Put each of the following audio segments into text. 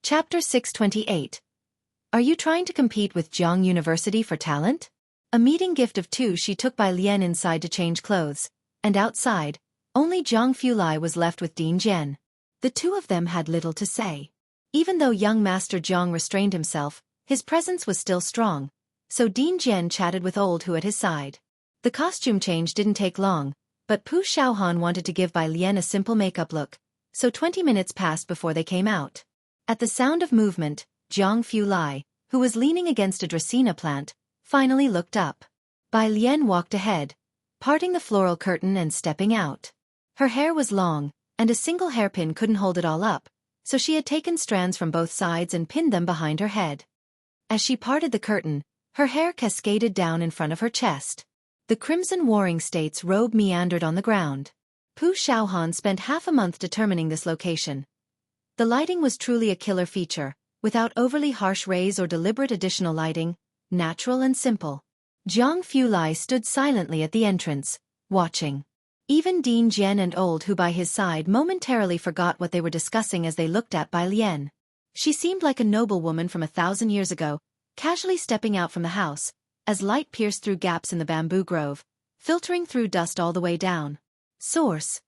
Chapter 628. Are you trying to compete with Jianghu University for talent? A meeting gift of two she took by Lian inside to change clothes, and outside, only Zhang Fulai was left with Dean Jian. The two of them had little to say. Even though young Master Jiang restrained himself, his presence was still strong, so Dean Jian chatted with Old Hu at his side. The costume change didn't take long, but Pu Xiaohan wanted to give Bai Lian a simple makeup look, so 20 minutes passed before they came out. At the sound of movement, Zhang Fulai, who was leaning against a Dracaena plant, finally looked up. Bai Lian walked ahead, parting the floral curtain and stepping out. Her hair was long, and a single hairpin couldn't hold it all up, so she had taken strands from both sides and pinned them behind her head. As she parted the curtain, her hair cascaded down in front of her chest. The Crimson Warring State's robe meandered on the ground. Pu Xiaohan spent half a month determining this location. The lighting was truly a killer feature, without overly harsh rays or deliberate additional lighting, natural and simple. Zhang Fulai stood silently at the entrance, watching. Even Dean Jian and Old Hu by his side momentarily forgot what they were discussing as they looked at Bai Lian. She seemed like a noblewoman from 1,000 years ago, casually stepping out from the house, as light pierced through gaps in the bamboo grove, filtering through dust all the way down. Source: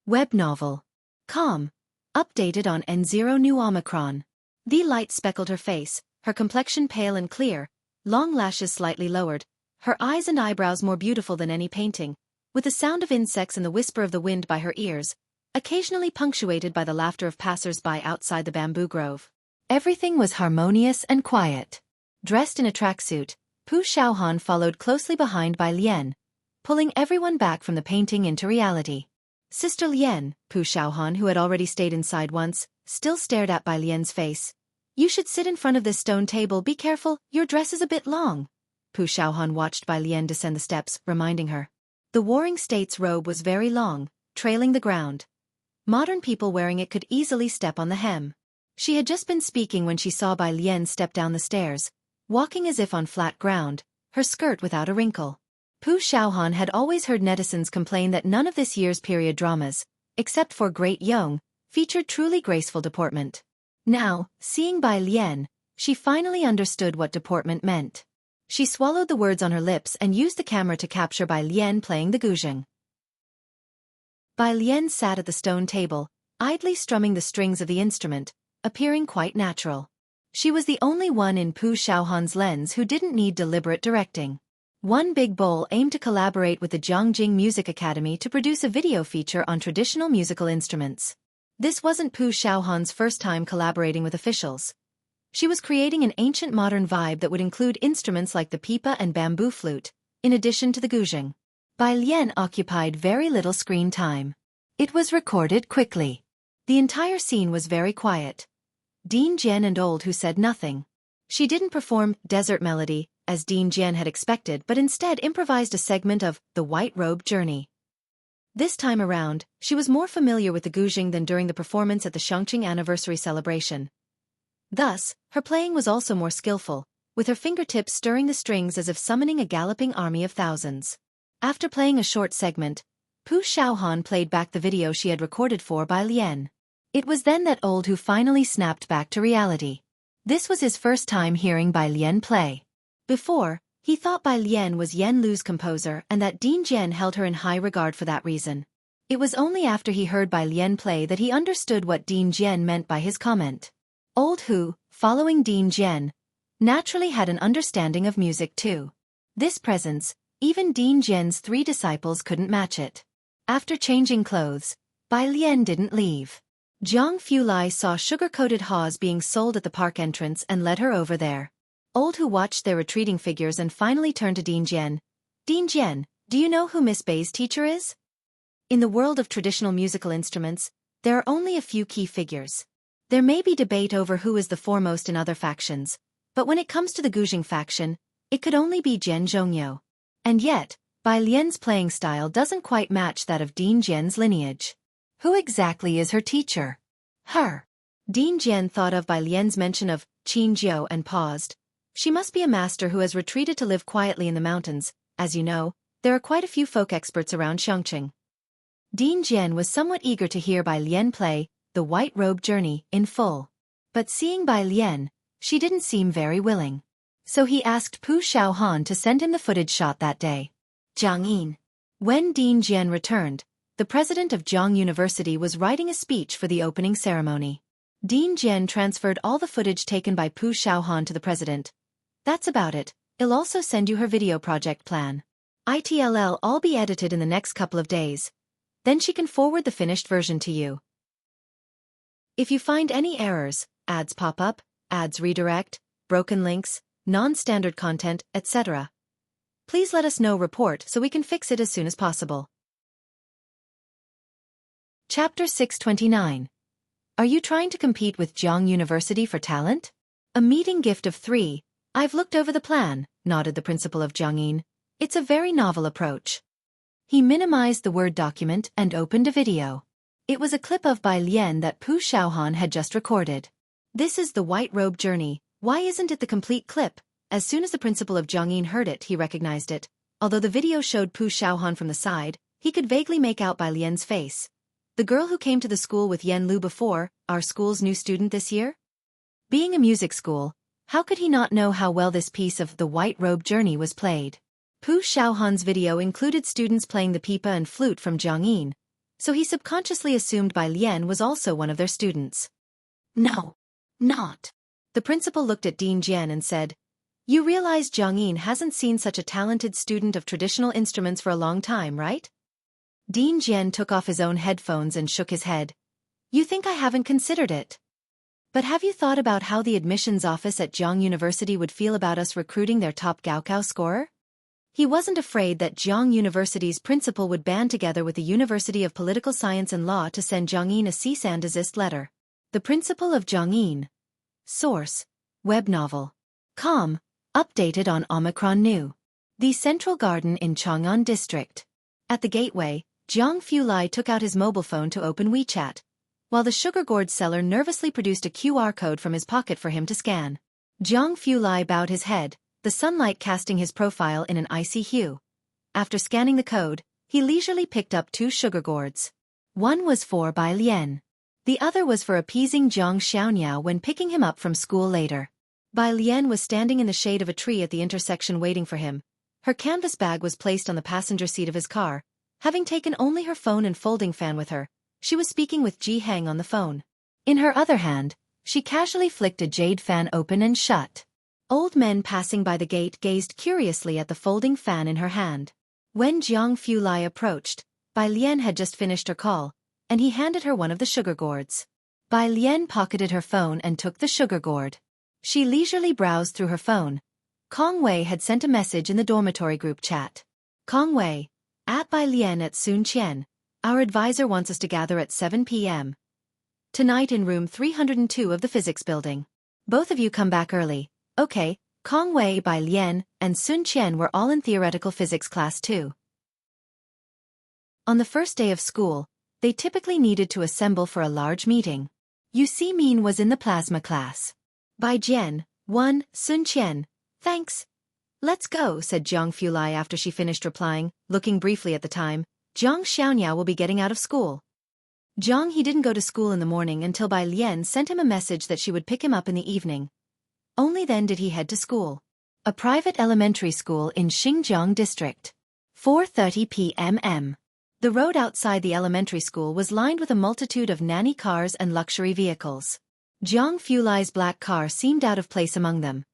Web novel. Com. Updated on N0 New Omicron. The light speckled her face, her complexion pale and clear, long lashes slightly lowered, her eyes and eyebrows more beautiful than any painting, with the sound of insects and the whisper of the wind by her ears, occasionally punctuated by the laughter of passers-by outside the bamboo grove. Everything was harmonious and quiet. Dressed in a tracksuit, Pu Xiaohan followed closely behind Bai Lian, pulling everyone back from the painting into reality. Sister Lian, Pu Xiaohan, who had already stayed inside once, still stared at Bai Lian's face. You should sit in front of this stone table. Be careful, your dress is a bit long. Pu Xiaohan watched Bai Lian descend the steps, reminding her. The Warring State's robe was very long, trailing the ground. Modern people wearing it could easily step on the hem. She had just been speaking when she saw Bai Lian step down the stairs, walking as if on flat ground, her skirt without a wrinkle. Pu Xiaohan had always heard netizens complain that none of this year's period dramas, except for Great Yong, featured truly graceful deportment. Now, seeing Bai Lian, she finally understood what deportment meant. She swallowed the words on her lips and used the camera to capture Bai Lian playing the guzheng. Bai Lian sat at the stone table, idly strumming the strings of the instrument, appearing quite natural. She was the only one in Pu Xiaohan's lens who didn't need deliberate directing. One Big Bowl aimed to collaborate with the Jianghu Music Academy to produce a video feature on traditional musical instruments. This wasn't Pu Xiaohan's first time collaborating with officials. She was creating an ancient modern vibe that would include instruments like the pipa and bamboo flute, in addition to the guzheng. Bai Lian occupied very little screen time. It was recorded quickly. The entire scene was very quiet. Dean Jian and Old Hu said nothing. She didn't perform Desert Melody, as Dean Jian had expected, but instead improvised a segment of The White Robe Journey. This time around, she was more familiar with the guzheng than during the performance at the Xianxia anniversary celebration. Thus, her playing was also more skillful, with her fingertips stirring the strings as if summoning a galloping army of thousands. After playing a short segment, Pu Xiaohan played back the video she had recorded for Bai Lian. It was then that Old Hu finally snapped back to reality. This was his first time hearing Bai Lian play. Before, he thought Bai Lian was Yan Lu's composer and that Dean Jian held her in high regard for that reason. It was only after he heard Bai Lian play that he understood what Dean Jian meant by his comment. Old Hu, following Dean Jian, naturally had an understanding of music too. This presence, even Dean Jian's 3 disciples couldn't match it. After changing clothes, Bai Lian didn't leave. Zhang Fulai saw sugar-coated haws being sold at the park entrance and led her over there. Old Hu watched their retreating figures and finally turned to Dean Jian. Dean Jian, do you know who Miss Bai's teacher is? In the world of traditional musical instruments, there are only a few key figures. There may be debate over who is the foremost in other factions, but when it comes to the guzheng faction, it could only be Jian Zhongyou. And yet, Bai Lian's playing style doesn't quite match that of Dean Jian's lineage. Who exactly is her teacher? Her. Dean Jian thought of Bai Lian's mention of Qin Jiu and paused. She must be a master who has retreated to live quietly in the mountains. As you know, there are quite a few folk experts around Xianxia. Dean Jian was somewhat eager to hear Bai Lian play The White Robe Journey in full. But seeing Bai Lian, she didn't seem very willing. So he asked Pu Xiaohan to send him the footage shot that day. Jiangyin. When Dean Jian returned, the president of Jianghu University was writing a speech for the opening ceremony. Dean Jian transferred all the footage taken by Pu Xiaohan to the president. That's about it. I'll also send you her video project plan. It'll all be edited in the next couple of days. Then she can forward the finished version to you. If you find any errors, ads pop up, ads redirect, broken links, non-standard content, etc., please let us know report so we can fix it as soon as possible. Chapter 629. Are you trying to compete with Jianghu University for talent? A meeting gift of 3. I've looked over the plan, nodded the principal of Jiangyin. It's a very novel approach. He minimized the Word document and opened a video. It was a clip of Bai Lian that Pu Xiaohan had just recorded. This is the white robe journey. Why isn't it the complete clip? As soon as the principal of Jiangyin heard it, he recognized it. Although the video showed Pu Xiaohan from the side, he could vaguely make out Bai Lian's face. The girl who came to the school with Yan Lu before, our school's new student this year? Being a music school, how could he not know how well this piece of the white robe journey was played? Pu Xiaohan's video included students playing the pipa and flute from Jiangyin, so he subconsciously assumed Bai Lian was also one of their students. No, not. The principal looked at Dean Jian and said, You realize Jiangyin hasn't seen such a talented student of traditional instruments for a long time, right? Dean Jian took off his own headphones and shook his head. You think I haven't considered it? But have you thought about how the admissions office at Jianghu University would feel about us recruiting their top Gaokao scorer? He wasn't afraid that Jianghu University's principal would band together with the University of Political Science and Law to send Jiangyin a cease and desist letter. The principal of Jiangyin. Source: Web novel. Com. Updated on Omicron New. The Central Garden in Chang'an District. At the gateway, Jiang Fulai took out his mobile phone to open WeChat, while the sugar gourd seller nervously produced a QR code from his pocket for him to scan. Jiang Fulai bowed his head, the sunlight casting his profile in an icy hue. After scanning the code, he leisurely picked up 2 sugar gourds. One was for Bai Lian. The other was for appeasing Jiang Xianxia when picking him up from school later. Bai Lian was standing in the shade of a tree at the intersection waiting for him. Her canvas bag was placed on the passenger seat of his car. Having taken only her phone and folding fan with her, she was speaking with Ji Hang on the phone. In her other hand, she casually flicked a jade fan open and shut. Old men passing by the gate gazed curiously at the folding fan in her hand. When Jiang Fulai approached, Bai Lian had just finished her call, and he handed her one of the sugar gourds. Bai Lian pocketed her phone and took the sugar gourd. She leisurely browsed through her phone. Kong Wei had sent a message in the dormitory group chat. Kong Wei, at Bai Lian at Sun Qian. Our advisor wants us to gather at 7 p.m. tonight in room 302 of the physics building. Both of you come back early. Okay. Kong Wei, Bai Lian, and Sun Qian were all in theoretical physics class too. On the first day of school, they typically needed to assemble for a large meeting. Yu Si Min was in the plasma class. Bai Jian, 1, Sun Qian. Thanks. Let's go, said Jiang Fulai after she finished replying, looking briefly at the time. Jiang Xianxia will be getting out of school. Jiang he didn't go to school in the morning until Bai Lian sent him a message that she would pick him up in the evening. Only then did he head to school. A private elementary school in Xinjiang district. 4:30 p.m. The road outside the elementary school was lined with a multitude of nanny cars and luxury vehicles. Jiang Fulai's black car seemed out of place among them.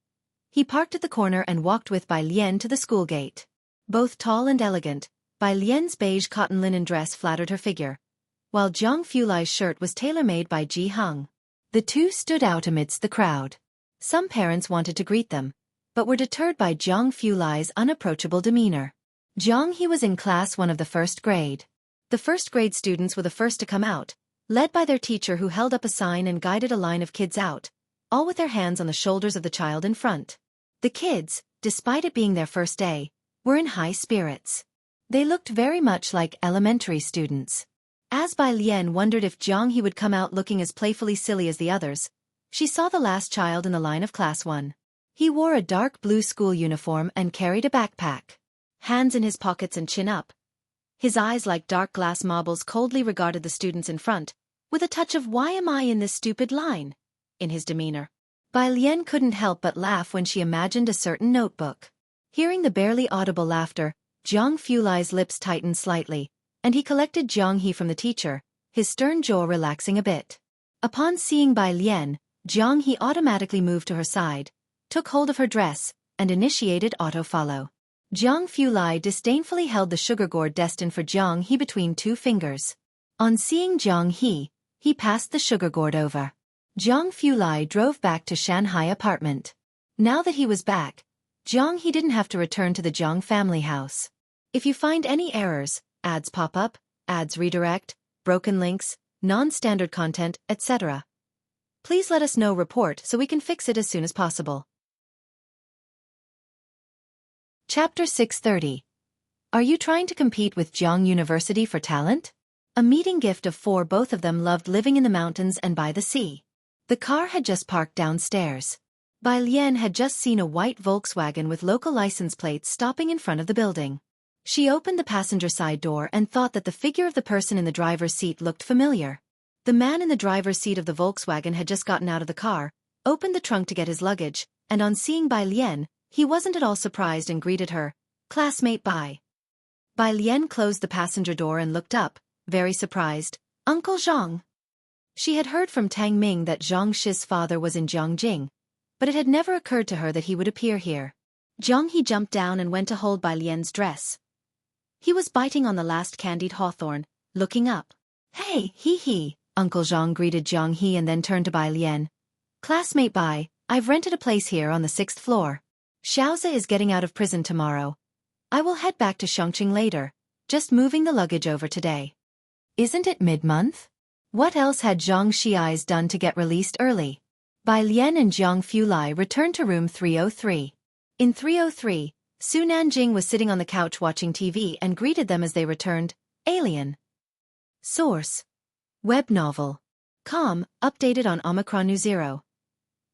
He parked at the corner and walked with Bai Lian to the school gate. Both tall and elegant, Bai Lian's beige cotton linen dress flattered her figure, while Jiang Fulai's shirt was tailor-made by Ji Hang. The two stood out amidst the crowd. Some parents wanted to greet them, but were deterred by Jiang Fulai's unapproachable demeanor. Jiang he was in class 1 of the first grade. The first grade students were the first to come out, led by their teacher who held up a sign and guided a line of kids out, all with their hands on the shoulders of the child in front. The kids, despite it being their first day, were in high spirits. They looked very much like elementary students. As Bai Lian wondered if Jiang he would come out looking as playfully silly as the others, she saw the last child in the line of class 1. He wore a dark blue school uniform and carried a backpack. Hands in his pockets and chin up. His eyes like dark glass marbles coldly regarded the students in front, with a touch of "Why am I in this stupid line?" in his demeanor. Bai Lian couldn't help but laugh when she imagined a certain notebook. Hearing the barely audible laughter, Jiang Fulai's lips tightened slightly, and he collected Jianghe from the teacher, his stern jaw relaxing a bit. Upon seeing Bai Lian, Jianghe automatically moved to her side, took hold of her dress, and initiated auto-follow. Jiang Fulai disdainfully held the sugar gourd destined for Jianghe between two fingers. On seeing Jianghe, he passed the sugar gourd over. Jiang Fulai drove back to Shanghai apartment. Now that he was back, Jianghe didn't have to return to the Jiang family house. If you find any errors, ads pop up, ads redirect, broken links, non-standard content, etc., please let us know report so we can fix it as soon as possible. Chapter 630. Are you trying to compete with Jiang University for talent? A meeting gift of 4. Both of them loved living in the mountains and by the sea. The car had just parked downstairs. Bai Lian had just seen a white Volkswagen with local license plates stopping in front of the building. She opened the passenger side door and thought that the figure of the person in the driver's seat looked familiar. The man in the driver's seat of the Volkswagen had just gotten out of the car, opened the trunk to get his luggage, and on seeing Bai Lian, he wasn't at all surprised and greeted her, "Classmate Bai." Bai Lian closed the passenger door and looked up, very surprised. "Uncle Zhang." She had heard from Tang Ming that Zhang Shi's father was in Jiangjing, but it had never occurred to her that he would appear here. Jiang He jumped down and went to hold Bai Lian's dress. He was biting on the last candied hawthorn, looking up. "Hey, he," Uncle Zhang greeted Jiang He and then turned to Bai Lian. "Classmate Bai, I've rented a place here on the 6th floor. Xiaoxia is getting out of prison tomorrow. I will head back to Xianxia later, just moving the luggage over today." Isn't it mid-month? What else had Zhang Shi's done to get released early? Bai Lian and Jiang Fulai returned to room 303. In 303, Su Nanjing was sitting on the couch watching TV and greeted them as they returned. Alien. Source. Web novel. Com, updated on Omicron New 0.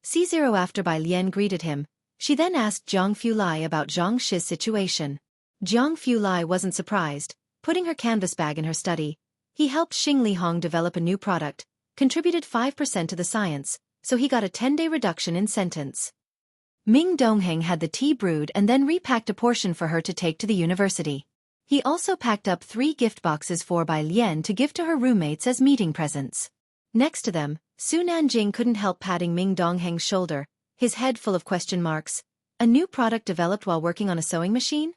C0. After Bai Lian greeted him, she then asked Jiang Fulai about Zhang Shi's situation. Jiang Fulai wasn't surprised, putting her canvas bag in her study. He helped Xing Lihong develop a new product, contributed 5% to the science, so he got a 10-day reduction in sentence. Ming Dongheng had the tea brewed and then repacked a portion for her to take to the university. He also packed up 3 gift boxes for Bai Lian to give to her roommates as meeting presents. Next to them, Su Nanjing couldn't help patting Ming Dongheng's shoulder, his head full of question marks. A new product developed while working on a sewing machine?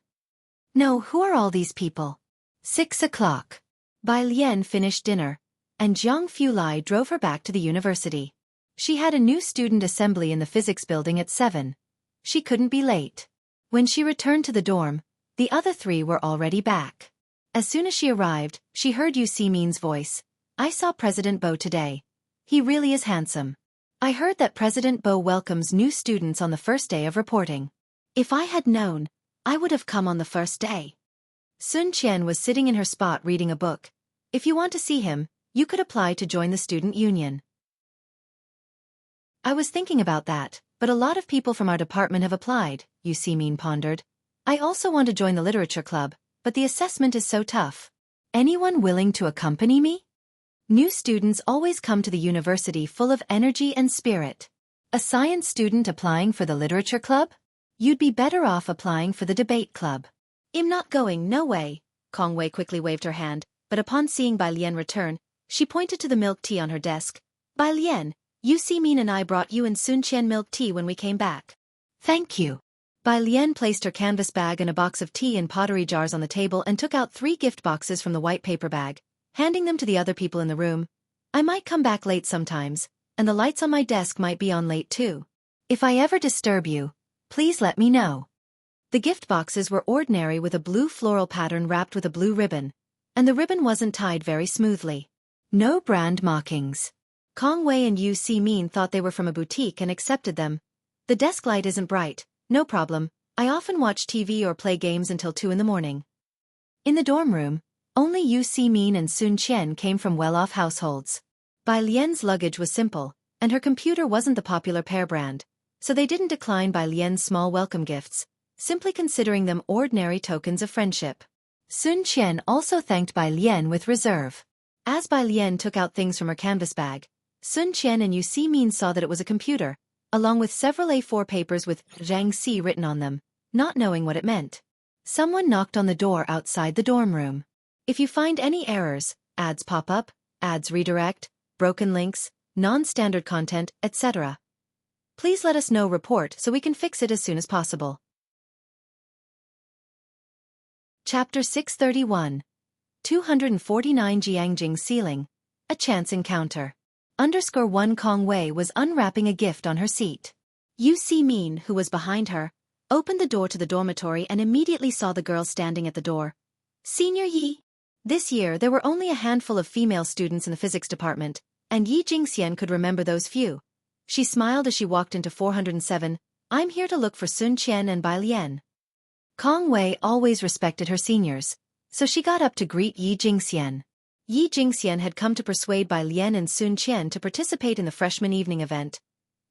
No, who are all these people? 6 o'clock. Bai Lian finished dinner, and Jiang Fulai drove her back to the university. She had a new student assembly in the physics building at 7. She couldn't be late. When she returned to the dorm, the other 3 were already back. As soon as she arrived, she heard Yu Simin's voice. "I saw President Bo today. He really is handsome. I heard that President Bo welcomes new students on the first day of reporting. If I had known, I would have come on the first day." Sun Qian was sitting in her spot reading a book. "If you want to see him, you could apply to join the student union." "I was thinking about that, but a lot of people from our department have applied," Yu Simin pondered. "I also want to join the literature club, but the assessment is so tough. Anyone willing to accompany me?" New students always come to the university full of energy and spirit. A science student applying for the literature club? You'd be better off applying for the debate club. "I'm not going, no way." Kong Wei quickly waved her hand, but upon seeing Bai Lian return, she pointed to the milk tea on her desk. "Bai Lian, Yu Simin and I brought you and Sun Qian milk tea when we came back." "Thank you." Bai Lian placed her canvas bag and a box of tea in pottery jars on the table and took out 3 gift boxes from the white paper bag, handing them to the other people in the room. "I might come back late sometimes, and the lights on my desk might be on late too. If I ever disturb you, please let me know." The gift boxes were ordinary with a blue floral pattern wrapped with a blue ribbon, and the ribbon wasn't tied very smoothly. No brand markings. Kong Wei and Yu Simin thought they were from a boutique and accepted them. "The desk light isn't bright, no problem. I often watch TV or play games until 2 in the morning." In the dorm room, only Yu Simin and Sun Qian came from well-off households. Bai Lian's luggage was simple, and her computer wasn't the popular pair brand, so they didn't decline Bai Lian's small welcome gifts, simply considering them ordinary tokens of friendship. Sun Qian also thanked Bai Lian with reserve. As Bai Lian took out things from her canvas bag, Sun Qian and Yu Simin saw that it was a computer, along with several A4 papers with Xianxia written on them, not knowing what it meant. Someone knocked on the door outside the dorm room. If you find any errors, ads pop up, ads redirect, broken links, non-standard content, etc., please let us know. Report so we can fix it as soon as possible. Chapter 631. 249 Jianghu Ceiling. A Chance Encounter. _1 Kong Wei was unwrapping a gift on her seat. Yu Simin, who was behind her, opened the door to the dormitory and immediately saw the girl standing at the door. Senior Yi. This year there were only a handful of female students in the physics department, and Yi Jingxian could remember those few. She smiled as she walked into 407. I'm here to look for Sun Qian and Bai Lian. Kong Wei always respected her seniors, so she got up to greet Yi Jingxian. Yi Jingxian had come to persuade Bai Lian and Sun Qian to participate in the freshman evening event.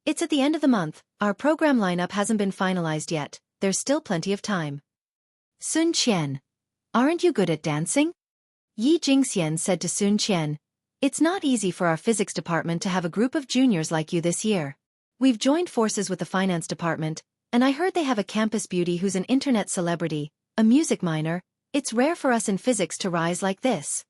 It's at the end of the month, our program lineup hasn't been finalized yet, there's still plenty of time. Sun Qian. Aren't you good at dancing? Yi Jingxian said to Sun Qian. It's not easy for our physics department to have a group of juniors like you this year. We've joined forces with the finance department, and I heard they have a campus beauty who's an internet celebrity, a music minor. It's rare for us in physics to rise like this.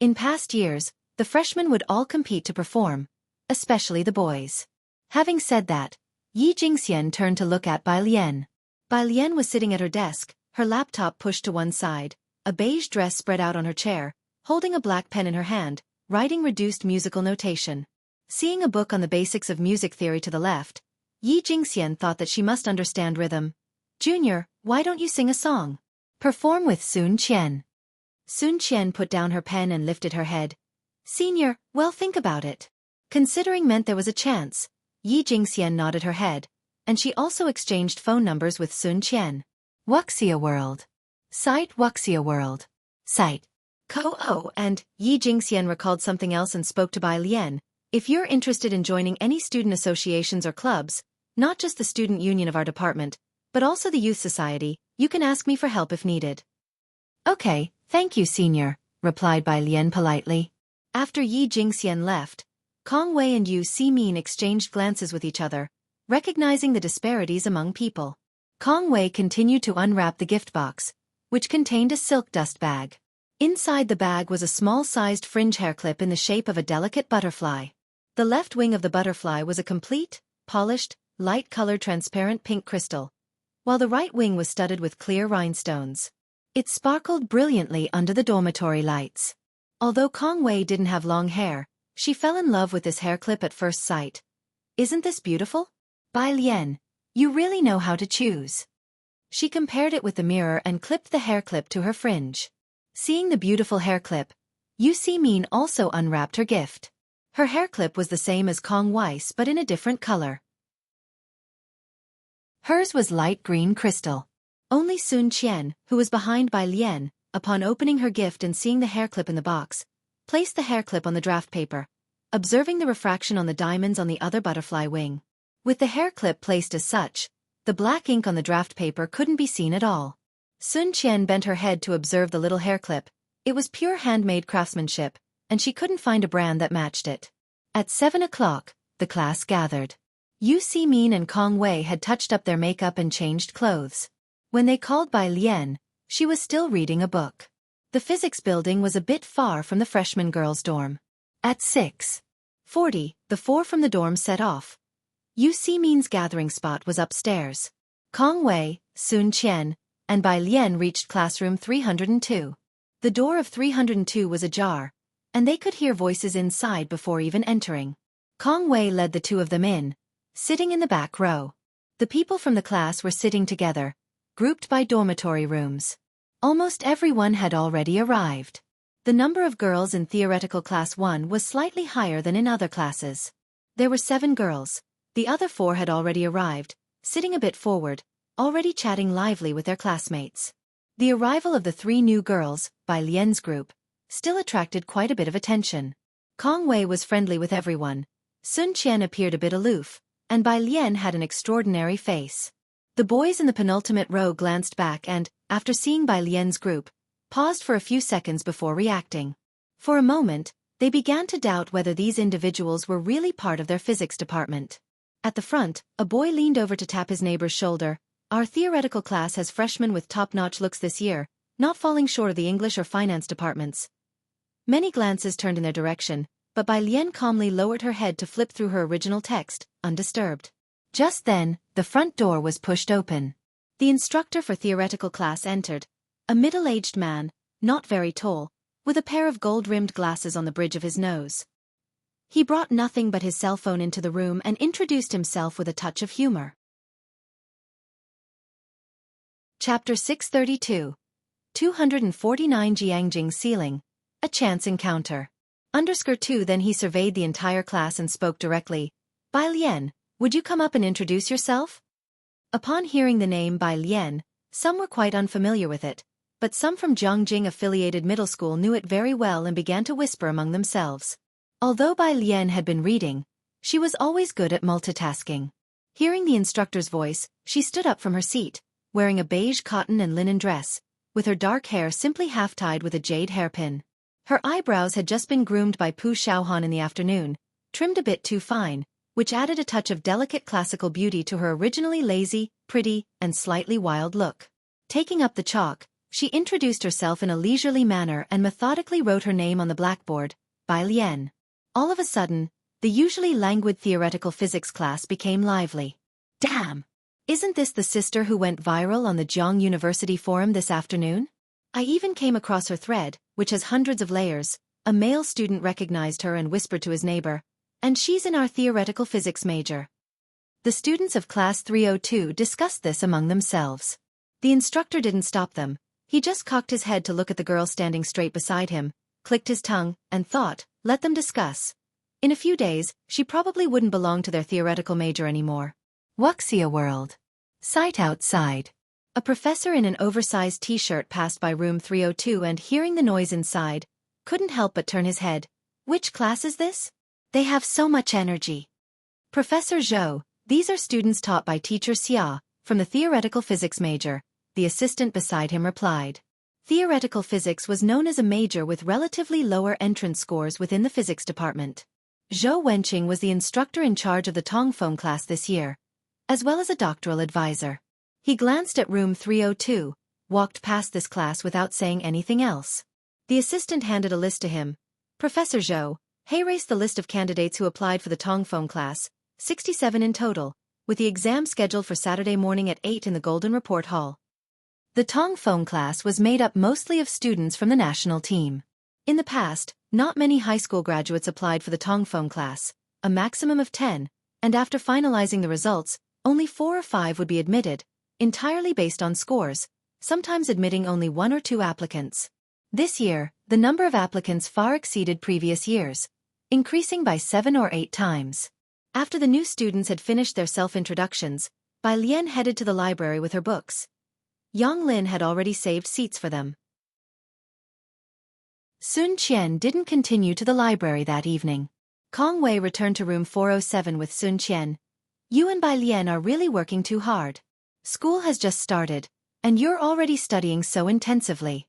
In past years, the freshmen would all compete to perform, especially the boys. Having said that, Yi Jingxian turned to look at Bai Lian. Bai Lian was sitting at her desk, her laptop pushed to one side, a beige dress spread out on her chair, holding a black pen in her hand, writing reduced musical notation. Seeing a book on the basics of music theory to the left, Yi Jingxian thought that she must understand rhythm. Junior, why don't you sing a song? Perform with Sun Qian. Sun Qian put down her pen and lifted her head. Senior, well, think about it. Considering meant there was a chance. Yi Jingxian nodded her head, and she also exchanged phone numbers with Sun Qian. Wuxia World. Site Wuxia World. Site. Ko-Oh, and Yi Jingxian recalled something else and spoke to Bai Lian. If you're interested in joining any student associations or clubs, not just the student union of our department, but also the youth society, you can ask me for help if needed. Okay, thank you, senior, replied Bai Lian politely. After Yi Jingxian left, Kong Wei and Yu Simin exchanged glances with each other, recognizing the disparities among people. Kong Wei continued to unwrap the gift box, which contained a silk dust bag. Inside the bag was a small-sized fringe hair clip in the shape of a delicate butterfly. The left wing of the butterfly was a complete, polished, light-colored transparent pink crystal, while the right wing was studded with clear rhinestones. It sparkled brilliantly under the dormitory lights. Although Kong Wei didn't have long hair, she fell in love with this hair clip at first sight. Isn't this beautiful? Bai Lian, you really know how to choose. She compared it with the mirror and clipped the hair clip to her fringe. Seeing the beautiful hair clip, Yu Simin also unwrapped her gift. Her hair clip was the same as Kong Wei's but in a different color. Hers was light green crystal. Only Sun Qian, who was behind Bai Lian, upon opening her gift and seeing the hair clip in the box, placed the hair clip on the draft paper, observing the refraction on the diamonds on the other butterfly wing. With the hair clip placed as such, the black ink on the draft paper couldn't be seen at all. Sun Qian bent her head to observe the little hair clip. It was pure handmade craftsmanship, and she couldn't find a brand that matched it. At 7 o'clock, the class gathered. Yu Simin and Kong Wei had touched up their makeup and changed clothes. When they called Bai Lian, she was still reading a book. The physics building was a bit far from the freshman girls' dorm. At 6:40, the four from the dorm set off. Yu Simin's gathering spot was upstairs. Kong Wei, Sun Qian, and Bai Lian reached classroom 302. The door of 302 was ajar, and they could hear voices inside before even entering. Kong Wei led the two of them in, sitting in the back row. The people from the class were sitting together, grouped by dormitory rooms. Almost everyone had already arrived. The number of girls in theoretical class 1 was slightly higher than in other classes. There were 7 girls. The other 4 had already arrived, sitting a bit forward, already chatting lively with their classmates. The arrival of the 3 new girls, Bai Lian's group, still attracted quite a bit of attention. Kong Wei was friendly with everyone. Sun Qian appeared a bit aloof, and Bai Lian had an extraordinary face. The boys in the penultimate row glanced back and, after seeing Bai Lian's group, paused for a few seconds before reacting. For a moment, They began to doubt whether these individuals were really part of their physics department. At the front, a boy leaned over to tap his neighbor's shoulder. Our theoretical class has freshmen with top-notch looks this year, not falling short of the English or finance departments. Many glances turned in their direction, but Bai Lian calmly lowered her head to flip through her original text, undisturbed. Just then, the front door was pushed open. The instructor for theoretical class entered, a middle-aged man, not very tall, with a pair of gold-rimmed glasses on the bridge of his nose. He brought nothing but his cell phone into the room and introduced himself with a touch of humor. Chapter 632. 249 Jianghu Ceiling. A Chance Encounter. _2 Then he surveyed the entire class and spoke directly. Bai Lian, would you come up and introduce yourself? Upon hearing the name Bai Lian, some were quite unfamiliar with it, but some from Jianghu-affiliated middle school knew it very well and began to whisper among themselves. Although Bai Lian had been reading, she was always good at multitasking. Hearing the instructor's voice, she stood up from her seat, wearing a beige cotton and linen dress, with her dark hair simply half-tied with a jade hairpin. Her eyebrows had just been groomed by Pu Xiaohan in the afternoon, trimmed a bit too fine, which added a touch of delicate classical beauty to her originally lazy, pretty, and slightly wild look. Taking up the chalk, she introduced herself in a leisurely manner and methodically wrote her name on the blackboard, Bai Lian. All of a sudden, the usually languid theoretical physics class became lively. Damn! Isn't this the sister who went viral on the Jianghu University forum this afternoon? I even came across her thread, which has hundreds of layers. A male student recognized her and whispered to his neighbor, and she's in our theoretical physics major. The students of class 302 discussed this among themselves. The instructor didn't stop them. He just cocked his head to look at the girl standing straight beside him, clicked his tongue, and thought, let them discuss. In a few days, she probably wouldn't belong to their theoretical major anymore. Wuxia world. Sight outside. A professor in an oversized t-shirt passed by room 302 and hearing the noise inside, couldn't help but turn his head. Which class is this? They have so much energy. Professor Zhou, these are students taught by teacher Xia, from the theoretical physics major, the assistant beside him replied. Theoretical physics was known as a major with relatively lower entrance scores within the physics department. Zhou Wenqing was the instructor in charge of the Tongfeng class this year, as well as a doctoral advisor. He glanced at room 302, walked past this class without saying anything else. The assistant handed a list to him. Professor Zhou, Heiress the list of candidates who applied for the Tongfeng class, 67 in total, with the exam scheduled for Saturday morning at 8 in the Golden Report Hall. The Tongfeng class was made up mostly of students from the national team. In the past, not many high school graduates applied for the Tongfeng class, a maximum of 10, and after finalizing the results, only 4 or 5 would be admitted, entirely based on scores, sometimes admitting only 1 or 2 applicants. This year, the number of applicants far exceeded previous years, increasing by 7 or 8 times. After the new students had finished their self-introductions, Bai Lian headed to the library with her books. Yang Lin had already saved seats for them. Sun Qian didn't continue to the library that evening. Kong Wei returned to room 407 with Sun Qian. You and Bai Lian are really working too hard. School has just started, and you're already studying so intensively.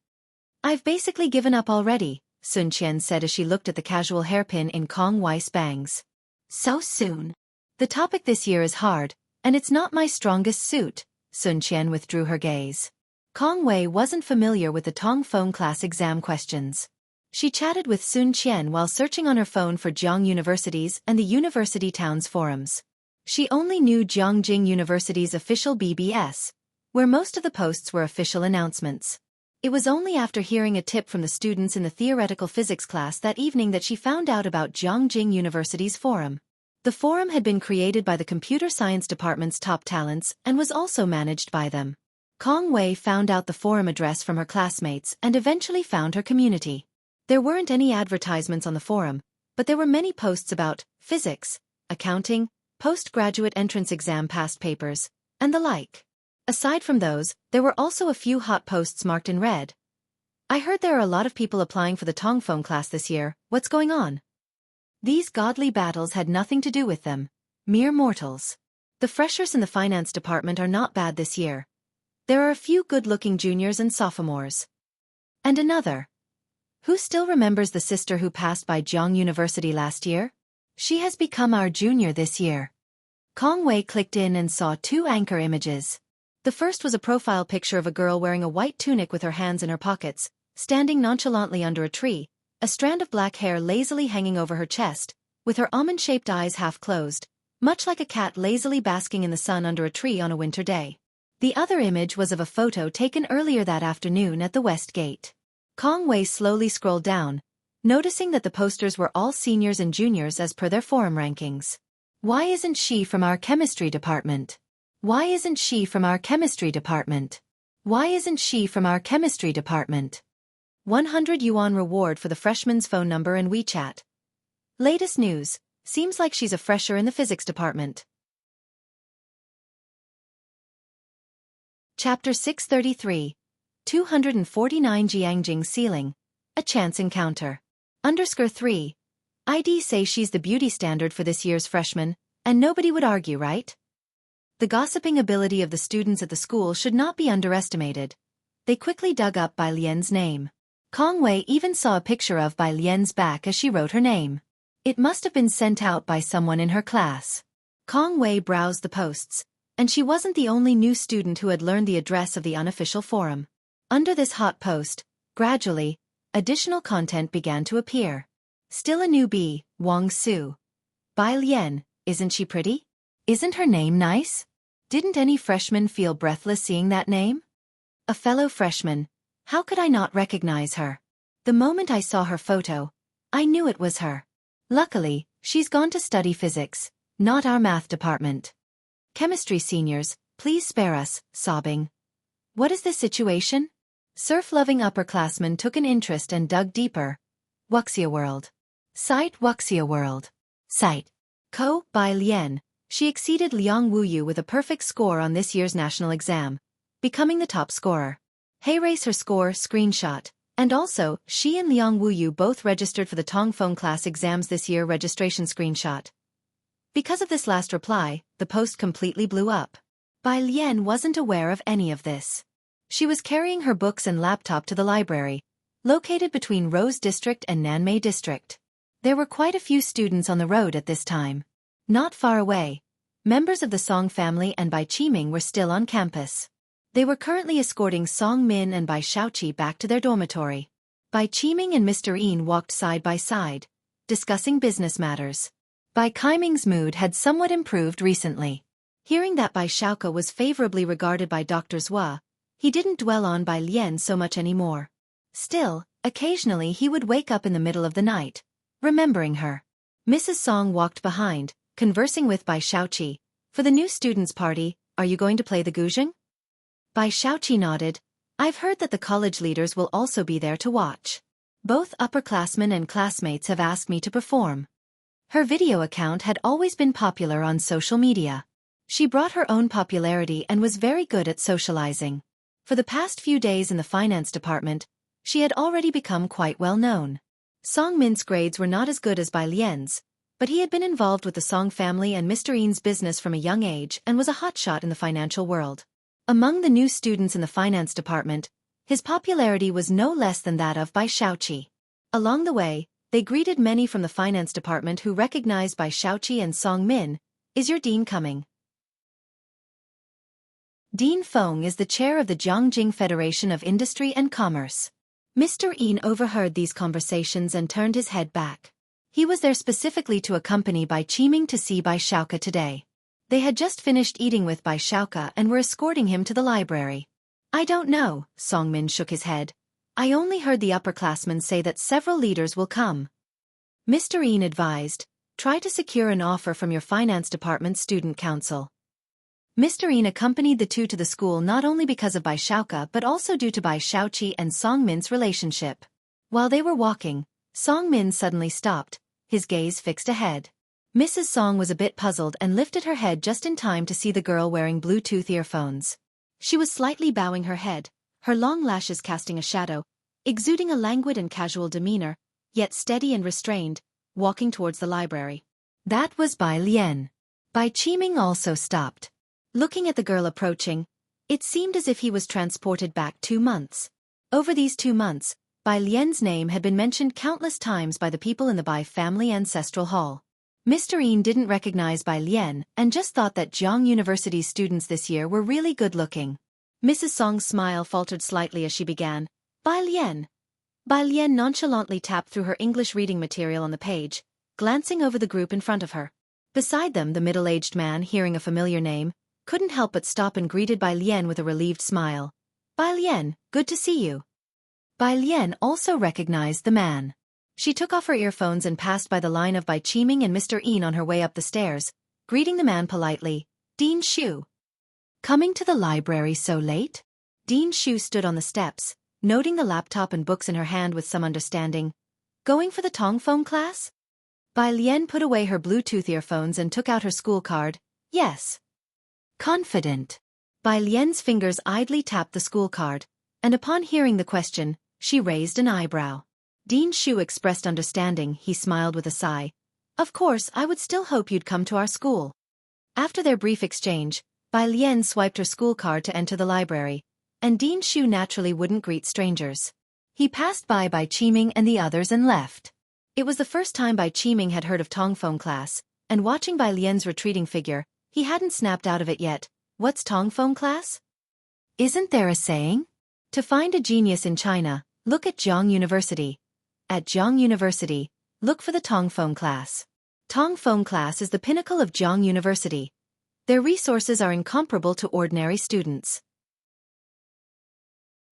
I've basically given up already, Sun Qian said as she looked at the casual hairpin in Kong Wei's bangs. So soon. The topic this year is hard, and it's not my strongest suit. Sun Qian withdrew her gaze. Kong Wei wasn't familiar with the Tongfeng class exam questions. She chatted with Sun Qian while searching on her phone for Jianghu University's and the university town's forums. She only knew Jianghu University's official BBS, where most of the posts were official announcements. It was only after hearing a tip from the students in the theoretical physics class that evening that she found out about Jianghu University's forum. The forum had been created by the computer science department's top talents and was also managed by them. Kong Wei found out the forum address from her classmates and eventually found her community. There weren't any advertisements on the forum, but there were many posts about physics, accounting, postgraduate entrance exam past papers, and the like. Aside from those, there were also a few hot posts marked in red. I heard there are a lot of people applying for the Tongfeng class this year. What's going on? These godly battles had nothing to do with them. Mere mortals. The freshers in the finance department are not bad this year. There are a few good-looking juniors and sophomores. And another. Who still remembers the sister who passed by Jianghu University last year? She has become our junior this year. Kong Wei clicked in and saw two anchor images. The first was a profile picture of a girl wearing a white tunic with her hands in her pockets, standing nonchalantly under a tree, a strand of black hair lazily hanging over her chest, with her almond-shaped eyes half closed, much like a cat lazily basking in the sun under a tree on a winter day. The other image was of a photo taken earlier that afternoon at the West Gate. Kong Wei slowly scrolled down, noticing that the posters were all seniors and juniors as per their forum rankings. Why isn't she from our chemistry department? Why isn't she from our chemistry department? Why isn't she from our chemistry department? 100 yuan reward for the freshman's phone number and WeChat. Latest news, seems like she's a fresher in the physics department. Chapter 633. 249 Jianghu ceiling. A chance encounter. _3. ID say she's the beauty standard for this year's freshman, and nobody would argue, right? The gossiping ability of the students at the school should not be underestimated. They quickly dug up Bai Lian's name. Kong Wei even saw a picture of Bai Lian's back as she wrote her name. It must have been sent out by someone in her class. Kong Wei browsed the posts, and she wasn't the only new student who had learned the address of the unofficial forum. Under this hot post, gradually, additional content began to appear. Still a newbie, Wang Su. Bai Lian, isn't she pretty? Isn't her name nice? Didn't any freshman feel breathless seeing that name? A fellow freshman. How could I not recognize her? The moment I saw her photo, I knew it was her. Luckily, she's gone to study physics, not our math department. Chemistry seniors, please spare us, sobbing. What is this situation? Surf-loving upperclassmen took an interest and dug deeper. Wuxia World. Site Wuxia World. Site. Bai Lian. She exceeded Liang Wuyu with a perfect score on this year's national exam, becoming the top scorer. Heiress her score screenshot, and also, she and Liang Wuyu both registered for the Tongfeng class exams this year registration screenshot. Because of this last reply, the post completely blew up. Bai Lian wasn't aware of any of this. She was carrying her books and laptop to the library, located between Rose District and Nanmei District. There were quite a few students on the road at this time. Not far away, members of the Song family and Bai Qiming were still on campus. They were currently escorting Song Min and Bai Xiaoqi back to their dormitory. Bai Qiming and Mr. Yin walked side by side, discussing business matters. Bai Qiming's mood had somewhat improved recently. Hearing that Bai Xiaoqi was favorably regarded by Dr. Zhua, he didn't dwell on Bai Lian so much anymore. Still, occasionally he would wake up in the middle of the night, remembering her. Mrs. Song walked behind, conversing with Bai Xiaoqi. For the new students' party, are you going to play the guzheng? Bai Xiaoqi nodded. I've heard that the college leaders will also be there to watch. Both upperclassmen and classmates have asked me to perform. Her video account had always been popular on social media. She brought her own popularity and was very good at socializing. For the past few days in the finance department, she had already become quite well known. Song Min's grades were not as good as Bai Lian's, but he had been involved with the Song family and Mr. Yin's business from a young age and was a hotshot in the financial world. Among the new students in the finance department, his popularity was no less than that of Bai Xiaoqi. Along the way, they greeted many from the finance department who recognized Bai Xiaoqi and Song Min. Is your dean coming? Dean Feng is the chair of the Jianghu Federation of Industry and Commerce. Mr. Yin overheard these conversations and turned his head back. He was there specifically to accompany Bai Qiming to see Bai Xiaoqi today. They had just finished eating with Bai Xiaoqi and were escorting him to the library. I don't know, Song Min shook his head. I only heard the upperclassmen say that several leaders will come. Mr. Yin advised, try to secure an offer from your finance department student council. Mr. Yin accompanied the two to the school not only because of Bai Xiaoqi but also due to Bai Xiaoqi and Song Min's relationship. While they were walking, Song Min suddenly stopped, his gaze fixed ahead. Mrs. Song was a bit puzzled and lifted her head just in time to see the girl wearing Bluetooth earphones. She was slightly bowing her head, her long lashes casting a shadow, exuding a languid and casual demeanor, yet steady and restrained, walking towards the library. That was Bai Lian. Bai Qiming also stopped. Looking at the girl approaching, it seemed as if he was transported back 2 months. Over these 2 months, Bai Lian's name had been mentioned countless times by the people in the Bai family ancestral hall. Mr. Yin didn't recognize Bai Lian and just thought that Jianghu University's students this year were really good-looking. Mrs. Song's smile faltered slightly as she began. Bai Lian. Bai Lian nonchalantly tapped through her English reading material on the page, glancing over the group in front of her. Beside them, the middle-aged man, hearing a familiar name, couldn't help but stop and greeted Bai Lian with a relieved smile. Bai Lian, good to see you. Bai Lian also recognized the man. She took off her earphones and passed by the line of Bai Qiming and Mr. Yin on her way up the stairs, greeting the man politely. Dean Shu. Coming to the library so late? Dean Shu stood on the steps, noting the laptop and books in her hand with some understanding. Going for the Tongfeng class? Bai Lian put away her Bluetooth earphones and took out her school card. Yes. Confident. Bai Lian's fingers idly tapped the school card, and upon hearing the question, she raised an eyebrow. Dean Shu expressed understanding. He smiled with a sigh. Of course, I would still hope you'd come to our school. After their brief exchange, Bai Lian swiped her school card to enter the library, and Dean Shu naturally wouldn't greet strangers. He passed by Bai Qiming and the others and left. It was the first time Bai Qiming had heard of Tongfeng class, and watching Bai Lian's retreating figure, he hadn't snapped out of it yet. What's Tongfeng class? Isn't there a saying? To find a genius in China, look at Jianghu University. At Jianghu University, look for the Tongfeng class. Tongfeng class is the pinnacle of Jianghu University. Their resources are incomparable to ordinary students.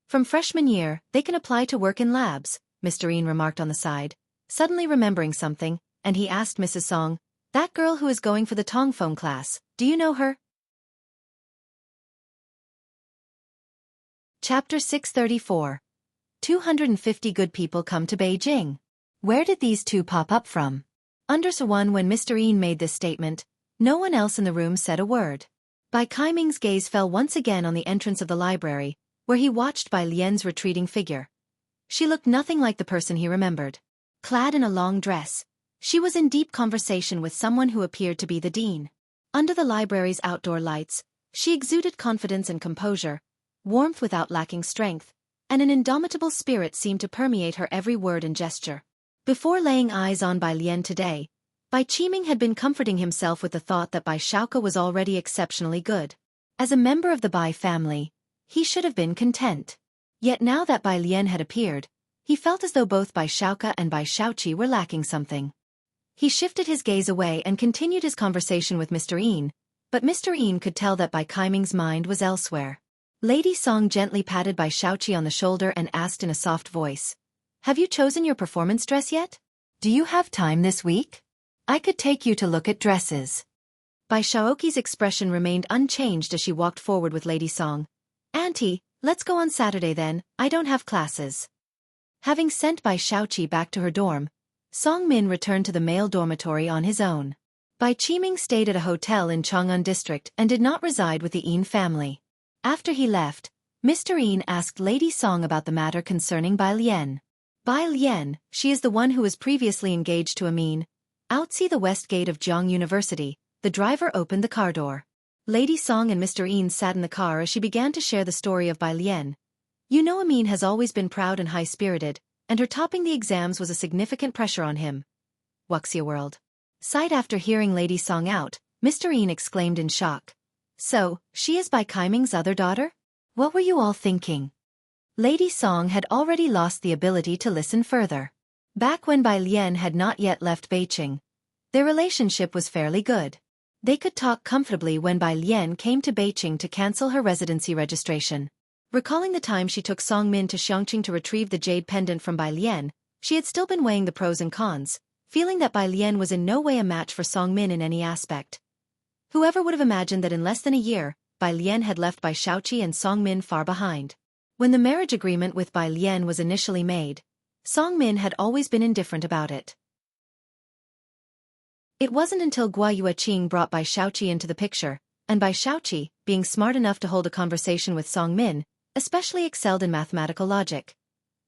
From freshman year, they can apply to work in labs, Mr. Yin remarked on the side, suddenly remembering something, and he asked Mrs. Song, that girl who is going for the Tongfeng class, do you know her? Chapter 634. 250 good people come to Beijing. Where did these two pop up from? Under one when Mr. Yin made this statement, no one else in the room said a word. Bai Qiming's gaze fell once again on the entrance of the library, where he watched Bai Lian's retreating figure. She looked nothing like the person he remembered. Clad in a long dress, she was in deep conversation with someone who appeared to be the dean. Under the library's outdoor lights, she exuded confidence and composure, warmth without lacking strength, and an indomitable spirit seemed to permeate her every word and gesture. Before laying eyes on Bai Lian today, Bai Qiming had been comforting himself with the thought that Bai Xiaoke was already exceptionally good. As a member of the Bai family, he should have been content. Yet now that Bai Lian had appeared, he felt as though both Bai Xiaoke and Bai Xiaoqi were lacking something. He shifted his gaze away and continued his conversation with Mr. Yin, but Mr. Yin could tell that Bai Qiming's mind was elsewhere. Lady Song gently patted Bai Xiaoqi on the shoulder and asked in a soft voice, have you chosen your performance dress yet? Do you have time this week? I could take you to look at dresses. Bai Xiaoqi's expression remained unchanged as she walked forward with Lady Song. Auntie, let's go on Saturday then, I don't have classes. Having sent Bai Xiaoqi back to her dorm, Song Min returned to the male dormitory on his own. Bai Qiming stayed at a hotel in Chang'an district and did not reside with the Yin family. After he left, Mr. Yin asked Lady Song about the matter concerning Bai Lian. Bai Lian, she is the one who was previously engaged to Amin. Outside the west gate of Jianghu University, the driver opened the car door. Lady Song and Mr. Yin sat in the car as she began to share the story of Bai Lian. You know Amin has always been proud and high-spirited, and her topping the exams was a significant pressure on him. Wuxia world. Sighed after hearing Lady Song out, Mr. Yin exclaimed in shock. So, she is Bai Qiming's other daughter? What were you all thinking? Lady Song had already lost the ability to listen further. Back when Bai Lian had not yet left Beijing, their relationship was fairly good. They could talk comfortably when Bai Lian came to Beijing to cancel her residency registration. Recalling the time she took Song Min to Xianxia to retrieve the jade pendant from Bai Lian, she had still been weighing the pros and cons, feeling that Bai Lian was in no way a match for Song Min in any aspect. Whoever would have imagined that in less than a year, Bai Lian had left Bai Xiaoqi and Song Min far behind. When the marriage agreement with Bai Lian was initially made, Song Min had always been indifferent about it. It wasn't until Guo Yueqing brought Bai Xiaoqi into the picture, and Bai Xiaoqi, being smart enough to hold a conversation with Song Min, especially excelled in mathematical logic.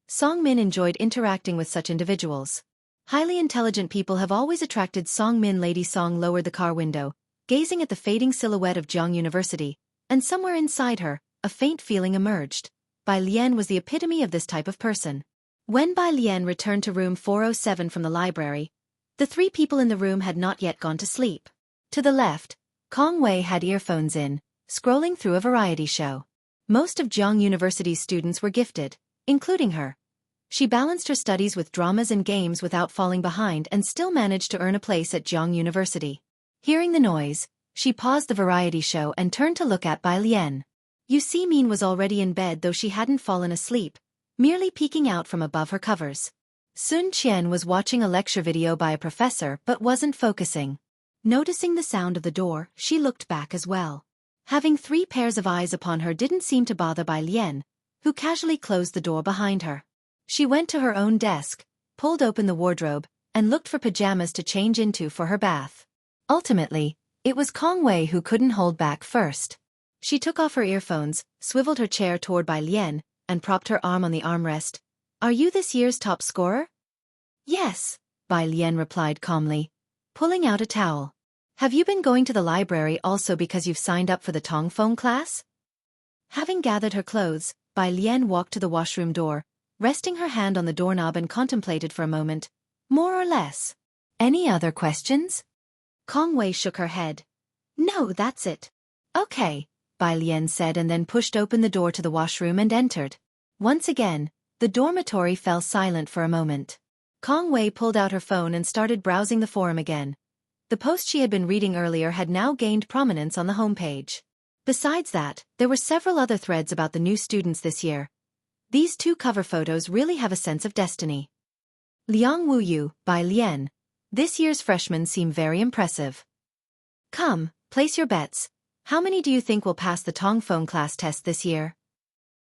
Song Min enjoyed interacting with such individuals. Highly intelligent people have always attracted Song Min. Lady Song lowered the car window, gazing at the fading silhouette of Jianghu University, and somewhere inside her, a faint feeling emerged. Bai Lian was the epitome of this type of person. When Bai Lian returned to room 407 from the library, the three people in the room had not yet gone to sleep. To the left, Kong Wei had earphones in, scrolling through a variety show. Most of Jianghu University's students were gifted, including her. She balanced her studies with dramas and games without falling behind and still managed to earn a place at Jianghu University. Hearing the noise, she paused the variety show and turned to look at Bai Lian. You see, Min was already in bed, though she hadn't fallen asleep, merely peeking out from above her covers. Sun Qian was watching a lecture video by a professor but wasn't focusing. Noticing the sound of the door, she looked back as well. Having three pairs of eyes upon her didn't seem to bother Bai Lian, who casually closed the door behind her. She went to her own desk, pulled open the wardrobe, and looked for pajamas to change into for her bath. Ultimately, it was Kong Wei who couldn't hold back first. She took off her earphones, swiveled her chair toward Bai Lian, and propped her arm on the armrest. Are you this year's top scorer? Yes, Bai Lian replied calmly, pulling out a towel. Have you been going to the library also because you've signed up for the Tongfeng class? Having gathered her clothes, Bai Lian walked to the washroom door, resting her hand on the doorknob and contemplated for a moment. More or less. Any other questions? Kong Wei shook her head. No, that's it. Okay, Bai Lian said and then pushed open the door to the washroom and entered. Once again, the dormitory fell silent for a moment. Kong Wei pulled out her phone and started browsing the forum again. The post she had been reading earlier had now gained prominence on the homepage. Besides that, there were several other threads about the new students this year. These two cover photos really have a sense of destiny. Liang Wuyu, Bai Lian. This year's freshmen seem very impressive. Come, place your bets. How many do you think will pass the Tongfeng class test this year?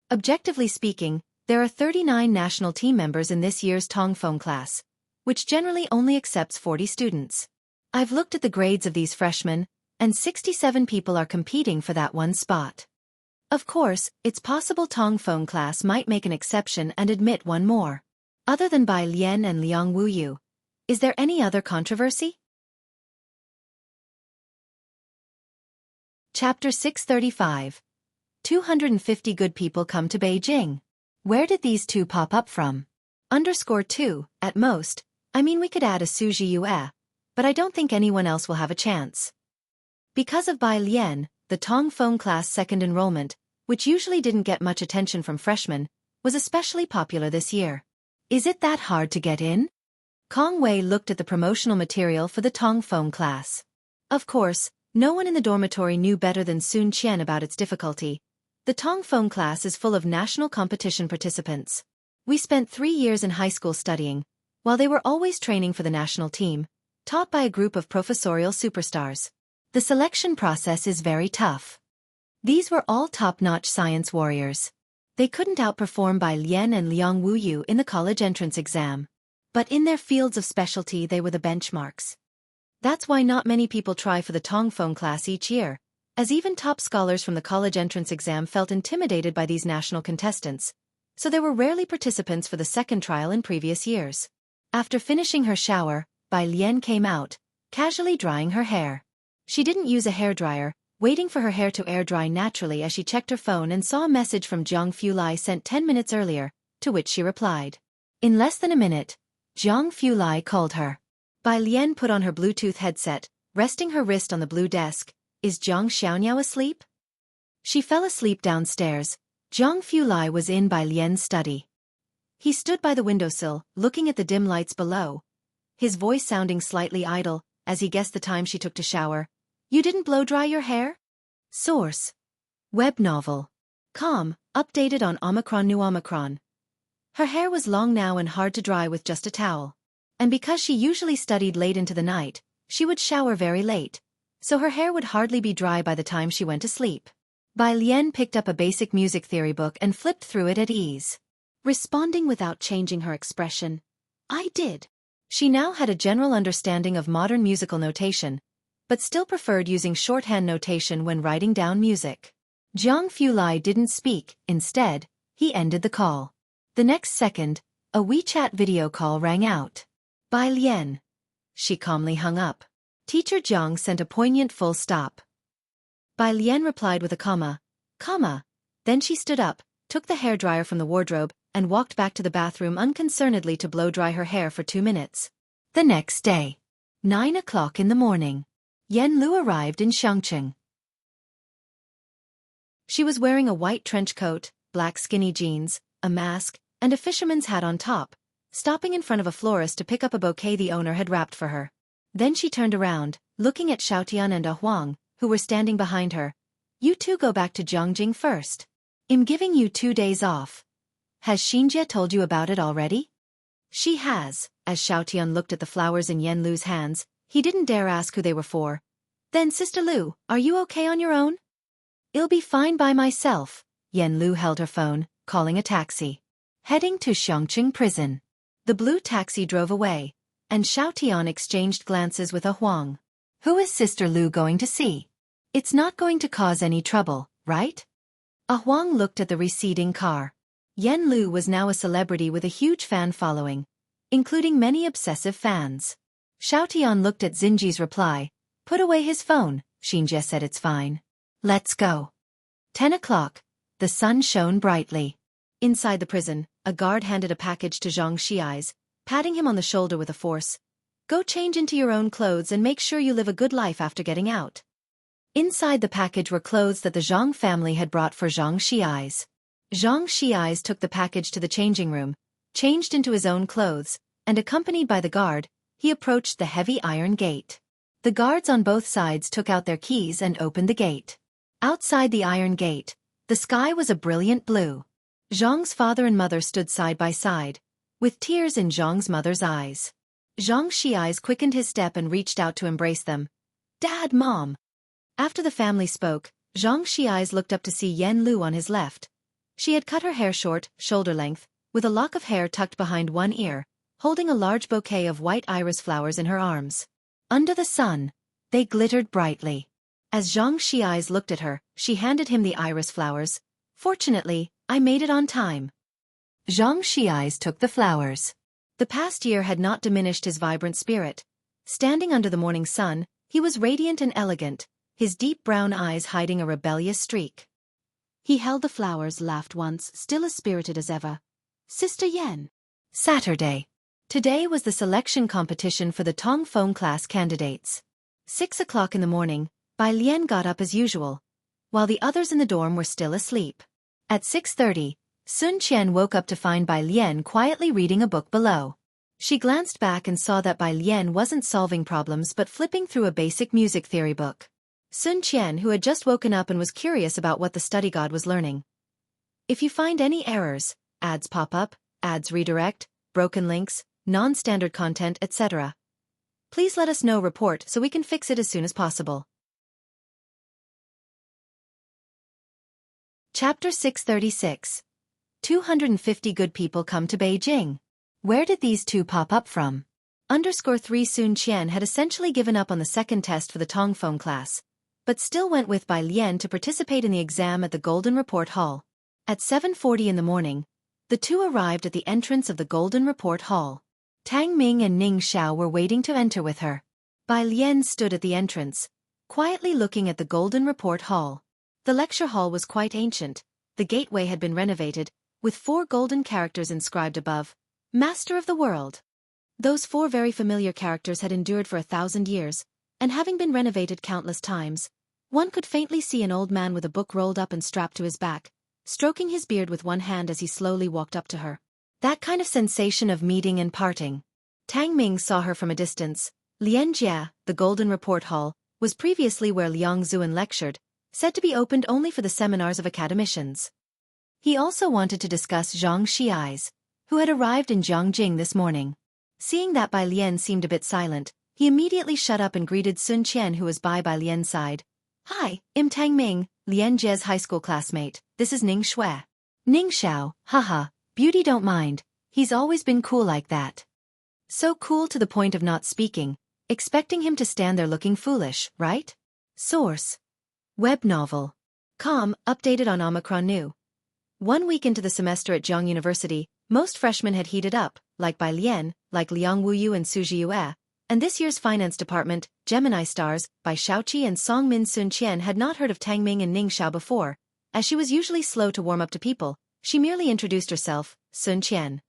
Objectively speaking, there are 39 national team members in this year's Tongfeng class, which generally only accepts 40 students. I've looked at the grades of these freshmen, and 67 people are competing for that one spot. Of course, it's possible Tongfeng class might make an exception and admit one more. Other than Bai Lian and Liang Wuyu, is there any other controversy? Chapter 635. 250 good people come to Beijing. Where did these two pop up from? _2, at most. I mean, we could add a Suji Yue, but I don't think anyone else will have a chance. Because of Bai Lian, the Tongfeng class second enrollment, which usually didn't get much attention from freshmen, was especially popular this year. Is it that hard to get in? Kong Wei looked at the promotional material for the Tongfeng class. Of course, no one in the dormitory knew better than Sun Qian about its difficulty. The Tongfeng class is full of national competition participants. We spent 3 years in high school studying, while they were always training for the national team, taught by a group of professorial superstars. The selection process is very tough. These were all top-notch science warriors. They couldn't outperform Bai Lian and Liang Wuyu in the college entrance exam. But in their fields of specialty they were the benchmarks. That's why not many people try for the Tongfeng class each year, as even top scholars from the college entrance exam felt intimidated by these national contestants, so there were rarely participants for the second trial in previous years. After finishing her shower, Bai Lian came out, casually drying her hair. She didn't use a hairdryer, waiting for her hair to air dry naturally as she checked her phone and saw a message from Jianghu Lai sent 10 minutes earlier, to which she replied. In less than a minute, Jianghu Lai called her. Bai Lian put on her Bluetooth headset, resting her wrist on the blue desk. Is Xianxia asleep? She fell asleep downstairs. Jianghu Lai was in Bai Lian's study. He stood by the windowsill, looking at the dim lights below, his voice sounding slightly idle, as he guessed the time she took to shower. You didn't blow-dry your hair? Source. Web novel. Com, updated on Omicron New Omicron. Her hair was long now and hard to dry with just a towel. And because she usually studied late into the night, she would shower very late, so her hair would hardly be dry by the time she went to sleep. Bai Lian picked up a basic music theory book and flipped through it at ease, responding without changing her expression. I did. She now had a general understanding of modern musical notation, but still preferred using shorthand notation when writing down music. Jianghu Lai didn't speak. Instead, he ended the call. The next second, a WeChat video call rang out. Bai Lian. She calmly hung up. Teacher Jiang sent a poignant full stop. Bai Lian replied with a comma. Then she stood up, took the hairdryer from the wardrobe, and walked back to the bathroom unconcernedly to blow-dry her hair for 2 minutes. The next day, 9 o'clock in the morning, Yan Lu arrived in Xianxia. She was wearing a white trench coat, black skinny jeans, a mask, and a fisherman's hat on top, stopping in front of a florist to pick up a bouquet the owner had wrapped for her. Then she turned around, looking at Xiaotian and Huang, who were standing behind her. "You two go back to Jianghu first. I'm giving you 2 days off. Has Xianxia told you about it already?" "She has." As Xiaotian looked at the flowers in Yan Lu's hands, he didn't dare ask who they were for. "Then Sister Lu, are you okay on your own?" "I'll be fine by myself." Yan Lu held her phone, calling a taxi. Heading to Xianxia prison. The blue taxi drove away, and Xiaotian exchanged glances with Huang. "Who is Sister Lu going to see? It's not going to cause any trouble, right?" Huang looked at the receding car. Yan Lu was now a celebrity with a huge fan following, including many obsessive fans. Xiaotian looked at Xinji's reply. "Put away his phone," Xianxia said. "It's fine. Let's go." 10 o'clock. The sun shone brightly. Inside the prison, a guard handed a package to Xianxia, patting him on the shoulder with a force. "Go change into your own clothes and make sure you live a good life after getting out." Inside the package were clothes that the Zhang family had brought for Xianxia. Xianxia took the package to the changing room, changed into his own clothes, and accompanied by the guard, he approached the heavy iron gate. The guards on both sides took out their keys and opened the gate. Outside the iron gate, the sky was a brilliant blue. Zhang's father and mother stood side by side, with tears in Zhang's mother's eyes. Xianxia quickened his step and reached out to embrace them. "Dad, Mom." After the family spoke, Xianxia looked up to see Yan Lu on his left. She had cut her hair short, shoulder length, with a lock of hair tucked behind one ear, holding a large bouquet of white iris flowers in her arms. Under the sun, they glittered brightly. As Xianxia looked at her, she handed him the iris flowers. "Fortunately, I made it on time." Xianxia took the flowers. The past year had not diminished his vibrant spirit. Standing under the morning sun, he was radiant and elegant, his deep brown eyes hiding a rebellious streak. He held the flowers, laughed once, still as spirited as ever. "Sister Yan." Saturday. Today was the selection competition for the Tongfeng class candidates. 6 o'clock in the morning, Bai Lian got up as usual, while the others in the dorm were still asleep. At 6:30, Sun Qian woke up to find Bai Lian quietly reading a book below. She glanced back and saw that Bai Lian wasn't solving problems but flipping through a basic music theory book. Sun Qian, who had just woken up and was curious about what the study god was learning. "If you find any errors, ads pop up, ads redirect, broken links, non-standard content, etc. please let us know. Report so we can fix it as soon as possible." Chapter 636. 250 good people come to Beijing. Where did these two pop up from? _3 Sun Qian had essentially given up on the second test for the Tongfeng class, but still went with Bai Lian to participate in the exam at the Golden Report Hall. At 7:40 in the morning, the two arrived at the entrance of the Golden Report Hall. Tang Ming and Ning Xiao were waiting to enter with her. Bai Lian stood at the entrance, quietly looking at the Golden Report Hall. The lecture hall was quite ancient. The gateway had been renovated, with 4 golden characters inscribed above, "Master of the World." Those 4 very familiar characters had endured for 1,000 years, and having been renovated countless times, one could faintly see an old man with a book rolled up and strapped to his back, stroking his beard with one hand as he slowly walked up to her. That kind of sensation of meeting and parting. Tang Ming saw her from a distance. Lianjia, the Golden Report Hall, was previously where Liang Zuan lectured, said to be opened only for the seminars of academicians. He also wanted to discuss Zhang Xiai's, who had arrived in Jianghu this morning. Seeing that Bai Lian seemed a bit silent, he immediately shut up and greeted Sun Qian, who was by Bai Lian's side. "Hi, I'm Tang Ming, Lianjia's high school classmate. This is Ning Shui." "Ning Xiao, haha, beauty don't mind, he's always been cool like that." So cool to the point of not speaking, expecting him to stand there looking foolish, right? Source. Web novel. Com, updated on Omicron New. 1 week into the semester at Jianghu University, most freshmen had heated up, like Bai Lian, like Liang Wuyu and Suji Yue, and this year's finance department, Gemini stars, Bai Shaoqi and Song Min Sun Qian had not heard of Tang Ming and Ning Xiao before. As she was usually slow to warm up to people, she merely introduced herself. Sun Qian.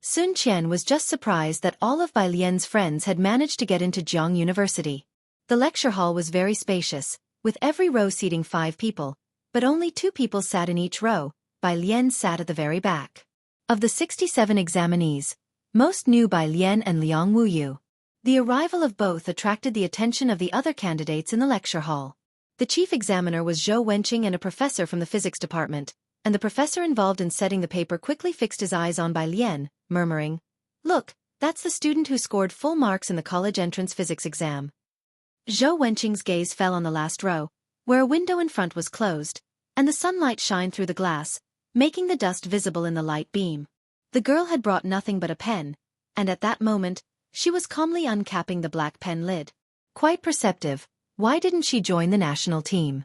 Sun Qian was just surprised that all of Bai Lian's friends had managed to get into Jianghu University. The lecture hall was very spacious, with every row seating 5 people, but only 2 people sat in each row. Bai Lian sat at the very back. Of the 67 examinees, most knew Bai Lian and Liang Wuyu. The arrival of both attracted the attention of the other candidates in the lecture hall. The chief examiner was Zhou Wenqing and a professor from the physics department, and the professor involved in setting the paper quickly fixed his eyes on Bai Lian, murmuring, "Look, that's the student who scored full marks in the college entrance physics exam." Zhou Wenqing's gaze fell on the last row, where a window in front was closed, and the sunlight shined through the glass, making the dust visible in the light beam. The girl had brought nothing but a pen, and at that moment, she was calmly uncapping the black pen lid. Quite perceptive, why didn't she join the national team?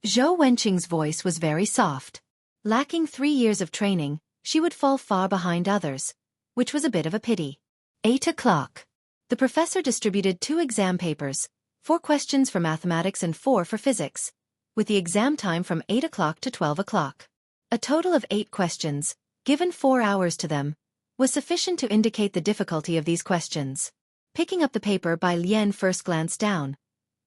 Zhou Wenqing's voice was very soft. Lacking 3 years of training, she would fall far behind others, which was a bit of a pity. 8 o'clock. The professor distributed 2 exam papers, 4 questions for mathematics and 4 for physics, with the exam time from 8 o'clock to 12 o'clock. A total of 8 questions, given 4 hours to them, was sufficient to indicate the difficulty of these questions. Picking up the paper, Bai Lian first glanced down.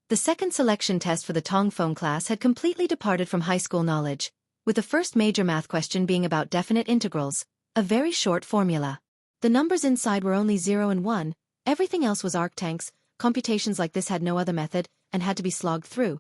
The second selection test for the Tongfeng class had completely departed from high school knowledge, with the first major math question being about definite integrals, a very short formula. The numbers inside were only 0 and 1, everything else was arctanks. Computations like this had no other method, and had to be slogged through.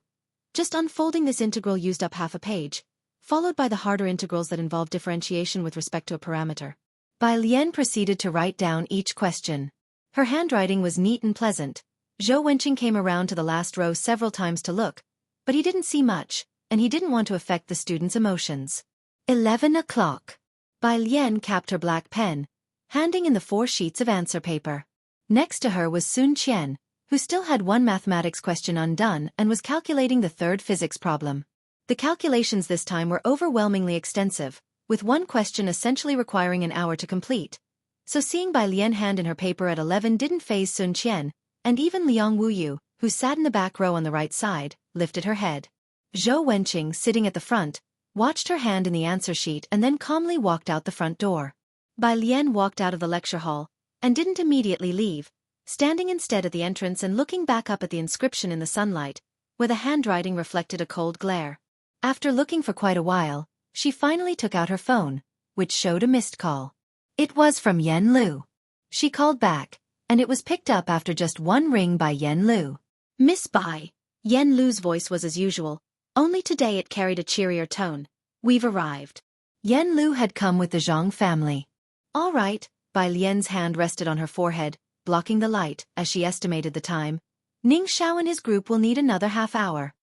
Just unfolding this integral used up half a page, followed by the harder integrals that involved differentiation with respect to a parameter. Bai Lian proceeded to write down each question. Her handwriting was neat and pleasant. Zhou Wenqing came around to the last row several times to look, but he didn't see much, and he didn't want to affect the students' emotions. 11 o'clock. Bai Lian capped her black pen, handing in the 4 sheets of answer paper. Next to her was Sun Qian, who still had 1 mathematics question undone and was calculating the 3rd physics problem. The calculations this time were overwhelmingly extensive, with 1 question essentially requiring an hour to complete. So seeing Bai Lian hand in her paper at 11 didn't faze Sun Qian, and even Liang Wuyu, who sat in the back row on the right side, lifted her head. Zhou Wenqing, sitting at the front, watched her hand in the answer sheet and then calmly walked out the front door. Bai Lian walked out of the lecture hall, and didn't immediately leave, standing instead at the entrance and looking back up at the inscription in the sunlight, where the handwriting reflected a cold glare. After looking for quite a while, she finally took out her phone, which showed a missed call. It was from Yan Lu. She called back, and it was picked up after just 1 ring by Yan Lu. "Miss Bai." Yan Lu's voice was as usual, only today it carried a cheerier tone. "We've arrived." Yan Lu had come with the Zhang family. "All right." Bai Lian's hand rested on her forehead, blocking the light, as she estimated the time. "Ning Xiao and his group will need another half hour."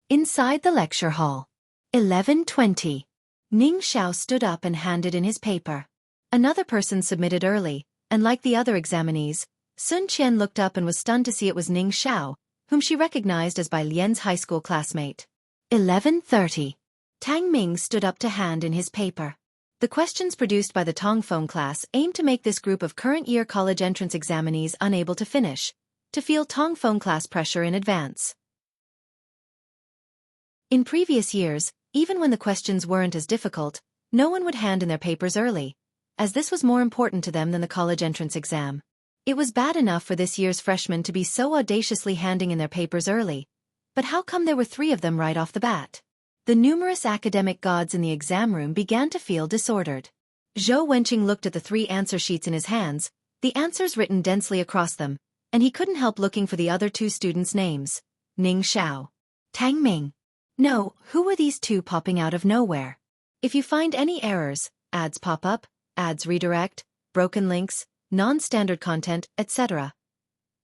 Inside the lecture hall. 11:20. Ning Xiao stood up and handed in his paper. Another person submitted early, and like the other examinees, Sun Qian looked up and was stunned to see it was Ning Xiao, whom she recognized as Bai Lian's high school classmate. 11:30. Tang Ming stood up to hand in his paper. The questions produced by the Tongfeng class aimed to make this group of current-year college entrance examinees unable to finish, to feel Tongfeng class pressure in advance. In previous years, even when the questions weren't as difficult, no one would hand in their papers early, as this was more important to them than the college entrance exam. It was bad enough for this year's freshmen to be so audaciously handing in their papers early, but how come there were 3 of them right off the bat? The numerous academic gods in the exam room began to feel disordered. Zhou Wenqing looked at the 3 answer sheets in his hands, the answers written densely across them, and he couldn't help looking for the other 2 students' names. Ning Xiao. Tang Ming. No, who were these 2 popping out of nowhere? If you find any errors, ads pop up, ads redirect, broken links, non-standard content, etc.,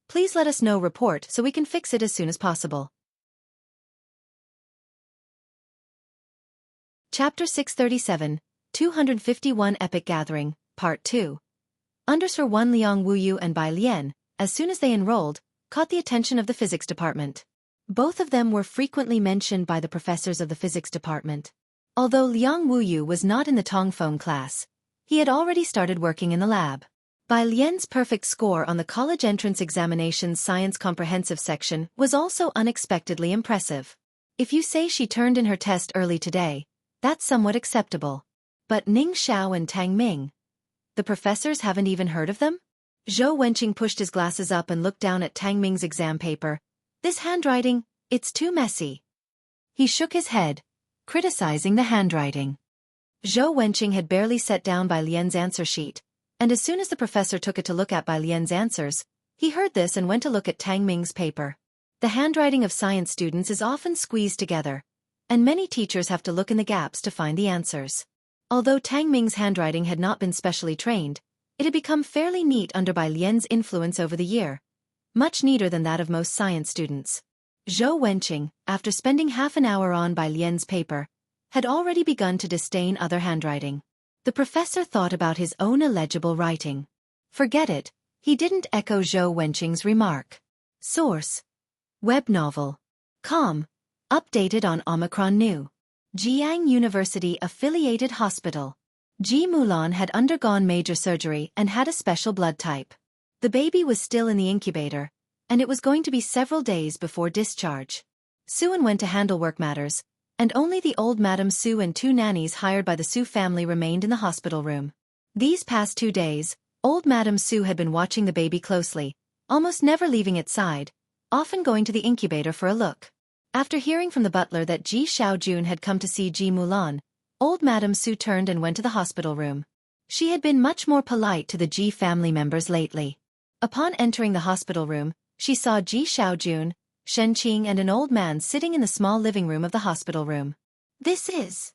please let us know. Report so we can fix it as soon as possible. Chapter 637, 251 Epic Gathering, Part 2. Undersir 1 Liang Wuyu and Bai Lian, as soon as they enrolled, caught the attention of the physics department. Both of them were frequently mentioned by the professors of the physics department. Although Liang Wuyu was not in the Tongfeng class, he had already started working in the lab. Bai Lian's perfect score on the college entrance examination's science comprehensive section was also unexpectedly impressive. If you say she turned in her test early today, that's somewhat acceptable. But Ning Xiao and Tang Ming? The professors haven't even heard of them? Zhou Wenqing pushed his glasses up and looked down at Tang Ming's exam paper. This handwriting, it's too messy. He shook his head, criticizing the handwriting. Zhou Wenqing had barely set down Bai Lian's answer sheet, and as soon as the professor took it to look at Bai Lian's answers, he heard this and went to look at Tang Ming's paper. The handwriting of science students is often squeezed together, and many teachers have to look in the gaps to find the answers. Although Tang Ming's handwriting had not been specially trained, it had become fairly neat under Bai Lian's influence over the year, much neater than that of most science students. Zhou Wenqing, after spending half an hour on Bai Lian's paper, had already begun to disdain other handwriting. The professor thought about his own illegible writing. Forget it, he didn't echo Zhou Wenqing's remark. Source: Web novel. Com. Updated on Omicron New. Jianghu University Affiliated Hospital. Ji Mulan had undergone major surgery and had a special blood type. The baby was still in the incubator, and it was going to be several days before discharge. Suan went to handle work matters, and only the old Madame Su and 2 nannies hired by the Su family remained in the hospital room. These past 2 days, old Madame Su had been watching the baby closely, almost never leaving its side, often going to the incubator for a look. After hearing from the butler that Ji Xiaojun had come to see Ji Mulan, old Madame Su turned and went to the hospital room. She had been much more polite to the Ji family members lately. Upon entering the hospital room, she saw Ji Xiaojun, Shen Qing and an old man sitting in the small living room of the hospital room. This is...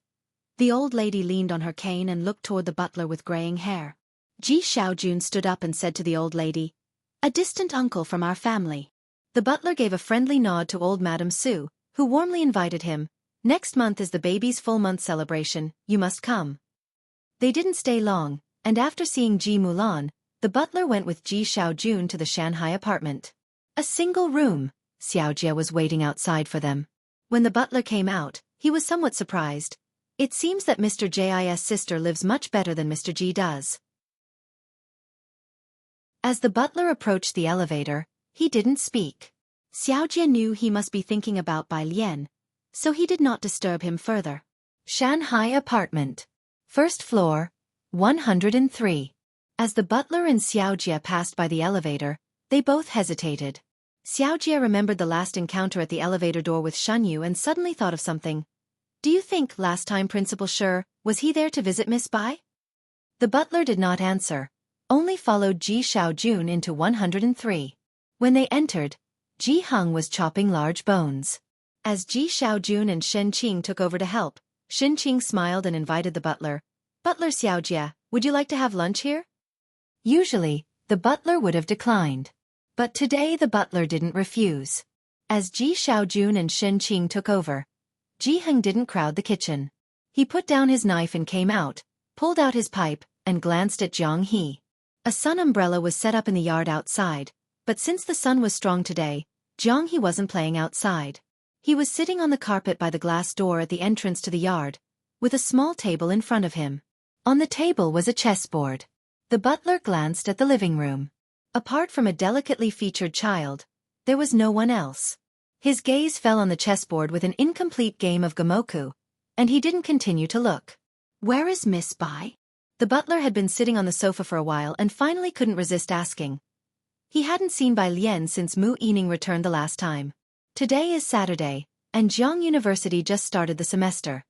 The old lady leaned on her cane and looked toward the butler with graying hair. Ji Xiaojun stood up and said to the old lady, "A distant uncle from our family." The butler gave a friendly nod to old Madame Su, who warmly invited him. "Next month is the baby's full-month celebration, you must come." They didn't stay long, and after seeing Ji Mulan, the butler went with Ji Xiaojun to the Shanghai apartment. A single room. Xiaojia was waiting outside for them. When the butler came out, he was somewhat surprised. It seems that Mr. Ji's sister lives much better than Mr. Ji does. As the butler approached the elevator, he didn't speak. Xiaojia knew he must be thinking about Bai Lian, so he did not disturb him further. Shanghai apartment. First floor, 103. As the butler and Xiaojia passed by the elevator, they both hesitated. Xiaojia remembered the last encounter at the elevator door with Shenyu and suddenly thought of something. "Do you think last time Principal Shi, was he there to visit Miss Bai?" The butler did not answer, only followed Ji Xiaojun into 103. When they entered, Ji Heng was chopping large bones. As Ji Xiaojun and Shen Qing took over to help, Shen Qing smiled and invited the butler. "Butler Xiaojia, would you like to have lunch here?" Usually, the butler would have declined. But today the butler didn't refuse. As Ji Xiaojun and Shen Qing took over, Ji Heng didn't crowd the kitchen. He put down his knife and came out, pulled out his pipe, and glanced at Jianghu. A sun umbrella was set up in the yard outside, but since the sun was strong today, Jianghu wasn't playing outside. He was sitting on the carpet by the glass door at the entrance to the yard, with a small table in front of him. On the table was a chessboard. The butler glanced at the living room. Apart from a delicately featured child, there was no one else. His gaze fell on the chessboard with an incomplete game of Gamoku, and he didn't continue to look. "Where is Miss Bai?" The butler had been sitting on the sofa for a while and finally couldn't resist asking. He hadn't seen Bai Lian since Mu Yining returned the last time. Today is Saturday, and Jianghu University just started the semester.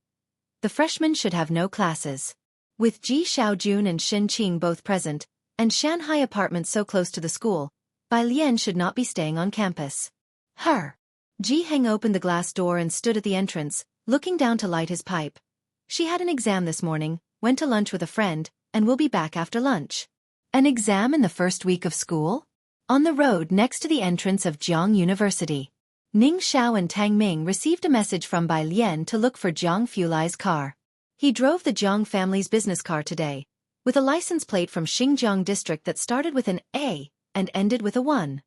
The freshmen should have no classes. With Ji Xiaojun and Shen Qing both present, and Shanghai apartment so close to the school, Bai Lian should not be staying on campus. Her. Ji Heng opened the glass door and stood at the entrance, looking down to light his pipe. "She had an exam this morning, went to lunch with a friend, and will be back after lunch." An exam in the first week of school? On the road next to the entrance of Jianghu University, Ning Xiao and Tang Ming received a message from Bai Lian to look for Jiang Fulai's car. He drove the Jiang family's business car today, with a license plate from Xinjiang district that started with an A and ended with a 1.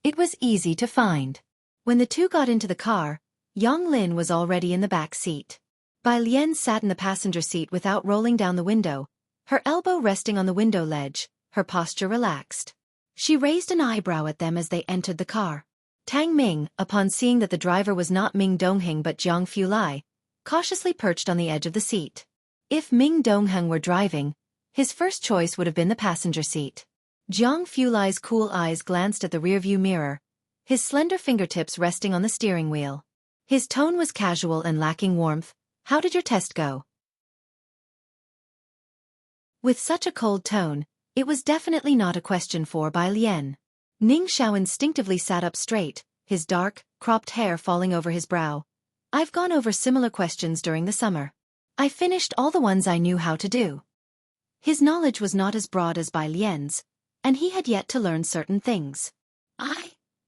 It was easy to find. When the two got into the car, Yang Lin was already in the back seat. Bai Lian sat in the passenger seat without rolling down the window, her elbow resting on the window ledge, her posture relaxed. She raised an eyebrow at them as they entered the car. Tang Ming, upon seeing that the driver was not Ming Dongheng but Jiang Fulai, cautiously perched on the edge of the seat. If Ming Dongheng were driving, his first choice would have been the passenger seat. Jiang Fulai's cool eyes glanced at the rearview mirror, his slender fingertips resting on the steering wheel. His tone was casual and lacking warmth. "How did your test go?" With such a cold tone, it was definitely not a question for Bai Lian. Ning Xiao instinctively sat up straight, his dark, cropped hair falling over his brow. "I've gone over similar questions during the summer. I finished all the ones I knew how to do." His knowledge was not as broad as Bai Lian's, and he had yet to learn certain things.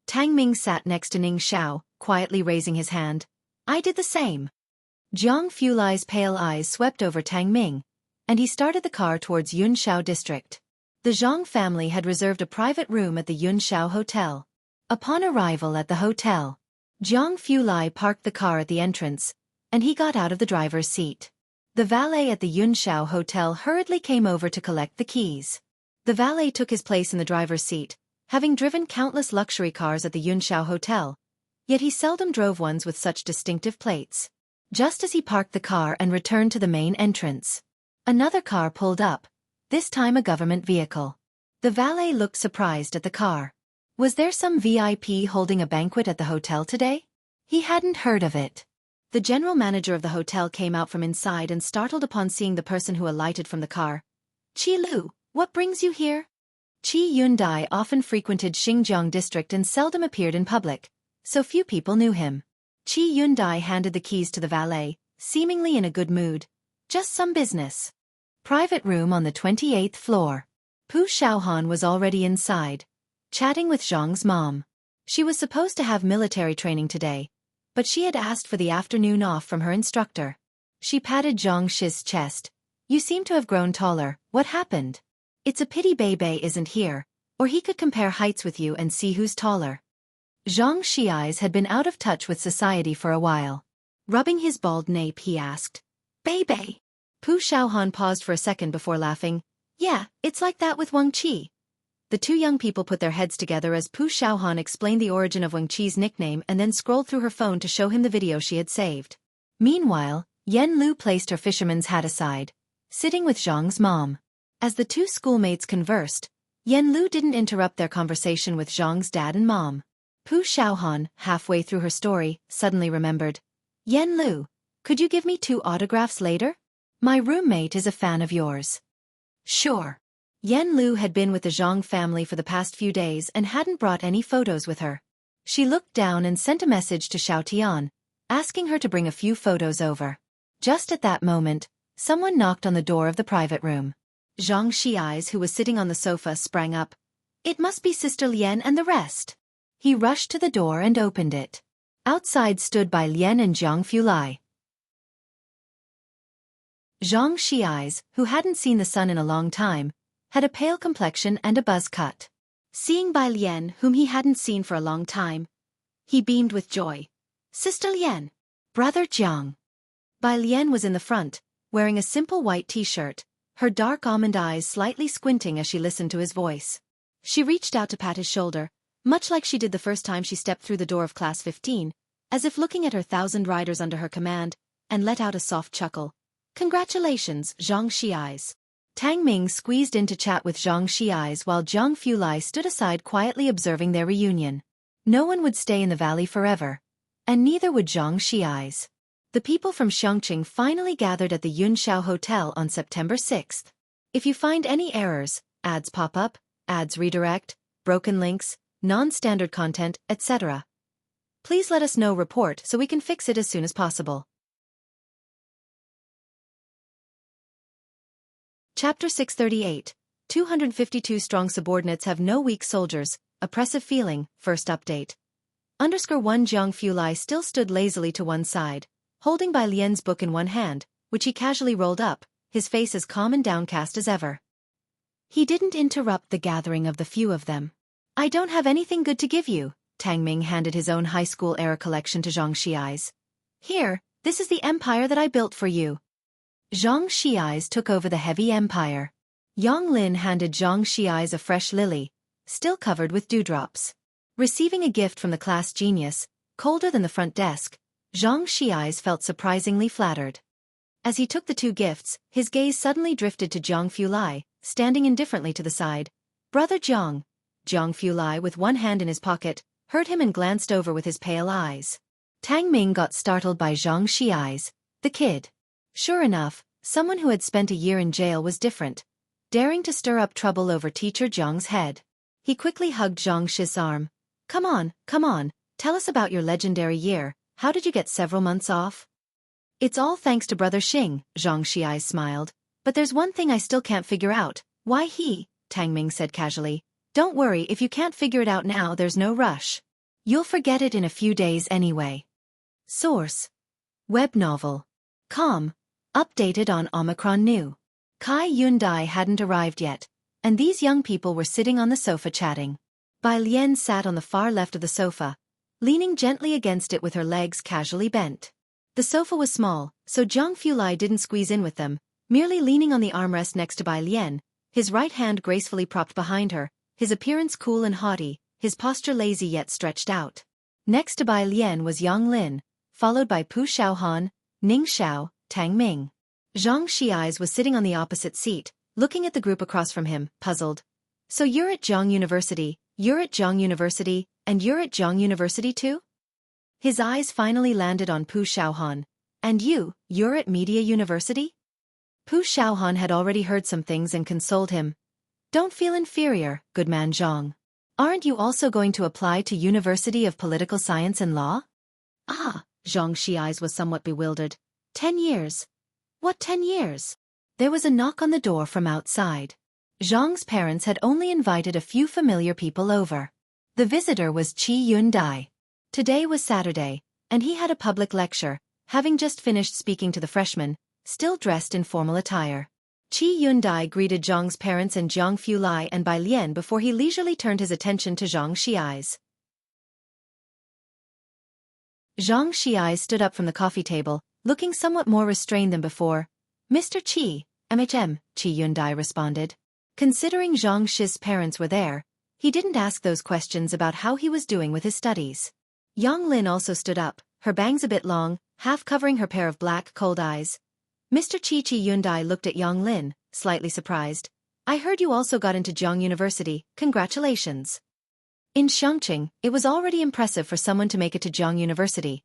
Tang Ming sat next to Ning Xiao, quietly raising his hand. "I did the same." Jiang Fulai's pale eyes swept over Tang Ming, and he started the car towards Yunshao district. The Zhang family had reserved a private room at the Yunshao Hotel. Upon arrival at the hotel, Jiang Fulai parked the car at the entrance, and he got out of the driver's seat. The valet at the Yunshao Hotel hurriedly came over to collect the keys. The valet took his place in the driver's seat, having driven countless luxury cars at the Yunshao Hotel, yet he seldom drove ones with such distinctive plates. Just as he parked the car and returned to the main entrance, another car pulled up, this time a government vehicle. The valet looked surprised at the car. Was there some VIP holding a banquet at the hotel today? He hadn't heard of it. The general manager of the hotel came out from inside and startled upon seeing the person who alighted from the car. "Qi Lu, what brings you here?" Qi Yundai often frequented Xinjiang district and seldom appeared in public, so few people knew him. Qi Yundai handed the keys to the valet, seemingly in a good mood. "Just some business." Private room on the 28th floor. Pu Xiaohan was already inside, chatting with Zhang's mom. She was supposed to have military training today, but she had asked for the afternoon off from her instructor. She patted Zhang Shi's chest. "You seem to have grown taller. What happened? It's a pity Bei isn't here, or he could compare heights with you and see who's taller." Zhang Shi's had been out of touch with society for a while. Rubbing his bald nape, he asked, "Bei?" Pu Xiaohan paused for a second before laughing. "Yeah, it's like that with Wang Qi." The two young people put their heads together as Pu Xiaohan explained the origin of Wang Qi's nickname and then scrolled through her phone to show him the video she had saved. Meanwhile, Yen Lu placed her fisherman's hat aside, sitting with Zhang's mom. As the two schoolmates conversed, Yen Lu didn't interrupt their conversation with Zhang's dad and mom. Pu Xiaohan, halfway through her story, suddenly remembered. "Yen Lu, could you give me 2 autographs later? My roommate is a fan of yours." "Sure." Yen Lu had been with the Zhang family for the past few days and hadn't brought any photos with her. She looked down and sent a message to Xiao Tian, asking her to bring a few photos over. Just at that moment, someone knocked on the door of the private room. Zhang Shi's, who was sitting on the sofa, sprang up. "It must be Sister Lian and the rest." He rushed to the door and opened it. Outside stood Bai Lian and Jiang Fulai. Zhang Shi's, who hadn't seen the sun in a long time, had a pale complexion and a buzz cut. Seeing Bai Lian, whom he hadn't seen for a long time, he beamed with joy. "Sister Lian, Brother Jiang." Bai Lian was in the front, wearing a simple white t-shirt, her dark almond eyes slightly squinting as she listened to his voice. She reached out to pat his shoulder, much like she did the first time she stepped through the door of Class 15, as if looking at her 1,000 riders under her command, and let out a soft chuckle. "Congratulations, Zhang Shi's." Tang Ming squeezed in to chat with Zhang Shi's while Jiang Fulai stood aside quietly observing their reunion. No one would stay in the valley forever, and neither would Zhang Shi's. The people from Xianxia finally gathered at the Yunshao Hotel on September 6th. If you find any errors, ads pop up, ads redirect, broken links, non-standard content, etc., please let us know. Report so we can fix it as soon as possible. Chapter 638. 252 strong subordinates have no weak soldiers. Oppressive feeling. First update. _1 Jiang Fulai still stood lazily to one side, holding Bai Lian's book in one hand, which he casually rolled up, his face as calm and downcast as ever. He didn't interrupt the gathering of the few of them. "I don't have anything good to give you." Tang Ming handed his own high school era collection to Zhang Shi's. "Here, this is the empire that I built for you." Zhang Shi's took over the heavy empire. Yang Lin handed Zhang Shi's a fresh lily, still covered with dewdrops. Receiving a gift from the class genius, colder than the front desk, Zhang Shi's felt surprisingly flattered. As he took the two gifts, his gaze suddenly drifted to Jianghu Lai, standing indifferently to the side. Brother Jiang. Jianghu Lai, with one hand in his pocket, heard him and glanced over with his pale eyes. Tang Ming got startled by Xianxia's, the kid. Sure enough, someone who had spent a year in jail was different, daring to stir up trouble over teacher Zhang's head. He quickly hugged Xianxia's arm. Come on, tell us about your legendary year. How did you get several months off? It's all thanks to Brother Xing, Xianxia smiled. But there's one thing I still can't figure out. Why he? Tang Ming said casually. Don't worry, if you can't figure it out now, there's no rush. You'll forget it in a few days anyway. Source: Web novel. Com. Updated on Omicron New. Kai Yundai hadn't arrived yet, and these young people were sitting on the sofa chatting. Bai Lian sat on the far left of the sofa, leaning gently against it with her legs casually bent. The sofa was small, so Jianghu Lai didn't squeeze in with them, merely leaning on the armrest next to Bai Lian, his right hand gracefully propped behind her, his appearance cool and haughty, his posture lazy yet stretched out. Next to Bai Lian was Yang Lin, followed by Pu Xiaohan, Ning Xiao, Tang Ming. Zhang Xiais was sitting on the opposite seat, looking at the group across from him, puzzled. So you're at Jianghu University, and you're at Jianghu University too? His eyes finally landed on Pu Xiaohan. And you're at Media University? Pu Xiaohan had already heard some things and consoled him. Don't feel inferior, good man Zhang. Aren't you also going to apply to University of Political Science and Law? Ah, Zhang Xiais was somewhat bewildered. 10 years. What 10 years? There was a knock on the door from outside. Zhang's parents had only invited a few familiar people over. The visitor was Qi Yundai. Today was Saturday, and he had a public lecture, having just finished speaking to the freshmen, still dressed in formal attire. Qi Yundai greeted Zhang's parents and Jianghu Lai and Bai Lian before he leisurely turned his attention to Zhang Xiais. Zhang Xiais stood up from the coffee table, looking somewhat more restrained than before. Mr. Qi, MHM, Qi Yundai responded. Considering Zhang Shi's parents were there, he didn't ask those questions about how he was doing with his studies. Yang Lin also stood up, her bangs a bit long, half covering her pair of black, cold eyes. Mr. Qi Yundai looked at Yang Lin, slightly surprised. I heard you also got into Jianghu University, congratulations. In Xianxia, it was already impressive for someone to make it to Jianghu University.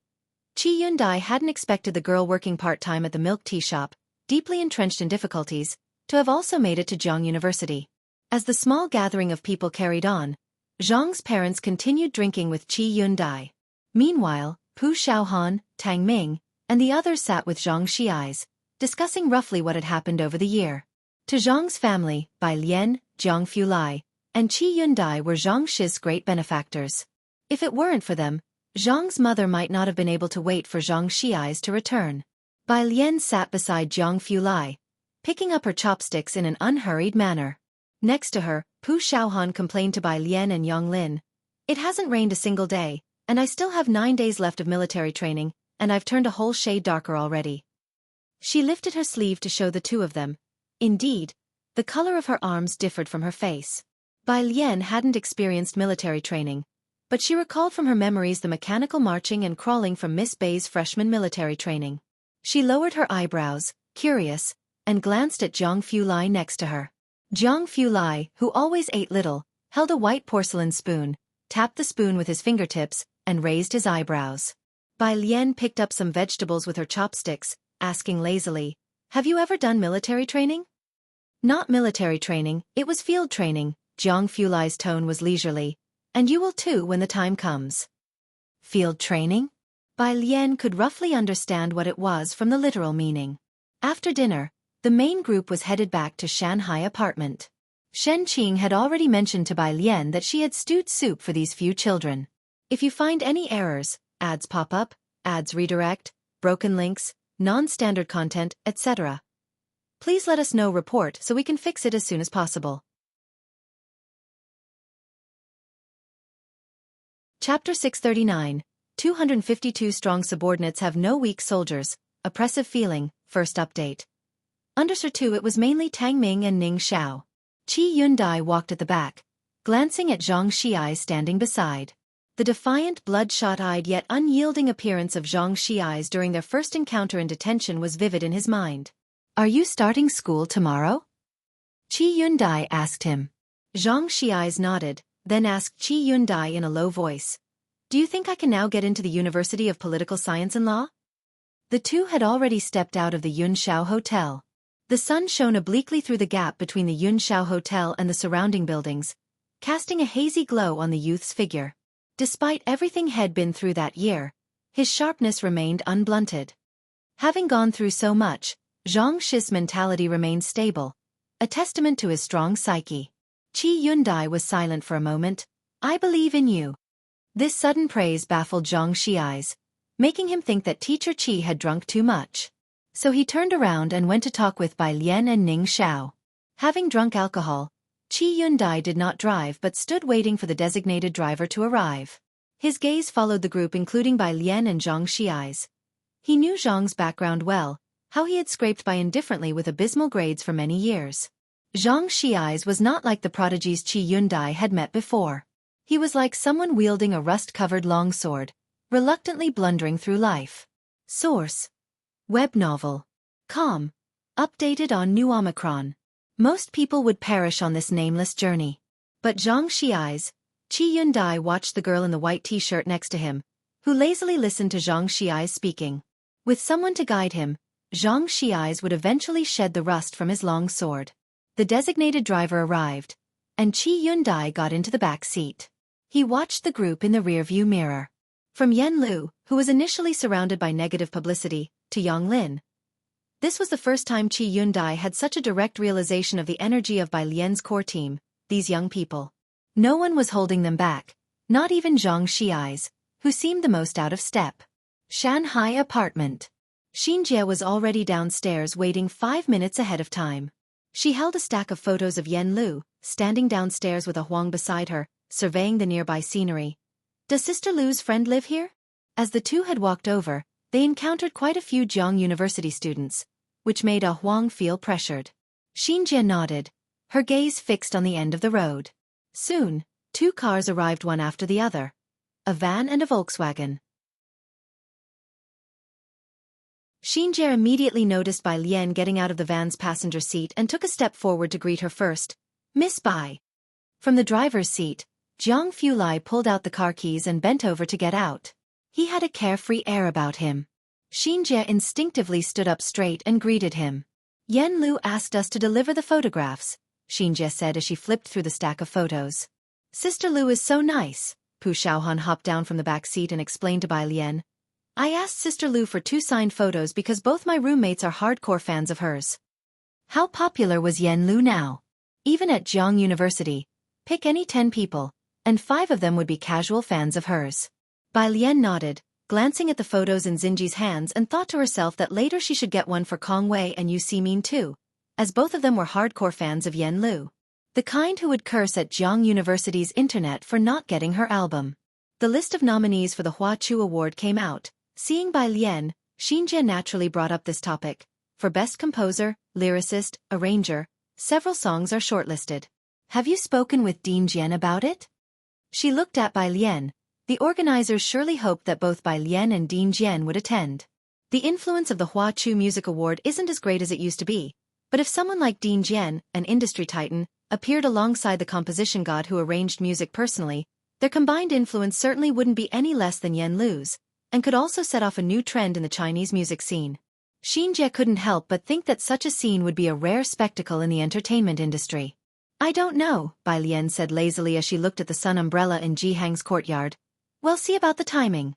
Qi Yundai hadn't expected the girl working part-time at the milk tea shop, deeply entrenched in difficulties, to have also made it to Jianghu University. As the small gathering of people carried on, Zhang's parents continued drinking with Qi Yundai. Meanwhile, Pu Xiaohan, Tang Ming, and the others sat with Zhang Xiais, discussing roughly what had happened over the year. To Zhang's family, Bai Lian, Jianghu Lai, and Qi Yundai were Zhang Shi's great benefactors. If it weren't for them, Zhang's mother might not have been able to wait for Zhang Xiais to return. Bai Lian sat beside Jianghu Lai, picking up her chopsticks in an unhurried manner. Next to her, Pu Xiaohan complained to Bai Lian and Yang Lin. It hasn't rained a single day, and I still have 9 days left of military training, and I've turned a whole shade darker already. She lifted her sleeve to show the two of them. Indeed, the color of her arms differed from her face. Bai Lian hadn't experienced military training, but she recalled from her memories the mechanical marching and crawling from Miss Bay's freshman military training. She lowered her eyebrows, curious, and glanced at Jianghu Lai next to her. Jianghu Lai, who always ate little, held a white porcelain spoon, tapped the spoon with his fingertips, and raised his eyebrows. Bai Lian picked up some vegetables with her chopsticks, asking lazily, Have you ever done military training? Not military training, it was field training, Jianghu Lai's tone was leisurely. And you will too when the time comes. Field training? Bai Lian could roughly understand what it was from the literal meaning. After dinner, the main group was headed back to Shanghai apartment. Shen Qing had already mentioned to Bai Lian that she had stewed soup for these few children. If you find any errors, ads pop up, ads redirect, broken links, non-standard content, etc., please let us know report so we can fix it as soon as possible. Chapter 639, 252 strong subordinates have no weak soldiers, oppressive feeling, first update. Under Sir 2 it was mainly Tang Ming and Ning Xiao. Qi Yundai walked at the back, glancing at Zhang Xiai standing beside. The defiant, bloodshot-eyed yet unyielding appearance of Xianxia's during their first encounter in detention was vivid in his mind. "Are you starting school tomorrow?" Qi Yundai asked him. Xianxia's nodded, then asked Qi Yundai in a low voice, "Do you think I can now get into the University of Political Science and Law?" The two had already stepped out of the Yunshao Hotel. The sun shone obliquely through the gap between the Yunshao Hotel and the surrounding buildings, casting a hazy glow on the youth's figure. Despite everything he'd been through that year, his sharpness remained unblunted. Having gone through so much, Zhang Shi's mentality remained stable, a testament to his strong psyche. Qi Yundai was silent for a moment. "I believe in you." This sudden praise baffled Zhang Shi's, making him think that Teacher Qi had drunk too much. So he turned around and went to talk with Bai Lian and Ning Xiao. Having drunk alcohol, Qi Yundai did not drive but stood waiting for the designated driver to arrive. His gaze followed the group including Bai Lian and Zhang Shi's. He knew Zhang's background well, how he had scraped by indifferently with abysmal grades for many years. Zhang Shi's was not like the prodigies Qi Yundai had met before. He was like someone wielding a rust-covered longsword, reluctantly blundering through life. Source: Web novel. Com. Updated on New Omicron. Most people would perish on this nameless journey. But Zhang Shi's, Qi Yundai watched the girl in the white t-shirt next to him, who lazily listened to Zhang Shi's speaking. With someone to guide him, Zhang Shi's would eventually shed the rust from his long sword. The designated driver arrived, and Qi Yundai got into the back seat. He watched the group in the rearview mirror. From Yen Lu, who was initially surrounded by negative publicity, to Yang Lin. This was the first time Qi Yundai had such a direct realization of the energy of Bai Lian's core team, these young people. No one was holding them back, not even Zhang Shi's, who seemed the most out of step. Shanghai apartment. Xianxia was already downstairs waiting 5 minutes ahead of time. She held a stack of photos of Yen Lu, standing downstairs with a Huang beside her, surveying the nearby scenery. "Does Sister Lu's friend live here?" As the two had walked over, they encountered quite a few Jianghu University students, which made a Huang feel pressured. Xianxia nodded, her gaze fixed on the end of the road. Soon, 2 cars arrived one after the other. A van and a Volkswagen. Xianxia immediately noticed Bai Lian getting out of the van's passenger seat and took a step forward to greet her first. "Miss Bai." From the driver's seat, Jianghu pulled out the car keys and bent over to get out. He had a carefree air about him. Xianxia instinctively stood up straight and greeted him. "Yen Lu asked us to deliver the photographs," Xianxia said as she flipped through the stack of photos. "Sister Lu is so nice." Pu Xiaohan hopped down from the back seat and explained to Bai Lian. "I asked Sister Lu for 2 signed photos because both my roommates are hardcore fans of hers." How popular was Yen Lu now? Even at Jianghu University, pick any 10 people, and 5 of them would be casual fans of hers. Bai Lian nodded, glancing at the photos in Xinji's hands and thought to herself that later she should get one for Kong Wei and Yu Simin too, as both of them were hardcore fans of Yen Lu. The kind who would curse at Jianghu University's internet for not getting her album. The list of nominees for the Hua Chu Award came out. Seeing Bai Lian, Xianxia naturally brought up this topic. For Best Composer, Lyricist, Arranger, several songs are shortlisted. "Have you spoken with Dean Jian about it?" She looked at Bai Lian. The organizers surely hoped that both Bai Lian and Dean Jian would attend. The influence of the Hua Chu Music Award isn't as great as it used to be, but if someone like Dean Jian, an industry titan, appeared alongside the composition god who arranged music personally, their combined influence certainly wouldn't be any less than Yen Lu's, and could also set off a new trend in the Chinese music scene. Xianxia couldn't help but think that such a scene would be a rare spectacle in the entertainment industry. "I don't know," Bai Lian said lazily as she looked at the sun umbrella in Jihang's courtyard. "We'll see about the timing."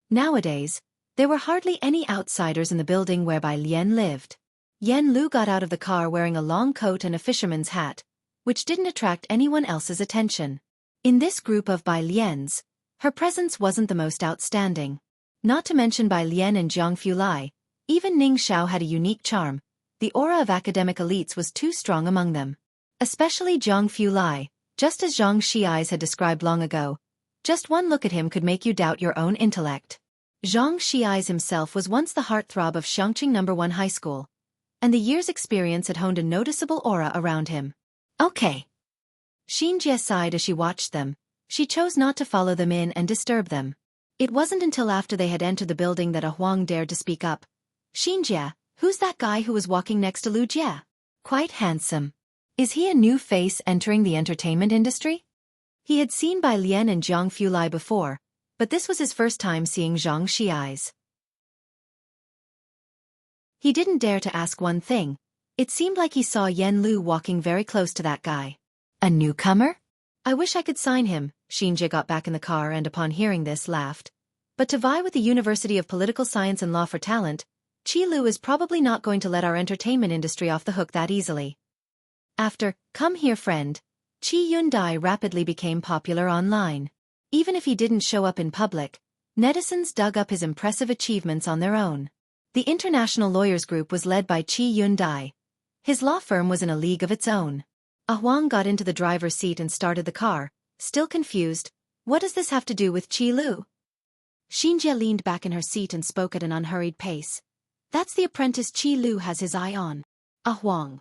Nowadays, there were hardly any outsiders in the building where Bai Lian lived. Yen Lu got out of the car wearing a long coat and a fisherman's hat, which didn't attract anyone else's attention. In this group of Bai Lians, her presence wasn't the most outstanding. Not to mention Bai Lian and Jianghu, even Ning Xiao had a unique charm. The aura of academic elites was too strong among them. Especially Jianghu, just as Zhang Shi's had described long ago. Just one look at him could make you doubt your own intellect. Zhang Shi's himself was once the heartthrob of Xianxia No. 1 High School, and the year's experience had honed a noticeable aura around him. "Okay." Xianxia sighed as she watched them. She chose not to follow them in and disturb them. It wasn't until after they had entered the building that a Huang dared to speak up. "Xianxia, who's that guy who was walking next to Lu Jie? Quite handsome. Is he a new face entering the entertainment industry?" He had seen Bai Lian and Jiang Fulai before, but this was his first time seeing Xianxia's eyes. He didn't dare to ask one thing. It seemed like he saw Yan Lu walking very close to that guy. A newcomer? "I wish I could sign him." Xianxia got back in the car and upon hearing this laughed. "But to vie with the University of Political Science and Law for talent, Qi Lu is probably not going to let our entertainment industry off the hook that easily." After "Come Here Friend," Qi Yundai rapidly became popular online. Even if he didn't show up in public, netizens dug up his impressive achievements on their own. The International Lawyers Group was led by Qi Yundai. His law firm was in a league of its own. A Huang got into the driver's seat and started the car, still confused. "What does this have to do with Qi Lu?" Xianxia leaned back in her seat and spoke at an unhurried pace. "That's the apprentice Qi Lu has his eye on." A Huang.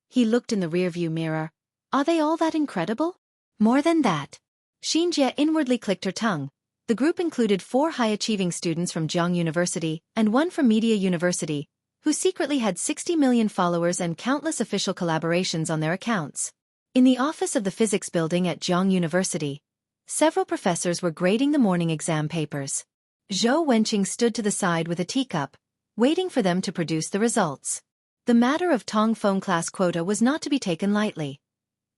He looked in the rearview mirror. Are they all that incredible? More than that. Xianxia inwardly clicked her tongue. The group included 4 high-achieving students from Jianghu University and 1 from Media University, who secretly had 60 million followers and countless official collaborations on their accounts. In the office of the physics building at Jianghu University, several professors were grading the morning exam papers. Zhou Wenqing stood to the side with a teacup, waiting for them to produce the results. The matter of Tongfeng class quota was not to be taken lightly.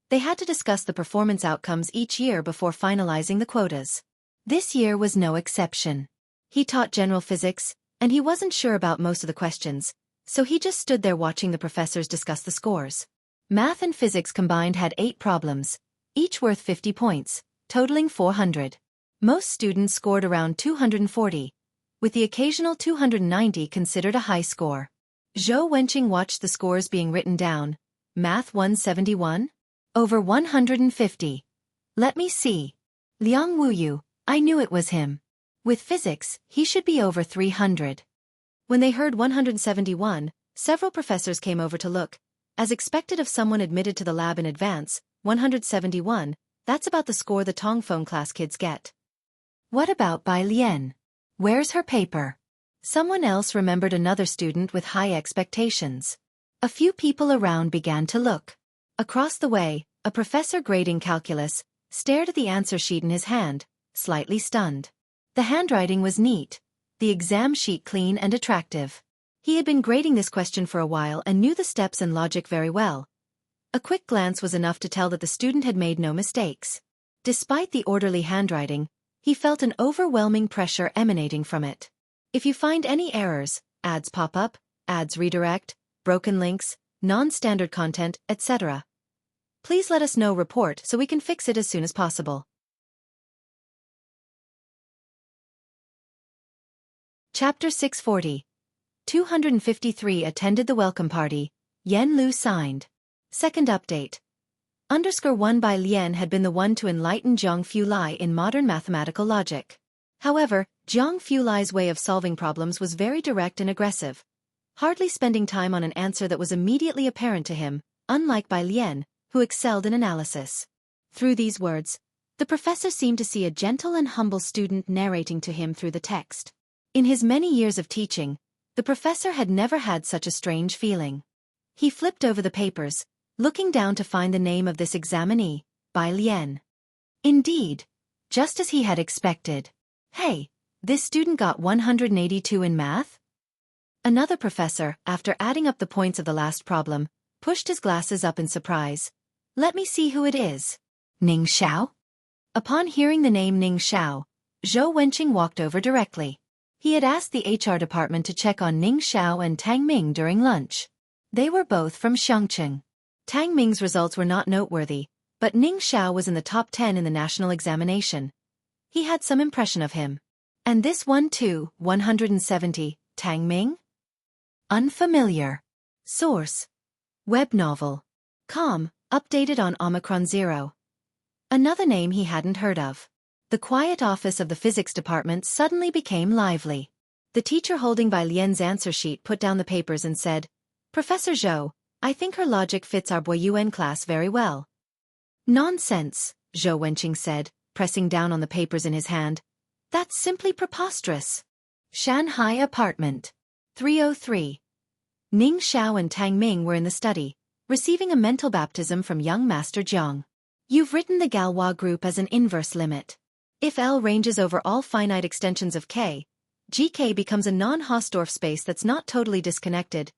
They had to discuss the performance outcomes each year before finalizing the quotas. This year was no exception. He taught general physics, and he wasn't sure about most of the questions, so he just stood there watching the professors discuss the scores. Math and physics combined had 8 problems, each worth 50 points, totaling 400. Most students scored around 240, with the occasional 290 considered a high score. Zhou Wenqing watched the scores being written down. Math 171? Over 150. Let me see. Liang Wuyu, I knew it was him. With physics, he should be over 300. When they heard 171, several professors came over to look. As expected of someone admitted to the lab in advance, 171, that's about the score the Tongfeng class kids get. What about Bai Lian? Where's her paper? Someone else remembered another student with high expectations. A few people around began to look. Across the way, a professor grading calculus stared at the answer sheet in his hand, slightly stunned. The handwriting was neat, the exam sheet clean and attractive. He had been grading this question for a while and knew the steps and logic very well. A quick glance was enough to tell that the student had made no mistakes. Despite the orderly handwriting, he felt an overwhelming pressure emanating from it. If you find any errors, ads pop up, ads redirect, broken links, non-standard content, etc., please let us know. Report so we can fix it as soon as possible. Chapter 640. 253 attended the welcome party. Yan Lu signed. Second update. _1 Bai Lian had been the one to enlighten Jiang Fulai in modern mathematical logic. However, Jiang Fulai's way of solving problems was very direct and aggressive, hardly spending time on an answer that was immediately apparent to him, unlike Bai Lian, who excelled in analysis. Through these words, the professor seemed to see a gentle and humble student narrating to him through the text. In his many years of teaching, the professor had never had such a strange feeling. He flipped over the papers, looking down to find the name of this examinee, Bai Lian. Indeed, just as he had expected. Hey, this student got 182 in math? Another professor, after adding up the points of the last problem, pushed his glasses up in surprise. Let me see who it is. Ning Xiao? Upon hearing the name Ning Xiao, Zhou Wenqing walked over directly. He had asked the HR department to check on Ning Xiao and Tang Ming during lunch. They were both from Xianxia. Tang Ming's results were not noteworthy, but Ning Xiao was in the top 10 in the national examination. He had some impression of him. And this one too, 170, Tang Ming? Unfamiliar. Source. Web novel. Com, updated on Omicron 0. Another name he hadn't heard of. The quiet office of the physics department suddenly became lively. The teacher holding Bai Lian's answer sheet put down the papers and said, Professor Zhou, I think her logic fits our Boyuan class very well. Nonsense, Zhou Wenqing said, pressing down on the papers in his hand. That's simply preposterous. Shanghai apartment. 303. Ning Xiao and Tang Ming were in the study, receiving a mental baptism from young Master Jiang. You've written the Galois group as an inverse limit. If L ranges over all finite extensions of K, GK becomes a non-Hausdorff space that's not totally disconnected.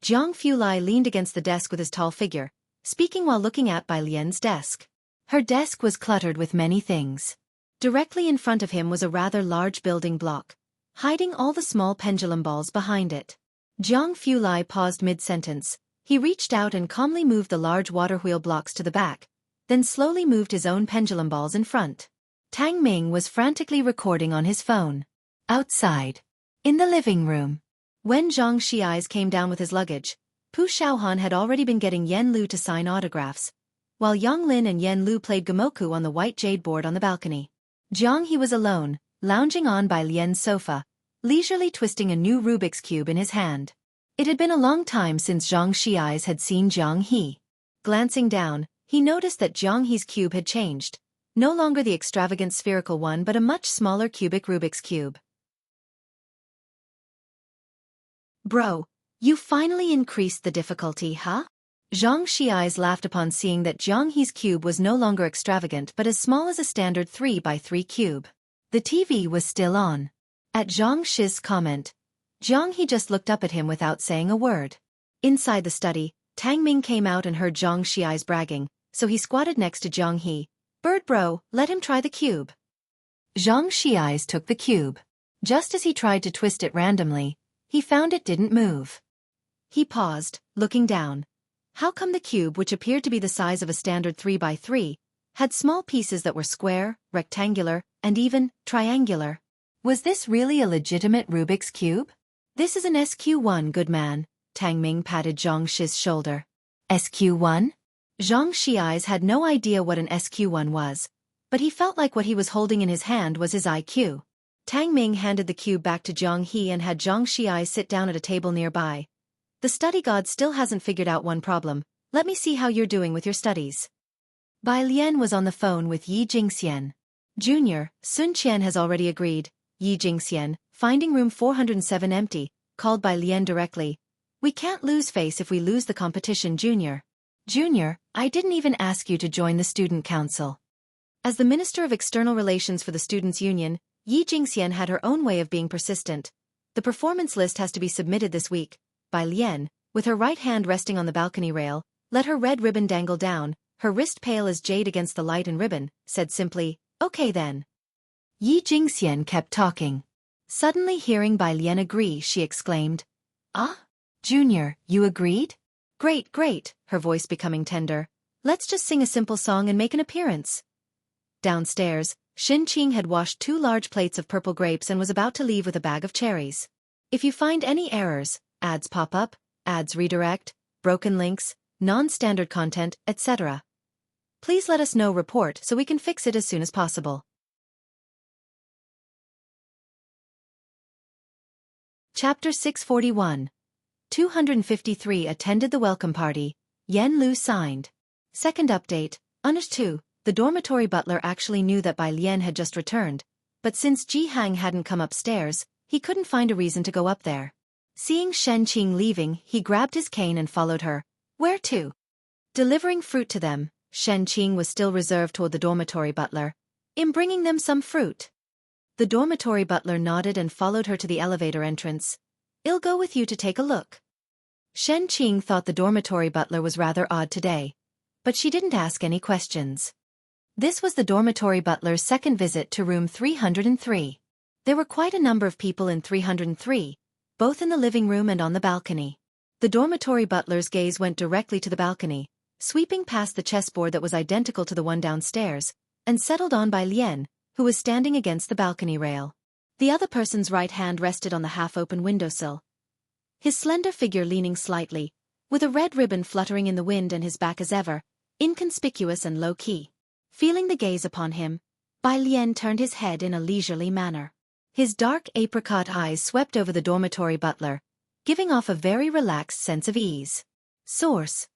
Jiang Fulai leaned against the desk with his tall figure, speaking while looking at Bai Lian's desk. Her desk was cluttered with many things. Directly in front of him was a rather large building block, hiding all the small pendulum balls behind it. Jiang Fulai paused mid-sentence. He reached out and calmly moved the large water wheel blocks to the back, then slowly moved his own pendulum balls in front. Tang Ming was frantically recording on his phone. Outside. In the living room. When Zhang Xi's came down with his luggage, Pu Xiaohan had already been getting Yan Lu to sign autographs, while Yang Lin and Yan Lu played Gomoku on the white jade board on the balcony. Jiang He was alone, lounging on by Lian's sofa, leisurely twisting a new Rubik's Cube in his hand. It had been a long time since Zhang Xi's had seen Jiang He. Glancing down, he noticed that Jiang He's cube had changed, no longer the extravagant spherical one but a much smaller cubic Rubik's Cube. Bro, you finally increased the difficulty, huh? Zhang Xi's laughed upon seeing that Jiang He's cube was no longer extravagant but as small as a standard 3x3 cube. The TV was still on. At Zhang Shi's comment, Jiang He just looked up at him without saying a word. Inside the study, Tang Ming came out and heard Zhang Xi's bragging, so he squatted next to Jiang He. Bird bro, let him try the cube. Zhang Xi's took the cube. Just as he tried to twist it randomly, he found it didn't move. He paused, looking down. How come the cube, which appeared to be the size of a standard 3x3, had small pieces that were square, rectangular, and even triangular? Was this really a legitimate Rubik's Cube? This is an SQ1, good man. Tang Ming patted Zhang Shi's shoulder. SQ1? Zhang Xi's had no idea what an SQ1 was, but he felt like what he was holding in his hand was his IQ. Tang Ming handed the cube back to Jiang He and had Zhang Xi sit down at a table nearby. The study god still hasn't figured out one problem. Let me see how you're doing with your studies. Bai Lian was on the phone with Yi Jingxian. Junior, Sun Qian has already agreed. Yi Jingxian, finding room 407 empty, called Bai Lian directly. We can't lose face if we lose the competition, Junior. Junior, I didn't even ask you to join the student council. As the Minister of External Relations for the Students' Union, Yi Jingxian had her own way of being persistent. The performance list has to be submitted this week. Bai Lian, with her right hand resting on the balcony rail, let her red ribbon dangle down, her wrist pale as jade against the light and ribbon, said simply, okay then. Yi Jingxian kept talking. Suddenly hearing Bai Lian agree, she exclaimed, Ah? Junior, you agreed? Great, great, her voice becoming tender. Let's just sing a simple song and make an appearance. Downstairs, Xin Qing had washed 2 large plates of purple grapes and was about to leave with a bag of cherries. If you find any errors, ads pop up, ads redirect, broken links, non-standard content, etc., please let us know. Report so we can fix it as soon as possible. Chapter 641. 253 attended the welcome party. Yan Lu signed. Second update, Unish 2. The dormitory butler actually knew that Bai Lian had just returned, but since Ji Hang hadn't come upstairs, he couldn't find a reason to go up there. Seeing Shen Qing leaving, he grabbed his cane and followed her. Where to? Delivering fruit to them. Shen Qing was still reserved toward the dormitory butler. In bringing them some fruit. The dormitory butler nodded and followed her to the elevator entrance. I'll go with you to take a look. Shen Qing thought the dormitory butler was rather odd today, but she didn't ask any questions. This was the dormitory butler's second visit to room 303. There were quite a number of people in 303, both in the living room and on the balcony. The dormitory butler's gaze went directly to the balcony, sweeping past the chessboard that was identical to the one downstairs, and settled on Bai Lian, who was standing against the balcony rail. The other person's right hand rested on the half-open windowsill. His slender figure leaning slightly, with a red ribbon fluttering in the wind and his back as ever, inconspicuous and low-key. Feeling the gaze upon him, Bai Lian turned his head in a leisurely manner. His dark apricot eyes swept over the dormitory butler, giving off a very relaxed sense of ease. Source: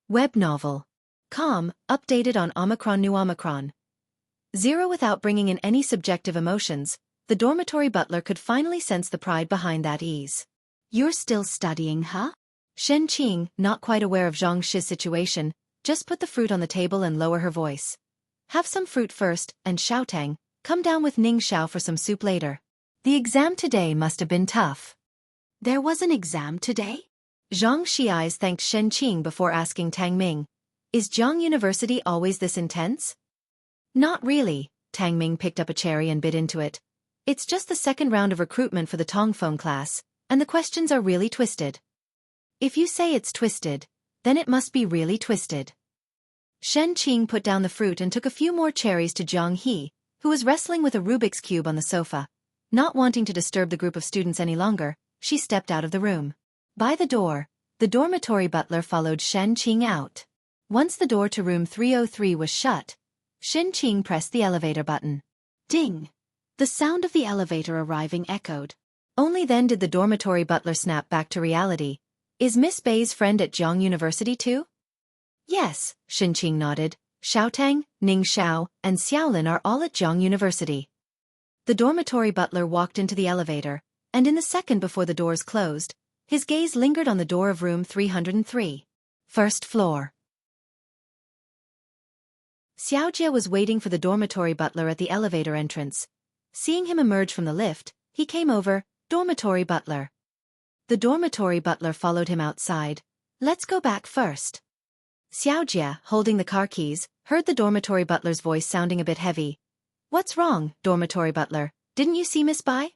Web novel. Com, updated on Omicron New Omicron. Zero without bringing in any subjective emotions, the dormitory butler could finally sense the pride behind that ease. You're still studying, huh? Shen Qing, not quite aware of Xianxia's situation, just put the fruit on the table and lower her voice. Have some fruit first, and Xiaotang, come down with Ning Xiao for some soup later. The exam today must have been tough. There was an exam today? Zhang Xiais thanked Shen Qing before asking Tang Ming, is Jianghu University always this intense? Not really, Tang Ming picked up a cherry and bit into it. It's just the second round of recruitment for the Tongfeng class, and the questions are really twisted. If you say it's twisted, then it must be really twisted. Shen Qing put down the fruit and took a few more cherries to Jiang He, who was wrestling with a Rubik's Cube on the sofa. Not wanting to disturb the group of students any longer, she stepped out of the room. By the door, the dormitory butler followed Shen Qing out. Once the door to room 303 was shut, Shen Qing pressed the elevator button. Ding! The sound of the elevator arriving echoed. Only then did the dormitory butler snap back to reality. Is Miss Bei's friend at Jianghu University too? Yes, Shen Qing nodded. Xiaotang, Ning Xiao, and Xiaolin are all at Jianghu University. The dormitory butler walked into the elevator, and in the second before the doors closed, his gaze lingered on the door of room 303. First floor. Xiaojia was waiting for the dormitory butler at the elevator entrance. Seeing him emerge from the lift, he came over, dormitory butler. The dormitory butler followed him outside. Let's go back first. Xiaojia, holding the car keys, heard the dormitory butler's voice sounding a bit heavy. What's wrong, dormitory butler? Didn't you see Miss Bai?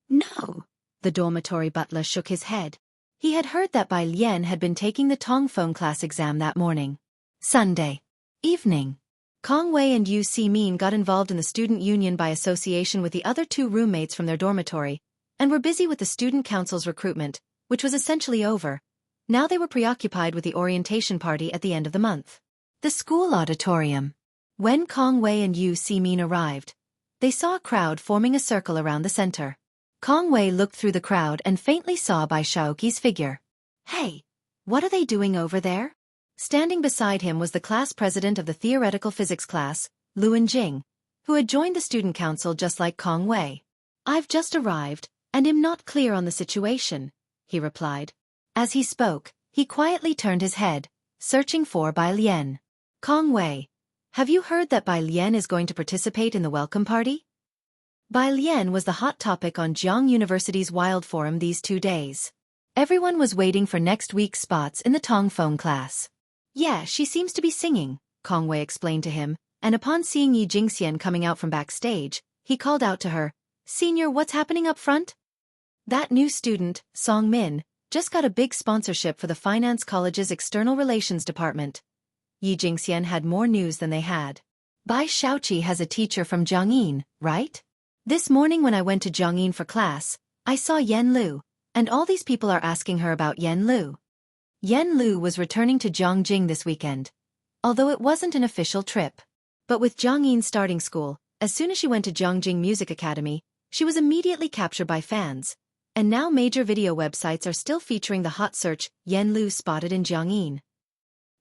No. The dormitory butler shook his head. He had heard that Bai Lian had been taking the Tongfeng class exam that morning. Sunday evening. Kong Wei and Yu Si Min got involved in the student union by association with the other two roommates from their dormitory, and were busy with the student council's recruitment, which was essentially over. Now they were preoccupied with the orientation party at the end of the month. The school auditorium. When Kong Wei and Yu Si Min arrived, they saw a crowd forming a circle around the center. Kong Wei looked through the crowd and faintly saw Bai Shaoqi's figure. Hey, what are they doing over there? Standing beside him was the class president of the theoretical physics class, Luan Jing, who had joined the student council just like Kong Wei. I've just arrived, and am not clear on the situation, he replied. As he spoke, he quietly turned his head, searching for Bai Lian. Kong Wei, have you heard that Bai Lian is going to participate in the welcome party? Bai Lian was the hot topic on Jianghu University's Wild Forum these 2 days. Everyone was waiting for next week's spots in the Tongfeng class. Yeah, she seems to be singing, Kong Wei explained to him, and upon seeing Yi Jingxian coming out from backstage, he called out to her, Senior, what's happening up front? That new student, Song Min, just got a big sponsorship for the Finance College's External Relations Department. Yi Jingxian had more news than they had. Bai Shaoqi has a teacher from Jiangyin, right? This morning when I went to Jiangyin for class, I saw Yan Lu, and all these people are asking her about Yan Lu. Yan Lu was returning to Jiangjing this weekend, although it wasn't an official trip. But with Jiangyin starting school, as soon as she went to Jiangjing Music Academy, she was immediately captured by fans, and now major video websites are still featuring the hot search Yan Lu spotted in Jiangyin.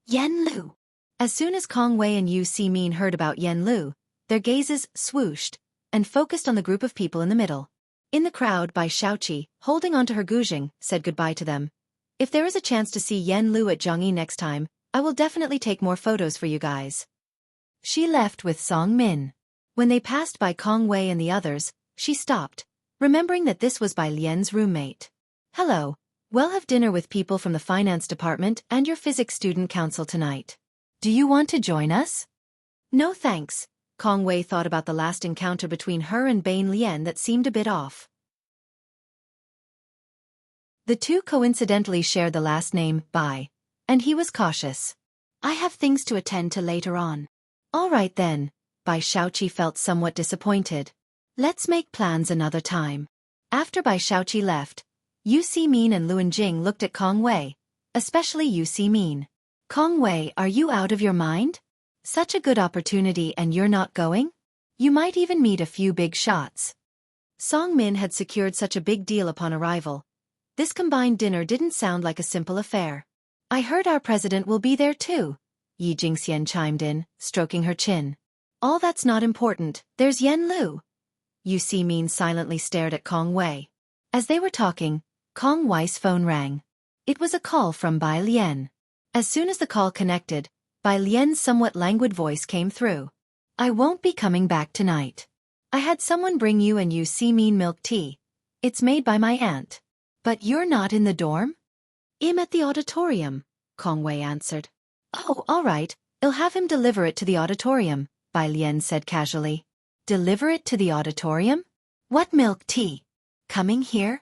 Yan Lu. As soon as Kong Wei and Yu Si Min heard about Yan Lu, their gazes swooshed and focused on the group of people in the middle. In the crowd, Bai Shaoqi, holding onto her guzheng, said goodbye to them. If there is a chance to see Yan Lu at Jiangyin next time, I will definitely take more photos for you guys. She left with Song Min. When they passed by Kong Wei and the others, she stopped, remembering that this was Bai Lian's roommate. Hello, we'll have dinner with people from the finance department and your physics student council tonight. Do you want to join us? No thanks. Kong Wei thought about the last encounter between her and Bai Lian that seemed a bit off. The two coincidentally shared the last name, Bai, and he was cautious. I have things to attend to later on. All right then, Bai Shaoqi felt somewhat disappointed. Let's make plans another time. After Bai Shaoqi left, Yu Si Min and Luan Jing looked at Kong Wei, especially Yu Si Min. Kong Wei, are you out of your mind? Such a good opportunity and you're not going? You might even meet a few big shots. Song Min had secured such a big deal upon arrival. This combined dinner didn't sound like a simple affair. I heard our president will be there too, Yi Jingxian chimed in, stroking her chin. All that's not important, there's Yen Lu. Yu Si Min silently stared at Kong Wei. As they were talking, Kong Wei's phone rang. It was a call from Bai Lian. As soon as the call connected, Bai Lian's somewhat languid voice came through. I won't be coming back tonight. I had someone bring you and Yu Si Min milk tea. It's made by my aunt. But you're not in the dorm? I'm at the auditorium, Kong Wei answered. Oh, all right, I'll have him deliver it to the auditorium, Bai Lian said casually. Deliver it to the auditorium? What milk tea? Coming here?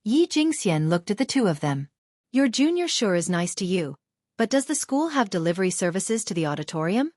Yi Jingxian looked at the two of them. Your junior sure is nice to you, but does the school have delivery services to the auditorium?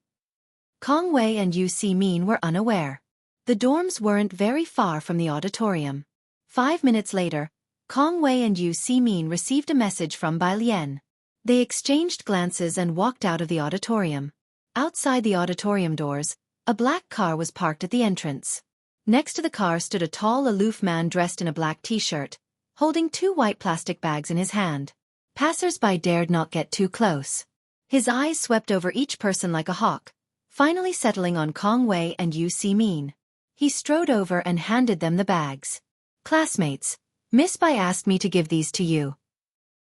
Kong Wei and Yu Si Min were unaware. The dorms weren't very far from the auditorium. 5 minutes later, Kong Wei and Yu Si Min received a message from Bai Lian. They exchanged glances and walked out of the auditorium. Outside the auditorium doors, a black car was parked at the entrance. Next to the car stood a tall, aloof man dressed in a black t-shirt, holding 2 white plastic bags in his hand. Passers-by dared not get too close. His eyes swept over each person like a hawk, finally settling on Kong Wei and Yu Si Min. He strode over and handed them the bags. Classmates, Miss Bai asked me to give these to you.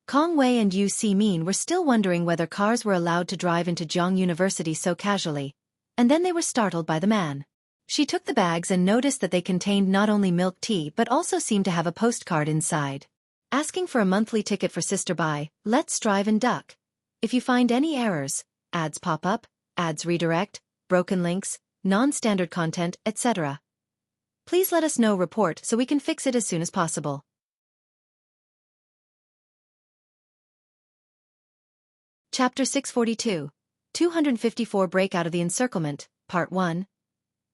Kong Wei and Yu Si Min were still wondering whether cars were allowed to drive into Jianghu University so casually, and then they were startled by the man. She took the bags and noticed that they contained not only milk tea but also seemed to have a postcard inside. Asking for a monthly ticket for Sister Bai, let's drive and duck. If you find any errors, ads pop up, ads redirect, broken links, non-standard content, etc. Please let us know report so we can fix it as soon as possible. Chapter 642, 254 Break Out of the Encirclement, Part 1.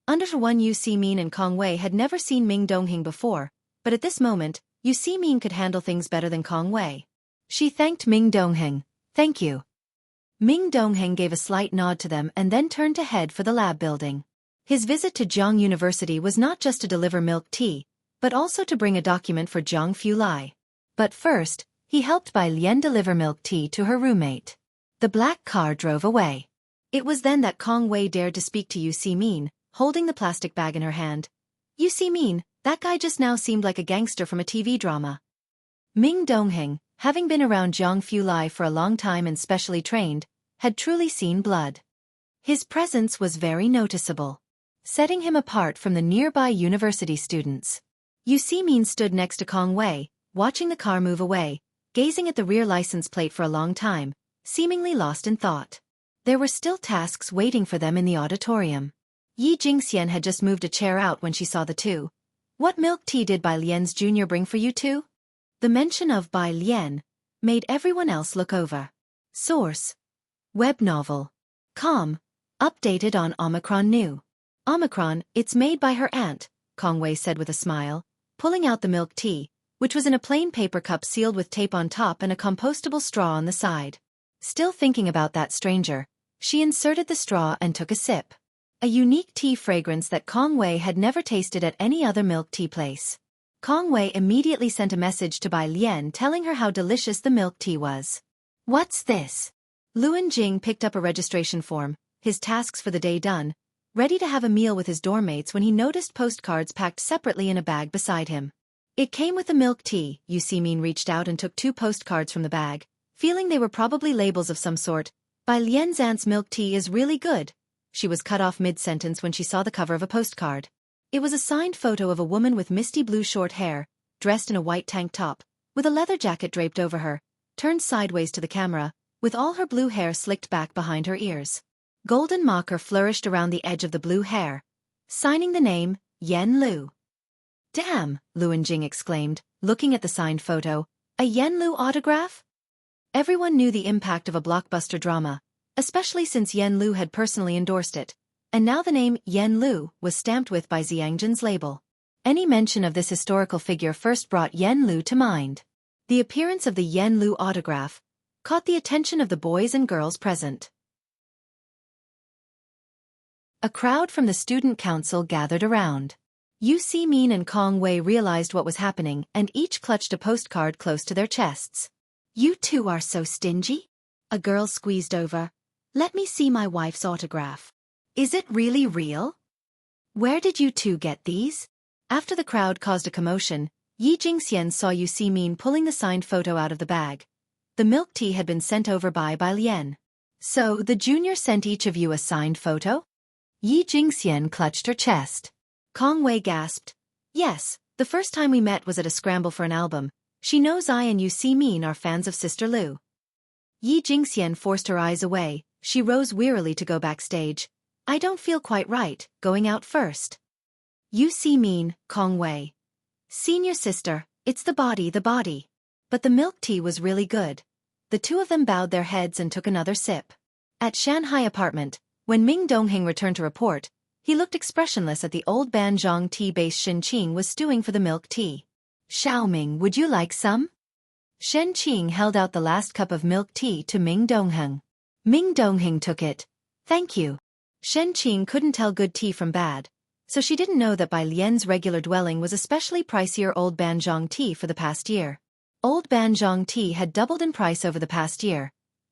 Under one, Yu Si Min and Kong Wei had never seen Ming Dongheng before, but at this moment, Yu Si Min could handle things better than Kong Wei. She thanked Ming Dongheng. Thank you. Ming Dongheng gave a slight nod to them and then turned to head for the lab building. His visit to Jianghu University was not just to deliver milk tea, but also to bring a document for Jianghu Lai. But first, he helped Bai Lian deliver milk tea to her roommate. The black car drove away. It was then that Kong Wei dared to speak to Yu Si Min, holding the plastic bag in her hand. Yu Si Min, that guy just now seemed like a gangster from a TV drama. Ming Dongheng, having been around Jianghu Lai for a long time and specially trained, had truly seen blood. His presence was very noticeable, setting him apart from the nearby university students. Yu Si Min stood next to Kong Wei, watching the car move away, gazing at the rear license plate for a long time, seemingly lost in thought. There were still tasks waiting for them in the auditorium. Yi Jingxian had just moved a chair out when she saw the two. What milk tea did Bai Lian's junior bring for you two? The mention of Bai Lian made everyone else look over. Source: Web novel. Com. Updated on Omicron New. Omicron, it's made by her aunt, Kong Wei said with a smile, pulling out the milk tea, which was in a plain paper cup sealed with tape on top and a compostable straw on the side. Still thinking about that stranger, she inserted the straw and took a sip. A unique tea fragrance that Kong Wei had never tasted at any other milk tea place. Kong Wei immediately sent a message to Bai Lian telling her how delicious the milk tea was. What's this? Luan Jing picked up a registration form, his tasks for the day done, ready to have a meal with his dorm mates when he noticed postcards packed separately in a bag beside him. It came with the milk tea. Yu Si Min reached out and took 2 postcards from the bag, feeling they were probably labels of some sort. Bai Lian's aunt's milk tea is really good. She was cut off mid-sentence when she saw the cover of a postcard. It was a signed photo of a woman with misty blue short hair, dressed in a white tank top, with a leather jacket draped over her, turned sideways to the camera, with all her blue hair slicked back behind her ears. Golden mocker flourished around the edge of the blue hair, signing the name, Yen Lu. Damn, Luan Jing exclaimed, looking at the signed photo. A Yen Lu autograph? Everyone knew the impact of a blockbuster drama, especially since Yen Lu had personally endorsed it, and now the name Yen Lu was stamped with by Xianxia's label. Any mention of this historical figure first brought Yen Lu to mind. The appearance of the Yen Lu autograph caught the attention of the boys and girls present. A crowd from the student council gathered around. Yu Si Min and Kong Wei realized what was happening and each clutched a postcard close to their chests. You two are so stingy? A girl squeezed over. Let me see my wife's autograph. Is it really real? Where did you two get these? After the crowd caused a commotion, Xianxia saw Yu Min pulling the signed photo out of the bag. The milk tea had been sent over by Lian. So, the junior sent each of you a signed photo? Xianxia clutched her chest. Kong Wei gasped. Yes, the first time we met was at a scramble for an album. She knows I and Yu Min are fans of Sister Lu. Xianxia forced her eyes away. She rose wearily to go backstage. I don't feel quite right, going out first. Yu Min, Kong Wei. Senior sister, it's the body. But the milk tea was really good. The two of them bowed their heads and took another sip. At Shanghai apartment, when Ming Dongheng returned to report, he looked expressionless at the old Banzhong tea-based Shenqing was stewing for the milk tea. Xiaoming, would you like some? Shenqing held out the last cup of milk tea to Ming Dongheng. Ming Dongheng took it. Thank you. Shenqing couldn't tell good tea from bad, so she didn't know that Bai Lian's regular dwelling was especially pricier old Banzhong tea for the past year. Old Banzhong tea had doubled in price over the past year,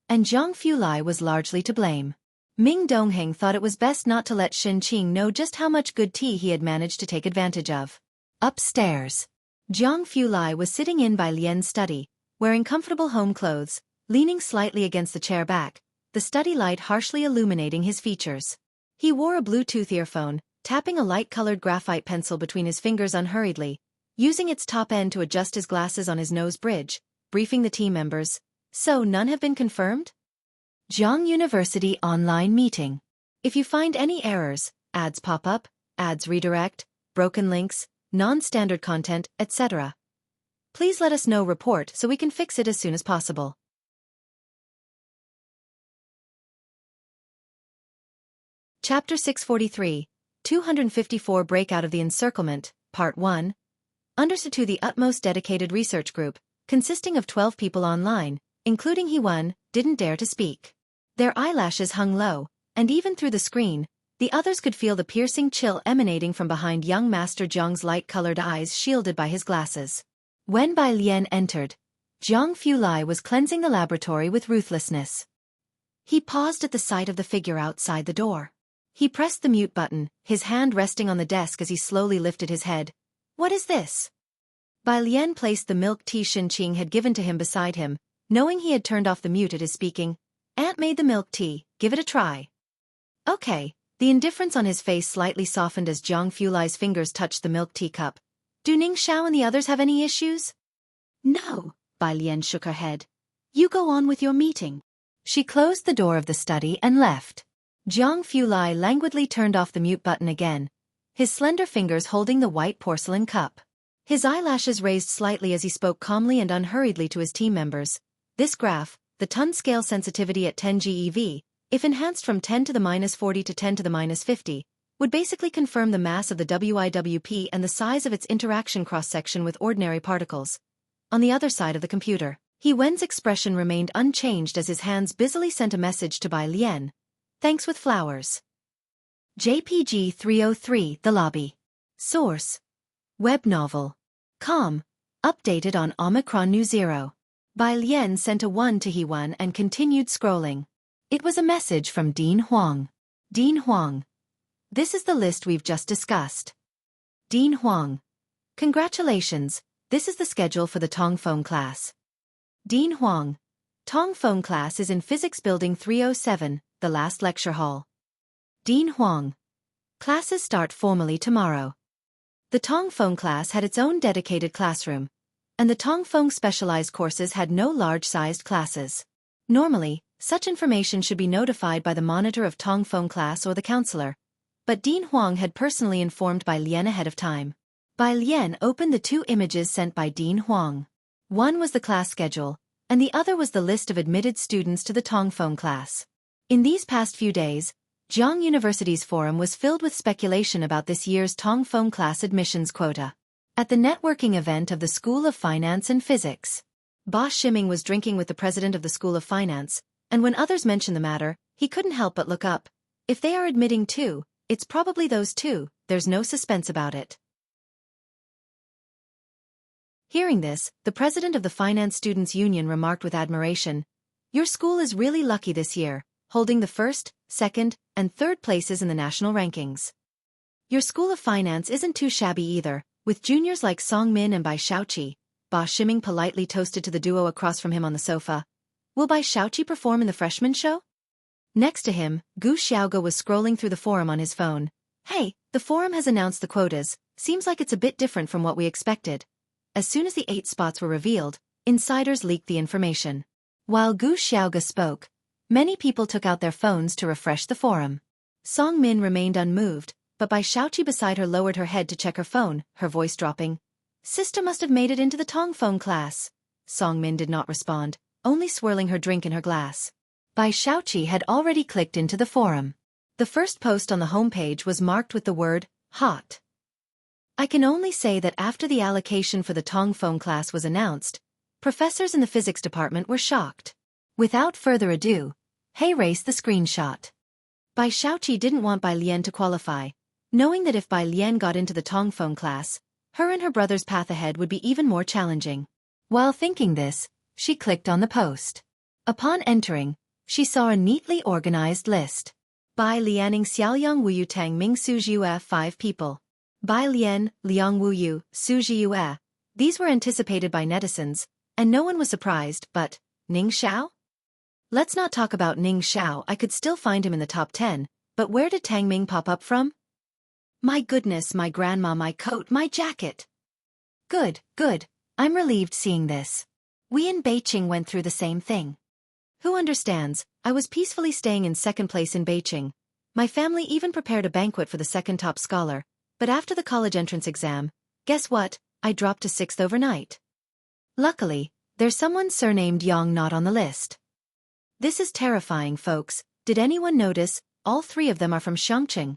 and Zhang Fulai was largely to blame. Ming Dongheng thought it was best not to let Shenqing know just how much good tea he had managed to take advantage of. Upstairs, Zhang Fulai was sitting in Bai Lian's study, wearing comfortable home clothes, leaning slightly against the chair back, the study light harshly illuminating his features. He wore a Bluetooth earphone, tapping a light-colored graphite pencil between his fingers unhurriedly, using its top end to adjust his glasses on his nose bridge, briefing the team members. So none have been confirmed? Jianghu University online meeting. If you find any errors, ads pop up, ads redirect, broken links, non-standard content, etc., please let us know. Report so we can fix it as soon as possible. Chapter 643, 254 Breakout of the Encirclement, Part 1. Understood to the utmost dedicated research group, consisting of 12 people online, including He-Wan, didn't dare to speak. Their eyelashes hung low, and even through the screen, the others could feel the piercing chill emanating from behind young Master Zhang's light-colored eyes shielded by his glasses. When Bai Lian entered, Zhang Fulai was cleansing the laboratory with ruthlessness. He paused at the sight of the figure outside the door. He pressed the mute button, his hand resting on the desk as he slowly lifted his head. What is this? Bai Lian placed the milk tea Shenqing had given to him beside him, knowing he had turned off the mute at his speaking. Aunt made the milk tea, give it a try. Okay. The indifference on his face slightly softened as Zhang Fulai's fingers touched the milk tea cup. Do Ning Xiao and the others have any issues? No, Bai Lian shook her head. You go on with your meeting. She closed the door of the study and left. Zhang Fulai languidly turned off the mute button again, his slender fingers holding the white porcelain cup. His eyelashes raised slightly as he spoke calmly and unhurriedly to his team members. This graph, the ton scale sensitivity at 10 GeV, if enhanced from 10 to the minus 40 to 10 to the minus 50, would basically confirm the mass of the WIWP and the size of its interaction cross-section with ordinary particles. On the other side of the computer, He-Wen's expression remained unchanged as his hands busily sent a message to Bai Lian. Thanks with flowers. JPG 303, The Lobby. Source. Web novel. Com. Updated on Omicron New Zero. Bai Lian sent a 1 to He-Wan and continued scrolling. It was a message from Dean Huang. Dean Huang. This is the list we've just discussed. Dean Huang. Congratulations, this is the schedule for the Tongfeng class. Dean Huang. Tongfeng class is in Physics Building 307, the last lecture hall. Dean Huang. Classes start formally tomorrow. The Tongfeng class had its own dedicated classroom, and the Tongfeng specialized courses had no large-sized classes. Normally, such information should be notified by the monitor of Tongfeng class or the counselor, but Dean Huang had personally informed Bai Lian ahead of time. Bai Lian opened the two images sent by Dean Huang. One was the class schedule, and the other was the list of admitted students to the Tongfeng class. In these past few days, Jianghu University's forum was filled with speculation about this year's Tongfeng class admissions quota. At the networking event of the School of Finance and Physics, Ba Shiming was drinking with the president of the School of Finance, and when others mentioned the matter, he couldn't help but look up. If they are admitting two, it's probably those two, there's no suspense about it. Hearing this, the president of the Finance Students' Union remarked with admiration, "Your school is really lucky this year, holding the first, second, and third places in the national rankings. Your School of Finance isn't too shabby either, with juniors like Song Min and Bai Xiaoqi. Ba Shiming politely toasted to the duo across from him on the sofa. Will Bai Xiaoqi perform in the freshman show? Next to him, Gu Xiaoge was scrolling through the forum on his phone. Hey, the forum has announced the quotas. Seems like it's a bit different from what we expected. As soon as the 8 spots were revealed, insiders leaked the information. While Gu Xiaoge spoke, many people took out their phones to refresh the forum. Song Min remained unmoved, but Bai Xiaoqi beside her lowered her head to check her phone, her voice dropping. Sister must have made it into the Tong phone class. Song Min did not respond, only swirling her drink in her glass. Bai Xiaoqi had already clicked into the forum. The first post on the homepage was marked with the word, hot. I can only say that after the allocation for the Tong phone class was announced, professors in the physics department were shocked. Without further ado, Heiress the screenshot. Bai Xiaoqi didn't want Bai Lian to qualify, knowing that if Bai Lian got into the Tong phone class, her and her brother's path ahead would be even more challenging. While thinking this, she clicked on the post. Upon entering, she saw a neatly organized list. Bai Lianing Xiaoyang Wuyu Tang Ming Su Jiue 5 people. Bai Lian, Liang Wuyu, Su Jiue. These were anticipated by netizens, and no one was surprised, but, Ning Xiao? Let's not talk about Ning Xiao. I could still find him in the top 10, but where did Tang Ming pop up from? My goodness, my grandma, my coat, my jacket. Good, good. I'm relieved seeing this. We in Beijing went through the same thing. Who understands? I was peacefully staying in second place in Beijing. My family even prepared a banquet for the second top scholar, but after the college entrance exam, guess what? I dropped to 6th overnight. Luckily, there's someone surnamed Yang not on the list. This is terrifying, folks. Did anyone notice? All 3 of them are from Xianxia.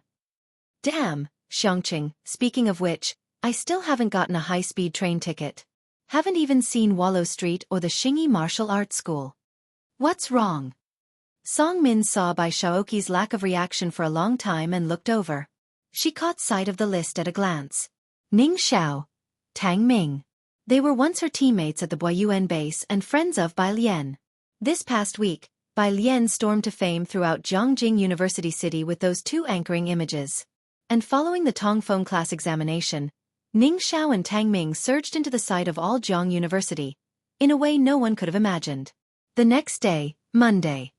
Damn, Xianxia. Speaking of which, I still haven't gotten a high-speed train ticket. Haven't even seen Wallow Street or the Xingyi Martial Arts School. What's wrong? Song Min saw Bai Xiaoqi's lack of reaction for a long time and looked over. She caught sight of the list at a glance. Ning Xiao, Tang Ming. They were once her teammates at the Boyuan base and friends of Bai Lian. This past week, Bai Lian stormed to fame throughout Jianghu University City with those 2 anchoring images. And following the Tong phone class examination, Ning Xiao and Tang Ming surged into the sight of all Jianghu University, in a way no one could have imagined. The next day, Monday.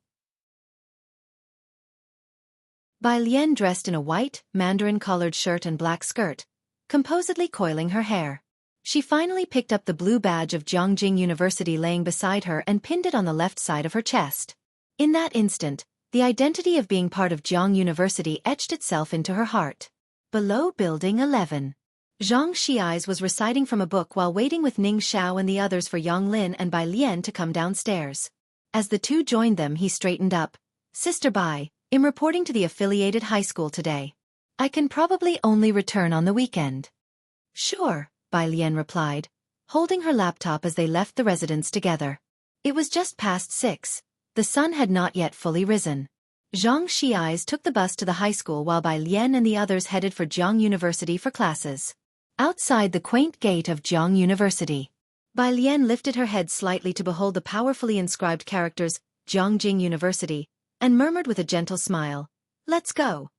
Bai Lian dressed in a white, mandarin-collared shirt and black skirt, composedly coiling her hair. She finally picked up the blue badge of Jianghu University laying beside her and pinned it on the left side of her chest. In that instant, the identity of being part of Jianghu University etched itself into her heart. Below Building 11. Zhang Xiais was reciting from a book while waiting with Ning Xiao and the others for Yang Lin and Bai Lian to come downstairs. As the 2 joined them, he straightened up. Sister Bai, I'm reporting to the affiliated high school today. I can probably only return on the weekend. Sure, Bai Lian replied, holding her laptop as they left the residence together. It was just past 6. The sun had not yet fully risen. Zhang Xiais took the bus to the high school while Bai Lian and the others headed for Jianghu University for classes. Outside the quaint gate of Jianghu University, Bai Lian lifted her head slightly to behold the powerfully inscribed characters, Jianghu University, and murmured with a gentle smile, "Let's go."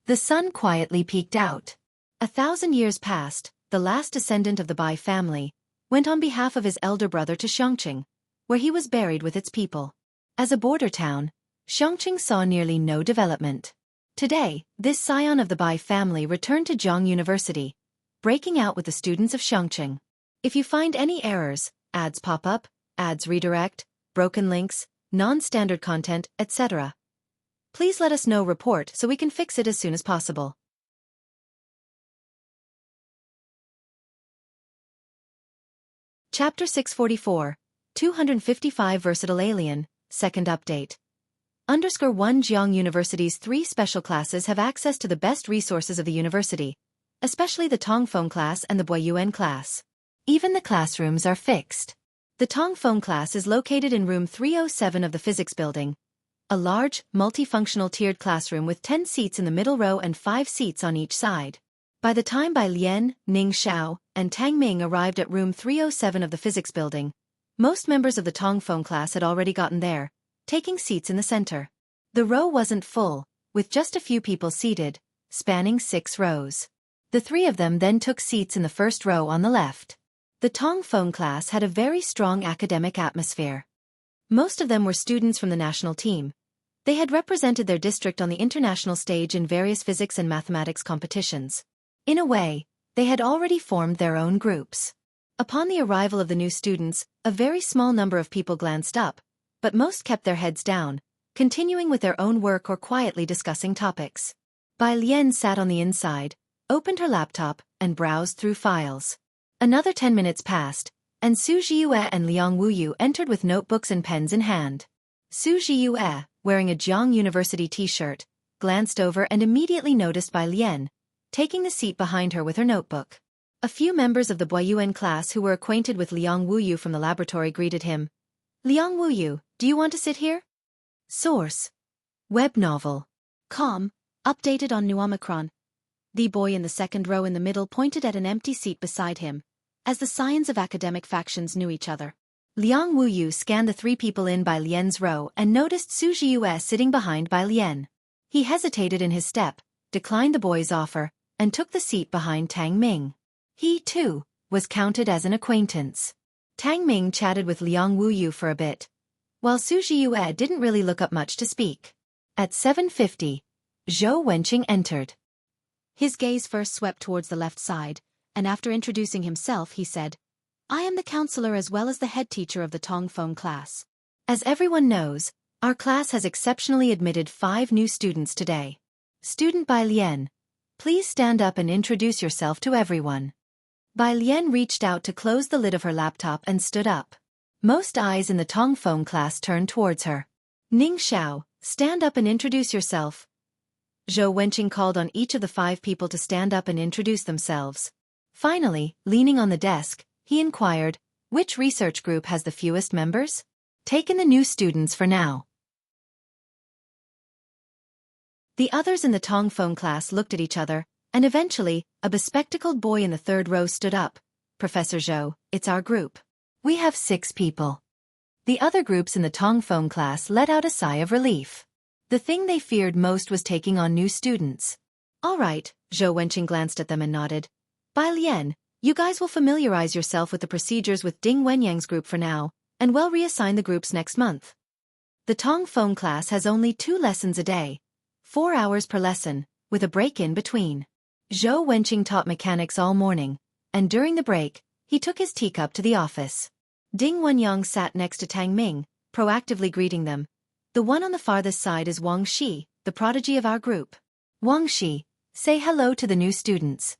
The sun quietly peeked out. 1,000 years passed. The last descendant of the Bai family went on behalf of his elder brother to Xianxia, where he was buried with its people. As a border town, Xianxia saw nearly no development. Today, this scion of the Bai family returned to Jianghu University, breaking out with the students of Xianxia. If you find any errors, ads pop up, ads redirect, broken links, non-standard content, etc., please let us know. Report so we can fix it as soon as possible. Chapter 644, 255 Versatile Alien, Second Update. _1 Jianghu University's 3 special classes have access to the best resources of the university, especially the Tongphone class and the Boyuan class. Even the classrooms are fixed. The Tongphone class is located in room 307 of the physics building, a large, multifunctional tiered classroom with 10 seats in the middle row and 5 seats on each side. By the time Bai Lian, Ning Xiao, and Tang Ming arrived at room 307 of the physics building, most members of the Tongphone class had already gotten there, taking seats in the center. The row wasn't full, with just a few people seated, spanning 6 rows. The 3 of them then took seats in the first row on the left. The Tongfeng class had a very strong academic atmosphere. Most of them were students from the national team. They had represented their district on the international stage in various physics and mathematics competitions. In a way, they had already formed their own groups. Upon the arrival of the new students, a very small number of people glanced up, but most kept their heads down, continuing with their own work or quietly discussing topics. Bai Lian sat on the inside, opened her laptop, and browsed through files. Another 10 minutes passed, and Su Zhiyue and Liang Wuyu entered with notebooks and pens in hand. Su Zhiyue, wearing a Jianghu University t-shirt, glanced over and immediately noticed Bai Lian, taking the seat behind her with her notebook. A few members of the Boyuan class who were acquainted with Liang Wuyu from the laboratory greeted him. Liang Wuyu, do you want to sit here? Source. Web novel. Com. Updated on New Omicron. The boy in the second row in the middle pointed at an empty seat beside him, as the scions of academic factions knew each other. Liang Wuyu scanned the 3 people in Bai Lian's row and noticed Su Zhiyue sitting behind Bai Lian. He hesitated in his step, declined the boy's offer, and took the seat behind Tang Ming. He, too, was counted as an acquaintance. Tang Ming chatted with Liang Wuyu for a bit, while Su Zhiyue didn't really look up much to speak. At 7:50, Zhou Wenqing entered. His gaze first swept towards the left side, and after introducing himself he said, I am the counselor as well as the head teacher of the Tongfeng class. As everyone knows, our class has exceptionally admitted 5 new students today. Student Bai Lian, please stand up and introduce yourself to everyone. Bai Lian reached out to close the lid of her laptop and stood up. Most eyes in the Tongfeng class turned towards her. Ning Xiao, stand up and introduce yourself. Zhou Wenqing called on each of the 5 people to stand up and introduce themselves. Finally, leaning on the desk, he inquired, which research group has the fewest members? Take in the new students for now. The others in the Tongfeng class looked at each other, and eventually, a bespectacled boy in the 3rd row stood up. Professor Zhou, it's our group. We have 6 people. The other groups in the Tongfeng class let out a sigh of relief. The thing they feared most was taking on new students. All right, Zhou Wenqing glanced at them and nodded. Bai Lian, you guys will familiarize yourself with the procedures with Ding Wenyang's group for now, and we'll reassign the groups next month. The Tongfeng class has only 2 lessons a day, 4 hours per lesson, with a break in between. Zhou Wenqing taught mechanics all morning, and during the break, he took his teacup to the office. Ding Wenyang sat next to Tang Ming, proactively greeting them. The one on the farthest side is Wang Shi, the prodigy of our group. Wang Shi, say hello to the new students.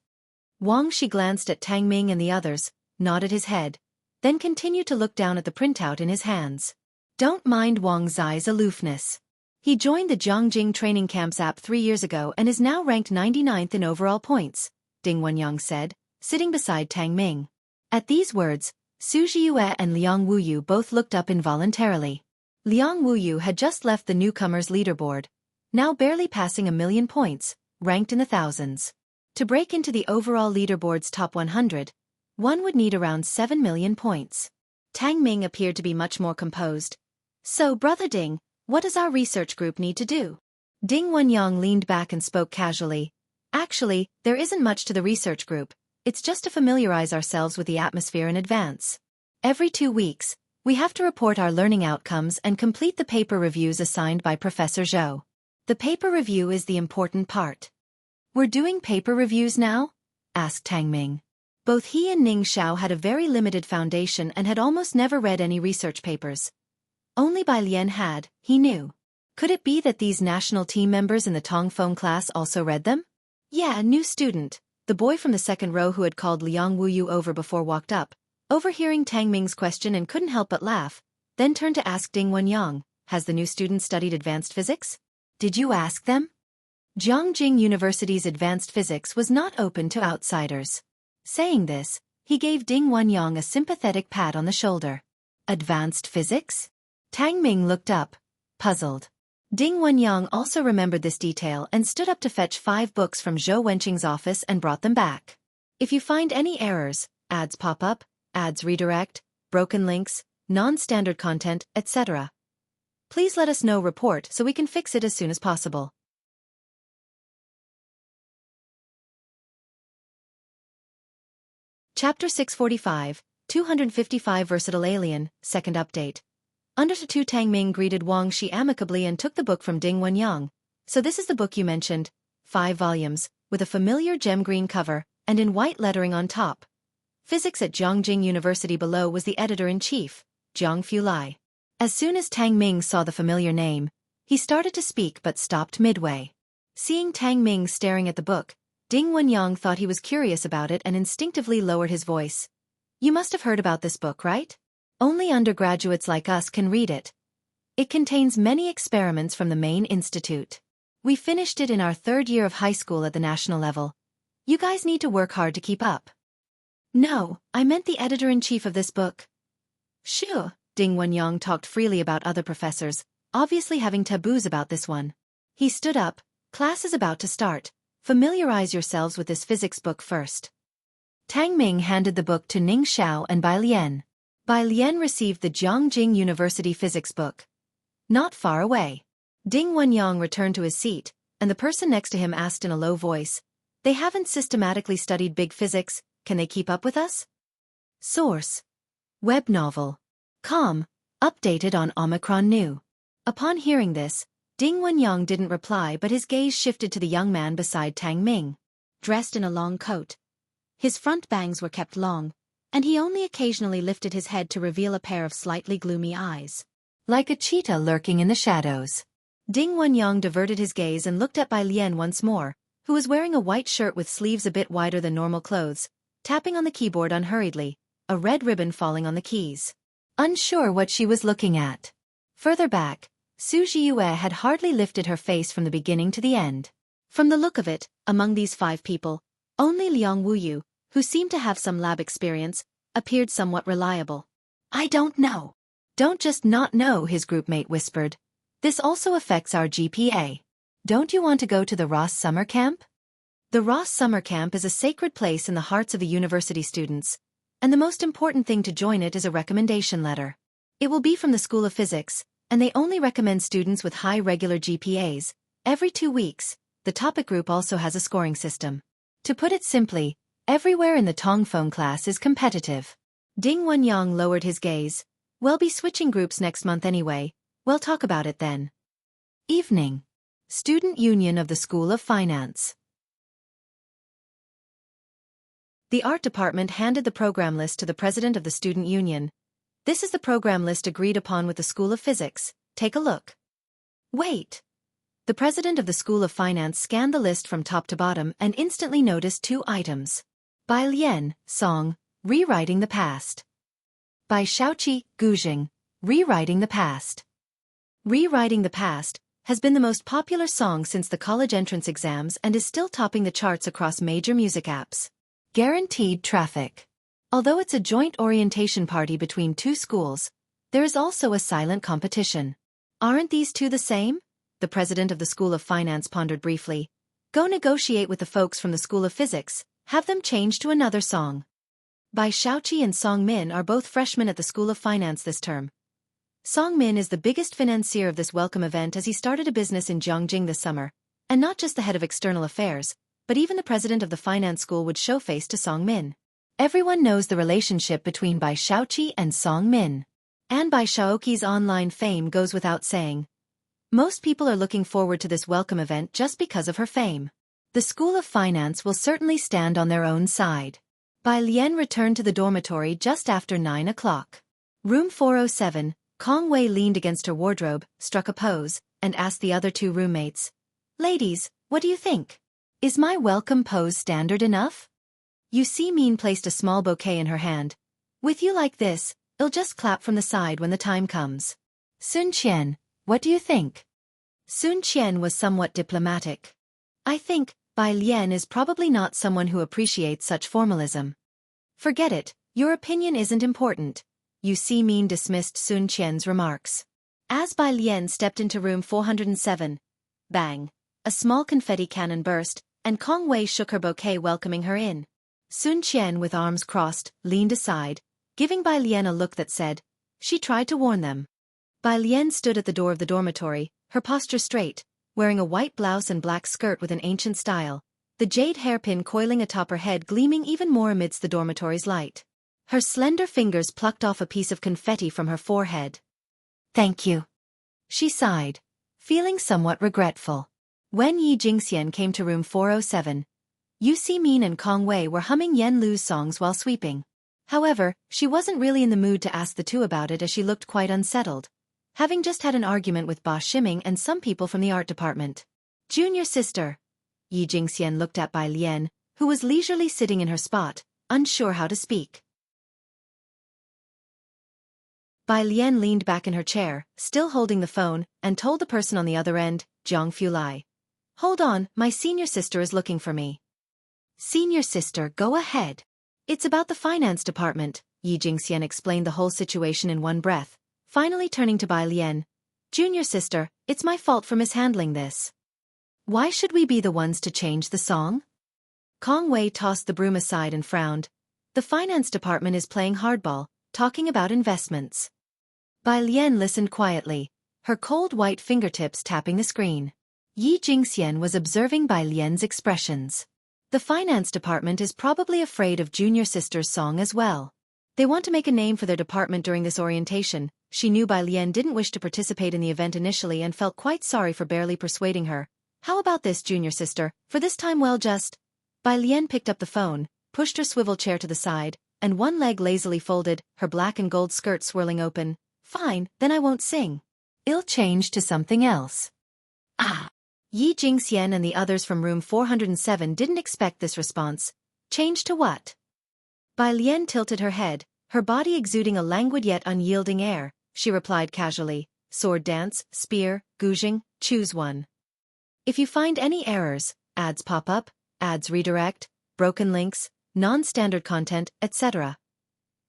Wang Shi glanced at Tang Ming and the others, nodded his head, then continued to look down at the printout in his hands. Don't mind Wang Zai's aloofness. He joined the Jianghu training camps app 3 years ago and is now ranked 99th in overall points, Ding Wenyang said, sitting beside Tang Ming. At these words, Su Zhiyue and Liang Wuyu both looked up involuntarily. Liang Wuyu had just left the newcomers' leaderboard, now barely passing 1,000,000 points, ranked in the thousands. To break into the overall leaderboard's top 100, one would need around 7 million points. Tang Ming appeared to be much more composed. So, Brother Ding, what does our research group need to do? Ding Wenyang leaned back and spoke casually. Actually, there isn't much to the research group, it's just to familiarize ourselves with the atmosphere in advance. Every 2 weeks, we have to report our learning outcomes and complete the paper reviews assigned by Professor Zhou. The paper review is the important part. We're doing paper reviews now? Asked Tang Ming. Both he and Ning Xiao had a very limited foundation and had almost never read any research papers. Only Bai Lian had, he knew. Could it be that these national team members in the Tongfeng class also read them? Yeah, a new student, the boy from the 2nd row who had called Liang Wuyu over before walked up, overhearing Tang Ming's question and couldn't help but laugh, then turned to ask Ding Wenyang, has the new student studied advanced physics? Did you ask them? Jianghu University's advanced physics was not open to outsiders. Saying this, he gave Ding Wenyang a sympathetic pat on the shoulder. Advanced physics? Tang Ming looked up, puzzled. Ding Wenyang also remembered this detail and stood up to fetch 5 books from Zhou Wenqing's office and brought them back. If you find any errors, ads pop up, ads redirect, broken links, non-standard content, etc., please let us know report so we can fix it as soon as possible. Chapter 645, 255 Versatile Alien, Second Update. Under 2 Tang Ming greeted Wang Shi amicably and took the book from Ding Wenyang. So this is the book you mentioned, 5 volumes, with a familiar gem-green cover, and in white lettering on top. Physics at Jianghu University below was the editor-in-chief, Jianghu Lai. As soon as Tang Ming saw the familiar name, he started to speak but stopped midway. Seeing Tang Ming staring at the book, Ding Wenyang thought he was curious about it and instinctively lowered his voice. You must have heard about this book, right? Only undergraduates like us can read it. It contains many experiments from the main institute. We finished it in our 3rd year of high school at the national level. You guys need to work hard to keep up. No, I meant the editor-in-chief of this book. Sure, Ding Wenyang talked freely about other professors, obviously having taboos about this one. He stood up. Class is about to start. Familiarize yourselves with this physics book first. Tang Ming handed the book to Ning Xiao and Bai Lian. Bai Lian received the Jianghu University physics book. Not far away. Ding Wenyang returned to his seat, and the person next to him asked in a low voice, They haven't systematically studied big physics, can they keep up with us? Source. Web novel. Com. Updated on Omicron New. Upon hearing this, Ding Wenyang didn't reply but his gaze shifted to the young man beside Tang Ming. Dressed in a long coat. His front bangs were kept long, and he only occasionally lifted his head to reveal a pair of slightly gloomy eyes. Like a cheetah lurking in the shadows. Ding Wenyang diverted his gaze and looked at Bai Lian once more, who was wearing a white shirt with sleeves a bit wider than normal clothes, tapping on the keyboard unhurriedly, a red ribbon falling on the keys. Unsure what she was looking at. Further back, Su Zhiyue had hardly lifted her face from the beginning to the end. From the look of it, among these 5 people, only Liang Wuyu, who seemed to have some lab experience, appeared somewhat reliable. I don't know. Don't just not know, his groupmate whispered. This also affects our GPA. Don't you want to go to the Ross summer camp? The Ross summer camp is a sacred place in the hearts of the university students, and the most important thing to join it is a recommendation letter. It will be from the School of Physics, and they only recommend students with high regular GPAs. Every 2 weeks, the topic group also has a scoring system. To put it simply, everywhere in the Tongfeng class is competitive. Ding Wenyang lowered his gaze. We'll be switching groups next month anyway. We'll talk about it then. Evening. Student Union of the School of Finance. The art department handed the program list to the president of the student union. This is the program list agreed upon with the School of Physics. Take a look. Wait. The president of the School of Finance scanned the list from top to bottom and instantly noticed 2 items. Bai Lian, song, Rewriting the Past. By Xiaoqi, Guzheng, Rewriting the Past. Rewriting the Past has been the most popular song since the college entrance exams and is still topping the charts across major music apps. Guaranteed traffic. Although it's a joint orientation party between 2 schools, there is also a silent competition. Aren't these 2 the same? The president of the School of Finance pondered briefly. Go negotiate with the folks from the School of Physics, have them change to another song. Bai Xiaoqi and Song Min are both freshmen at the School of Finance this term. Song Min is the biggest financier of this welcome event as he started a business in Jianghu this summer, and not just the head of external affairs, but even the president of the finance school would show face to Song Min. Everyone knows the relationship between Bai Xiaoqi and Song Min. And Bai Xiaoqi's online fame goes without saying. Most people are looking forward to this welcome event just because of her fame. The School of Finance will certainly stand on their own side. Bai Lian returned to the dormitory just after 9 o'clock. Room 407, Kong Wei leaned against her wardrobe, struck a pose, and asked the other 2 roommates. Ladies, what do you think? Is my welcome pose standard enough? You see Min placed a small bouquet in her hand. With you like this, I'll just clap from the side when the time comes. Sun Qian, what do you think? Sun Qian was somewhat diplomatic. I think Bai Lian is probably not someone who appreciates such formalism. Forget it, your opinion isn't important. You see Min dismissed Sun Qian's remarks. As Bai Lian stepped into room 407, bang, a small confetti cannon burst, and Kong Wei shook her bouquet welcoming her in. Sun Qian with arms crossed, leaned aside, giving Bai Lian a look that said, she tried to warn them. Bai Lian stood at the door of the dormitory, her posture straight, wearing a white blouse and black skirt with an ancient style, the jade hairpin coiling atop her head gleaming even more amidst the dormitory's light. Her slender fingers plucked off a piece of confetti from her forehead. "Thank you," she sighed, feeling somewhat regretful. When Yi Jingxian came to room 407, Yu Min and Kong Wei were humming Yen Lu's songs while sweeping. However, she wasn't really in the mood to ask the two about it as she looked quite unsettled, having just had an argument with Ba Shiming and some people from the art department. "Junior sister." Yi Jingxian looked at Bai Lian, who was leisurely sitting in her spot, unsure how to speak. Bai Lian leaned back in her chair, still holding the phone, and told the person on the other end, Jianghu Lai. "Hold on, my senior sister is looking for me." "Senior sister, go ahead." "It's about the finance department," Yi Jingxian explained the whole situation in one breath, finally turning to Bai Lian. "Junior sister, it's my fault for mishandling this. Why should we be the ones to change the song?" Kong Wei tossed the broom aside and frowned. "The finance department is playing hardball, talking about investments." Bai Lian listened quietly, her cold white fingertips tapping the screen. Yi Jingxian was observing Bai Lian's expressions. The finance department is probably afraid of junior sister's song as well. They want to make a name for their department during this orientation. She knew Bai Lian didn't wish to participate in the event initially and felt quite sorry for barely persuading her. "How about this, junior sister, for this time well just..." Bai Lian picked up the phone, pushed her swivel chair to the side, and one leg lazily folded, her black and gold skirt swirling open. "Fine, then I won't sing. I'll change to something else." "Ah!" Yi Jingxian and the others from room 407 didn't expect this response. "Change to what?" Bai Lian tilted her head, her body exuding a languid yet unyielding air. She replied casually, "Sword dance, spear, guzheng, choose one. If you find any errors, ads pop up, ads redirect, broken links, non-standard content, etc.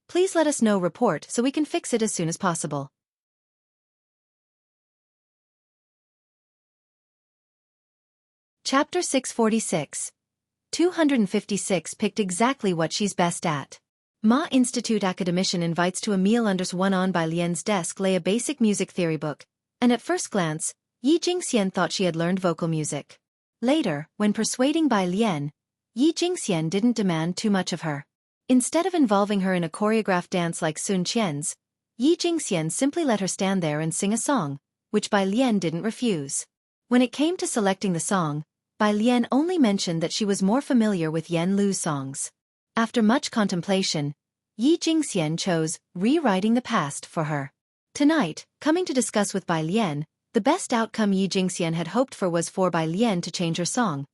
please let us know report so we can fix it as soon as possible." Chapter 646. 256 picked exactly what she's best at. Ma Institute academician invites to a meal under one on Bai Lian's desk lay a basic music theory book, and at first glance, Yi Jingxian thought she had learned vocal music. Later, when persuading Bai Lian, Yi Jingxian didn't demand too much of her. Instead of involving her in a choreographed dance like Sun Qian's, Yi Jingxian simply let her stand there and sing a song, which Bai Lian didn't refuse. When it came to selecting the song, Bai Lian only mentioned that she was more familiar with Yen Lu's songs. After much contemplation, Yi Jingxian chose Rewriting the Past for her. Tonight, coming to discuss with Bai Lian, the best outcome Yi Jingxian had hoped for was for Bai Lian to change her song,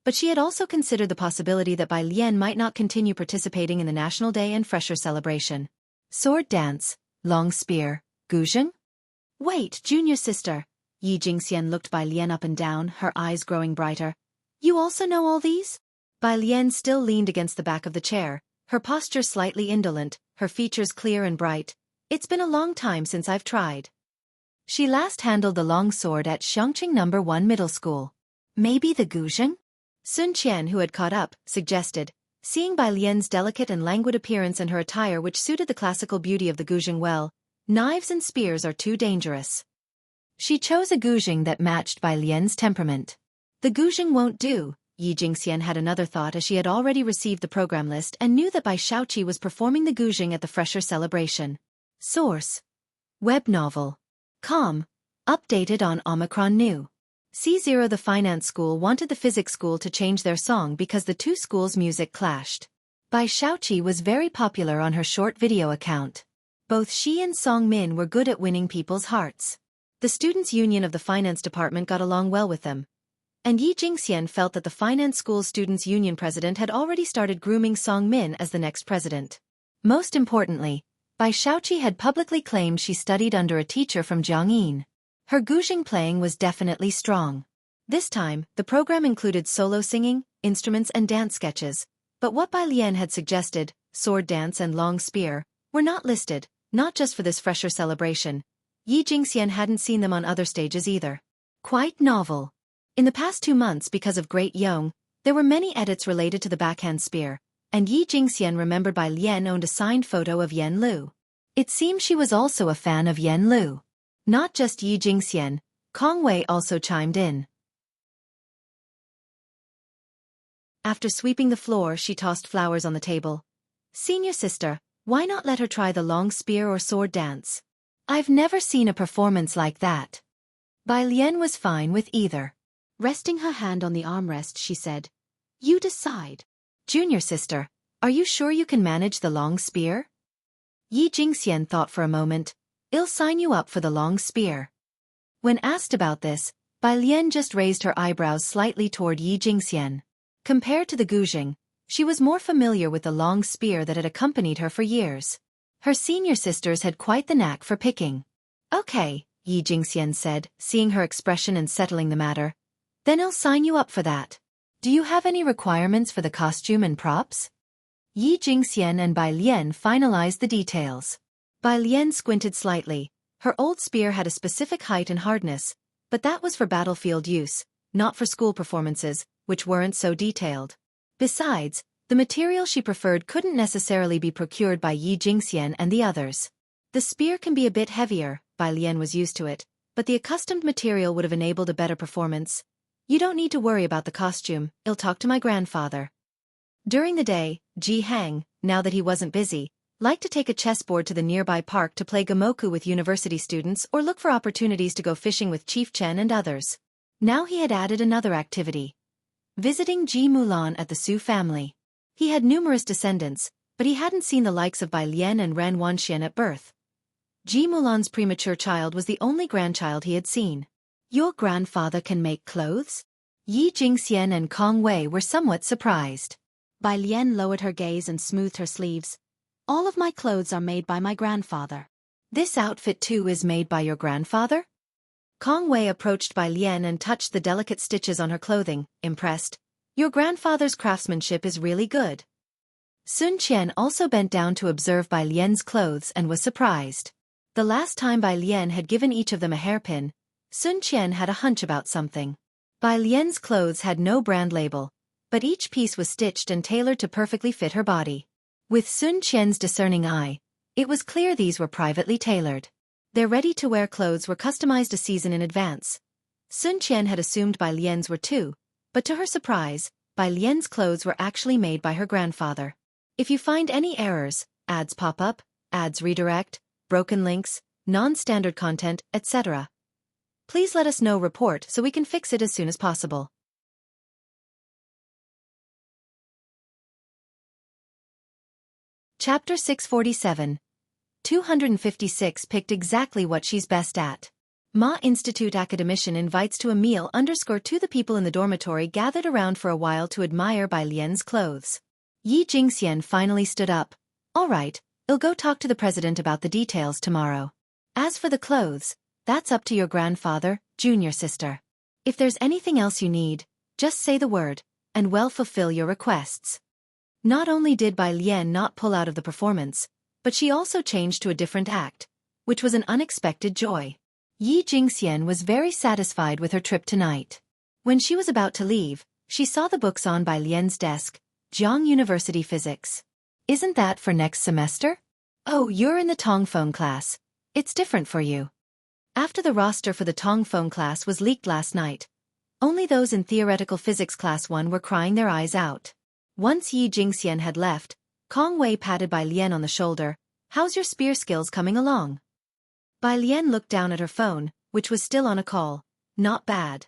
but she had also considered the possibility that Bai Lian might not continue participating in the National Day and Fresher celebration. "Sword dance, long spear, guzheng?" "Wait, junior sister." Yi Jingxian looked Bai Lian up and down, her eyes growing brighter. "You also know all these?" Bai Lian still leaned against the back of the chair, her posture slightly indolent, her features clear and bright. "It's been a long time since I've tried. She last handled the long sword at Xianxia No. 1 Middle School." "Maybe the guzheng?" Sun Qian, who had caught up, suggested, seeing Bai Lian's delicate and languid appearance and her attire which suited the classical beauty of the guzheng well. "Knives and spears are too dangerous." She chose a guzheng that matched Bai Lian's temperament. "The guzheng won't do." Yi Jingxian had another thought as she had already received the program list and knew that Bai Shaoqi was performing the guzheng at the Fresher celebration. Source: Web novel. Com. Updated on Omicron New. C0 The finance school wanted the physics school to change their song because the two schools' music clashed. Bai Shaoqi was very popular on her short video account. Both she and Song Min were good at winning people's hearts. The students' union of the finance department got along well with them. And Yi Jingxian felt that the finance school's students' union president had already started grooming Song Min as the next president. Most importantly, Bai Shaoqi had publicly claimed she studied under a teacher from Jianghu. Her guzheng playing was definitely strong. This time, the program included solo singing, instruments and dance sketches, but what Bai Lian had suggested, sword dance and long spear, were not listed, not just for this Fresher celebration. Yi Jingxian hadn't seen them on other stages either. Quite novel. In the past 2 months because of Great Yong, there were many edits related to the backhand spear, and Yi Jingxian remembered Bai Lian owned a signed photo of Yen Lu. It seemed she was also a fan of Yen Lu. Not just Yi Jingxian, Kong Wei also chimed in. After sweeping the floor, she tossed flowers on the table. Senior sister, why not let her try the long spear or sword dance? I've never seen a performance like that. Bai Lian was fine with either. Resting her hand on the armrest, she said, "You decide." Junior sister, are you sure you can manage the long spear? Yi Jingxian thought for a moment. I'll sign you up for the long spear. When asked about this, Bai Lian just raised her eyebrows slightly toward Yi Jingxian. Compared to the guzheng, she was more familiar with the long spear that had accompanied her for years. Her senior sisters had quite the knack for picking. Okay, Yi Jingxian said, seeing her expression and settling the matter. Then I'll sign you up for that. Do you have any requirements for the costume and props? Yi Jingxian and Bai Lian finalized the details. Bai Lian squinted slightly. Her old spear had a specific height and hardness, but that was for battlefield use, not for school performances, which weren't so detailed. Besides, the material she preferred couldn't necessarily be procured by Yi Jingxian and the others. The spear can be a bit heavier, Bai Lian was used to it, but the accustomed material would have enabled a better performance. You don't need to worry about the costume, I'll talk to my grandfather. During the day, Ji Hang, now that he wasn't busy, liked to take a chessboard to the nearby park to play gamoku with university students or look for opportunities to go fishing with Chief Chen and others. Now he had added another activity. Visiting Ji Mulan at the Su family. He had numerous descendants, but he hadn't seen the likes of Bai Lian and Ran Wanxian at birth. Ji Mulan's premature child was the only grandchild he had seen. Your grandfather can make clothes? Yi Jingxian and Kong Wei were somewhat surprised. Bai Lian lowered her gaze and smoothed her sleeves. All of my clothes are made by my grandfather. This outfit too is made by your grandfather? Kong Wei approached Bai Lian and touched the delicate stitches on her clothing, impressed. Your grandfather's craftsmanship is really good. Sun Qian also bent down to observe Bai Lian's clothes and was surprised. The last time Bai Lian had given each of them a hairpin, Sun Qian had a hunch about something. Bai Lian's clothes had no brand label, but each piece was stitched and tailored to perfectly fit her body. With Sun Qian's discerning eye, it was clear these were privately tailored. Their ready-to-wear clothes were customized a season in advance. Sun Qian had assumed Bai Lian's were too, but to her surprise, Bai Lian's clothes were actually made by her grandfather. If you find any errors, ads pop up, ads redirect, broken links, non-standard content, etc., please let us know report so we can fix it as soon as possible. Chapter 647. 256 picked exactly what she's best at. Ma Institute academician invites to a meal _2 the people in the dormitory gathered around for a while to admire Bai Lian's clothes. Yi Jingxian finally stood up. All right, I'll go talk to the president about the details tomorrow. As for the clothes, that's up to your grandfather, junior sister. If there's anything else you need, just say the word, and we'll fulfill your requests. Not only did Bai Lian not pull out of the performance, but she also changed to a different act, which was an unexpected joy. Yi Jingxian was very satisfied with her trip tonight. When she was about to leave, she saw the books on Bai Lian's desk, Jianghu University Physics. Isn't that for next semester? Oh, you're in the Tongfeng class. It's different for you. After the roster for the Tongfeng class was leaked last night, only those in Theoretical Physics Class 1 were crying their eyes out. Once Yi Jingxian had left, Kong Wei patted Bai Lian on the shoulder. How's your spear skills coming along? Bai Lian looked down at her phone, which was still on a call. Not bad.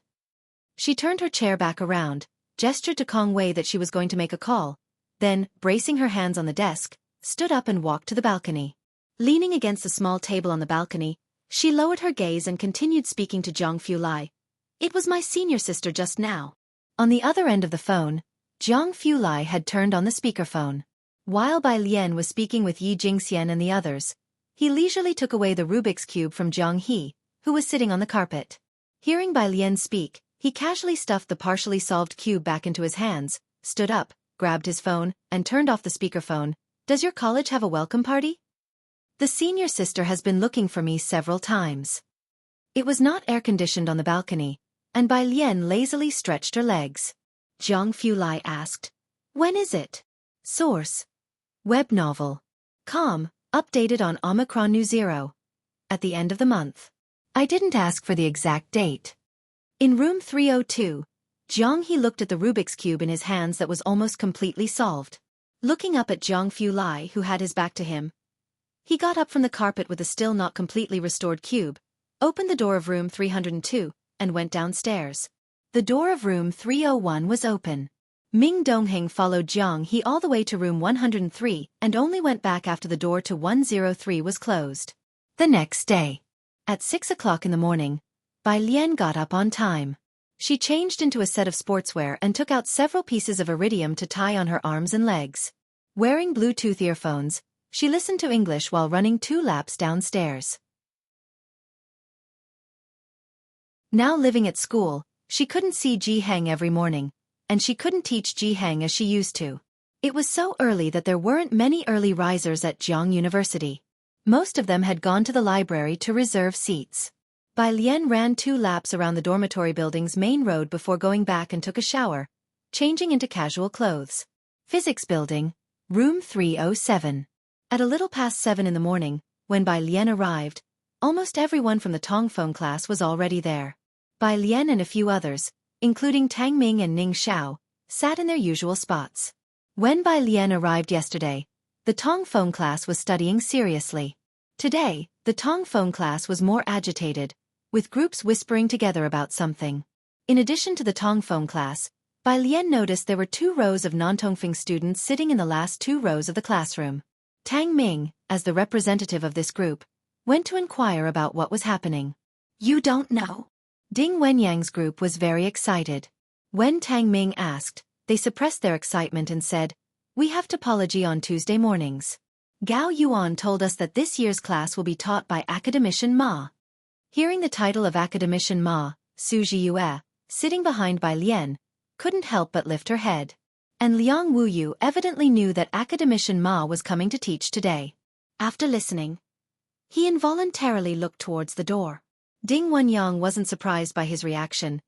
She turned her chair back around, gestured to Kong Wei that she was going to make a call, then, bracing her hands on the desk, stood up and walked to the balcony. Leaning against a small table on the balcony, she lowered her gaze and continued speaking to Jianghu Lai. It was my senior sister just now. On the other end of the phone, Jianghu Lai had turned on the speakerphone. While Bai Lian was speaking with Yi Jingxian and the others, he leisurely took away the Rubik's Cube from Jianghe, who was sitting on the carpet. Hearing Bai Lian speak, he casually stuffed the partially solved cube back into his hands, stood up, grabbed his phone, and turned off the speakerphone. Does your college have a welcome party? The senior sister has been looking for me several times. It was not air-conditioned on the balcony, and Bai Lian lazily stretched her legs. Jianghu Lai asked, when is it? Source. Web novel. Com, updated on Omicron New Zero. At the end of the month. I didn't ask for the exact date. In room 302, Jianghu looked at the Rubik's Cube in his hands that was almost completely solved. Looking up at Jianghu Lai, who had his back to him, he got up from the carpet with the still not completely restored cube, opened the door of room 302, and went downstairs. The door of room 301 was open. Ming Dongheng followed Jianghu all the way to room 103 and only went back after the door to 103 was closed. The next day, at 6 o'clock in the morning, Bai Lian got up on time. She changed into a set of sportswear and took out several pieces of iridium to tie on her arms and legs. Wearing Bluetooth earphones, she listened to English while running 2 laps downstairs. Now living at school, she couldn't see Ji Heng every morning, and she couldn't teach Ji Heng as she used to. It was so early that there weren't many early risers at Jianghu University. Most of them had gone to the library to reserve seats. Bai Lian ran 2 laps around the dormitory building's main road before going back and took a shower, changing into casual clothes. Physics building, room 307. At a little past 7 in the morning, when Bai Lian arrived, almost everyone from the Tongfeng class was already there. Bai Lian and a few others, including Tang Ming and Ning Xiao, sat in their usual spots. When Bai Lian arrived yesterday, the Tongfeng class was studying seriously. Today, the Tongfeng class was more agitated, with groups whispering together about something. In addition to the Tongfeng class, Bai Lian noticed there were 2 rows of non-Tongfeng students sitting in the last 2 rows of the classroom. Tang Ming, as the representative of this group, went to inquire about what was happening. You don't know? Ding Wenyang's group was very excited. When Tang Ming asked, they suppressed their excitement and said, "We have topology on Tuesday mornings. Gao Yuan told us that this year's class will be taught by Academician Ma." Hearing the title of Academician Ma, Su Jiyue, sitting behind Bai Lian, couldn't help but lift her head. And Liang Wuyu evidently knew that Academician Ma was coming to teach today. After listening, he involuntarily looked towards the door. Ding Wenyang wasn't surprised by his reaction.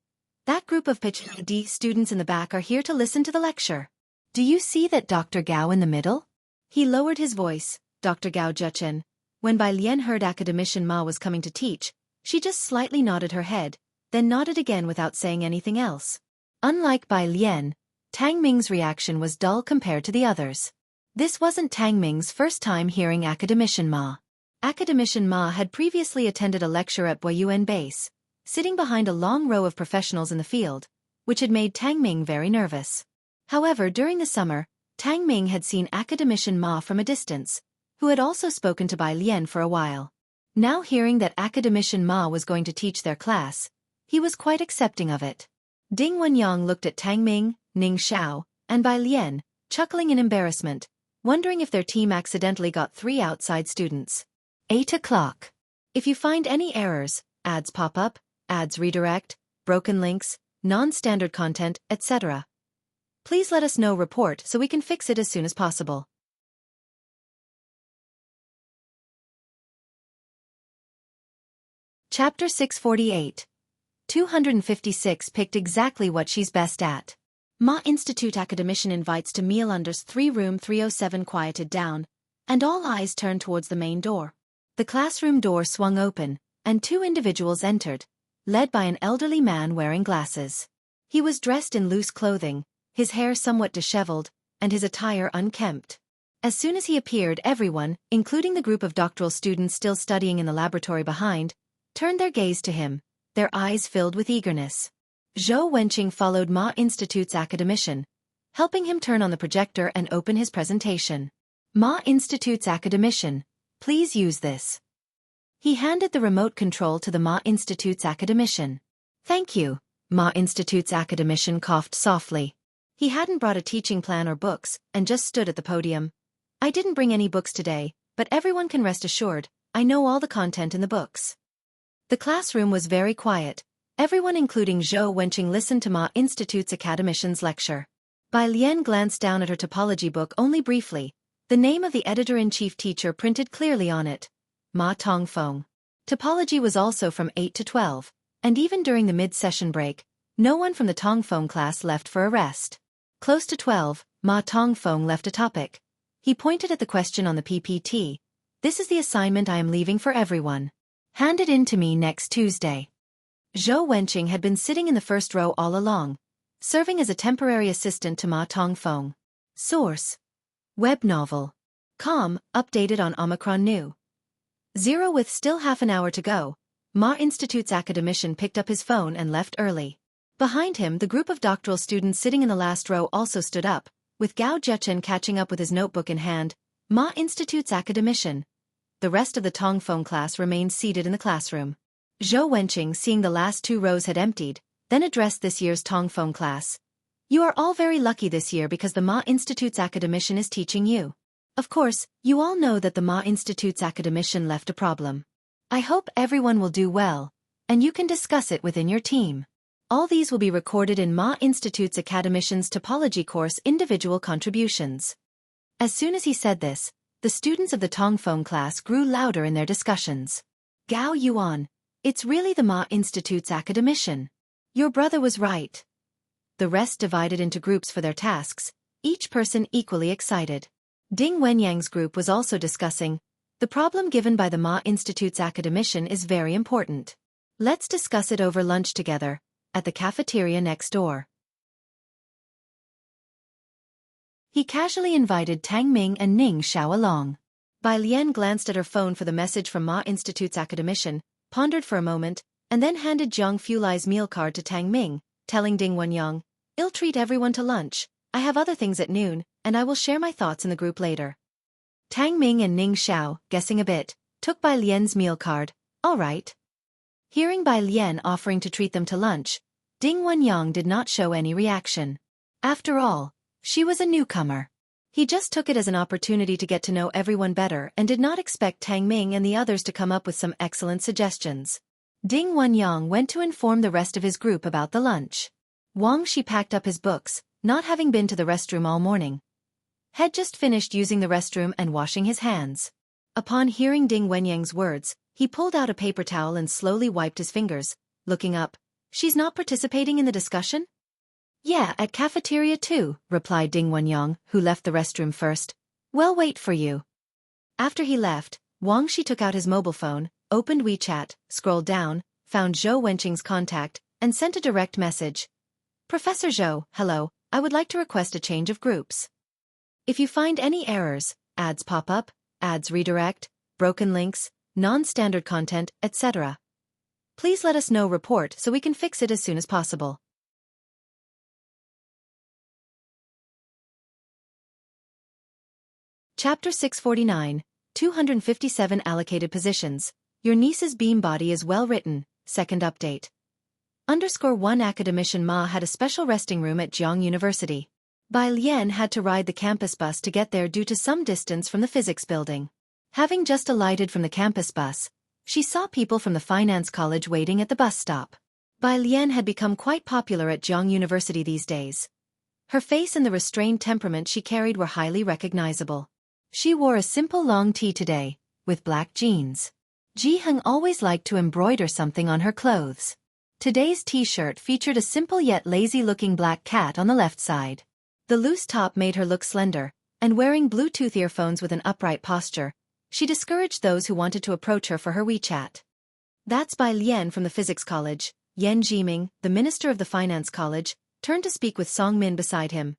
That group of PhD students in the back are here to listen to the lecture. Do you see that Dr. Gao in the middle? He lowered his voice, Dr. Gao Zhechen. When Bai Lian heard Academician Ma was coming to teach, she just slightly nodded her head, then nodded again without saying anything else. Unlike Bai Lian, Tang Ming's reaction was dull compared to the others. This wasn't Tang Ming's first time hearing Academician Ma. Academician Ma had previously attended a lecture at Boyuan Base, sitting behind a long row of professionals in the field, which had made Tang Ming very nervous. However, during the summer, Tang Ming had seen Academician Ma from a distance, who had also spoken to Bai Lian for a while. Now hearing that Academician Ma was going to teach their class, he was quite accepting of it. Ding Wenyang looked at Tang Ming, Ning Xiao, and Bai Lian, chuckling in embarrassment, wondering if their team accidentally got 3 outside students. 8 o'clock. If you find any errors, ads pop up, ads redirect, broken links, non-standard content, etc., please let us know report so we can fix it as soon as possible. Chapter 648. 256 picked exactly what she's best at. Ma Institute Academician invites to meal unders 3 room 307 quieted down, and all eyes turned towards the main door. The classroom door swung open, and 2 individuals entered, led by an elderly man wearing glasses. He was dressed in loose clothing, his hair somewhat disheveled, and his attire unkempt. As soon as he appeared, everyone, including the group of doctoral students still studying in the laboratory behind, turned their gaze to him, their eyes filled with eagerness. Zhou Wenqing followed Ma Institute's academician, helping him turn on the projector and open his presentation. Ma Institute's academician, please use this. He handed the remote control to the Ma Institute's academician. Thank you, Ma Institute's academician coughed softly. He hadn't brought a teaching plan or books, and just stood at the podium. I didn't bring any books today, but everyone can rest assured, I know all the content in the books. The classroom was very quiet. Everyone including Zhou Wenqing listened to Ma Institute's academician's lecture. Bai Lian glanced down at her topology book only briefly. The name of the editor-in-chief teacher printed clearly on it. Ma Tongfeng. Topology was also from 8 to 12, and even during the mid-session break, no one from the Tongfeng class left for a rest. Close to 12, Ma Tongfeng left a topic. He pointed at the question on the PPT. This is the assignment I am leaving for everyone. Hand it in to me next Tuesday. Zhou Wenqing had been sitting in the first row all along, serving as a temporary assistant to Ma Tongfeng. Source: Web novel. Com, updated on Omicron New. 0. With still half an hour to go, Ma Institute's academician picked up his phone and left early. Behind him, the group of doctoral students sitting in the last row also stood up, with Gao Zhechen catching up with his notebook in hand. Ma Institute's academician. The rest of the Tongfeng class remained seated in the classroom. Zhou Wenqing, seeing the last 2 rows had emptied, then addressed this year's Tongfeng class. You are all very lucky this year because the Ma Institute's academician is teaching you. Of course, you all know that the Ma Institute's academician left a problem. I hope everyone will do well, and you can discuss it within your team. All these will be recorded in Ma Institute's academician's topology course individual contributions. As soon as he said this, the students of the Tongfeng class grew louder in their discussions. Gao Yuan, it's really the Ma Institute's academician. Your brother was right. The rest divided into groups for their tasks, each person equally excited. Ding Wenyang's group was also discussing, the problem given by the Ma Institute's academician is very important. Let's discuss it over lunch together, at the cafeteria next door. He casually invited Tang Ming and Ning Xiao along. Bai Lian glanced at her phone for the message from Ma Institute's academician, pondered for a moment, and then handed Jianghu Lai's meal card to Tang Ming, telling Ding Wenyang, "I'll treat everyone to lunch. I have other things at noon, and I will share my thoughts in the group later." Tang Ming and Ning Xiao, guessing a bit, took Bai Lian's meal card. All right. Hearing Bai Lian offering to treat them to lunch, Ding Wenyang did not show any reaction. After all, she was a newcomer. He just took it as an opportunity to get to know everyone better and did not expect Tang Ming and the others to come up with some excellent suggestions. Ding Wenyang went to inform the rest of his group about the lunch. Wang Shi packed up his books, not having been to the restroom all morning. Had just finished using the restroom and washing his hands. Upon hearing Ding Wenyang's words, he pulled out a paper towel and slowly wiped his fingers, looking up. She's not participating in the discussion? Yeah, at cafeteria too, replied Ding Wenyang, who left the restroom first. We'll wait for you. After he left, Wang Shi took out his mobile phone, opened WeChat, scrolled down, found Zhou Wenqing's contact, and sent a direct message. Professor Zhou, hello, I would like to request a change of groups. If you find any errors, ads pop up, ads redirect, broken links, non-standard content, etc., please let us know report so we can fix it as soon as possible. Chapter 649, 257 allocated positions. Your niece's beam body is well written, second update. _1 Academician Ma had a special resting room at Jianghu University. Bai Lian had to ride the campus bus to get there due to some distance from the physics building. Having just alighted from the campus bus, she saw people from the finance college waiting at the bus stop. Bai Lian had become quite popular at Jianghu University these days. Her face and the restrained temperament she carried were highly recognizable. She wore a simple long tee today, with black jeans. Ji-hung always liked to embroider something on her clothes. Today's t-shirt featured a simple yet lazy-looking black cat on the left side. The loose top made her look slender, and wearing Bluetooth earphones with an upright posture, she discouraged those who wanted to approach her for her WeChat. That's Bai Lian from the physics college. Yan Jiming, the minister of the finance college, turned to speak with Song Min beside him.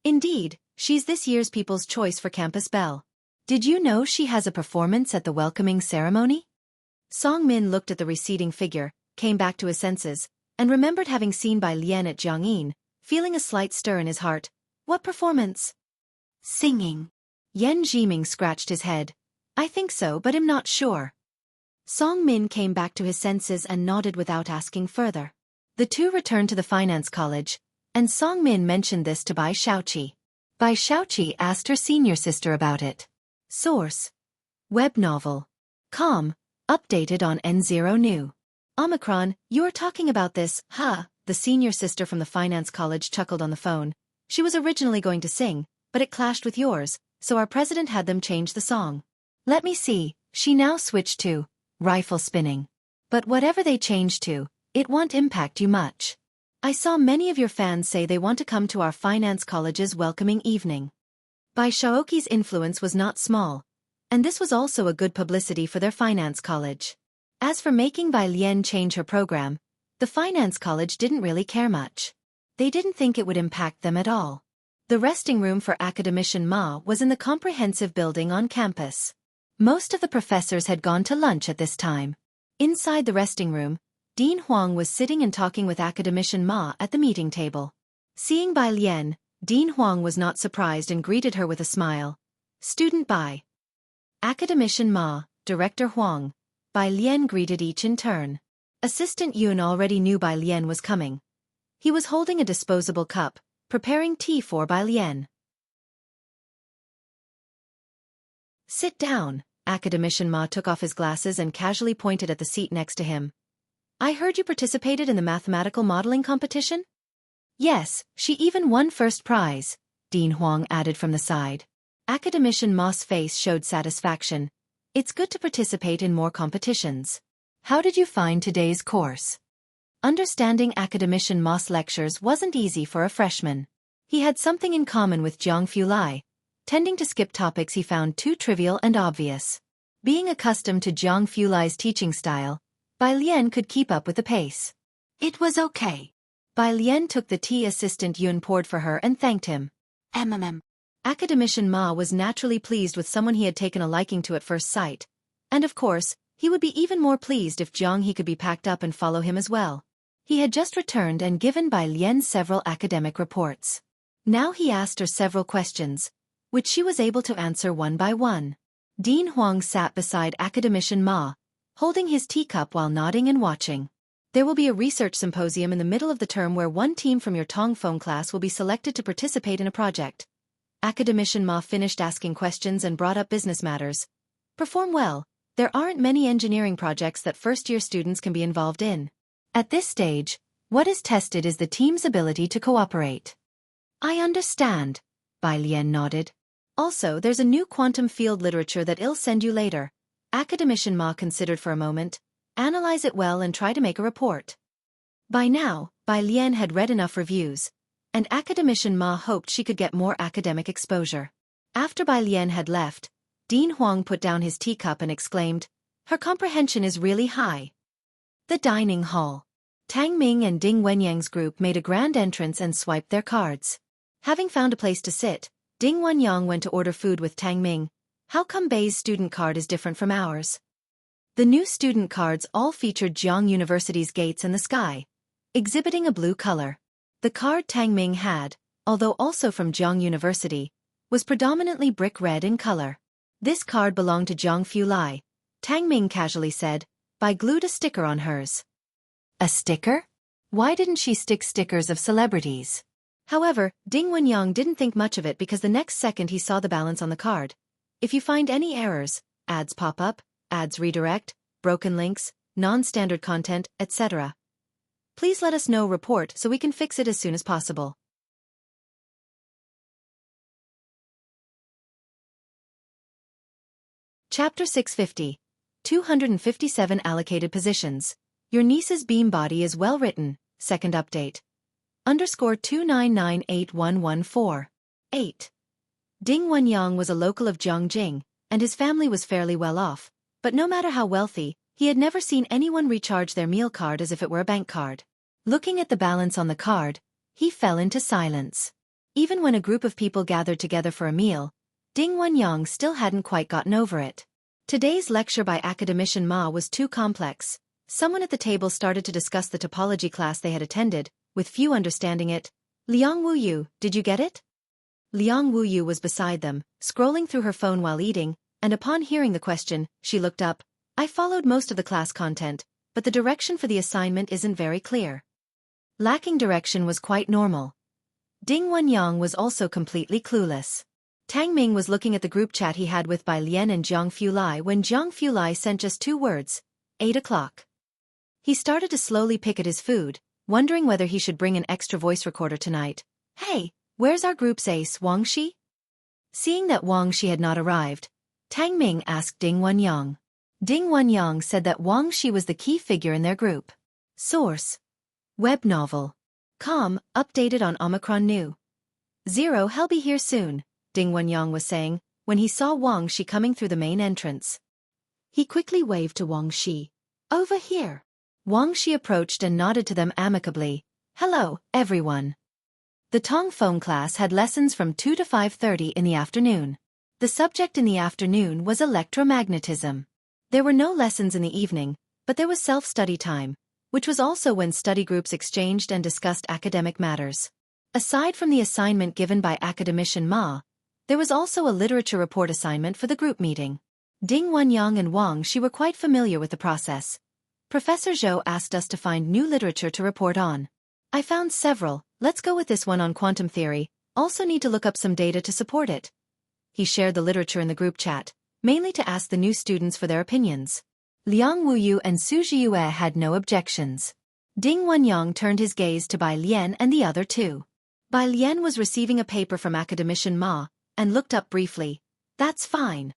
Indeed, she's this year's People's Choice for Campus Belle. Did you know she has a performance at the welcoming ceremony? Song Min looked at the receding figure, came back to his senses, and remembered having seen Bai Lian at Jiangyin, feeling a slight stir in his heart. What performance? Singing. Yan Jiming scratched his head. I think so, but I'm not sure. Song Min came back to his senses and nodded without asking further. The two returned to the finance college, and Song Min mentioned this to Bai Xiaoqi. Bai Xiaoqi asked her senior sister about it. Source: Web novel. Com, updated on N0 New. Omicron, you're talking about this, huh? The senior sister from the finance college chuckled on the phone. She was originally going to sing, but it clashed with yours, so our president had them change the song. Let me see, she now switched to rifle spinning. But whatever they changed to, it won't impact you much. I saw many of your fans say they want to come to our finance college's welcoming evening. Bai Xiaoqi's influence was not small, and this was also a good publicity for their finance college. As for making Bai Lian change her program, the finance college didn't really care much. they didn't think it would impact them at all. The resting room for Academician Ma was in the comprehensive building on campus. Most of the professors had gone to lunch at this time. Inside the resting room, Dean Huang was sitting and talking with Academician Ma at the meeting table. Seeing Bai Lian, Dean Huang was not surprised and greeted her with a smile. "Student Bai." Academician Ma, Director Huang, Bai Lian greeted each in turn. Assistant Yun already knew Bai Lian was coming. He was holding a disposable cup, preparing tea for Bai Lian. "Sit down." Academician Ma took off his glasses and casually pointed at the seat next to him. "I heard you participated in the mathematical modeling competition?" "Yes, she even won first prize," Dean Huang added from the side. Academician Ma's face showed satisfaction. "It's good to participate in more competitions. How did you find today's course?" Understanding Academician Ma's lectures wasn't easy for a freshman. He had something in common with Jianghu Lai, tending to skip topics he found too trivial and obvious. Being accustomed to Jianghu Lai's teaching style, Bai Lian could keep up with the pace. "It was okay." Bai Lian took the tea Assistant Yun poured for her and thanked him. Academician Ma was naturally pleased with someone he had taken a liking to at first sight. And of course, he would be even more pleased if Jianghu could be packed up and follow him as well. He had just returned and given Bai Lian several academic reports. Now he asked her several questions, which she was able to answer one by one. Dean Huang sat beside Academician Ma, holding his teacup while nodding and watching. "There will be a research symposium in the middle of the term where one team from your Tong Feng class will be selected to participate in a project." Academician Ma finished asking questions and brought up business matters. "Perform well. There aren't many engineering projects that first-year students can be involved in. At this stage, what is tested is the team's ability to cooperate." "I understand," Bai Lian nodded. "Also, there's a new quantum field literature that I'll send you later." Academician Ma considered for a moment. "Analyze it well and try to make a report." By now, Bai Lian had read enough reviews, and Academician Ma hoped she could get more academic exposure. After Bai Lian had left, Dean Huang put down his teacup and exclaimed, "Her comprehension is really high." The dining hall. Tang Ming and Ding Wenyang's group made a grand entrance and swiped their cards. Having found a place to sit, Ding Wenyang went to order food with Tang Ming. "How come Bei's student card is different from ours?" The new student cards all featured Jianghu University's gates and the sky, exhibiting a blue color. The card Tang Ming had, although also from Jianghu University, was predominantly brick red in color. "This card belonged to Jianghu Lai," Tang Ming casually said. Bai glued a sticker on hers. "A sticker? Why didn't she stick stickers of celebrities?" However, Ding Wenyang didn't think much of it because the next second he saw the balance on the card. "If you find any errors, ads pop up, ads redirect, broken links, non-standard content, etc. Please let us know report so we can fix it as soon as possible." Chapter 650. 257 allocated positions. Your niece's beam body is well written. Second update. _2998114. 8. Ding Wenyang was a local of Jiangjing, and his family was fairly well off, but no matter how wealthy, he had never seen anyone recharge their meal card as if it were a bank card. Looking at the balance on the card, he fell into silence. Even when a group of people gathered together for a meal, Ding Wenyang still hadn't quite gotten over it. Today's lecture by Academician Ma was too complex. Someone at the table started to discuss the topology class they had attended, with few understanding it. "Liang Wuyu, did you get it?" Liang Wuyu was beside them, scrolling through her phone while eating, and upon hearing the question, she looked up. "I followed most of the class content, but the direction for the assignment isn't very clear." Lacking direction was quite normal. Ding Wenyang was also completely clueless. Tang Ming was looking at the group chat he had with Bai Lian and Jianghu Lai when Jianghu Lai sent just 2 words. 8 o'clock. He started to slowly pick at his food, wondering whether he should bring an extra voice recorder tonight. "Hey, where's our group's ace, Wang Shi?" Seeing that Wang Shi had not arrived, Tang Ming asked Ding Wenyang. Ding Wenyang said that Wang Shi was the key figure in their group. Source. Web novel. Updated on Omicron New. 0 He'll be here soon, Ding Wenyang was saying, when he saw Wang Shi coming through the main entrance. He quickly waved to Wang Shi. "Over here." Wang Shi approached and nodded to them amicably. "Hello, everyone." The Tong Feng class had lessons from 2 to 5:30 in the afternoon. The subject in the afternoon was electromagnetism. There were no lessons in the evening, but there was self-study time, which was also when study groups exchanged and discussed academic matters. Aside from the assignment given by academician Ma, there was also a literature report assignment for the group meeting. Ding Wenyang and Wang Shi were quite familiar with the process. Professor Zhou asked us to find new literature to report on. I found several. Let's go with this one on quantum theory. Also need to look up some data to support it. He shared the literature in the group chat, mainly to ask the new students for their opinions. Liang Wuyu and Su Jiyue had no objections. Ding Wenyang turned his gaze to Bai Lian and the other two. Bai Lian was receiving a paper from academician Ma, and looked up briefly. That's fine.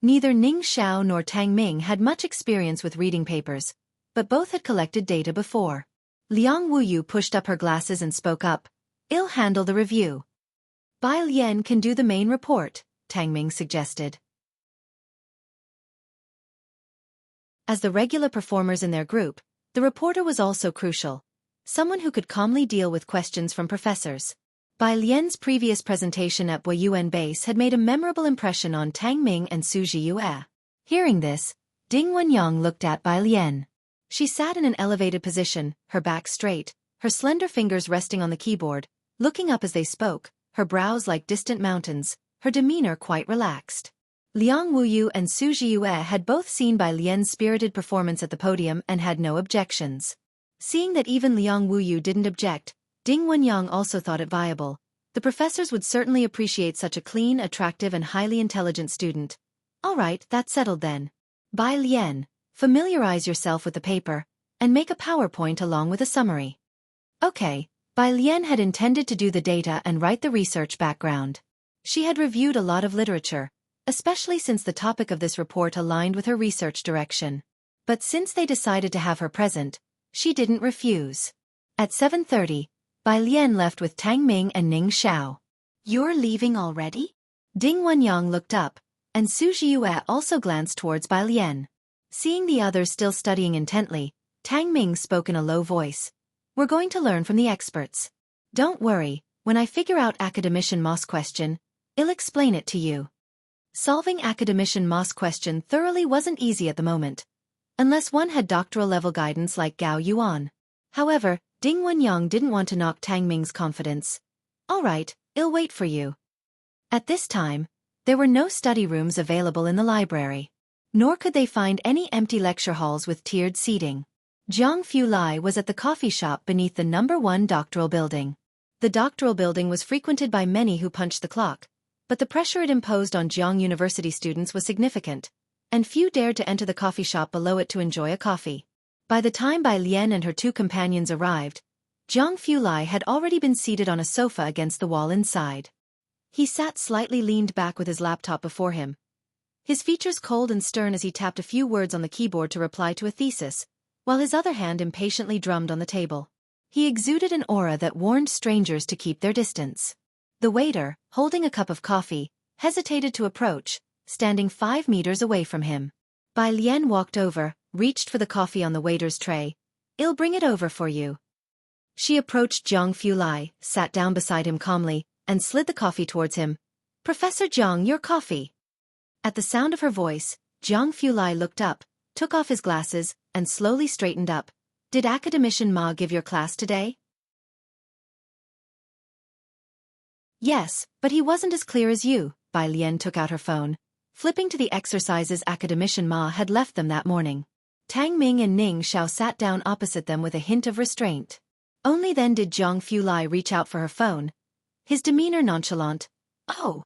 Neither Ning Xiao nor Tang Ming had much experience with reading papers, but both had collected data before. Liang Wuyu pushed up her glasses and spoke up. I'll handle the review. Bai Lian can do the main report, Tang Ming suggested. As the regular performers in their group, the reporter was also crucial. Someone who could calmly deal with questions from professors. Bai Lian's previous presentation at Boyuan Base had made a memorable impression on Tang Ming and Su Jiyue. Hearing this, Ding Wenyang looked at Bai Lian. She sat in an elevated position, her back straight, her slender fingers resting on the keyboard, looking up as they spoke, her brows like distant mountains, her demeanor quite relaxed. Liang Wuyu and Su Jiyue had both seen Bai Lian's spirited performance at the podium and had no objections. Seeing that even Liang Wuyu didn't object, Ding Wenyang also thought it viable. The professors would certainly appreciate such a clean, attractive and highly intelligent student. All right, that's settled then. Bai Lian, familiarize yourself with the paper, and make a PowerPoint along with a summary. Okay, Bai Lian had intended to do the data and write the research background. She had reviewed a lot of literature, especially since the topic of this report aligned with her research direction. But since they decided to have her present, she didn't refuse. At 7:30, Bai Lian left with Tang Ming and Ning Xiao. You're leaving already? Ding Wenyang looked up, and Su Jiyue also glanced towards Bai Lian. Seeing the others still studying intently, Tang Ming spoke in a low voice. We're going to learn from the experts. Don't worry, when I figure out academician Ma's question, I'll explain it to you. Solving academician Ma's question thoroughly wasn't easy at the moment, unless one had doctoral-level guidance like Gao Yuan. However, Ding Wenyang didn't want to knock Tang Ming's confidence. All right, I'll wait for you. At this time, there were no study rooms available in the library. Nor could they find any empty lecture halls with tiered seating. Jianghu was at the coffee shop beneath the No. 1 doctoral building. The doctoral building was frequented by many who punched the clock, but the pressure it imposed on Jianghu University students was significant, and few dared to enter the coffee shop below it to enjoy a coffee. By the time Bai Lian and her two companions arrived, Jianghu had already been seated on a sofa against the wall inside. He sat slightly leaned back with his laptop before him, his features cold and stern as he tapped a few words on the keyboard to reply to a thesis, while his other hand impatiently drummed on the table. He exuded an aura that warned strangers to keep their distance. The waiter, holding a cup of coffee, hesitated to approach, standing 5 meters away from him. Bai Lian walked over, reached for the coffee on the waiter's tray. I'll bring it over for you. She approached Jianghu, sat down beside him calmly, and slid the coffee towards him. Professor Jiang, your coffee. At the sound of her voice, Jianghu looked up, took off his glasses, and slowly straightened up. Did academician Ma give your class today? Yes, but he wasn't as clear as you. Bai Lian took out her phone, flipping to the exercises academician Ma had left them that morning. Tang Ming and Ning Xiao sat down opposite them with a hint of restraint. Only then did Jianghu reach out for her phone, his demeanor nonchalant. Oh.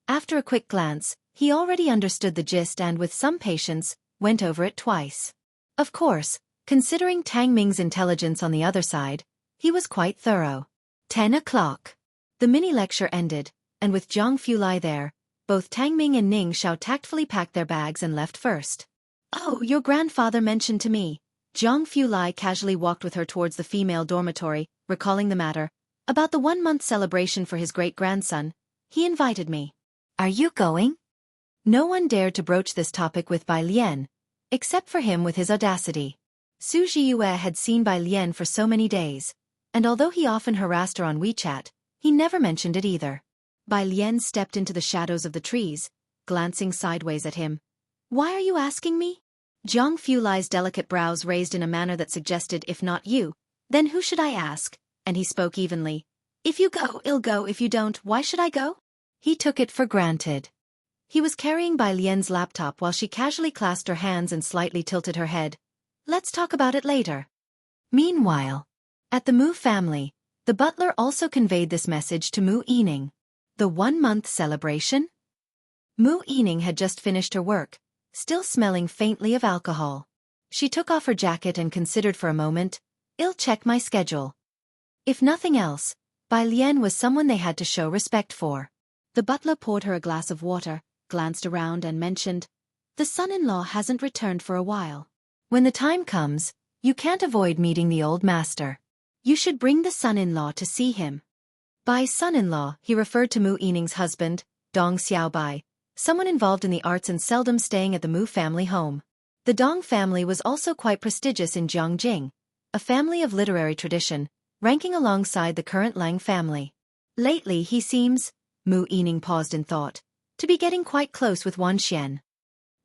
After a quick glance, he already understood the gist and with some patience, went over it twice. Of course, considering Tang Ming's intelligence on the other side, he was quite thorough. 10 o'clock. The mini-lecture ended, and with Jianghu there, both Tang Ming and Ning Xiao tactfully packed their bags and left first. Oh, your grandfather mentioned to me. Jianghu casually walked with her towards the female dormitory, recalling the matter. About the 1-month celebration for his great-grandson, he invited me. Are you going? No one dared to broach this topic with Bai Lian, except for him with his audacity. Su Jiyue had seen Bai Lian for so many days, and although he often harassed her on WeChat, He never mentioned it either. Bai Lian stepped into the shadows of the trees, glancing sideways at him. Why are you asking me? Jianghu Lai's delicate brows raised in a manner that suggested if not you, then who should I ask? And he spoke evenly. If you go, I'll go. If you don't, why should I go? He took it for granted. He was carrying Bai Lian's laptop while she casually clasped her hands and slightly tilted her head. Let's talk about it later. Meanwhile, at the Mu family, the butler also conveyed this message to Mu Yining. The 1-month celebration? Mu Yining had just finished her work, still smelling faintly of alcohol. She took off her jacket and considered for a moment. I'll check my schedule. If nothing else, Bai Lian was someone they had to show respect for. The butler poured her a glass of water, glanced around and mentioned, the son-in-law hasn't returned for a while. When the time comes, you can't avoid meeting the old master. You should bring the son-in-law to see him. By son-in-law, he referred to Mu Yining's husband, Dong Xiaobai, someone involved in the arts and seldom staying at the Mu family home. The Dong family was also quite prestigious in Jianghu, a family of literary tradition, ranking alongside the current Lang family. Lately he seems, Mu Yining paused in thought, to be getting quite close with Wan Xian.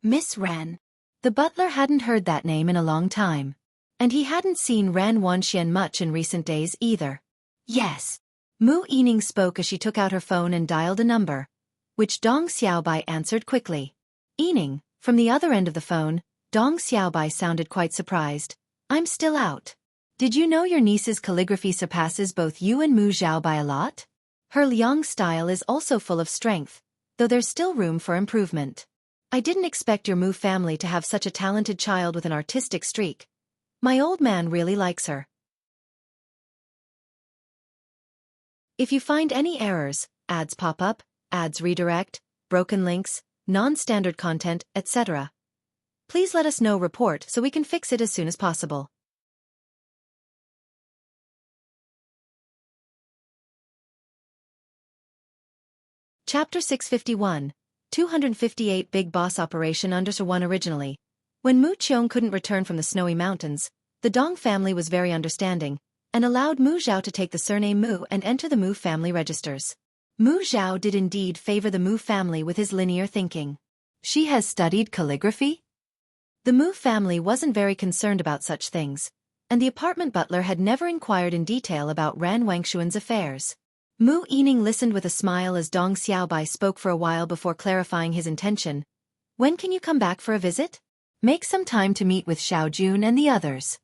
Miss Ran. The butler hadn't heard that name in a long time. And he hadn't seen Ran Wan Xian much in recent days either. Yes. Mu Yining spoke as she took out her phone and dialed a number, which Dong Xiaobai answered quickly. Yining, from the other end of the phone, Dong Xiaobai sounded quite surprised. I'm still out. Did you know your niece's calligraphy surpasses both you and Mu Xiaobai a lot? Her Liang style is also full of strength, though there's still room for improvement. I didn't expect your Mu family to have such a talented child with an artistic streak. My old man really likes her. If you find any errors, ads pop up, ads redirect, broken links, non-standard content, etc., please let us know. Report so we can fix it as soon as possible. Chapter 651, 258 Big Boss Operation Under 1. Originally, when Mu Qiong couldn't return from the snowy mountains, the Dong family was very understanding, and allowed Mu Zhao to take the surname Mu and enter the Mu family registers. Mu Zhao did indeed favor the Mu family with his linear thinking. She has studied calligraphy? The Mu family wasn't very concerned about such things, and the apartment butler had never inquired in detail about Ran Wangshuan's affairs. Mu Yining listened with a smile as Dong Xiaobai spoke for a while before clarifying his intention. When can you come back for a visit? Make some time to meet with Xiaojun and the others.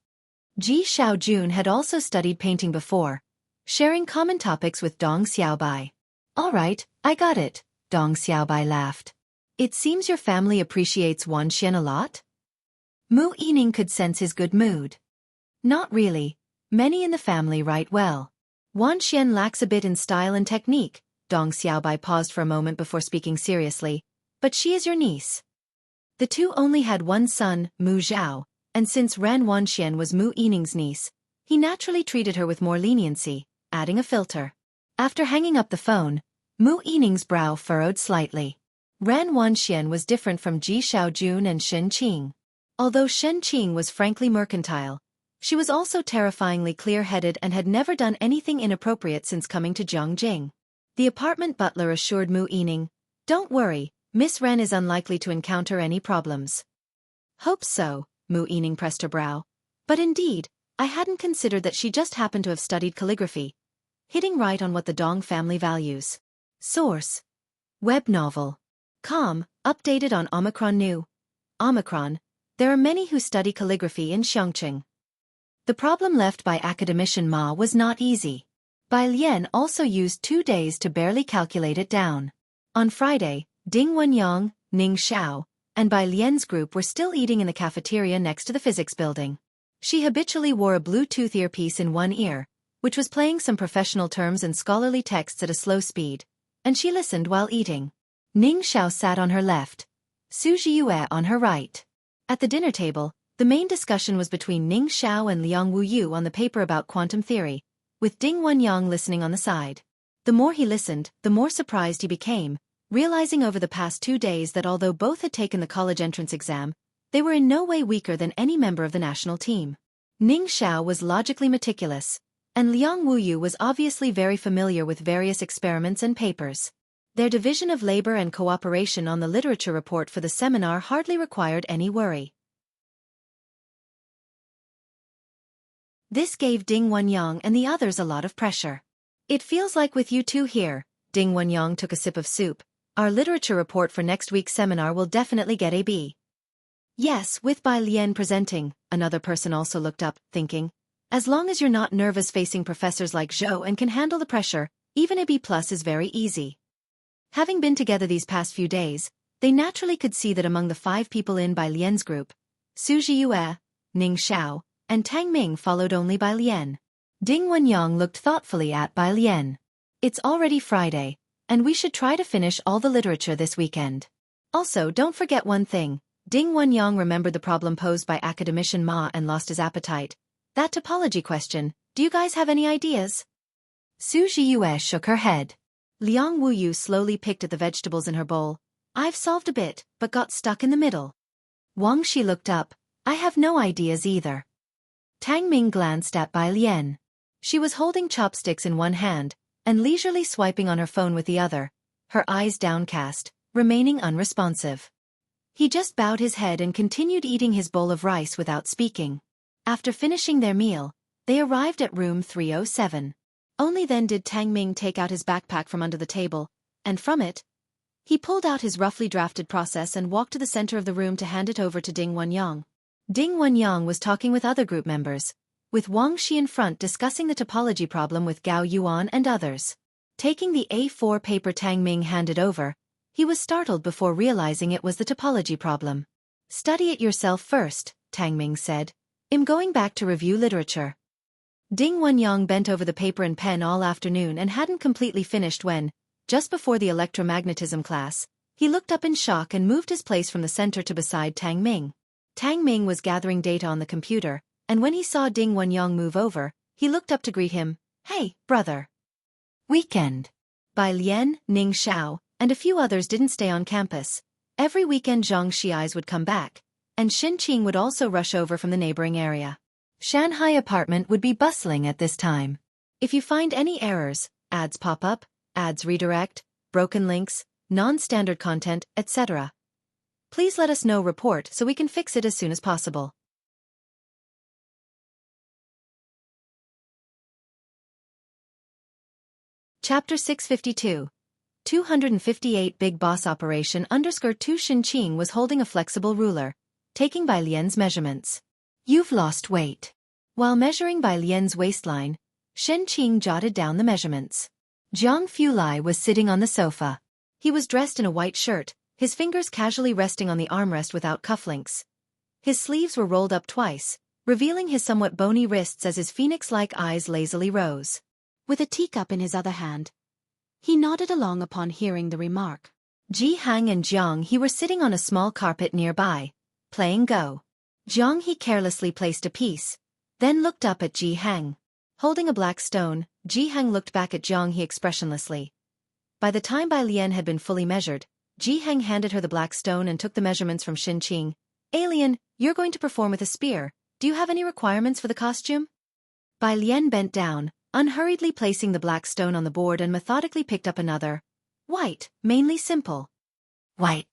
Ji Xiaojun had also studied painting before, sharing common topics with Dong Xiaobai. All right, I got it, Dong Xiaobai laughed. It seems your family appreciates Wan Xian a lot? Mu Yining could sense his good mood. Not really. Many in the family write well. Wan Xian lacks a bit in style and technique. Dong Xiaobai paused for a moment before speaking seriously. But she is your niece. The two only had one son, Mu Zhao, and since Ran Wan Xian was Mu Yining's niece, he naturally treated her with more leniency, adding a filter. After hanging up the phone, Mu Yining's brow furrowed slightly. Ran Wan Xian was different from Ji Xiaojun and Shen Qing. Although Shen Qing was frankly mercantile, she was also terrifyingly clear-headed and had never done anything inappropriate since coming to Jianghu. The apartment butler assured Mu Yining, "Don't worry, Miss Ren is unlikely to encounter any problems." "Hope so," Mu Yining pressed her brow. "But indeed, I hadn't considered that she just happened to have studied calligraphy." Hitting right on what the Dong family values. Source: Web novel. Com, updated on Omicron New. Omicron, there are many who study calligraphy in Xianxia. The problem left by academician Ma was not easy. Bai Lian also used 2 days to barely calculate it down. On Friday, Ding Wenyang, Ning Xiao, and Bai Lian's group were still eating in the cafeteria next to the physics building. She habitually wore a Bluetooth earpiece in one ear, which was playing some professional terms and scholarly texts at a slow speed, and she listened while eating. Ning Xiao sat on her left, Su Jiyue on her right. At the dinner table, the main discussion was between Ning Xiao and Liang Wuyu on the paper about quantum theory, with Ding Wenyang listening on the side. The more he listened, the more surprised he became, realizing over the past 2 days that although both had taken the college entrance exam, they were in no way weaker than any member of the national team. Ning Xiao was logically meticulous, and Liang Wuyu was obviously very familiar with various experiments and papers. Their division of labor and cooperation on the literature report for the seminar hardly required any worry. This gave Ding Wenyang and the others a lot of pressure. It feels like with you two here, Ding Wenyang took a sip of soup, our literature report for next week's seminar will definitely get a B. Yes, with Bai Lian presenting, another person also looked up, thinking, as long as you're not nervous facing professors like Zhou and can handle the pressure, even a B+ is very easy. Having been together these past few days, they naturally could see that among the 5 people in Bai Lian's group, Su Zhiyue, Ning Xiao, and Tang Ming followed only Bai Lian. Ding Wenyang looked thoughtfully at Bai Lian. It's already Friday, and we should try to finish all the literature this weekend. Also, don't forget one thing, Ding Wenyang remembered the problem posed by academician Ma and lost his appetite. That topology question, do you guys have any ideas? Su Zhiyue shook her head. Liang Wuyu slowly picked at the vegetables in her bowl. I've solved a bit, but got stuck in the middle. Wang Shi looked up. I have no ideas either. Tang Ming glanced at Bai Lian. She was holding chopsticks in one hand, and leisurely swiping on her phone with the other, her eyes downcast, remaining unresponsive. He just bowed his head and continued eating his bowl of rice without speaking. After finishing their meal, they arrived at room 307. Only then did Tang Ming take out his backpack from under the table, and from it, he pulled out his roughly drafted process and walked to the center of the room to hand it over to Ding Wenyang. Ding Wenyang was talking with other group members, with Wang Shi in front discussing the topology problem with Gao Yuan and others. Taking the A4 paper Tang Ming handed over, he was startled before realizing it was the topology problem. Study it yourself first, Tang Ming said. I'm going back to review literature. Ding Wenyang bent over the paper and pen all afternoon and hadn't completely finished when, just before the electromagnetism class, he looked up in shock and moved his place from the center to beside Tang Ming. Tang Ming was gathering data on the computer, and when he saw Ding Wenyang move over, he looked up to greet him. Hey, brother. Weekend. Bai Lian, Ning Xiao, and a few others didn't stay on campus. Every weekend Xianxia's would come back, and Xinqing would also rush over from the neighboring area. Shanghai apartment would be bustling at this time. If you find any errors, ads pop up, ads redirect, broken links, non-standard content, etc., please let us know report so we can fix it as soon as possible. Chapter 652. 258 Big Boss Operation _2 Xinqing was holding a flexible ruler, taking Bai Lian's measurements. You've lost weight. While measuring Bai Lian's waistline, Xinqing jotted down the measurements. Jianghu was sitting on the sofa. He was dressed in a white shirt, his fingers casually resting on the armrest without cufflinks. His sleeves were rolled up twice, revealing his somewhat bony wrists as his phoenix-like eyes lazily rose. With a teacup in his other hand, he nodded along upon hearing the remark. Jianghu and Jianghu were sitting on a small carpet nearby, playing Go. Jianghu carelessly placed a piece, then looked up at Jianghu. Holding a black stone, Jianghu looked back at Jianghu expressionlessly. By the time Bai Lian had been fully measured, Jianghu handed her the black stone and took the measurements from Xinqing. Alien, you're going to perform with a spear. Do you have any requirements for the costume? Bai Lian bent down, unhurriedly placing the black stone on the board and methodically picked up another. White, mainly simple. White.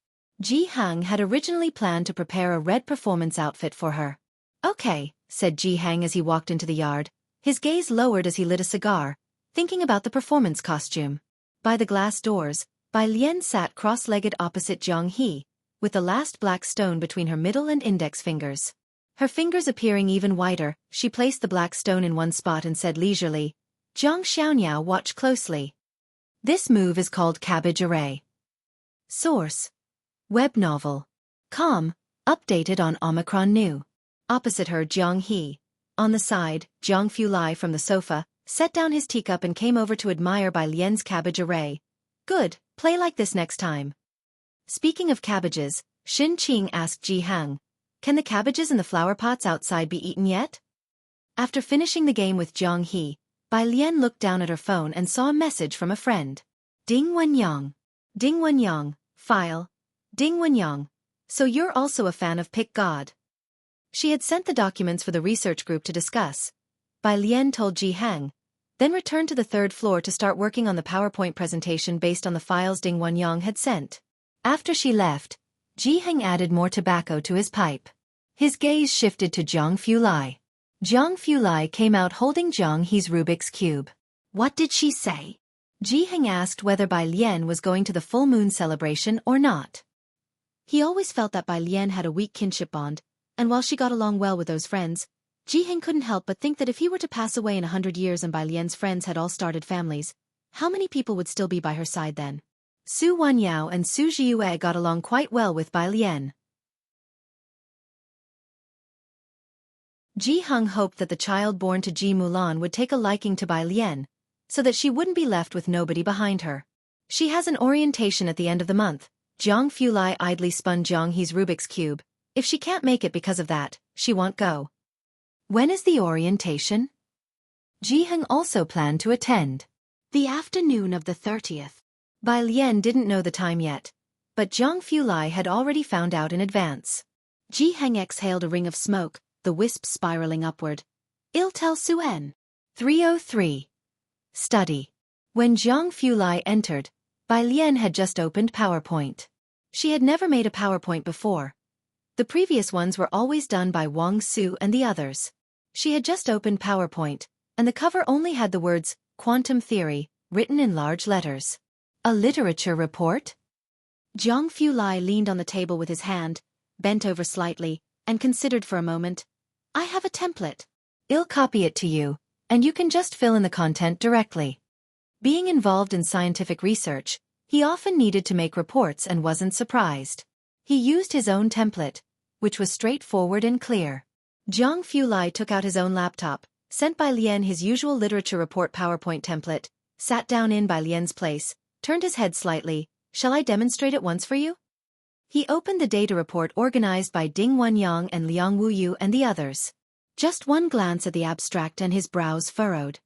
Jianghu had originally planned to prepare a red performance outfit for her. Okay, said Jianghu as he walked into the yard, his gaze lowered as he lit a cigar, thinking about the performance costume. By the glass doors, Bai Lian sat cross-legged opposite Jianghu, with the last black stone between her middle and index fingers. Her fingers appearing even wider, she placed the black stone in one spot and said leisurely, Jiang Xiaoniao, watch closely. This move is called cabbage array. Source: web novel. Com, updated on Omicron New. Opposite her Jianghu. On the side, Jianghu Lai from the sofa, set down his teacup and came over to admire Bai Lian's cabbage array. Good, play like this next time. Speaking of cabbages, Xinqing asked Jianghu, can the cabbages in the flower pots outside be eaten yet? After finishing the game with Jianghu, Bai Lian looked down at her phone and saw a message from a friend. Ding Wenyang. Ding Wenyang, file. Ding Wenyang. So you're also a fan of Pick God. She had sent the documents for the research group to discuss. Bai Lian told Jianghu, then returned to the third floor to start working on the PowerPoint presentation based on the files Ding Wenyang had sent. After she left, Jianghu added more tobacco to his pipe. His gaze shifted to Zhang Fulai. Zhang Fulai came out holding Zhang He's Rubik's Cube. What did she say? Jianghu asked whether Bai Lian was going to the full moon celebration or not. He always felt that Bai Lian had a weak kinship bond, and while she got along well with those friends, Jianghu couldn't help but think that if he were to pass away in 100 years and Bai Lian's friends had all started families, how many people would still be by her side then? Su Wanyao and Su Jiue got along quite well with Bai Lian. Jianghu hoped that the child born to Ji Mulan would take a liking to Bai Lian, so that she wouldn't be left with nobody behind her. She has an orientation at the end of the month. Zhang Fulai idly spun Zhang He's Rubik's Cube. If she can't make it because of that, she won't go. When is the orientation? Jianghu also planned to attend. The afternoon of the 30th. Bai Lian didn't know the time yet, but Zhang Fulai had already found out in advance. Jianghu exhaled a ring of smoke, the wisp spiraling upward. I'll tell Suen. 303. Study. When Zhang Fulai entered, Bai Lian had just opened PowerPoint. She had never made a PowerPoint before. The previous ones were always done by Wang Su and the others. She had just opened PowerPoint, and the cover only had the words, Quantum Theory, written in large letters. A literature report? Zhang Fulai leaned on the table with his hand, bent over slightly, and considered for a moment. I have a template. I'll copy it to you, and you can just fill in the content directly. Being involved in scientific research, he often needed to make reports and wasn't surprised. He used his own template, which was straightforward and clear. Zhang Fulai took out his own laptop, sent Bai Lian his usual literature report PowerPoint template, sat down in Bai Lian's place, turned his head slightly. Shall I demonstrate it once for you? He opened the data report organized by Ding Wenyang and Liang Wuyu and the others. Just one glance at the abstract and his brows furrowed.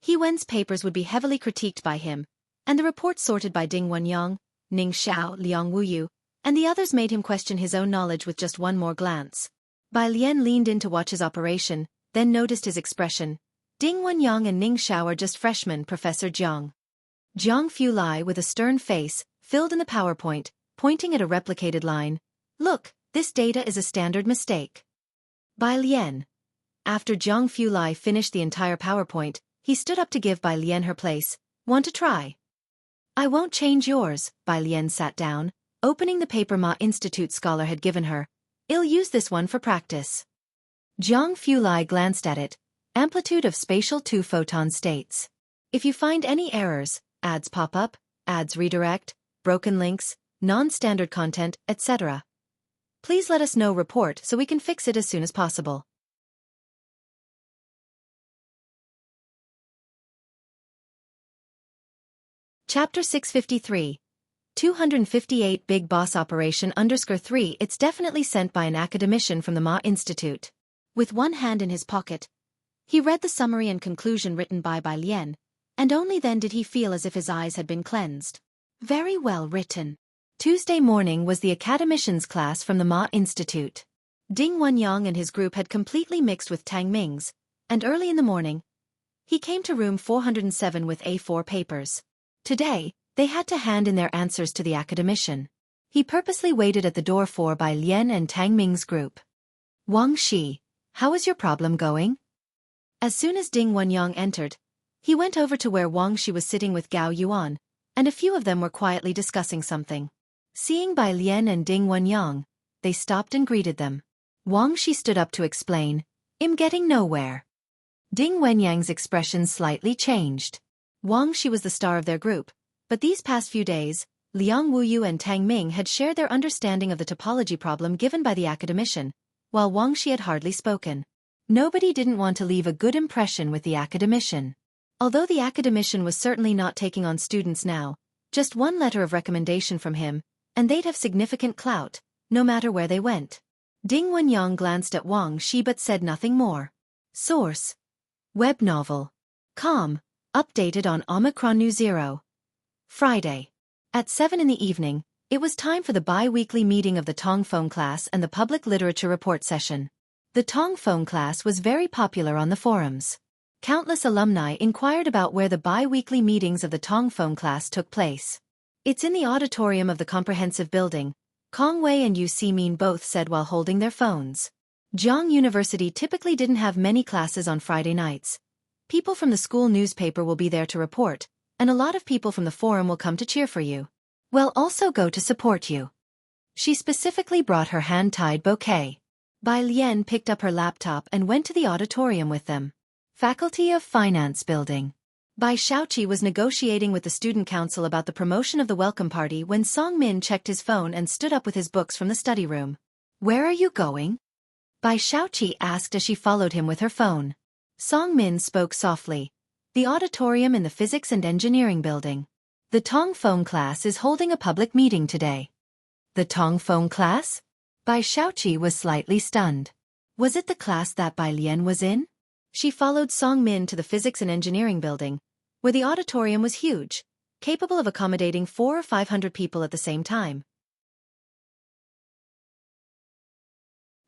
He Wen's papers would be heavily critiqued by him, and the report sorted by Ding Wenyang, Ning Xiao, Liang Wuyu, and the others made him question his own knowledge with just one more glance. Bai Lian leaned in to watch his operation, then noticed his expression. Ding Wenyang and Ning Xiao are just freshmen, Professor Jiang. Zhang Fulai, with a stern face, filled in the PowerPoint, pointing at a replicated line. Look, this data is a standard mistake. Bai Lian. After Zhang Fulai finished the entire PowerPoint, he stood up to give Bai Lian her place. Want to try? I won't change yours. Bai Lian sat down, opening the paper Ma Institute scholar had given her. I'll use this one for practice. Zhang Fulai glanced at it. Amplitude of spatial 2 photon states. If you find any errors, ads pop up, ads redirect, broken links, non-standard content, etc. Please let us know report so we can fix it as soon as possible. Chapter 653. 258 Big Boss Operation _3 It's definitely sent by an academician from the Ma Institute. With one hand in his pocket, he read the summary and conclusion written by Bai Lian, and only then did he feel as if his eyes had been cleansed. Very well written. Tuesday morning was the academician's class from the Ma Institute. Ding Wenyang and his group had completely mixed with Tang Ming's, and early in the morning, he came to room 407 with A4 papers. Today, they had to hand in their answers to the academician. He purposely waited at the door for Bai Lian and Tang Ming's group. Wang Shi, how is your problem going? As soon as Ding Wenyang entered, he went over to where Wang Shi was sitting with Gao Yuan, and a few of them were quietly discussing something. Seeing Bai Lian and Ding Wenyang, they stopped and greeted them. Wang Shi stood up to explain, I'm getting nowhere. Ding Wenyang's expression slightly changed. Wang Shi was the star of their group, but these past few days, Liang Wuyu and Tang Ming had shared their understanding of the topology problem given by the academician, while Wang Shi had hardly spoken. Nobody didn't want to leave a good impression with the academician. Although the academician was certainly not taking on students now, just one letter of recommendation from him, and they'd have significant clout, no matter where they went. Ding Wenyang glanced at Wang Shi but said nothing more. Source. Web novel. Com. Updated on Omicron New Zero. Friday. At 7 in the evening, it was time for the bi-weekly meeting of the Tong Phone class and the public literature report session. The Tong Phone class was very popular on the forums. Countless alumni inquired about where the bi-weekly meetings of the Tongfeng class took place. It's in the auditorium of the comprehensive building, Kong Wei and Yu Simin both said while holding their phones. Jianghu University typically didn't have many classes on Friday nights. People from the school newspaper will be there to report, and a lot of people from the forum will come to cheer for you. We'll also go to support you. She specifically brought her hand-tied bouquet. Bai Lian picked up her laptop and went to the auditorium with them. Faculty of Finance Building. Bai Xiaoqi was negotiating with the student council about the promotion of the welcome party when Song Min checked his phone and stood up with his books from the study room. Where are you going? Bai Xiaoqi asked as she followed him with her phone. Song Min spoke softly. The auditorium in the Physics and Engineering Building. The Tongfeng class is holding a public meeting today. The Tongfeng class? Bai Xiaoqi was slightly stunned. Was it the class that Bai Lian was in? She followed Song Min to the Physics and Engineering Building, where the auditorium was huge, capable of accommodating 400 or 500 people at the same time.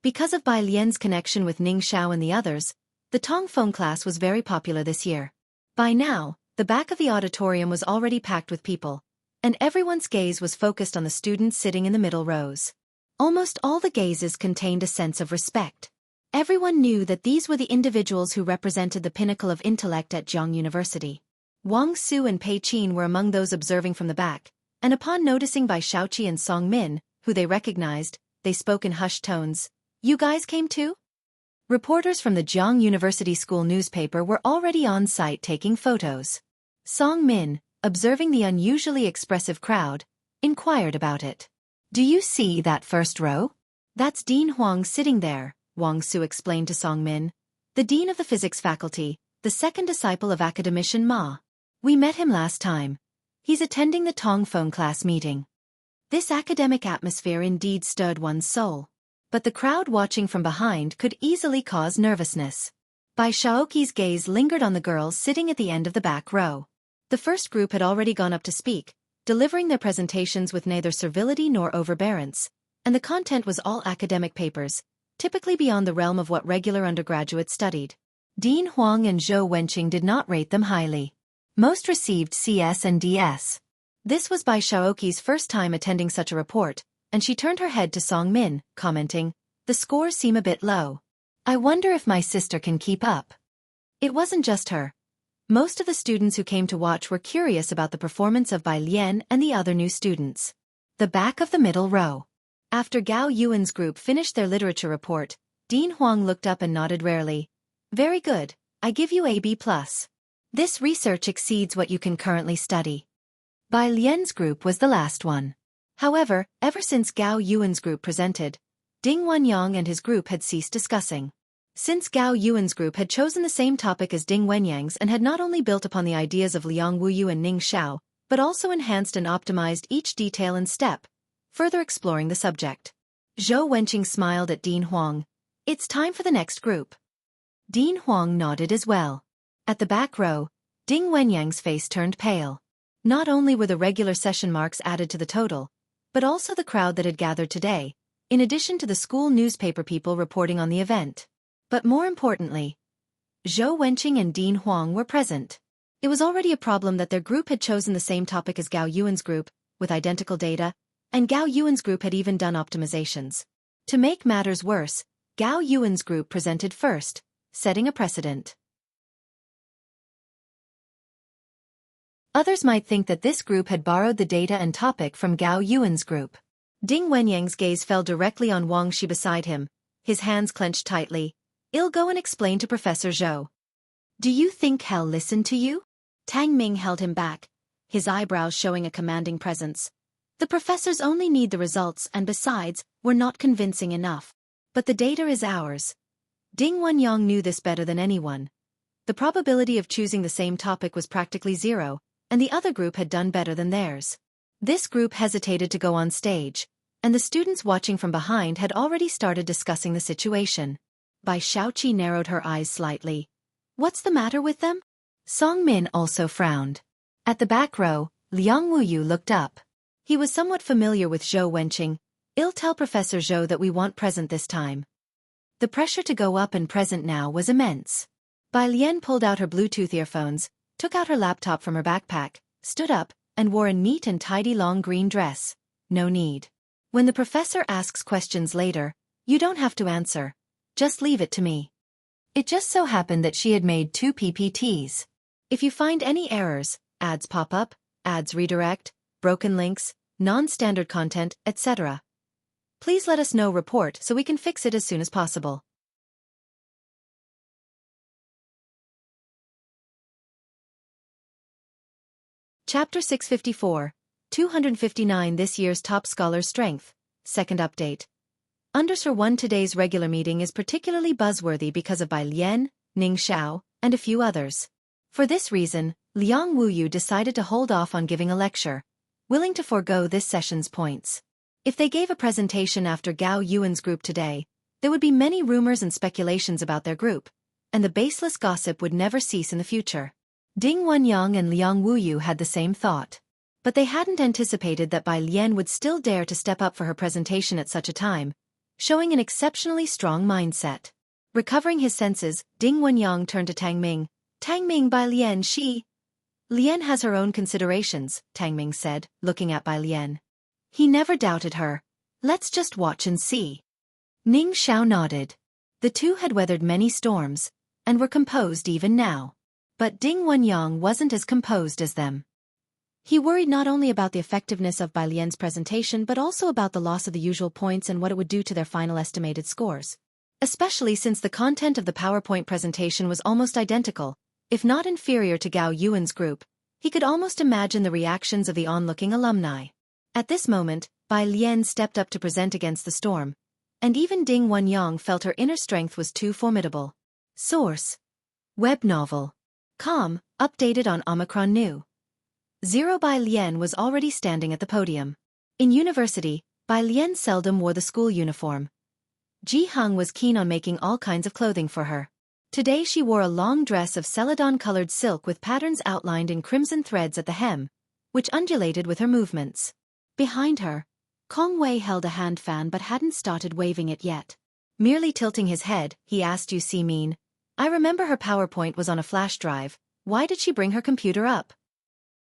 Because of Bai Lian's connection with Ning Xiao and the others, the Tongfeng class was very popular this year. By now, the back of the auditorium was already packed with people, and everyone's gaze was focused on the students sitting in the middle rows. Almost all the gazes contained a sense of respect. Everyone knew that these were the individuals who represented the pinnacle of intellect at Jianghu University. Wang Su and Pei Qin were among those observing from the back, and upon noticing Bai Xiaoqi and Song Min, who they recognized, they spoke in hushed tones. You guys came too? Reporters from the Jianghu University school newspaper were already on site taking photos. Song Min, observing the unusually expressive crowd, inquired about it. Do you see that first row? That's Dean Huang sitting there, Wang Su explained to Song Min. The dean of the physics faculty, the second disciple of academician Ma. We met him last time. He's attending the Tongfeng class meeting. This academic atmosphere indeed stirred one's soul. But the crowd watching from behind could easily cause nervousness. Bai Xiaoqi's gaze lingered on the girls sitting at the end of the back row. The first group had already gone up to speak, delivering their presentations with neither servility nor overbearance, and the content was all academic papers, typically beyond the realm of what regular undergraduates studied. Dean Huang and Zhou Wenqing did not rate them highly. Most received CS and DS. This was Bai Xiaoqi's first time attending such a report, and she turned her head to Song Min, commenting, the scores seem a bit low. I wonder if my sister can keep up. It wasn't just her. Most of the students who came to watch were curious about the performance of Bai Lian and the other new students. The back of the middle row. After Gao Yuan's group finished their literature report, Dean Huang looked up and nodded rarely. Very good, I give you a B+. This research exceeds what you can currently study. Bai Lian's group was the last one. However, ever since Gao Yuan's group presented, Ding Wenyang and his group had ceased discussing. Since Gao Yuan's group had chosen the same topic as Ding Wenyang's and had not only built upon the ideas of Liang Wuyu and Ning Xiao, but also enhanced and optimized each detail and step, further exploring the subject. Zhou Wenqing smiled at Dean Huang. It's time for the next group. Dean Huang nodded as well. At the back row, Ding Wenyang's face turned pale. Not only were the regular session marks added to the total, but also the crowd that had gathered today, in addition to the school newspaper people reporting on the event. But more importantly, Zhou Wenqing and Dean Huang were present. It was already a problem that their group had chosen the same topic as Gao Yuan's group, with identical data, and Gao Yuan's group had even done optimizations. To make matters worse, Gao Yuan's group presented first, setting a precedent. Others might think that this group had borrowed the data and topic from Gao Yuan's group. Ding Wenyang's gaze fell directly on Wang Shi beside him, his hands clenched tightly. I'll go and explain to Professor Zhou. Do you think he'll listen to you? Tang Ming held him back, his eyebrows showing a commanding presence. The professors only need the results and besides, we're not convincing enough. But the data is ours. Ding Wenyang knew this better than anyone. The probability of choosing the same topic was practically zero, and the other group had done better than theirs. This group hesitated to go on stage, and the students watching from behind had already started discussing the situation. Bai Xiaoqi narrowed her eyes slightly. What's the matter with them? Song Min also frowned. At the back row, Liang Wuyu looked up. He was somewhat familiar with Zhou Wenqing. I'll tell Professor Zhou that we want present this time. The pressure to go up and present now was immense. Bai Lian pulled out her Bluetooth earphones, took out her laptop from her backpack, stood up, and wore a neat and tidy long green dress. No need. When the professor asks questions later, you don't have to answer. Just leave it to me. It just so happened that she had made 2 PPTs. If you find any errors, ads pop up, ads redirect, broken links, non-standard content, etc., please let us know. Report so we can fix it as soon as possible. Chapter 654, 259 This year's Top Scholar's Strength, Second Update. Under Sir 1 today's regular meeting is particularly buzzworthy because of Bai Lian, Ning Xiao, and a few others. For this reason, Liang Wuyu decided to hold off on giving a lecture, willing to forego this session's points. If they gave a presentation after Gao Yuan's group today, there would be many rumors and speculations about their group, and the baseless gossip would never cease in the future. Ding Wenyang and Liang Wuyu had the same thought. But they hadn't anticipated that Bai Lian would still dare to step up for her presentation at such a time, showing an exceptionally strong mindset. Recovering his senses, Ding Wenyang turned to Tang Ming. Tang Ming, Bai Lian, Lian has her own considerations, Tang Ming said, looking at Bai Lian. He never doubted her. Let's just watch and see. Ning Xiao nodded. The two had weathered many storms, and were composed even now. But Ding Wenyang wasn't as composed as them. He worried not only about the effectiveness of Bai Lian's presentation but also about the loss of the usual points and what it would do to their final estimated scores. Especially since the content of the PowerPoint presentation was almost identical, if not inferior to Gao Yuan's group. He could almost imagine the reactions of the onlooking alumni. At this moment, Bai Lian stepped up to present against the storm, and even Ding Wenyang felt her inner strength was too formidable. Source: Web novel. Com, updated on Omicron New. 0 Bai Lian was already standing at the podium. In university, Bai Lian seldom wore the school uniform. Jianghu was keen on making all kinds of clothing for her. Today she wore a long dress of celadon-colored silk with patterns outlined in crimson threads at the hem, which undulated with her movements. Behind her, Kong Wei held a hand fan but hadn't started waving it yet. Merely tilting his head, he asked, "You see Mean? I remember her PowerPoint was on a flash drive. Why did she bring her computer up?"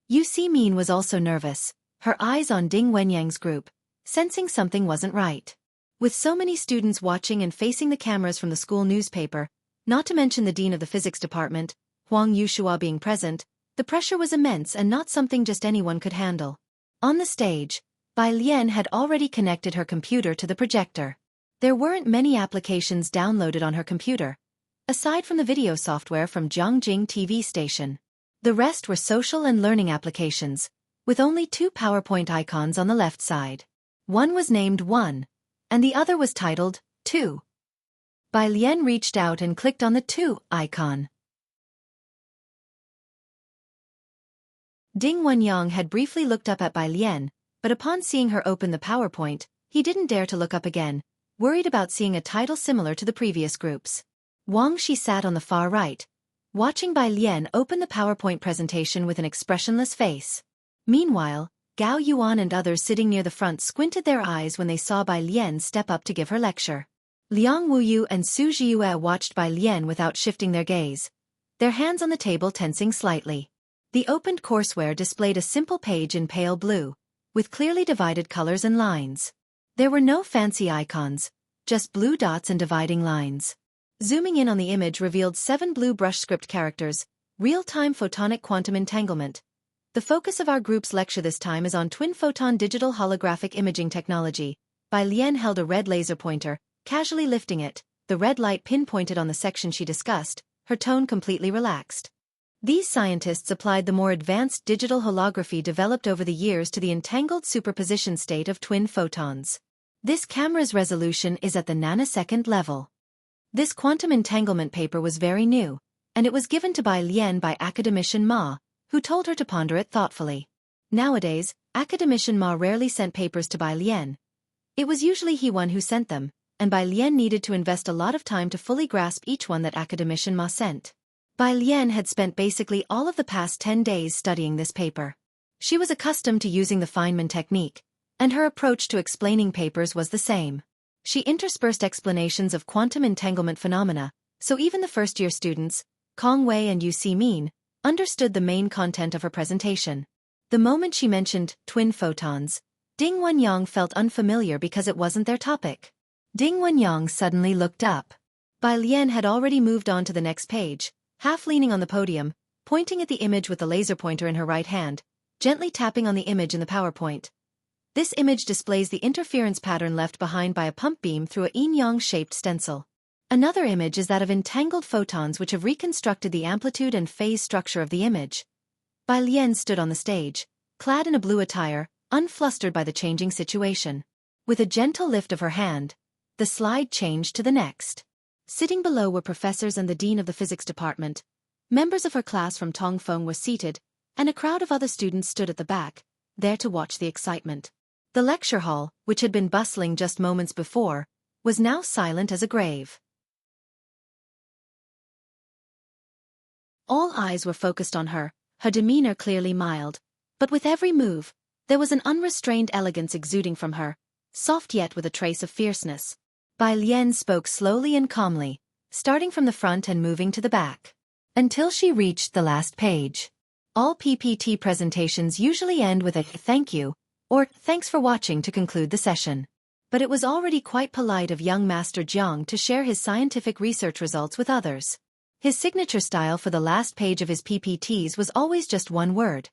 Yu Si Min was also nervous, her eyes on Ding Wenyang's group, sensing something wasn't right. With so many students watching and facing the cameras from the school newspaper, not to mention the dean of the physics department, Huang Yushua, being present, the pressure was immense and not something just anyone could handle. On the stage, Bai Lian had already connected her computer to the projector. There weren't many applications downloaded on her computer, aside from the video software from Jianghu TV station. The rest were social and learning applications, with only 2 PowerPoint icons on the left side. One was named 1, and the other was titled 2. Bai Lian reached out and clicked on the 2 icon. Ding Wenyang had briefly looked up at Bai Lian, but upon seeing her open the PowerPoint, he didn't dare to look up again, worried about seeing a title similar to the previous groups. Wang Shi sat on the far right, watching Bai Lian open the PowerPoint presentation with an expressionless face. Meanwhile, Gao Yuan and others sitting near the front squinted their eyes when they saw Bai Lian step up to give her lecture. Liang Wuyu and Su Zhiyue watched Bai Lian without shifting their gaze, their hands on the table tensing slightly. The opened courseware displayed a simple page in pale blue, with clearly divided colors and lines. There were no fancy icons, just blue dots and dividing lines. Zooming in on the image revealed 7 blue brush script characters: real-time photonic quantum entanglement. The focus of our group's lecture this time is on twin-photon digital holographic imaging technology. Bai Lian held a red laser pointer, casually lifting it, the red light pinpointed on the section she discussed, her tone completely relaxed. These scientists applied the more advanced digital holography developed over the years to the entangled superposition state of twin photons. This camera's resolution is at the nanosecond level. This quantum entanglement paper was very new, and it was given to Bai Lian by academician Ma, who told her to ponder it thoughtfully. Nowadays, academician Ma rarely sent papers to Bai Lian. It was usually he one who sent them, and Bai Lian needed to invest a lot of time to fully grasp each one that academician Ma sent. Bai Lian had spent basically all of the past 10 days studying this paper. She was accustomed to using the Feynman technique, and her approach to explaining papers was the same. She interspersed explanations of quantum entanglement phenomena, so even the first-year students, Kong Wei and Yu Si Min, understood the main content of her presentation. The moment she mentioned twin photons, Ding Wenyang felt unfamiliar because it wasn't their topic. Ding Wenyang suddenly looked up. Bai Lian had already moved on to the next page, half leaning on the podium, pointing at the image with the laser pointer in her right hand, gently tapping on the image in the PowerPoint. This image displays the interference pattern left behind by a pump beam through a yin-yang-shaped stencil. Another image is that of entangled photons which have reconstructed the amplitude and phase structure of the image. Bai Lian stood on the stage, clad in a blue attire, unflustered by the changing situation. With a gentle lift of her hand, the slide changed to the next. Sitting below were professors and the dean of the physics department. Members of her class from Tongfeng were seated, and a crowd of other students stood at the back, there to watch the excitement. The lecture hall, which had been bustling just moments before, was now silent as a grave. All eyes were focused on her, her demeanor clearly mild, but with every move, there was an unrestrained elegance exuding from her, soft yet with a trace of fierceness. Bai Lian spoke slowly and calmly, starting from the front and moving to the back, until she reached the last page. All PPT presentations usually end with a thank you, or thanks for watching to conclude the session. But it was already quite polite of young Master Jiang to share his scientific research results with others. His signature style for the last page of his PPTs was always just one word.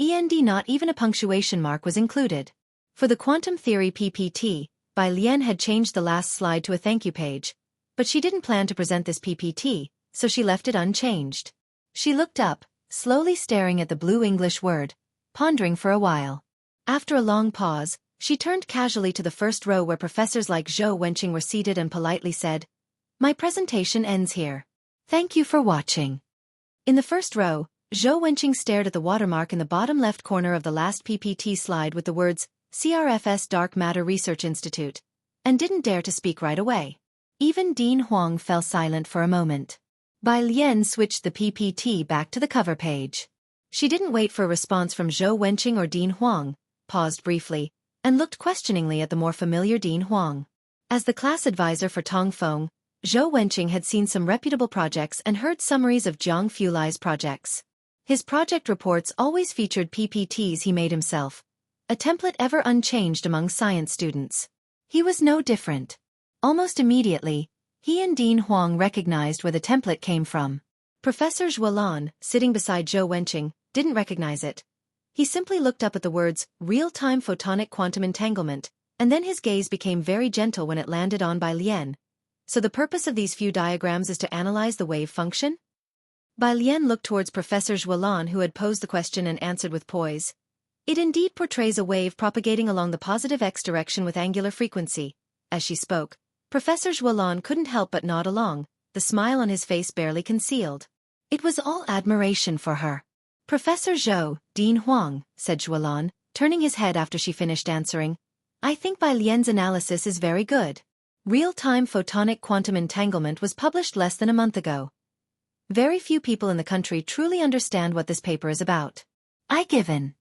END, not even a punctuation mark was included. For the quantum theory PPT, Bai Lian had changed the last slide to a thank you page, but she didn't plan to present this PPT, so she left it unchanged. She looked up, slowly staring at the blue English word, pondering for a while. After a long pause, she turned casually to the first row where professors like Zhou Wenqing were seated and politely said, "My presentation ends here. Thank you for watching." In the first row, Zhou Wenqing stared at the watermark in the bottom left corner of the last PPT slide with the words, CRFS Dark Matter Research Institute, and didn't dare to speak right away. Even Dean Huang fell silent for a moment. Bai Lian switched the PPT back to the cover page. She didn't wait for a response from Zhou Wenqing or Dean Huang, paused briefly, and looked questioningly at the more familiar Dean Huang. As the class advisor for Tongfeng, Zhou Wenqing had seen some reputable projects and heard summaries of Jianghu Lai's projects. His project reports always featured PPTs he made himself, a template ever unchanged among science students. He was no different. Almost immediately, he and Dean Huang recognized where the template came from. Professor Zhuolan, sitting beside Zhou Wenqing, didn't recognize it. He simply looked up at the words, real-time photonic quantum entanglement, and then his gaze became very gentle when it landed on Bai Lian. So the purpose of these few diagrams is to analyze the wave function? Bai Lian looked towards Professor Zhuolan, who had posed the question, and answered with poise. It indeed portrays a wave propagating along the positive x direction with angular frequency. As she spoke, Professor Zhuolan couldn't help but nod along, the smile on his face barely concealed. It was all admiration for her. Professor Zhou, Dean Huang, said Zhuolan, turning his head after she finished answering. I think Bai Lian's analysis is very good. Real-time photonic quantum entanglement was published less than a month ago. Very few people in the country truly understand what this paper is about. I given.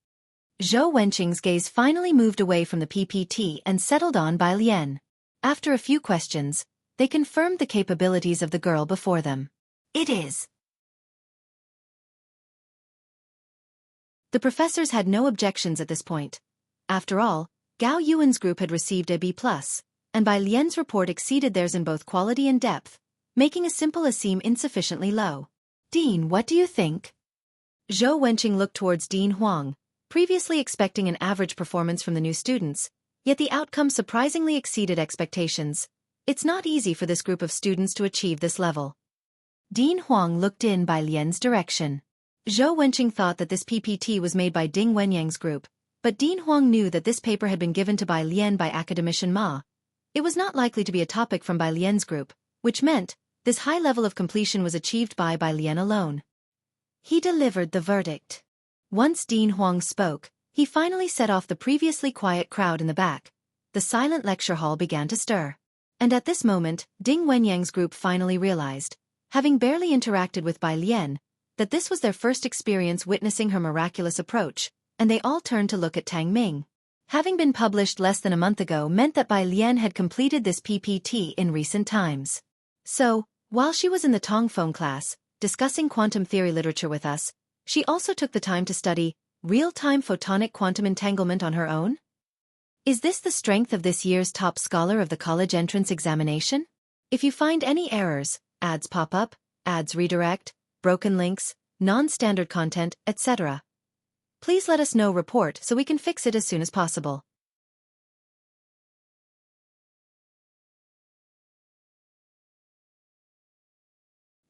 Zhou Wenqing's gaze finally moved away from the PPT and settled on Bai Lian. After a few questions, they confirmed the capabilities of the girl before them. It is. The professors had no objections at this point. After all, Gao Yuan's group had received a B+, and Bai Lian's report exceeded theirs in both quality and depth, making a simple A seem insufficiently low. Dean, what do you think? Zhou Wenqing looked towards Dean Huang, previously expecting an average performance from the new students, yet the outcome surprisingly exceeded expectations. It's not easy for this group of students to achieve this level. Dean Huang looked in Bai Lian's direction. Zhou Wenqing thought that this PPT was made by Ding Wenyang's group, but Dean Huang knew that this paper had been given to Bai Lian by academician Ma. It was not likely to be a topic from Bai Lian's group, which meant this high level of completion was achieved by Bai Lian alone. He delivered the verdict. Once Dean Huang spoke, he finally set off the previously quiet crowd in the back. The silent lecture hall began to stir. And at this moment, Ding Wenyang's group finally realized, having barely interacted with Bai Lian, that this was their first experience witnessing her miraculous approach, and they all turned to look at Tang Ming. Having been published less than a month ago meant that Bai Lian had completed this PPT in recent times. So, while she was in the Tongfeng class, discussing quantum theory literature with us, she also took the time to study real-time photonic quantum entanglement on her own? Is this the strength of this year's top scholar of the college entrance examination? If you find any errors, ads pop up, ads redirect, broken links, non-standard content, etc., please let us know. Report so we can fix it as soon as possible.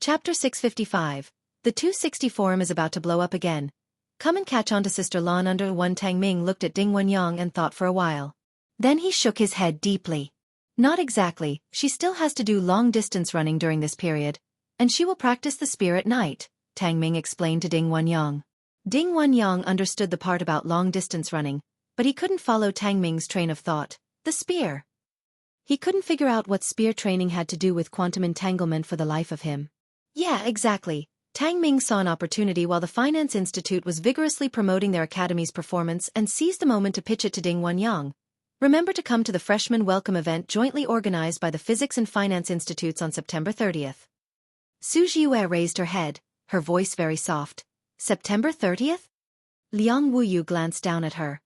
Chapter 655. The 260 forum is about to blow up again. Come and catch on to Sister Lan. Under one. Tang Ming looked at Ding Wenyang and thought for a while. Then he shook his head deeply. Not exactly, she still has to do long-distance running during this period, and she will practice the spear at night, Tang Ming explained to Ding Wenyang. Ding Wenyang understood the part about long-distance running, but he couldn't follow Tang Ming's train of thought. The spear. He couldn't figure out what spear training had to do with quantum entanglement for the life of him. Yeah, exactly. Tang Ming saw an opportunity while the Finance Institute was vigorously promoting their academy's performance and seized the moment to pitch it to Ding Wenyang. Remember to come to the freshman welcome event jointly organized by the Physics and Finance Institutes on September 30th. Su Jiue raised her head, her voice very soft. September 30th? Liang Wuyu glanced down at her.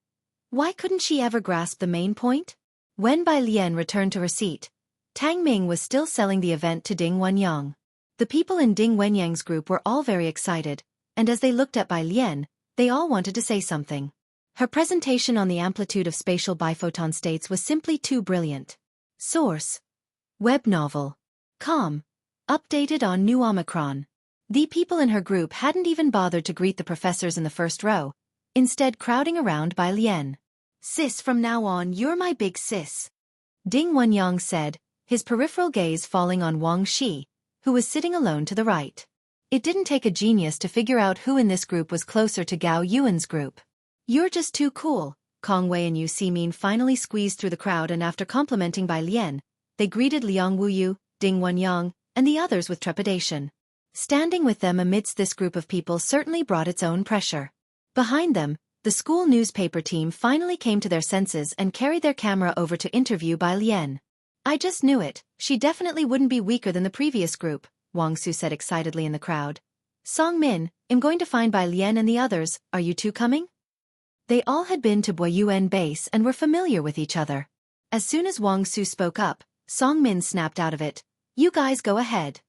Why couldn't she ever grasp the main point? When Bai Lian returned to her seat, Tang Ming was still selling the event to Ding Wenyang. The people in Ding Wenyang's group were all very excited, and as they looked at Bai Lian, they all wanted to say something. Her presentation on the amplitude of spatial biphoton states was simply too brilliant. Source: web novel. Com. Updated on New Omicron. The people in her group hadn't even bothered to greet the professors in the first row, instead crowding around Bai Lian. Sis, from now on you're my big sis, Ding Wenyang said, his peripheral gaze falling on Wang Shi, who was sitting alone to the right. It didn't take a genius to figure out who in this group was closer to Gao Yuan's group. You're just too cool, Kong Wei and Yu Simin finally squeezed through the crowd, and after complimenting Bai Lian, they greeted Liang Wuyu, Ding Wenyang, and the others with trepidation. Standing with them amidst this group of people certainly brought its own pressure. Behind them, the school newspaper team finally came to their senses and carried their camera over to interview Bai Lian. I just knew it, she definitely wouldn't be weaker than the previous group, Wang Su said excitedly in the crowd. Song Min, I'm going to find Bai Lian and the others, are you two coming? They all had been to Boyuan base and were familiar with each other. As soon as Wang Su spoke up, Song Min snapped out of it. You guys go ahead.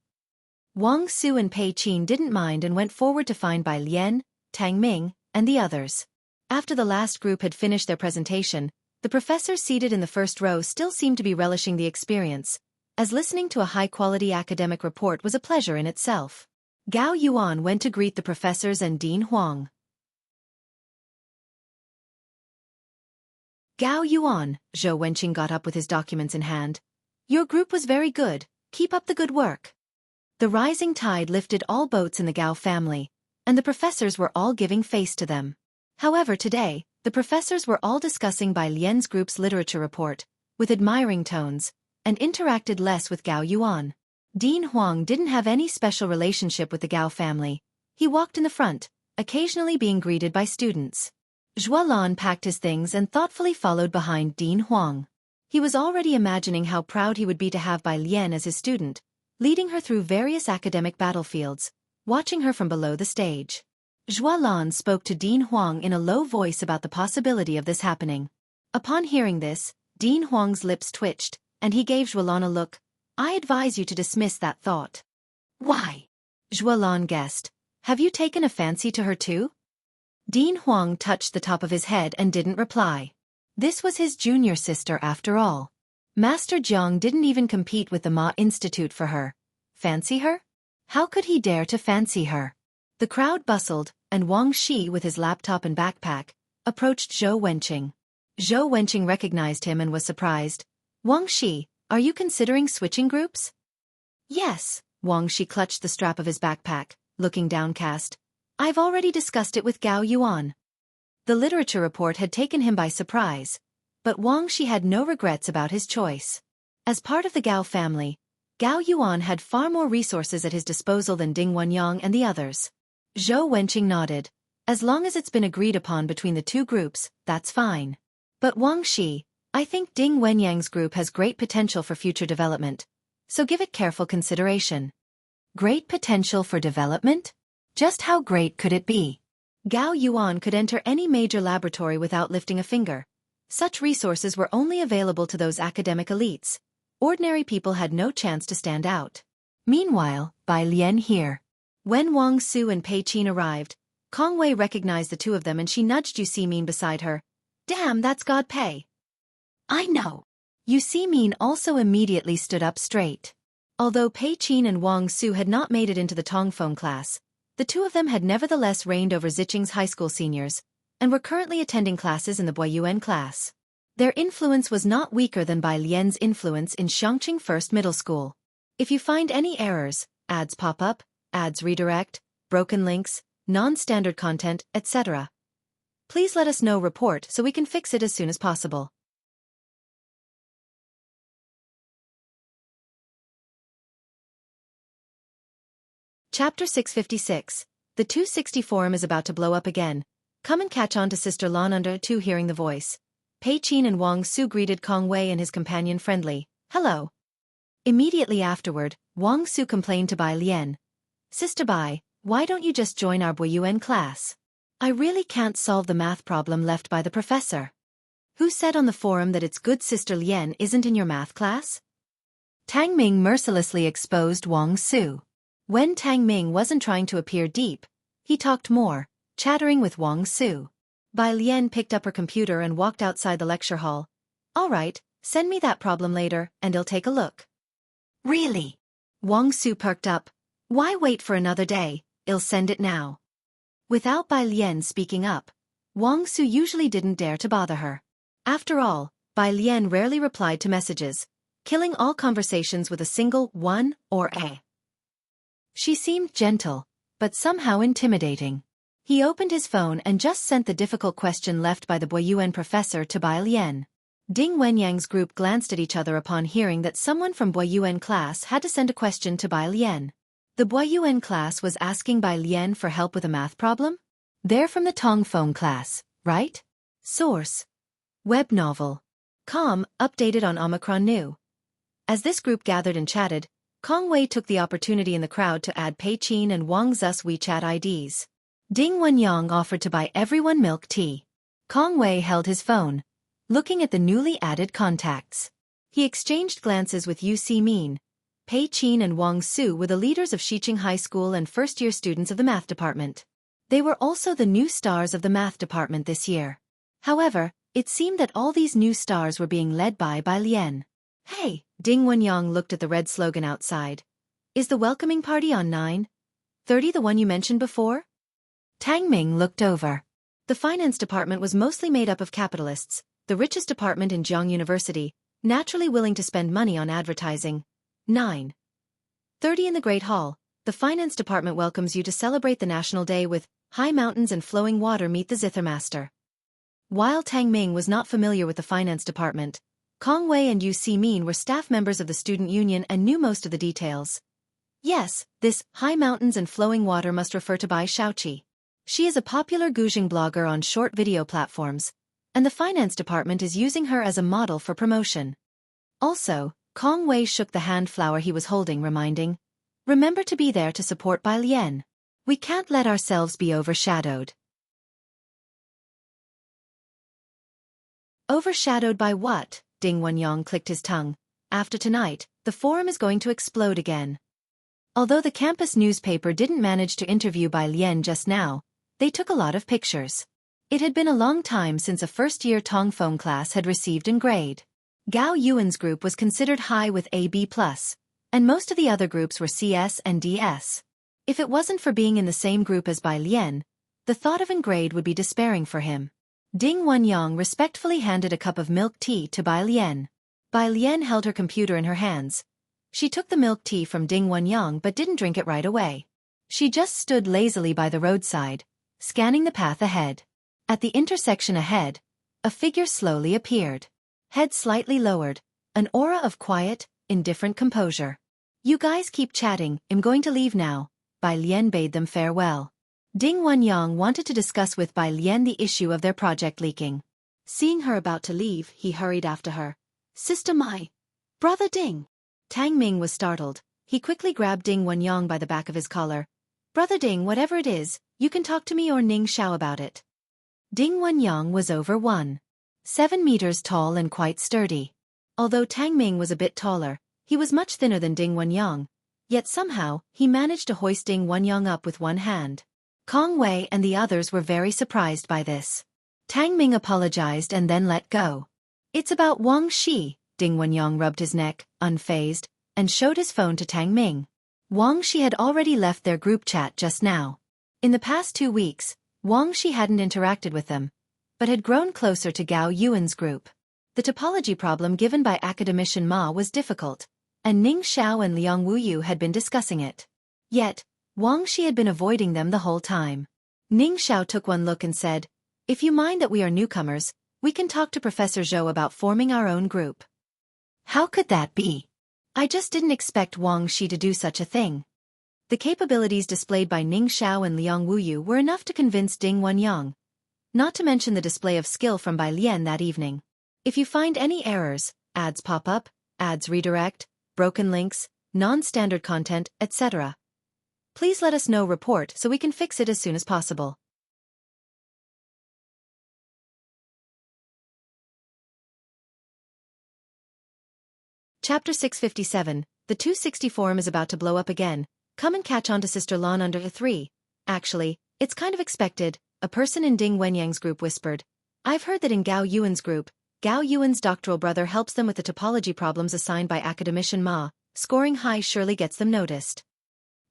Wang Su and Pei Qin didn't mind and went forward to find Bai Lian, Tang Ming, and the others. After the last group had finished their presentation, the professors seated in the first row still seemed to be relishing the experience, as listening to a high-quality academic report was a pleasure in itself. Gao Yuan went to greet the professors and Dean Huang. Gao Yuan, Zhou Wenqing got up with his documents in hand. Your group was very good, keep up the good work. The rising tide lifted all boats in the Gao family, and the professors were all giving face to them. However, today, the professors were all discussing Bai Lian's group's literature report, with admiring tones, and interacted less with Gao Yuan. Dean Huang didn't have any special relationship with the Gao family. He walked in the front, occasionally being greeted by students. Zhualan packed his things and thoughtfully followed behind Dean Huang. He was already imagining how proud he would be to have Bai Lian as his student, leading her through various academic battlefields, watching her from below the stage. Zhualan spoke to Dean Huang in a low voice about the possibility of this happening. Upon hearing this, Dean Huang's lips twitched, and he gave Zhualan a look. I advise you to dismiss that thought. Why? Zhualan guessed. Have you taken a fancy to her too? Dean Huang touched the top of his head and didn't reply. This was his junior sister after all. Master Jiang didn't even compete with the Ma Institute for her. Fancy her? How could he dare to fancy her? The crowd bustled, and Wang Shi with his laptop and backpack approached Zhou Wenqing. Zhou Wenqing recognized him and was surprised. Wang Shi, are you considering switching groups? Yes, Wang Shi clutched the strap of his backpack, looking downcast. I've already discussed it with Gao Yuan. The literature report had taken him by surprise, but Wang Shi had no regrets about his choice. As part of the Gao family, Gao Yuan had far more resources at his disposal than Ding Wenyang and the others. Zhou Wenqing nodded. As long as it's been agreed upon between the two groups, that's fine. But Wang Shi, I think Ding Wenyang's group has great potential for future development, so give it careful consideration. Great potential for development? Just how great could it be? Gao Yuan could enter any major laboratory without lifting a finger. Such resources were only available to those academic elites. Ordinary people had no chance to stand out. Meanwhile, Bai Lian here. When Wang Su and Pei Qin arrived, Kong Wei recognized the two of them and she nudged Yu Min beside her. Damn, that's God Pei. I know. Yu Min also immediately stood up straight. Although Pei Qin and Wang Su had not made it into the Tongfeng class, the two of them had nevertheless reigned over Ziqing's high school seniors, and were currently attending classes in the Boyuan class. Their influence was not weaker than Bai Lian's influence in Xianxia First Middle School. If you find any errors, ads pop up, ads redirect, broken links, non-standard content, etc., please let us know report so we can fix it as soon as possible. Chapter 656. The 260 forum is about to blow up again. Come and catch on to Sister Lan under 2. Hearing the voice, Pei Qin and Wang Su greeted Kong Wei and his companion friendly. Hello. Immediately afterward, Wang Su complained to Bai Lian. Sister Bai, why don't you just join our Boyuan class? I really can't solve the math problem left by the professor. Who said on the forum that it's good Sister Lian isn't in your math class? Tang Ming mercilessly exposed Wang Su. When Tang Ming wasn't trying to appear deep, he talked more, chattering with Wang Su. Bai Lian picked up her computer and walked outside the lecture hall. All right, send me that problem later, and I'll take a look. Really? Wang Su perked up. Why wait for another day? I'll send it now. Without Bai Lian speaking up, Wang Su usually didn't dare to bother her. After all, Bai Lian rarely replied to messages, killing all conversations with a single one or a. She seemed gentle, but somehow intimidating. He opened his phone and just sent the difficult question left by the Boyuan professor to Bai Lian. Ding Wenyang's group glanced at each other upon hearing that someone from Boyuan class had to send a question to Bai Lian. The Boyuan class was asking Bai Lian for help with a math problem? They're from the Tongfeng class, right? Source: Web novel. Com, updated on Omicron New. As this group gathered and chatted, Kong Wei took the opportunity in the crowd to add Pei Qin and Wang Zu's WeChat IDs. Ding Wenyang offered to buy everyone milk tea. Kong Wei held his phone, looking at the newly added contacts. He exchanged glances with Yu Min. Pei Qin and Wang Su were the leaders of Xiqing High School and first-year students of the math department. They were also the new stars of the math department this year. However, it seemed that all these new stars were being led by Bai Lian. Hey, Ding Wenyang looked at the red slogan outside. Is the welcoming party on 9:30 the one you mentioned before? Tang Ming looked over. The finance department was mostly made up of capitalists, the richest department in Jianghu University, naturally willing to spend money on advertising. 9:30 in the Great Hall, the finance department welcomes you to celebrate the National Day with high mountains and flowing water meet the Zithermaster. While Tang Ming was not familiar with the finance department, Kong Wei and Yu Min were staff members of the student union and knew most of the details. Yes, this high mountains and flowing water must refer to Bai Shaoqi. She is a popular Guzheng blogger on short video platforms, and the finance department is using her as a model for promotion. Also, Kong Wei shook the hand flower he was holding, reminding, remember to be there to support Bai Lian. We can't let ourselves be overshadowed. Overshadowed by what? Ding Wenyang clicked his tongue. After tonight, the forum is going to explode again. Although the campus newspaper didn't manage to interview Bai Lian just now, they took a lot of pictures. It had been a long time since a first-year Tongfeng class had received an grade. Gao Yuan's group was considered high with AB+, and most of the other groups were CS and DS. If it wasn't for being in the same group as Bai Lian, the thought of an grade would be despairing for him. Ding Wenyang respectfully handed a cup of milk tea to Bai Lian. Bai Lian held her computer in her hands. She took the milk tea from Ding Wenyang but didn't drink it right away. She just stood lazily by the roadside, scanning the path ahead. At the intersection ahead, a figure slowly appeared. Head slightly lowered, an aura of quiet, indifferent composure. You guys keep chatting, I'm going to leave now. Bai Lian bade them farewell. Ding Wenyang wanted to discuss with Bai Lian the issue of their project leaking. Seeing her about to leave, he hurried after her. Sister Mai. Brother Ding. Tang Ming was startled, He quickly grabbed Ding Wenyang by the back of his collar. "Brother Ding, whatever it is, you can talk to me or Ning Xiao about it." Ding Wenyang was over 1.7 meters tall and quite sturdy. Although Tang Ming was a bit taller, he was much thinner than Ding Wenyang, yet somehow he managed to hoist Ding Wenyang up with one hand. Kong Wei and the others were very surprised by this. Tang Ming apologized and then let go. "It's about Wang Shi." Ding Wenyang rubbed his neck, unfazed, and showed his phone to Tang Ming. Wang Shi had already left their group chat just now. In the past 2 weeks, Wang Shi hadn't interacted with them, but had grown closer to Gao Yuan's group. The topology problem given by academician Ma was difficult, and Ning Xiao and Liang Wuyu had been discussing it. Yet, Wang Shi had been avoiding them the whole time. Ning Xiao took one look and said, "If you mind that we are newcomers, we can talk to Professor Zhou about forming our own group." "How could that be? I just didn't expect Wang Shi to do such a thing." The capabilities displayed by Ning Xiao and Liang Wuyu were enough to convince Ding Wenyang, not to mention the display of skill from Bai Lian that evening. "If you find any errors, ads pop up, ads redirect, broken links, non-standard content, etc., please let us know report so we can fix it as soon as possible." Chapter 657, The 260 forum is about to blow up again. Come and catch on to Sister Lan under the 3. "Actually, it's kind of expected," a person in Ding Wenyang's group whispered. "I've heard that in Gao Yuan's group, Gao Yuan's doctoral brother helps them with the topology problems assigned by academician Ma. Scoring high surely gets them noticed."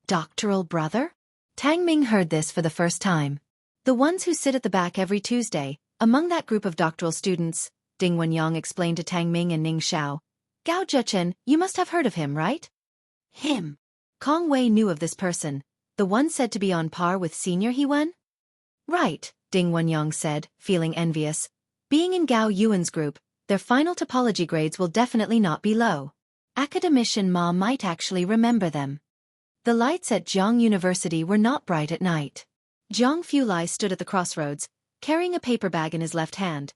Doctoral brother? Tang Ming heard this for the first time. "The ones who sit at the back every Tuesday, among that group of doctoral students," Ding Wenyang explained to Tang Ming and Ning Xiao. "Gao Zhechen, you must have heard of him, right?" Him. Kong Wei knew of this person, the one said to be on par with Senior He Wen? "Right," Ding Wenyang said, feeling envious. "Being in Gao Yuan's group, their final topology grades will definitely not be low. Academician Ma might actually remember them." The lights at Jianghu University were not bright at night. Jiang Fulai stood at the crossroads, carrying a paper bag in his left hand.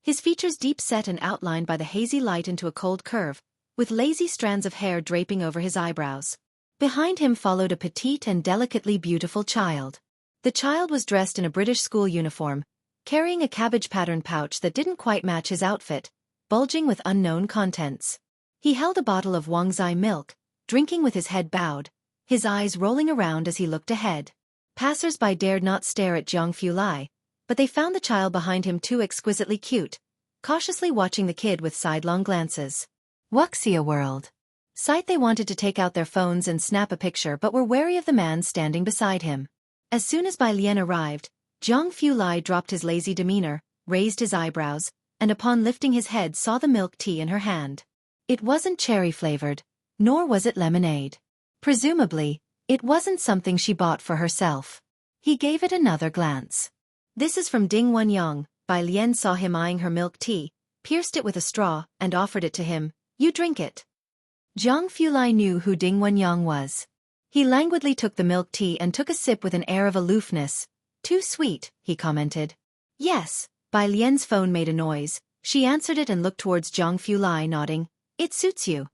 His features deep set and outlined by the hazy light into a cold curve, with lazy strands of hair draping over his eyebrows. Behind him followed a petite and delicately beautiful child. The child was dressed in a British school uniform, carrying a cabbage-patterned pouch that didn't quite match his outfit, bulging with unknown contents. He held a bottle of Wangzai milk, drinking with his head bowed, his eyes rolling around as he looked ahead. Passers-by dared not stare at Jiang Fulai, but they found the child behind him too exquisitely cute, cautiously watching the kid with sidelong glances. Wuxia world. Sight they wanted to take out their phones and snap a picture but were wary of the man standing beside him. As soon as Bai Lian arrived, Jiang Fulai dropped his lazy demeanor, raised his eyebrows, and upon lifting his head saw the milk tea in her hand. It wasn't cherry-flavored, nor was it lemonade. Presumably, it wasn't something she bought for herself. He gave it another glance. "This is from Ding Wenyang." Bai Lian saw him eyeing her milk tea, pierced it with a straw, and offered it to him. "You drink it." Jiang Fulai knew who Ding Wenyang was. He languidly took the milk tea and took a sip with an air of aloofness. "Too sweet," he commented. "Yes." Bai Lian's phone made a noise. She answered it and looked towards Jiang Fulai, nodding. "It suits you."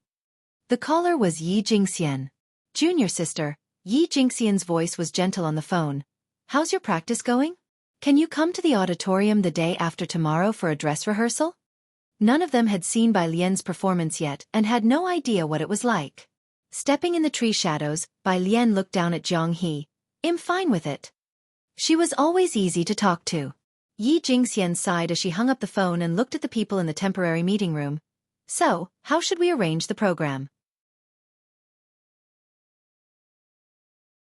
The caller was Yi Jingxian. "Junior sister." Yi Jingxian's voice was gentle on the phone. "How's your practice going? Can you come to the auditorium the day after tomorrow for a dress rehearsal?" None of them had seen Bai Lian's performance yet and had no idea what it was like. Stepping in the tree shadows, Bai Lian looked down at Jiang He. "I'm fine with it." She was always easy to talk to. Yi Jingxian sighed as she hung up the phone and looked at the people in the temporary meeting room. "So, how should we arrange the program?"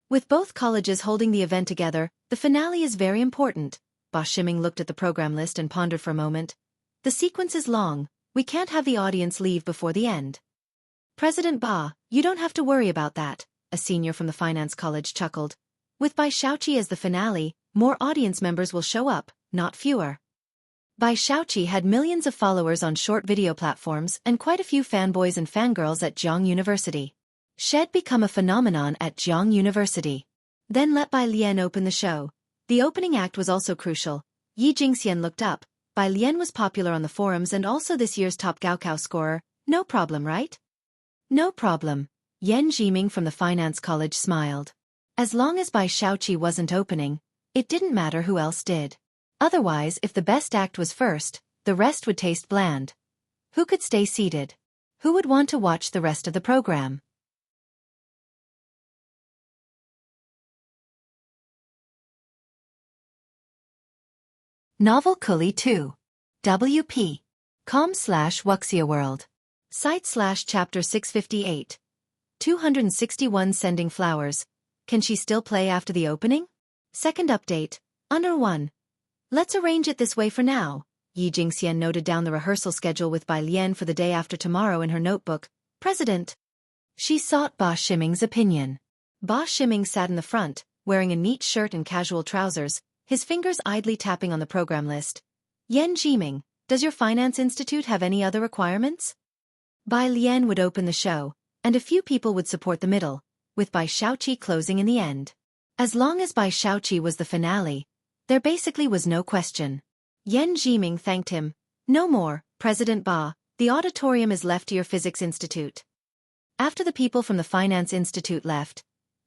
With both colleges holding the event together, the finale is very important. Ba Shiming looked at the program list and pondered for a moment. "The sequence is long, we can't have the audience leave before the end." "President Ba, you don't have to worry about that," a senior from the finance college chuckled. "With Bai Xiaoqi as the finale, more audience members will show up, not fewer." Bai Xiaoqi had millions of followers on short video platforms and quite a few fanboys and fangirls at Jianghu University. She'd become a phenomenon at Jianghu University. Then let Bai Lian open the show. The opening act was also crucial. Yi Jingxian looked up. Bai Lian was popular on the forums and also this year's top Gaokao scorer. "No problem, right?" "No problem." Yan Jiming from the finance college smiled. As long as Bai Xiaoqi wasn't opening, it didn't matter who else did. Otherwise, if the best act was first, the rest would taste bland. Who could stay seated? Who would want to watch the rest of the program? Novel Kuli 2. WP. com/Wuxia World. Site/chapter 658. 261 Sending Flowers. Can she still play after the opening? Second update. Under 1. Let's arrange it this way for now. Xianxia noted down the rehearsal schedule with Bai Lian for the day after tomorrow in her notebook. President. She sought Ba Shiming's opinion. Ba Shiming sat in the front, wearing a neat shirt and casual trousers, his fingers idly tapping on the program list. Yan Jiming, does your finance institute have any other requirements? Bai Lian would open the show, and a few people would support the middle, with Bai Xiaoqi closing in the end. As long as Bai Xiaoqi was the finale, there basically was no question. Yan Jiming thanked him. No more, President Ba, the auditorium is left to your physics institute. After the people from the finance institute left,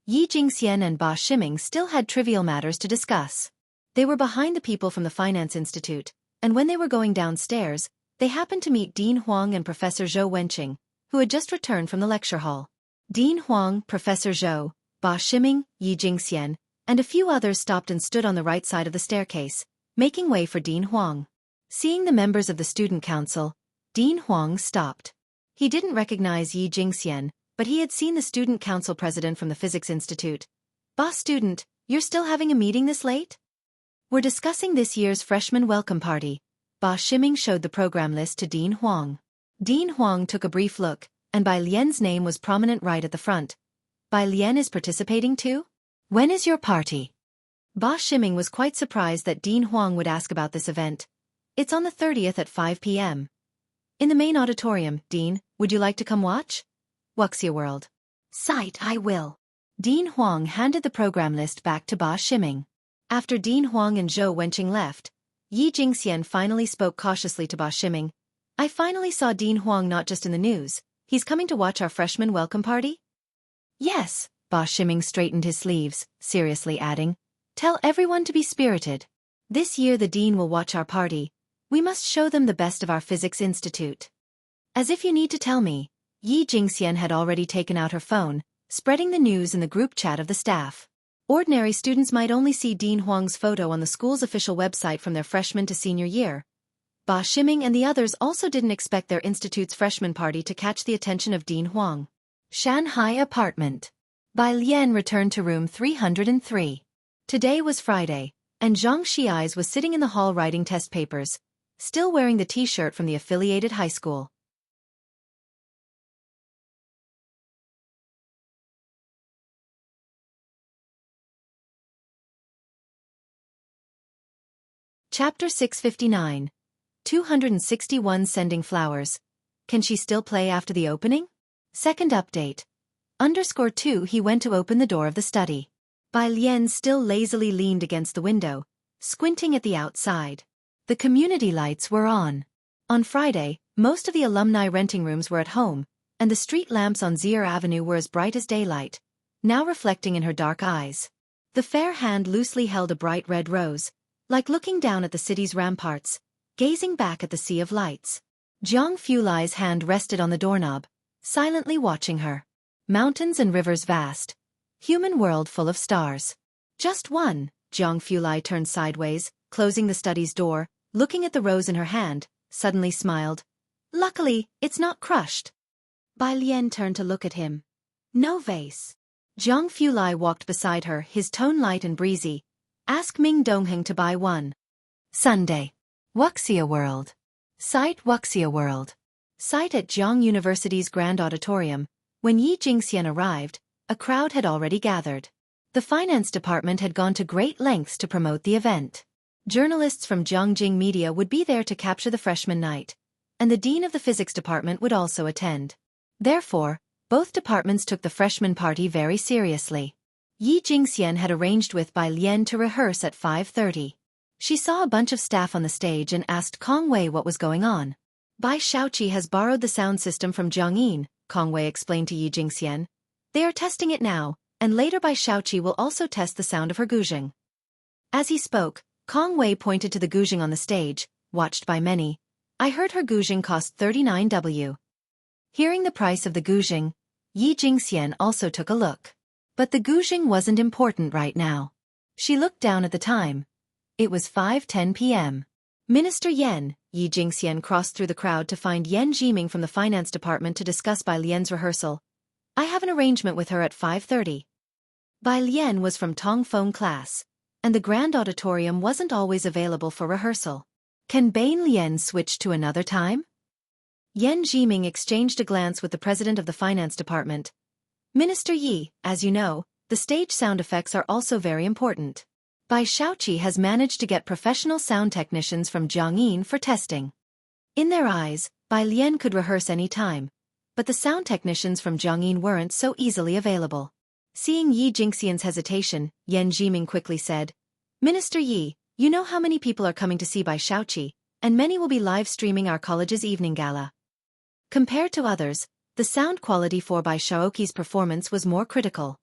Yi Jingxian and Ba Shiming still had trivial matters to discuss. They were behind the people from the finance institute, and when they were going downstairs, they happened to meet Dean Huang and Professor Zhou Wenqing, who had just returned from the lecture hall. Dean Huang, Professor Zhou, Ba Shiming, Yi Jingxian, and a few others stopped and stood on the right side of the staircase, making way for Dean Huang. Seeing the members of the student council, Dean Huang stopped. He didn't recognize Yi Jingxian, but he had seen the student council president from the physics institute. Ba student, you're still having a meeting this late? We're discussing this year's freshman welcome party. Ba Shiming showed the program list to Dean Huang. Dean Huang took a brief look, and Bai Lian's name was prominent right at the front. Bai Lian is participating too? When is your party? Ba Shiming was quite surprised that Dean Huang would ask about this event. It's on the 30th at 5 p.m. In the main auditorium. Dean, would you like to come watch? Wuxia World. Site, I will. Dean Huang handed the program list back to Ba Shiming. After Dean Huang and Zhou Wenqing left, Yi Jingxian finally spoke cautiously to Ba Shiming. I finally saw Dean Huang not just in the news. He's coming to watch our freshman welcome party? Yes, Ba Shiming straightened his sleeves, seriously adding. Tell everyone to be spirited. This year the dean will watch our party. We must show them the best of our physics institute. As if you need to tell me, Yi Jingxian had already taken out her phone, spreading the news in the group chat of the staff. Ordinary students might only see Dean Huang's photo on the school's official website from their freshman to senior year. Ba Shiming and the others also didn't expect their institute's freshman party to catch the attention of Dean Huang. Shanghai apartment. Bai Lian returned to room 303. Today was Friday, and Zhang Xiais was sitting in the hall writing test papers, still wearing the t-shirt from the affiliated high school. Chapter 659. 261 Sending Flowers. Can she still play after the opening? Second update. _2 He went to open the door of the study. Bai Lian still lazily leaned against the window, squinting at the outside. The community lights were on. On Friday, most of the alumni renting rooms were at home, and the street lamps on Zier Avenue were as bright as daylight, now reflecting in her dark eyes. The fair hand loosely held a bright red rose, like looking down at the city's ramparts, gazing back at the sea of lights. Jianghu Lai's hand rested on the doorknob, silently watching her. Mountains and rivers vast. Human world full of stars. Just one. Jianghu Lai turned sideways, closing the study's door, looking at the rose in her hand, suddenly smiled. Luckily, it's not crushed. Bai Lian turned to look at him. No vase. Jianghu Lai walked beside her, his tone light and breezy. Ask Ming Dongheng to buy one. Sunday. Wuxia World. Site Wuxia World. Site at Jianghu University's Grand Auditorium. When Yi Jingxian arrived, a crowd had already gathered. The finance department had gone to great lengths to promote the event. Journalists from Jiangjing Media would be there to capture the freshman night, and the dean of the physics department would also attend. Therefore, both departments took the freshman party very seriously. Yi Jingxian had arranged with Bai Lian to rehearse at 5:30. She saw a bunch of staff on the stage and asked Kong Wei what was going on. Bai Xiaoqi has borrowed the sound system from Jiangyin, Kong Wei explained to Yi Jingxian. They are testing it now, and later Bai Xiaoqi will also test the sound of her guzheng. As he spoke, Kong Wei pointed to the guzheng on the stage, watched by many. I heard her guzheng cost 39W. Hearing the price of the guzheng, Yi Jingxian also took a look. But the guzheng wasn't important right now. She looked down at the time. It was 5:10 p.m. Minister Yan, Yi Jingxian crossed through the crowd to find Yan Jiming from the finance department to discuss Bai Lian's rehearsal. I have an arrangement with her at 5:30. Bai Lian was from Tongfeng class, and the grand auditorium wasn't always available for rehearsal. Can Bai Lian switch to another time? Yan Jiming exchanged a glance with the president of the finance department. Minister Yi, as you know, the stage sound effects are also very important. Bai Xiaoqi has managed to get professional sound technicians from Jianghu for testing. In their eyes, Bai Lian could rehearse any time, but the sound technicians from Jianghu weren't so easily available. Seeing Yi Jingxian's hesitation, Yan Jiming quickly said, Minister Yi, you know how many people are coming to see Bai Xiaoqi, and many will be live streaming our college's evening gala. Compared to others, the sound quality for Bai Xiaoqi's performance was more critical.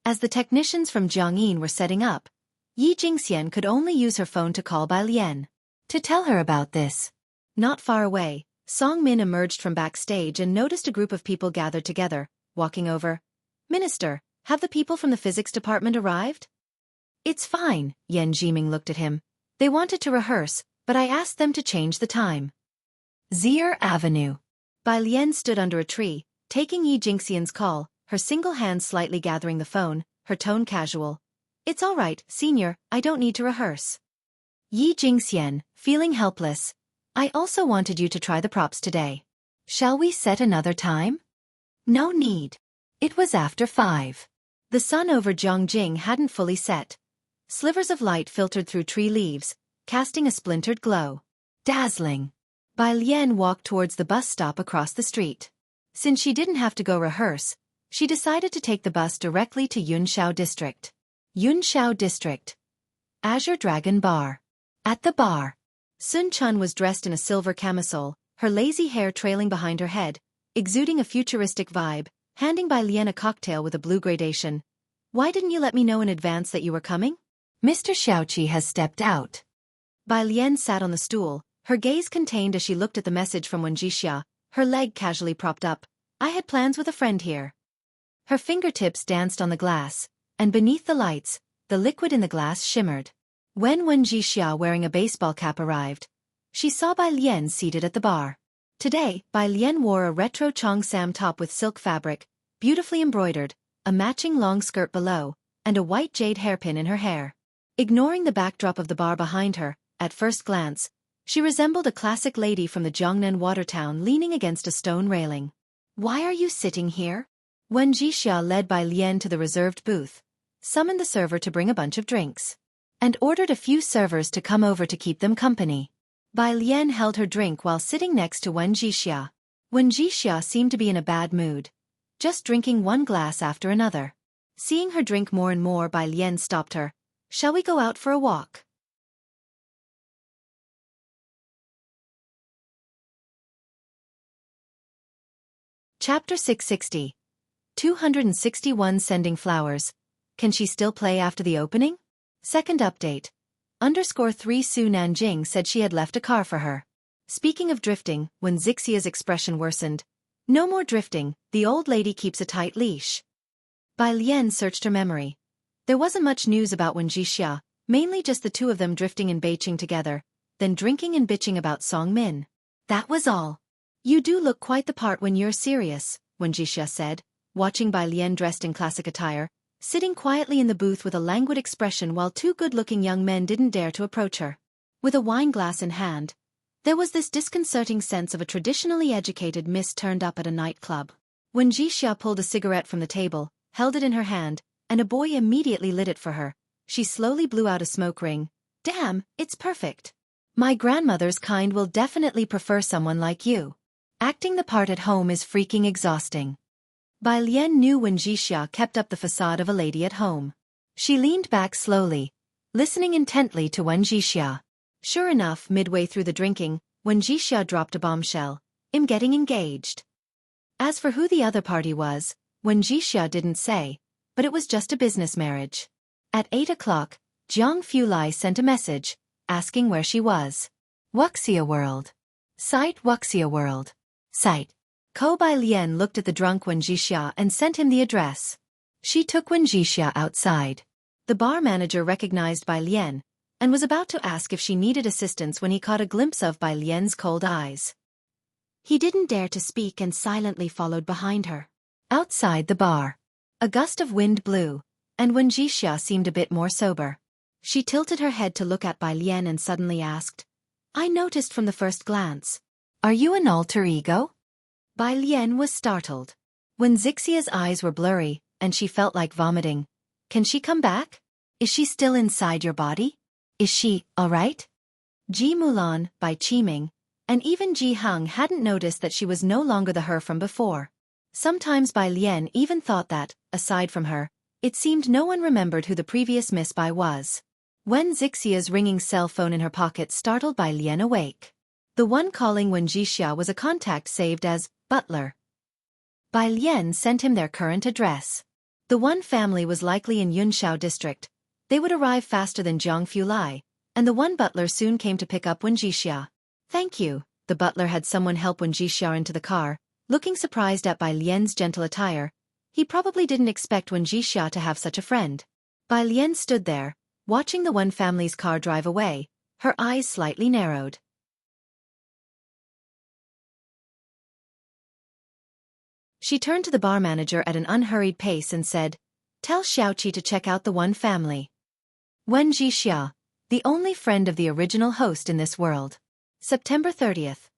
As the technicians from Jianghu were setting up, Yi Jingxian could only use her phone to call Bai Lian to tell her about this. Not far away, Song Min emerged from backstage and noticed a group of people gathered together, walking over. Minister, have the people from the physics department arrived? It's fine, Yan Jiming looked at him. They wanted to rehearse, but I asked them to change the time. Zier Avenue. Bai Lian stood under a tree, taking Yi Jingxian's call, her single hand slightly gathering the phone, her tone casual. It's all right, senior, I don't need to rehearse. Yi Jingxian, feeling helpless. I also wanted you to try the props today. Shall we set another time? No need. It was after 5. The sun over Jiangjing hadn't fully set. Slivers of light filtered through tree leaves, casting a splintered glow. Dazzling. Bai Lian walked towards the bus stop across the street. Since she didn't have to go rehearse, she decided to take the bus directly to Yunshao District. Yunshao District. Azure Dragon Bar. At the bar, Sun Chun was dressed in a silver camisole, her lazy hair trailing behind her head, exuding a futuristic vibe, handing Bai Lian a cocktail with a blue gradation. Why didn't you let me know in advance that you were coming? Mr. Xiaoqi has stepped out. Bai Lian sat on the stool, her gaze contained as she looked at the message from Wuxia, her leg casually propped up. I had plans with a friend here. Her fingertips danced on the glass, and beneath the lights, the liquid in the glass shimmered. When Wuxia wearing a baseball cap arrived, she saw Bai Lian seated at the bar. Today, Bai Lian wore a retro Cheongsam top with silk fabric, beautifully embroidered, a matching long skirt below, and a white jade hairpin in her hair. Ignoring the backdrop of the bar behind her, at first glance, she resembled a classic lady from the Jiangnan water town leaning against a stone railing. Why are you sitting here? Wuxia led Bai Lian to the reserved booth, summoned the server to bring a bunch of drinks, and ordered a few servers to come over to keep them company. Bai Lian held her drink while sitting next to Wuxia. Wuxia seemed to be in a bad mood, just drinking one glass after another. Seeing her drink more and more, Bai Lian stopped her. Shall we go out for a walk? Chapter 660. 261 Sending Flowers. Can she still play after the opening? Second update. _3 Su Nanjing said she had left a car for her. Speaking of drifting, when Zixia's expression worsened. No more drifting, the old lady keeps a tight leash. Bai Lian searched her memory. There wasn't much news about Wuxia, mainly just the two of them drifting in Beijing together, then drinking and bitching about Song Min. That was all. You do look quite the part when you're serious, Wuxia said, watching Bai Lian dressed in classic attire, sitting quietly in the booth with a languid expression while two good-looking young men didn't dare to approach her. With a wine glass in hand, there was this disconcerting sense of a traditionally educated miss turned up at a nightclub. Wuxia pulled a cigarette from the table, held it in her hand, and a boy immediately lit it for her. She slowly blew out a smoke ring. Damn, it's perfect. My grandmother's kind will definitely prefer someone like you. Acting the part at home is freaking exhausting. Bai Lian knew Wuxia kept up the facade of a lady at home. She leaned back slowly, listening intently to Wuxia. Sure enough, midway through the drinking, Wuxia dropped a bombshell. I'm getting engaged. As for who the other party was, Xianxia didn't say, but it was just a business marriage. At 8 o'clock, Jianghu sent a message, asking where she was. Wuxia World. Site Wuxia World. Site. Ko Bai Lian looked at the drunk Xianxia and sent him the address. She took Xianxia outside. The bar manager recognized Bai Lian, and was about to ask if she needed assistance when he caught a glimpse of Bai Lian's cold eyes. He didn't dare to speak and silently followed behind her. Outside the bar, a gust of wind blew, and Xianxia seemed a bit more sober. She tilted her head to look at Bai Lian and suddenly asked, "I noticed from the first glance. Are you an alter ego?" Bai Lian was startled. Xianxia's eyes were blurry, and she felt like vomiting. Can she come back? Is she still inside your body? Is she, alright? Ji Mulan, Bai Qiming, and even Jianghu hadn't noticed that she was no longer the her from before. Sometimes Bai Lian even thought that, aside from her, it seemed no one remembered who the previous Miss Bai was. When Xianxia's ringing cell phone in her pocket startled Bai Lian awake. The one calling Xianxia was a contact saved as Butler. Bai Lian sent him their current address. The one family was likely in Yunshao district. They would arrive faster than Jianghu, and the one butler soon came to pick up Xianxia. "Thank you," the butler had someone help Xianxia into the car, looking surprised at Bai Lian's gentle attire. He probably didn't expect Xianxia to have such a friend. Bai Lian stood there, watching the one family's car drive away, her eyes slightly narrowed. She turned to the bar manager at an unhurried pace and said, "Tell Xiaoqi to check out the one family." Xianxia, the only friend of the original host in this world. September 30th.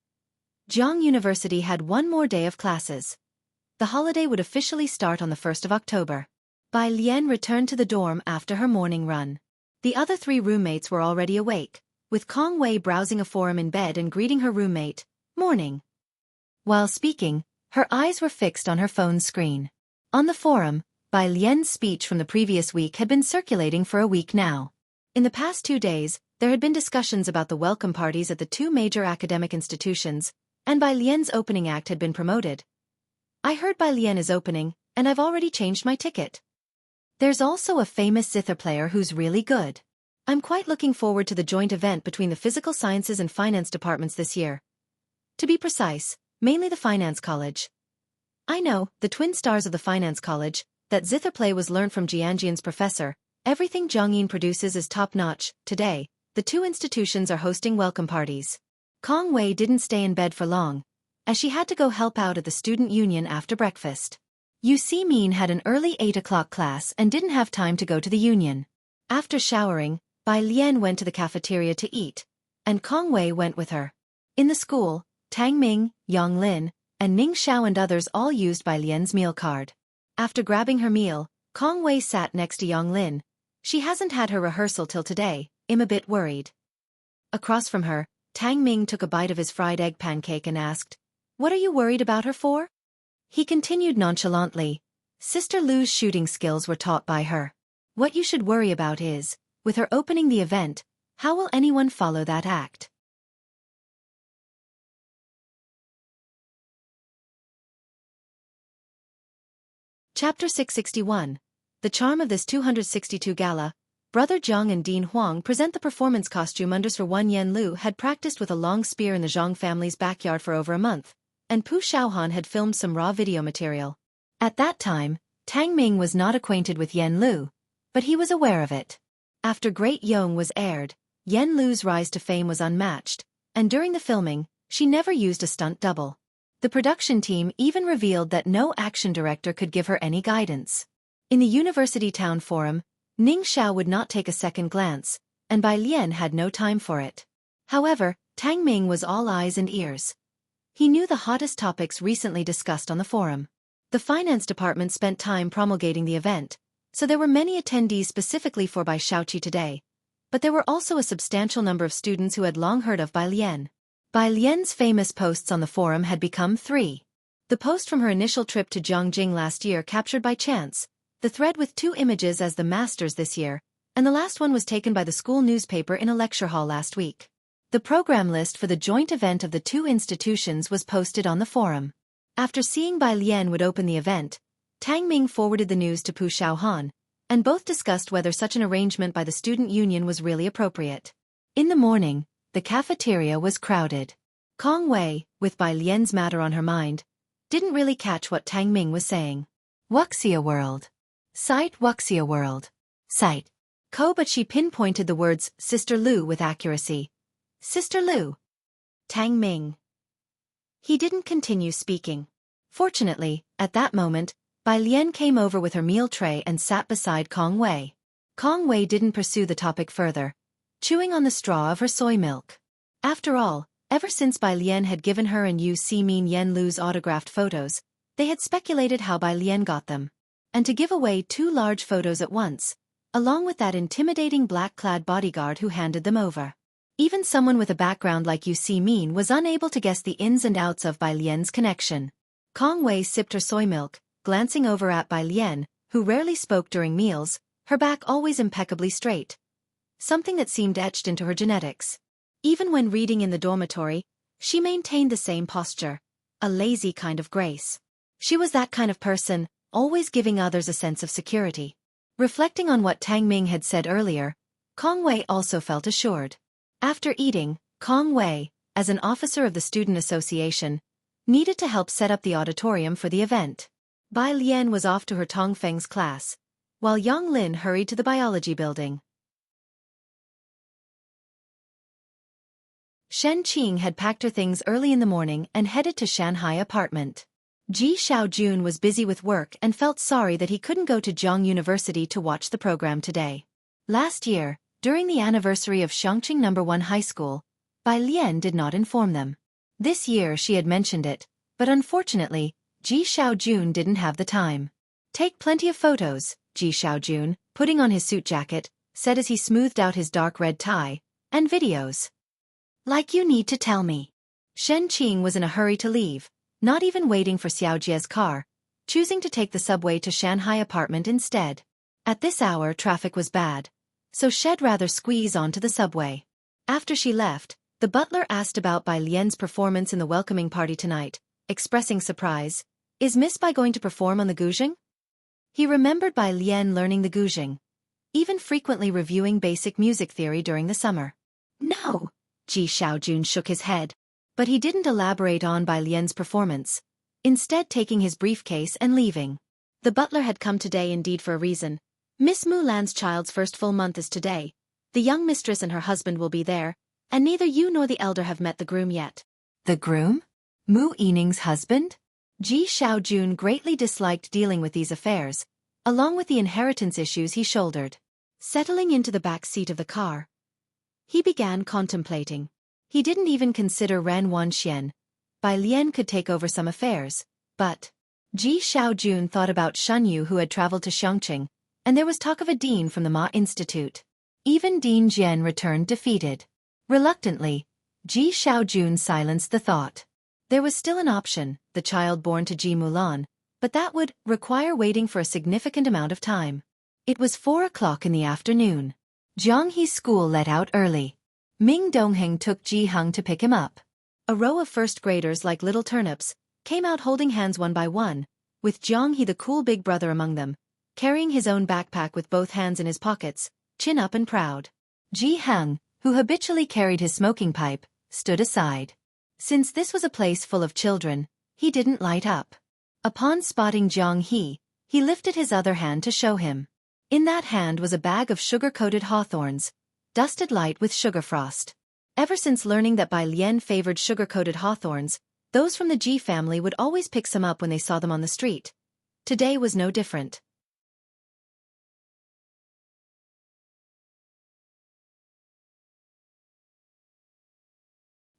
Jianghu University had one more day of classes. The holiday would officially start on the 1st of October. Bai Lian returned to the dorm after her morning run. The other 3 roommates were already awake, with Kong Wei browsing a forum in bed and greeting her roommate, "Morning." While speaking, her eyes were fixed on her phone's screen. On the forum, Bai Lian's speech from the previous week had been circulating for a week now. In the past 2 days, there had been discussions about the welcome parties at the 2 major academic institutions, and Bai Lian's opening act had been promoted. "I heard Bai Lian is opening, and I've already changed my ticket. There's also a famous zither player who's really good. I'm quite looking forward to the joint event between the Physical Sciences and Finance departments this year. To be precise, mainly the Finance College. I know, the twin stars of the Finance College, that zither play was learnt from Jianghu's professor. Everything Jianghu produces is top-notch. Today, the 2 institutions are hosting welcome parties." Kong Wei didn't stay in bed for long, as she had to go help out at the student union after breakfast. Yu Si-min had an early 8 o'clock class and didn't have time to go to the union. After showering, Bai Lian went to the cafeteria to eat, and Kong Wei went with her. In the school, Tang Ming, Yang Lin, and Ning Xiao and others all used Bai Lian's meal card. After grabbing her meal, Kong Wei sat next to Yang Lin. "She hasn't had her rehearsal till today, I'm a bit worried." Across from her, Tang Ming took a bite of his fried egg pancake and asked, "What are you worried about her for?" He continued nonchalantly, "Sister Lu's shooting skills were taught by her. What you should worry about is, with her opening the event, how will anyone follow that act?" Chapter 661. The charm of this 262 gala. Brother Zhang and Dean Huang present the performance costume unders for Wan Yanlu had practiced with a long spear in the Zhang family's backyard for over a month, and Pu Xiaohan had filmed some raw video material. At that time, Tang Ming was not acquainted with Yanlu, but he was aware of it. After Great Yong was aired, Yanlu's rise to fame was unmatched, and during the filming, she never used a stunt double. The production team even revealed that no action director could give her any guidance. In the University Town Forum, Ning Xiao would not take a second glance, and Bai Lian had no time for it. However, Tang Ming was all eyes and ears. He knew the hottest topics recently discussed on the forum. The finance department spent time promulgating the event, so there were many attendees specifically for Bai Xiaoqi today, but there were also a substantial number of students who had long heard of Bai Lian. Bai Lian's famous posts on the forum had become 3. The post from her initial trip to Jianghu last year captured by chance, the thread with 2 images as the masters this year, and the last one was taken by the school newspaper in a lecture hall last week. The program list for the joint event of the two institutions was posted on the forum. After seeing Bai Lian would open the event, Tang Ming forwarded the news to Pu Xiaohan, and both discussed whether such an arrangement by the student union was really appropriate. In the morning, the cafeteria was crowded. Kong Wei, with Bai Lian's matter on her mind, didn't really catch what Tang Ming was saying. Wuxia world. Site Wuxia world. Site. But she pinpointed the words Sister Lu with accuracy. Sister Lu. Tang Ming. He didn't continue speaking. Fortunately, at that moment, Bai Lian came over with her meal tray and sat beside Kong Wei. Kong Wei didn't pursue the topic further, chewing on the straw of her soy milk. After all, ever since Bai Lian had given her and Yu Simin Yen Lu's autographed photos, they had speculated how Bai Lian got them. And to give away 2 large photos at once, along with that intimidating black-clad bodyguard who handed them over. Even someone with a background like Yu Simin was unable to guess the ins and outs of Bai Lian's connection. Kong Wei sipped her soy milk, glancing over at Bai Lian, who rarely spoke during meals, her back always impeccably straight. Something that seemed etched into her genetics. Even when reading in the dormitory, she maintained the same posture, a lazy kind of grace. She was that kind of person, always giving others a sense of security. Reflecting on what Tang Ming had said earlier, Kong Wei also felt assured. After eating, Kong Wei, as an officer of the student association, needed to help set up the auditorium for the event. Bai Lian was off to her Tongfeng's class, while Yang Lin hurried to the biology building. Shen Qing had packed her things early in the morning and headed to Shanghai apartment. Ji Xiaojun was busy with work and felt sorry that he couldn't go to Jianghu University to watch the program today. Last year, during the anniversary of Xianxia No. 1 High School, Bai Lian did not inform them. This year she had mentioned it, but unfortunately, Ji Xiaojun didn't have the time. Take plenty of photos, Ji Xiaojun, putting on his suit jacket, said as he smoothed out his dark red tie, and videos. Like you need to tell me. Shen Qing was in a hurry to leave, not even waiting for Xiaojia's car, choosing to take the subway to Shanghai apartment instead. At this hour traffic was bad, so she'd rather squeeze onto the subway. After she left, the butler asked about Bai Lian's performance in the welcoming party tonight, expressing surprise. Is Miss Bai going to perform on the guzheng? He remembered Bai Lian learning the guzheng, even frequently reviewing basic music theory during the summer. No, Ji Xiaojun shook his head. But he didn't elaborate on Bai Lian's performance, instead taking his briefcase and leaving. The butler had come today indeed for a reason. Miss Mulan's child's first full month is today. The young mistress and her husband will be there, and neither you nor the elder have met the groom yet. The groom? Mu Yining's husband? Ji Xiaojun greatly disliked dealing with these affairs, along with the inheritance issues he shouldered. Settling into the back seat of the car, he began contemplating. He didn't even consider Ren Wanxian. Bai Lian could take over some affairs, but Ji Xiaojun thought about Shen Yu who had traveled to Xianxia, and there was talk of a dean from the Ma Institute. Even Dean Jian returned defeated. Reluctantly, Ji Xiaojun silenced the thought. There was still an option, the child born to Ji Mulan, but that would require waiting for a significant amount of time. It was 4 o'clock in the afternoon. Jianghu school let out early. Ming Dongheng took Ji Heng to pick him up. A row of first graders like little turnips came out holding hands one by one, with Jianghu the cool big brother among them, carrying his own backpack with both hands in his pockets, chin up and proud. Ji Heng, who habitually carried his smoking pipe, stood aside. Since this was a place full of children, he didn't light up. Upon spotting Jianghu, he lifted his other hand to show him. In that hand was a bag of sugar-coated hawthorns, dusted light with sugar frost. Ever since learning that Bai Lian favored sugar-coated hawthorns, those from the Ji family would always pick some up when they saw them on the street. Today was no different.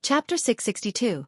Chapter 662.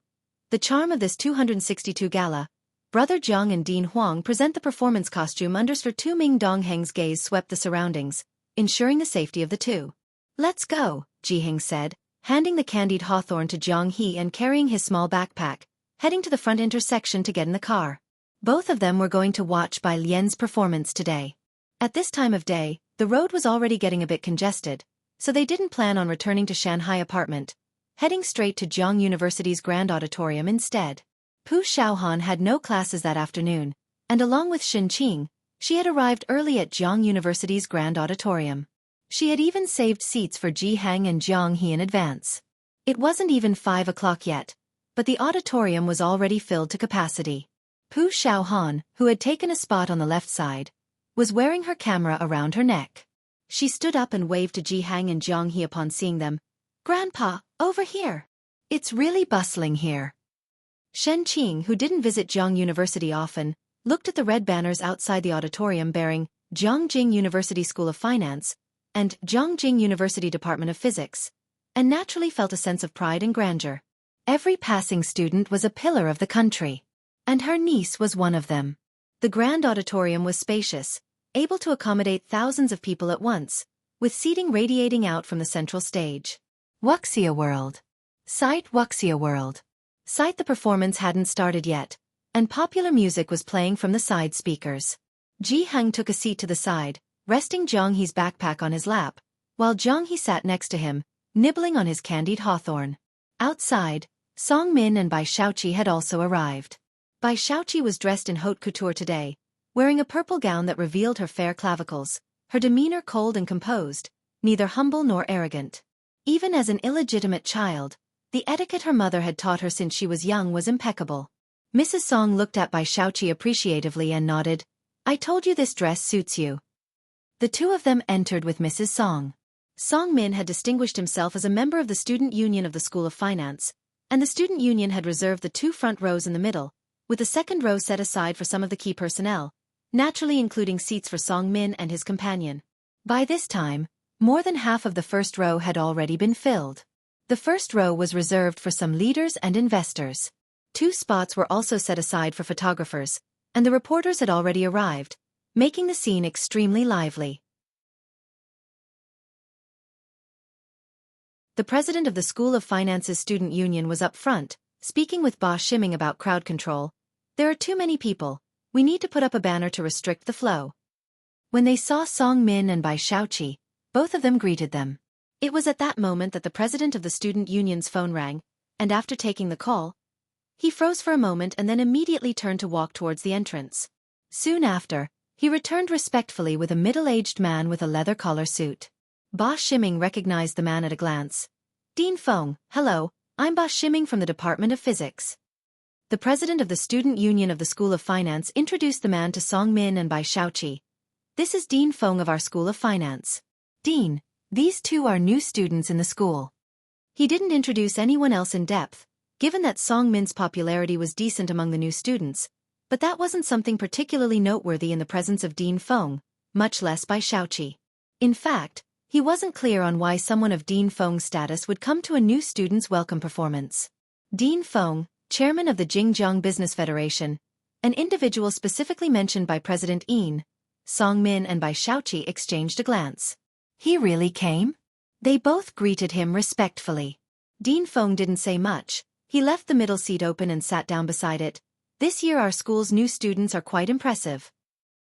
The charm of this 262 gala. Brother Jiang and Dean Huang present the performance costume unders for Tu Ming Dongheng's gaze swept the surroundings, ensuring the safety of the two. Let's go, Ji Heng said, handing the candied hawthorn to Jianghu and carrying his small backpack, heading to the front intersection to get in the car. Both of them were going to watch Bai Lian's performance today. At this time of day, the road was already getting a bit congested, so they didn't plan on returning to Shanghai apartment, heading straight to Jianghu University's Grand Auditorium instead. Pu Xiaohan had no classes that afternoon, and along with Shen Qing, she had arrived early at Jianghu University's Grand Auditorium. She had even saved seats for Ji Hang and Jiang He in advance. It wasn't even 5 o'clock yet, but the auditorium was already filled to capacity. Pu Xiaohan, who had taken a spot on the left side, was wearing her camera around her neck. She stood up and waved to Ji Hang and Jiang He upon seeing them. "Grandpa, over here. It's really bustling here." Shen Qing, who didn't visit Jianghu University often, looked at the red banners outside the auditorium bearing Jiangjing University School of Finance and Jiangjing University Department of Physics, and naturally felt a sense of pride and grandeur. Every passing student was a pillar of the country, and her niece was one of them. The grand auditorium was spacious, able to accommodate thousands of people at once, with seating radiating out from the central stage. Wuxia World. Sight Wuxia World. Sight. The performance hadn't started yet, and popular music was playing from the side speakers. Ji Hang took a seat to the side, resting Jiang He's backpack on his lap, while Jiang He sat next to him, nibbling on his candied hawthorn. Outside, Song Min and Bai Shaoqi had also arrived. Bai Shaoqi was dressed in haute couture today, wearing a purple gown that revealed her fair clavicles, her demeanor cold and composed, neither humble nor arrogant. Even as an illegitimate child, the etiquette her mother had taught her since she was young was impeccable. Mrs. Song looked at Bai Shaoqi appreciatively and nodded. "I told you this dress suits you." The two of them entered with Mrs. Song. Song Min had distinguished himself as a member of the Student Union of the School of Finance, and the Student Union had reserved the 2 front rows in the middle, with the second row set aside for some of the key personnel, naturally including seats for Song Min and his companion. By this time, more than half of the first row had already been filled. The first row was reserved for some leaders and investors. 2 spots were also set aside for photographers, and the reporters had already arrived, making the scene extremely lively. The president of the School of Finance's student union was up front, speaking with Ba Shiming about crowd control. "There are too many people. We need to put up a banner to restrict the flow." When they saw Song Min and Bai Shaoqi, both of them greeted them. It was at that moment that the president of the student union's phone rang, and after taking the call, he froze for a moment and then immediately turned to walk towards the entrance. Soon after, he returned respectfully with a middle-aged man with a leather collar suit. Ba Shiming recognized the man at a glance. "Dean Feng, hello, I'm Ba Shiming from the Department of Physics." The president of the student union of the School of Finance introduced the man to Song Min and Bai Shaoqi. "This is Dean Feng of our School of Finance. Dean, these 2 are new students in the school." He didn't introduce anyone else in depth, given that Song Min's popularity was decent among the new students, but that wasn't something particularly noteworthy in the presence of Dean Feng, much less Bai Shaoqi. In fact, he wasn't clear on why someone of Dean Feng's status would come to a new student's welcome performance. Dean Feng, chairman of the Xinjiang Business Federation, an individual specifically mentioned by President Yin, Song Min and Bai Shaoqi exchanged a glance. "He really came?" They both greeted him respectfully. Dean Feng didn't say much. He left the middle seat open and sat down beside it. "This year our school's new students are quite impressive."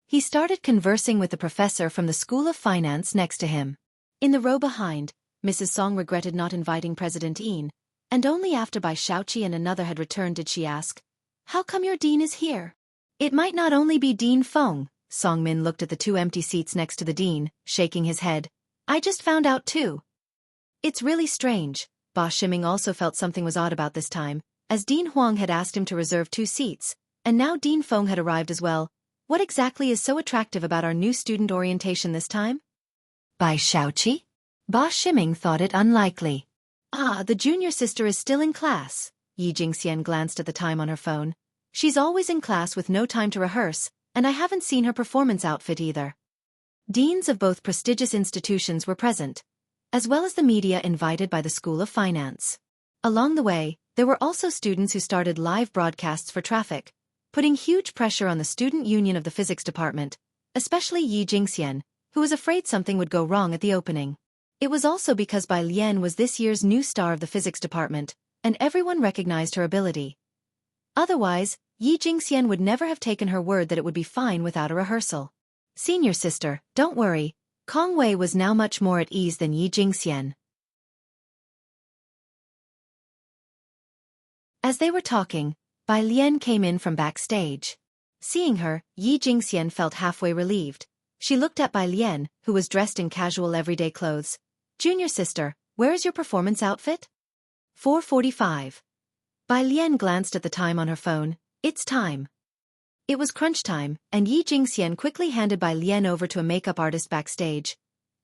He started conversing with the professor from the School of Finance next to him. In the row behind, Mrs. Song regretted not inviting President Yin, and only after Bai Shaoqi and another had returned did she ask, "How come your dean is here?" "It might not only be Dean Feng." Song Min looked at the 2 empty seats next to the dean, shaking his head. "I just found out too." It's really strange. Ba Shiming also felt something was odd about this time, as Dean Huang had asked him to reserve 2 seats, and now Dean Feng had arrived as well. What exactly is so attractive about our new student orientation this time? Bai Shaoqi? Ba Shiming thought it unlikely. "Ah, the junior sister is still in class." Yi Jingxian glanced at the time on her phone. "She's always in class with no time to rehearse, and I haven't seen her performance outfit either." Deans of both prestigious institutions were present, as well as the media invited by the School of Finance. Along the way, there were also students who started live broadcasts for traffic, putting huge pressure on the student union of the physics department, especially Yi Jingxian, who was afraid something would go wrong at the opening. It was also because Bai Lian was this year's new star of the physics department, and everyone recognized her ability. Otherwise, Yi Jingxian would never have taken her word that it would be fine without a rehearsal. "Senior sister, don't worry." Kong Wei was now much more at ease than Yi Jingxian. As they were talking, Bai Lian came in from backstage. Seeing her, Xianxia felt halfway relieved. She looked at Bai Lian, who was dressed in casual everyday clothes. "Junior sister, where is your performance outfit?" 4:45. Bai Lian glanced at the time on her phone. It's time. It was crunch time, and Xianxia quickly handed Bai Lian over to a makeup artist backstage.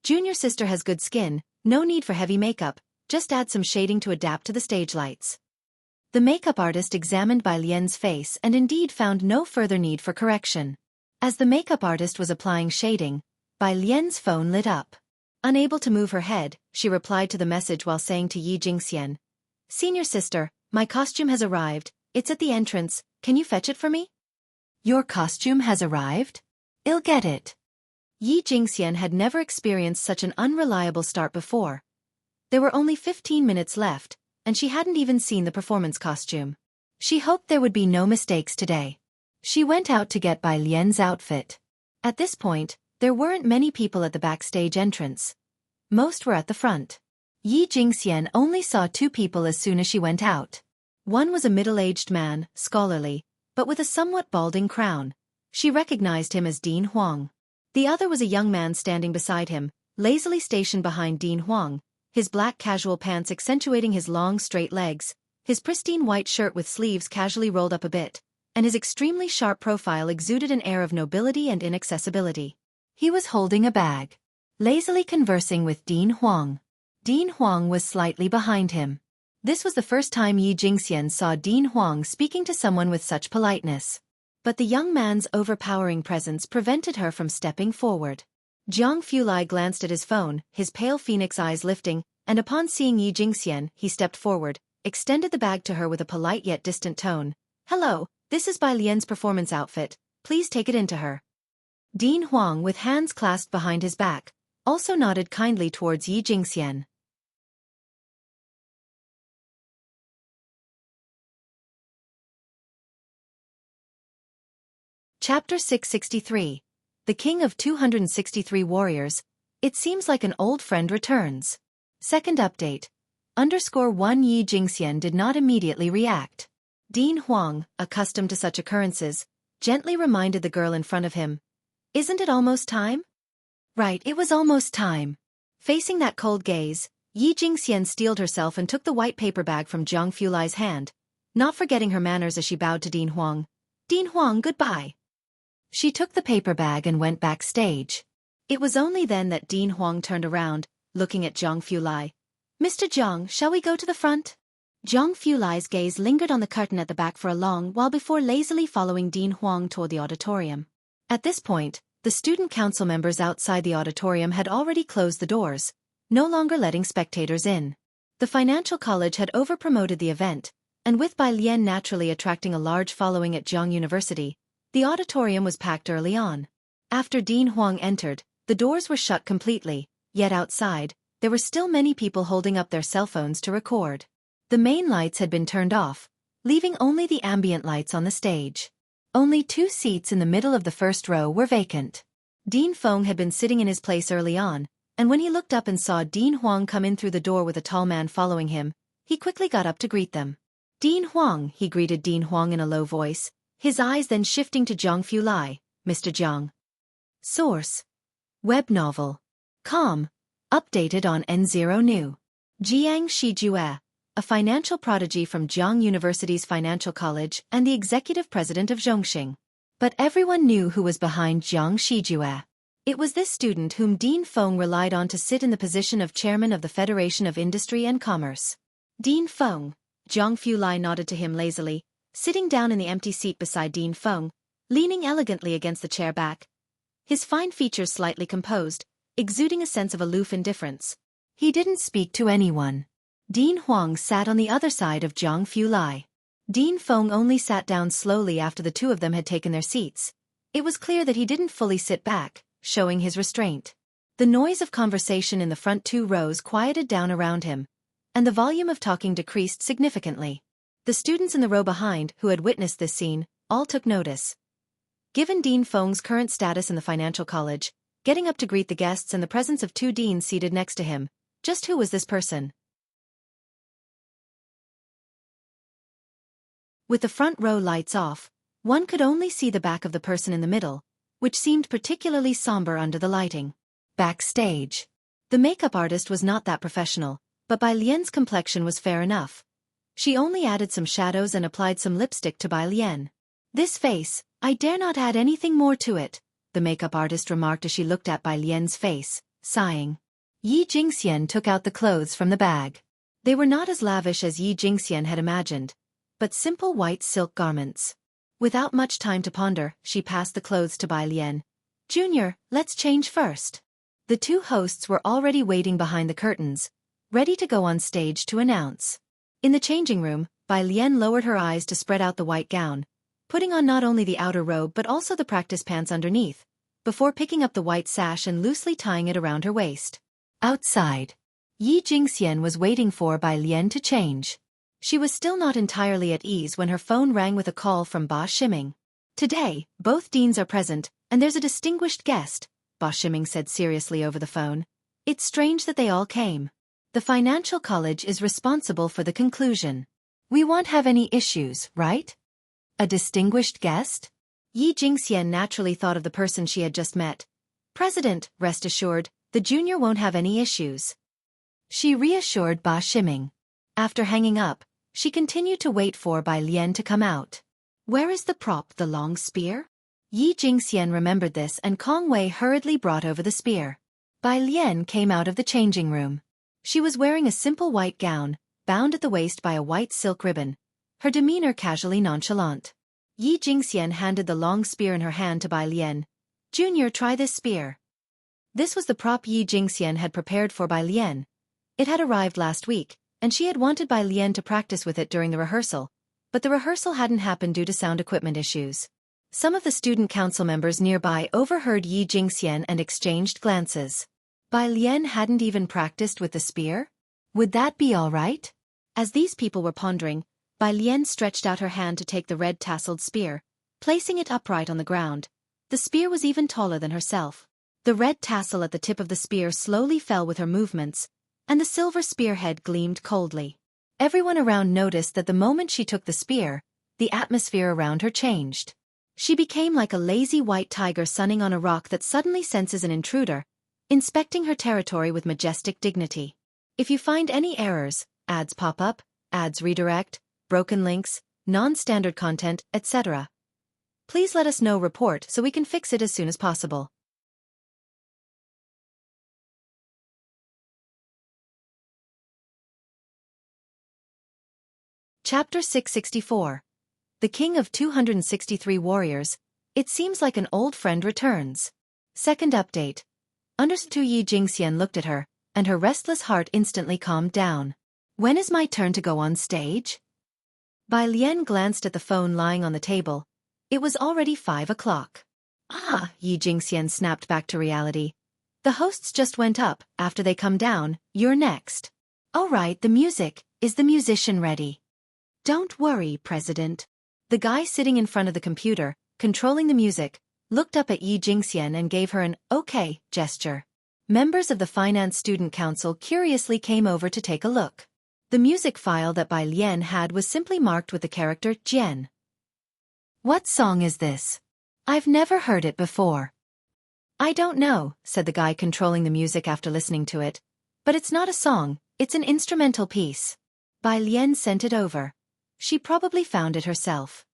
"Junior sister has good skin, no need for heavy makeup, just add some shading to adapt to the stage lights." The makeup artist examined Bai Lian's face and indeed found no further need for correction. As the makeup artist was applying shading, Bai Lian's phone lit up. Unable to move her head, she replied to the message while saying to Xianxia, "Senior sister, my costume has arrived, it's at the entrance, can you fetch it for me?" "Your costume has arrived? I'll get it." Xianxia had never experienced such an unreliable start before. There were only 15 minutes left, and she hadn't even seen the performance costume. She hoped there would be no mistakes today. She went out to get Bai Lian's outfit. At this point, there weren't many people at the backstage entrance. Most were at the front. Xianxia only saw 2 people as soon as she went out. One was a middle-aged man, scholarly, but with a somewhat balding crown. She recognized him as Dean Huang. The other was a young man standing beside him, lazily stationed behind Dean Huang, his black casual pants accentuating his long straight legs, his pristine white shirt with sleeves casually rolled up a bit, and his extremely sharp profile exuded an air of nobility and inaccessibility. He was holding a bag, lazily conversing with Dean Huang. Dean Huang was slightly behind him. This was the first time Xianxia saw Dean Huang speaking to someone with such politeness. But the young man's overpowering presence prevented her from stepping forward. Jianghu glanced at his phone, his pale phoenix eyes lifting, and upon seeing Xianxia, he stepped forward, extended the bag to her with a polite yet distant tone. "Hello, this is Bai Lian's performance outfit, please take it into her." Dean Huang, with hands clasped behind his back, also nodded kindly towards Xianxia. Chapter 663. The King of 263 Warriors. It seems like an old friend returns. Second update. _1 Xianxia did not immediately react. Dean Huang, accustomed to such occurrences, gently reminded the girl in front of him. "Isn't it almost time?" "Right, it was almost time." Facing that cold gaze, Xianxia steeled herself and took the white paper bag from Jianghu hand, not forgetting her manners as she bowed to Dean Huang. "Dean Huang, goodbye." She took the paper bag and went backstage. It was only then that Dean Huang turned around, looking at Jianghu. "Mr. Jiang, shall we go to the front?" Jianghu's gaze lingered on the curtain at the back for a long while before lazily following Dean Huang toward the auditorium. At this point, the student council members outside the auditorium had already closed the doors, no longer letting spectators in. The financial college had overpromoted the event, and with Bai Lian naturally attracting a large following at Jianghu University, the auditorium was packed early on. After Dean Huang entered, the doors were shut completely, yet outside, there were still many people holding up their cell phones to record. The main lights had been turned off, leaving only the ambient lights on the stage. Only 2 seats in the middle of the first row were vacant. Dean Feng had been sitting in his place early on, and when he looked up and saw Dean Huang come in through the door with a tall man following him, he quickly got up to greet them. "Dean Huang," he greeted Dean Huang in a low voice, his eyes then shifting to Jianghu. "Mr. Jiang." Source: Web novel. Com. Updated on N0 New. Xianxia, a financial prodigy from Jianghu University's Financial College and the executive president of Zhongxing. But everyone knew who was behind Xianxia. It was this student whom Dean Feng relied on to sit in the position of chairman of the Federation of Industry and Commerce. "Dean Feng," Jianghu nodded to him lazily, sitting down in the empty seat beside Dean Feng, leaning elegantly against the chair back. His fine features slightly composed, exuding a sense of aloof indifference. He didn't speak to anyone. Dean Huang sat on the other side of Jianghu. Dean Feng only sat down slowly after the 2 of them had taken their seats. It was clear that he didn't fully sit back, showing his restraint. The noise of conversation in the front 2 rows quieted down around him, and the volume of talking decreased significantly. The students in the row behind, who had witnessed this scene, all took notice. Given Dean Feng's current status in the financial college, getting up to greet the guests and the presence of 2 deans seated next to him, just who was this person? With the front row lights off, one could only see the back of the person in the middle, which seemed particularly somber under the lighting. Backstage. The makeup artist was not that professional, but Bai Lian's complexion was fair enough. She only added some shadows and applied some lipstick to Bai Lian. "This face, I dare not add anything more to it," the makeup artist remarked as she looked at Bai Lian's face, sighing. Yi Jingxian took out the clothes from the bag. They were not as lavish as Yi Jingxian had imagined, but simple white silk garments. Without much time to ponder, she passed the clothes to Bai Lian. "Junior, let's change first." The two hosts were already waiting behind the curtains, ready to go on stage to announce. In the changing room, Bai Lian lowered her eyes to spread out the white gown, putting on not only the outer robe but also the practice pants underneath, before picking up the white sash and loosely tying it around her waist. Outside, Yi Jingxian was waiting for Bai Lian to change. She was still not entirely at ease when her phone rang with a call from Ba Shiming. "Today, both deans are present, and there's a distinguished guest," Ba Shiming said seriously over the phone. "It's strange that they all came. The financial college is responsible for the conclusion. We won't have any issues, right? A distinguished guest?" Yi Jingxian naturally thought of the person she had just met. "President, rest assured, the junior won't have any issues," she reassured Ba Shiming. After hanging up, she continued to wait for Bai Lian to come out. "Where is the prop, the long spear?" Yi Jingxian remembered this and Kong Wei hurriedly brought over the spear. Bai Lian came out of the changing room. She was wearing a simple white gown, bound at the waist by a white silk ribbon, her demeanor casually nonchalant. Yi Jingxian handed the long spear in her hand to Bai Lian. "Junior, try this spear." This was the prop Yi Jingxian had prepared for Bai Lian. It had arrived last week, and she had wanted Bai Lian to practice with it during the rehearsal, but the rehearsal hadn't happened due to sound equipment issues. Some of the student council members nearby overheard Yi Jingxian and exchanged glances. Bai Lian hadn't even practiced with the spear? Would that be all right? As these people were pondering, Bai Lian stretched out her hand to take the red tasseled spear, placing it upright on the ground. The spear was even taller than herself. The red tassel at the tip of the spear slowly fell with her movements, and the silver spearhead gleamed coldly. Everyone around noticed that the moment she took the spear, the atmosphere around her changed. She became like a lazy white tiger sunning on a rock that suddenly senses an intruder, inspecting her territory with majestic dignity. If you find any errors, ads pop up, ads redirect, broken links, non-standard content, etc., please let us know. Report so we can fix it as soon as possible. Chapter 664. The King of 263 Warriors. It seems like an old friend returns. Second update. Understood. Yi Jingxian looked at her, and her restless heart instantly calmed down. "When is my turn to go on stage?" Bai Lian glanced at the phone lying on the table. It was already 5 o'clock. "Ah," Yi Jingxian snapped back to reality. "The hosts just went up. After they come down, you're next." "All right, the music. Is the musician ready?" "Don't worry, President." The guy sitting in front of the computer, controlling the music, looked up at Yi Jingxian and gave her an "okay" gesture. Members of the Finance Student Council curiously came over to take a look. The music file that Bai Lian had was simply marked with the character Jian. "What song is this? I've never heard it before." "I don't know," said the guy controlling the music after listening to it. "But it's not a song, it's an instrumental piece." Bai Lian sent it over. She probably found it herself.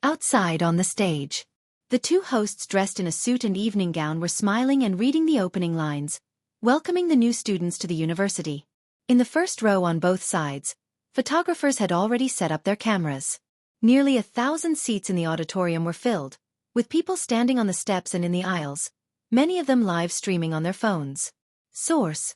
Outside on the stage, the two hosts dressed in a suit and evening gown were smiling and reading the opening lines, welcoming the new students to the university. In the first row on both sides, photographers had already set up their cameras. Nearly 1,000 seats in the auditorium were filled, with people standing on the steps and in the aisles, many of them live streaming on their phones. Source: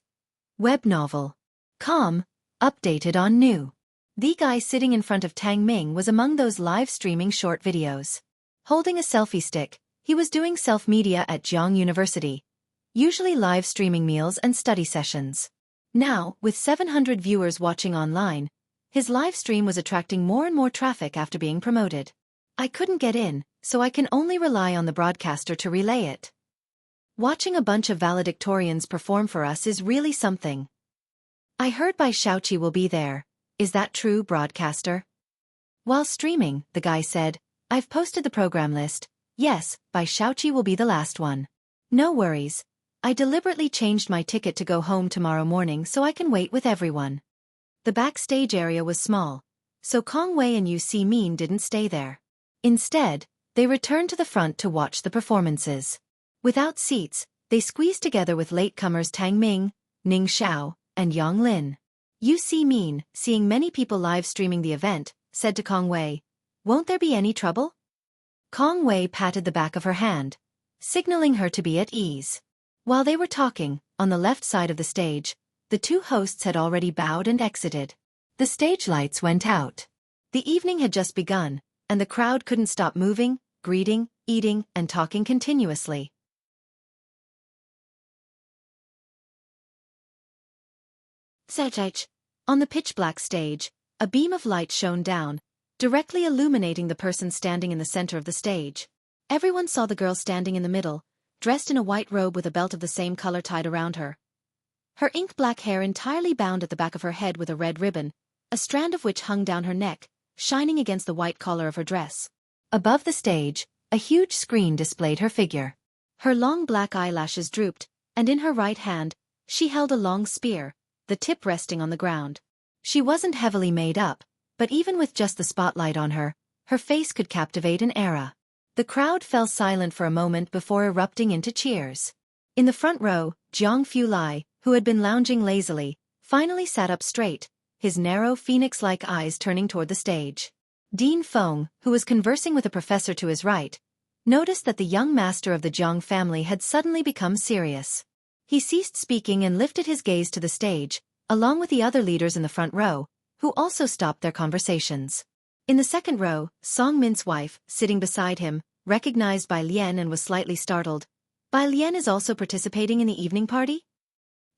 Web novel. Com. Updated on new. The guy sitting in front of Tang Ming was among those live streaming short videos. Holding a selfie stick, he was doing self-media at Jianghu University, usually live streaming meals and study sessions. Now, with 700 viewers watching online, his live stream was attracting more and more traffic after being promoted. "I couldn't get in, so I can only rely on the broadcaster to relay it. Watching a bunch of valedictorians perform for us is really something. I heard Bai Xiaoqi will be there. Is that true, broadcaster?" While streaming, the guy said, I've posted the program list. Yes, by Xiaoqi will be the last one. No worries. I deliberately changed my ticket to go home tomorrow morning so I can wait with everyone. The backstage area was small, so Kong Wei and Yu Si Min didn't stay there. Instead, they returned to the front to watch the performances. Without seats, they squeezed together with latecomers Tang Ming, Ning Xiao, and Yang Lin. Yu Si Min, seeing many people live streaming the event, said to Kong Wei, Won't there be any trouble? Kong Wei patted the back of her hand, signaling her to be at ease. While they were talking, on the left side of the stage, the two hosts had already bowed and exited. The stage lights went out. The evening had just begun, and the crowd couldn't stop moving, greeting, eating, and talking continuously. On the pitch-black stage, a beam of light shone down, directly illuminating the person standing in the center of the stage. Everyone saw the girl standing in the middle, dressed in a white robe with a belt of the same color tied around her. Her ink-black hair entirely bound at the back of her head with a red ribbon, a strand of which hung down her neck, shining against the white collar of her dress. Above the stage, a huge screen displayed her figure. Her long black eyelashes drooped, and in her right hand, she held a long spear, the tip resting on the ground. She wasn't heavily made up, but even with just the spotlight on her, her face could captivate an era. The crowd fell silent for a moment before erupting into cheers. In the front row, Jianghu, who had been lounging lazily, finally sat up straight, his narrow phoenix-like eyes turning toward the stage. Dean Feng, who was conversing with a professor to his right, noticed that the young master of the Jiang family had suddenly become serious. He ceased speaking and lifted his gaze to the stage, along with the other leaders in the front row, who also stopped their conversations. In the second row, Song Min's wife, sitting beside him, recognized Bai Lian and was slightly startled. Bai Lian is also participating in the evening party?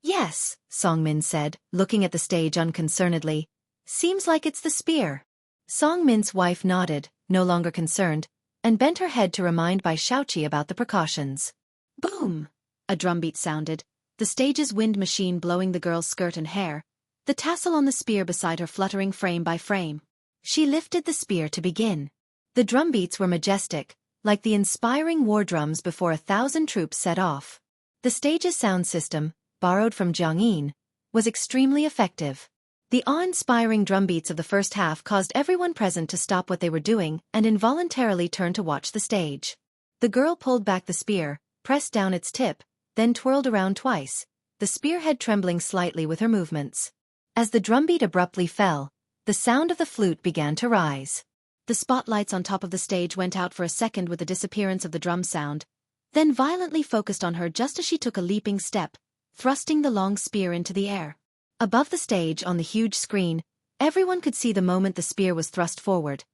Yes, Song Min said, looking at the stage unconcernedly. Seems like it's the spear. Song Min's wife nodded, no longer concerned, and bent her head to remind Bai Xiaoqi about the precautions. Boom! A drumbeat sounded, the stage's wind machine blowing the girl's skirt and hair, the tassel on the spear beside her fluttering frame by frame. She lifted the spear to begin. The drumbeats were majestic, like the inspiring war drums before 1,000 troops set off. The stage's sound system, borrowed from Jianghu, was extremely effective. The awe-inspiring drumbeats of the first half caused everyone present to stop what they were doing and involuntarily turn to watch the stage. The girl pulled back the spear, pressed down its tip, then twirled around twice, the spearhead trembling slightly with her movements. As the drumbeat abruptly fell, the sound of the flute began to rise. The spotlights on top of the stage went out for a second with the disappearance of the drum sound, then violently focused on her just as she took a leaping step, thrusting the long spear into the air. Above the stage on the huge screen, everyone could see the moment the spear was thrust forward,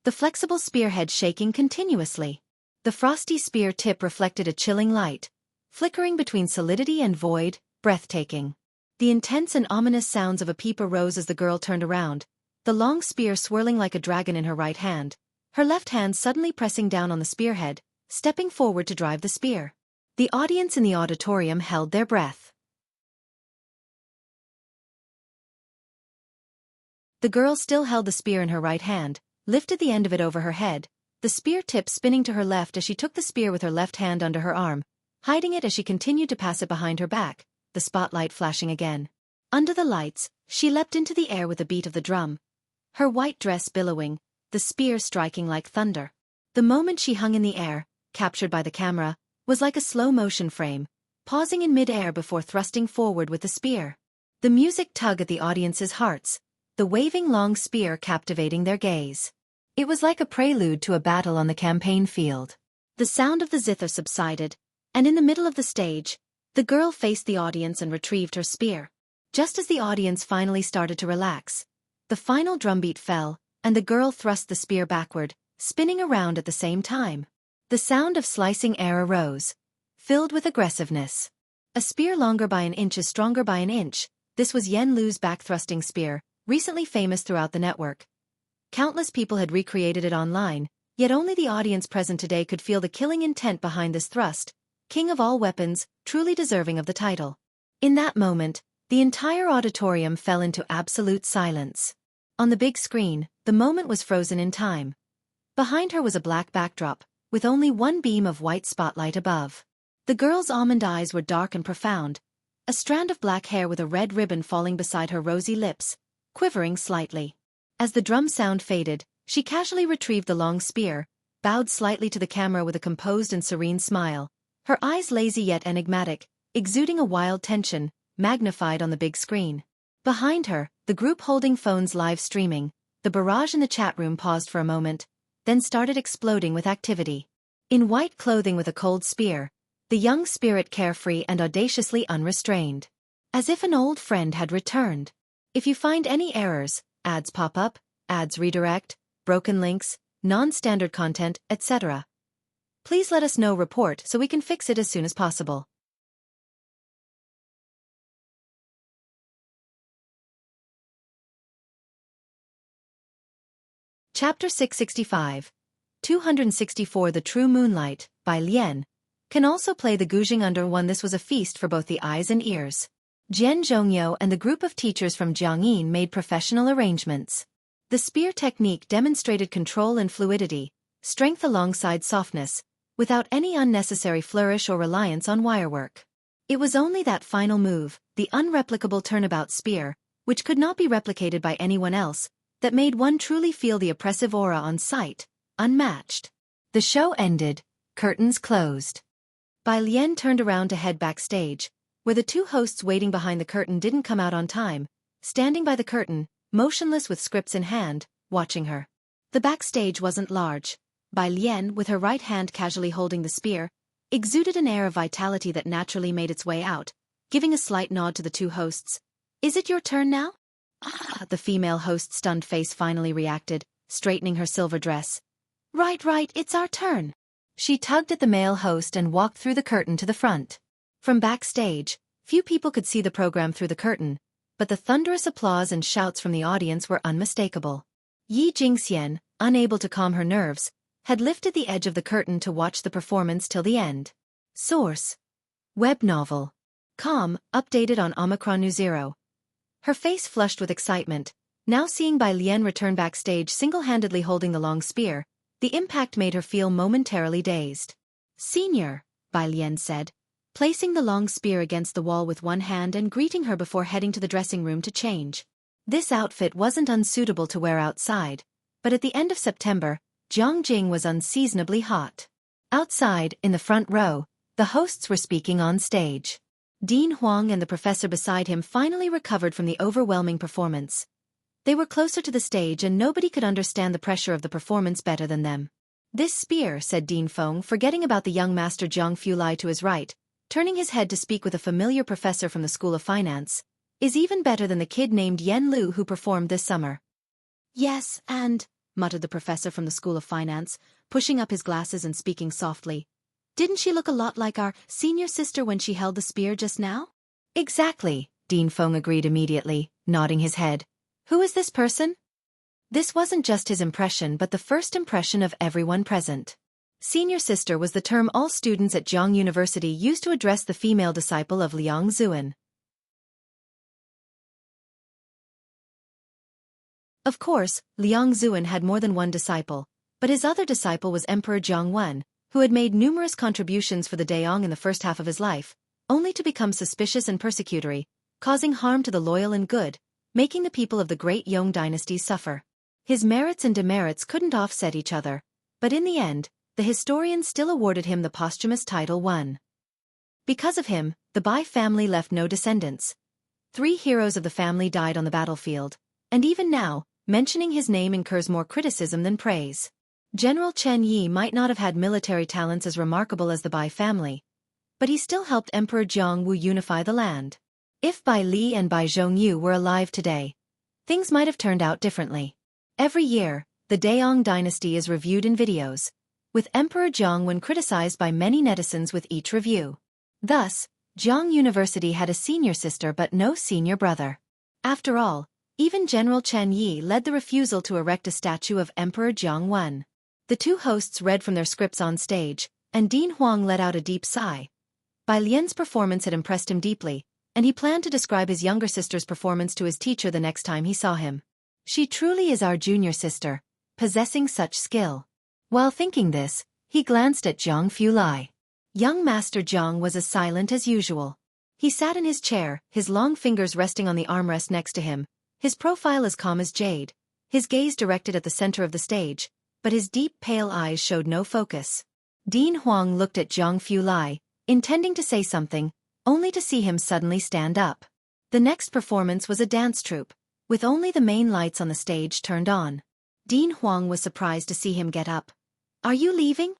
the flexible spearhead shaking continuously. The frosty spear tip reflected a chilling light, flickering between solidity and void, breathtaking. The intense and ominous sounds of a peep arose as the girl turned around, the long spear swirling like a dragon in her right hand, her left hand suddenly pressing down on the spearhead, stepping forward to drive the spear. The audience in the auditorium held their breath. The girl still held the spear in her right hand, lifted the end of it over her head, the spear tip spinning to her left as she took the spear with her left hand under her arm, hiding it as she continued to pass it behind her back, the spotlight flashing again. Under the lights, she leapt into the air with the beat of the drum, her white dress billowing, the spear striking like thunder. The moment she hung in the air, captured by the camera, was like a slow-motion frame, pausing in mid-air before thrusting forward with the spear. The music tugged at the audience's hearts, the waving long spear captivating their gaze. It was like a prelude to a battle on the campaign field. The sound of the zither subsided, and in the middle of the stage, the girl faced the audience and retrieved her spear. Just as the audience finally started to relax, the final drumbeat fell, and the girl thrust the spear backward, spinning around at the same time. The sound of slicing air arose, filled with aggressiveness. A spear longer by an inch is stronger by an inch. This was Yen Lu's back-thrusting spear, recently famous throughout the network. Countless people had recreated it online, yet only the audience present today could feel the killing intent behind this thrust, king of all weapons, truly deserving of the title. In that moment, the entire auditorium fell into absolute silence. On the big screen, the moment was frozen in time. Behind her was a black backdrop, with only one beam of white spotlight above. The girl's almond eyes were dark and profound, a strand of black hair with a red ribbon falling beside her rosy lips, quivering slightly. As the drum sound faded, she casually retrieved the long spear, bowed slightly to the camera with a composed and serene smile, her eyes lazy yet enigmatic, exuding a wild tension, magnified on the big screen. Behind her, the group holding phones live streaming, the barrage in the chat room paused for a moment, then started exploding with activity. In white clothing with a cold spear, the young spirit carefree and audaciously unrestrained. As if an old friend had returned. If you find any errors, ads pop up, ads redirect, broken links, non-standard content, etc., please let us know. Report so we can fix it as soon as possible. Chapter 665, 264 The True Moonlight, by Lian, can also play the Guzheng Under One. This was a feast for both the eyes and ears. Jian Zhongyo and the group of teachers from Jianghu made professional arrangements. The spear technique demonstrated control and fluidity, strength alongside softness, without any unnecessary flourish or reliance on wirework. It was only that final move, the unreplicable turnabout spear, which could not be replicated by anyone else, that made one truly feel the oppressive aura on sight, unmatched. The show ended, curtains closed. Bai Lian turned around to head backstage, where the two hosts waiting behind the curtain didn't come out on time, standing by the curtain, motionless with scripts in hand, watching her. The backstage wasn't large. Bai Lian, with her right hand casually holding the spear, exuded an air of vitality that naturally made its way out, giving a slight nod to the two hosts. "Is it your turn now?" "Ah," the female host's stunned face finally reacted, straightening her silver dress. Right, it's our turn." She tugged at the male host and walked through the curtain to the front. From backstage, few people could see the program through the curtain, but the thunderous applause and shouts from the audience were unmistakable. Yi Jingxian, unable to calm her nerves, had lifted the edge of the curtain to watch the performance till the end. Source: Web novel. Com, updated on Omicron New Zero. Her face flushed with excitement. Now seeing Bai Lian return backstage single-handedly holding the long spear, the impact made her feel momentarily dazed. "Senior," Bai Lian said, placing the long spear against the wall with one hand and greeting her before heading to the dressing room to change. This outfit wasn't unsuitable to wear outside, but at the end of September, Jianghu was unseasonably hot. Outside, in the front row, the hosts were speaking on stage. Dean Huang and the professor beside him finally recovered from the overwhelming performance. They were closer to the stage and nobody could understand the pressure of the performance better than them. "This spear," said Dean Feng, forgetting about the young master Jiang Fulai to his right, turning his head to speak with a familiar professor from the School of Finance, "is even better than the kid named Yen Lu who performed this summer." "Yes, and," muttered the professor from the School of Finance, pushing up his glasses and speaking softly, "didn't she look a lot like our senior sister when she held the spear just now?" "Exactly," Dean Feng agreed immediately, nodding his head. "Who is this person?" This wasn't just his impression but the first impression of everyone present. Senior sister was the term all students at Jianghu University used to address the female disciple of Liang Zuan. Of course, Liang Zuan had more than one disciple, but his other disciple was Emperor Jiangwen, who had made numerous contributions for the Daong in the first half of his life, only to become suspicious and persecutory, causing harm to the loyal and good, making the people of the great Yong dynasty suffer. His merits and demerits couldn't offset each other, but in the end, the historians still awarded him the posthumous title One. Because of him, the Bai family left no descendants. 3 heroes of the family died on the battlefield, and even now, mentioning his name incurs more criticism than praise. General Chen Yi might not have had military talents as remarkable as the Bai family, but he still helped Emperor Jianghu unify the land. If Bai Li and Bai Zhongyu were alive today, things might have turned out differently. Every year, the Daong dynasty is reviewed in videos, with Emperor Jiangwen criticized by many netizens with each review. Thus, Jianghu University had a senior sister but no senior brother. After all, even General Chen Yi led the refusal to erect a statue of Emperor Jiangwen. The two hosts read from their scripts on stage, and Dean Huang let out a deep sigh. Bai Lian's performance had impressed him deeply, and he planned to describe his younger sister's performance to his teacher the next time he saw him. She truly is our junior sister, possessing such skill. While thinking this, he glanced at Jianghu Lai. Young Master Jiang was as silent as usual. He sat in his chair, his long fingers resting on the armrest next to him, his profile as calm as jade, his gaze directed at the center of the stage, but his deep pale eyes showed no focus. Dean Huang looked at Jianghu Lai, intending to say something, only to see him suddenly stand up. The next performance was a dance troupe, with only the main lights on the stage turned on. Dean Huang was surprised to see him get up. "Are you leaving?"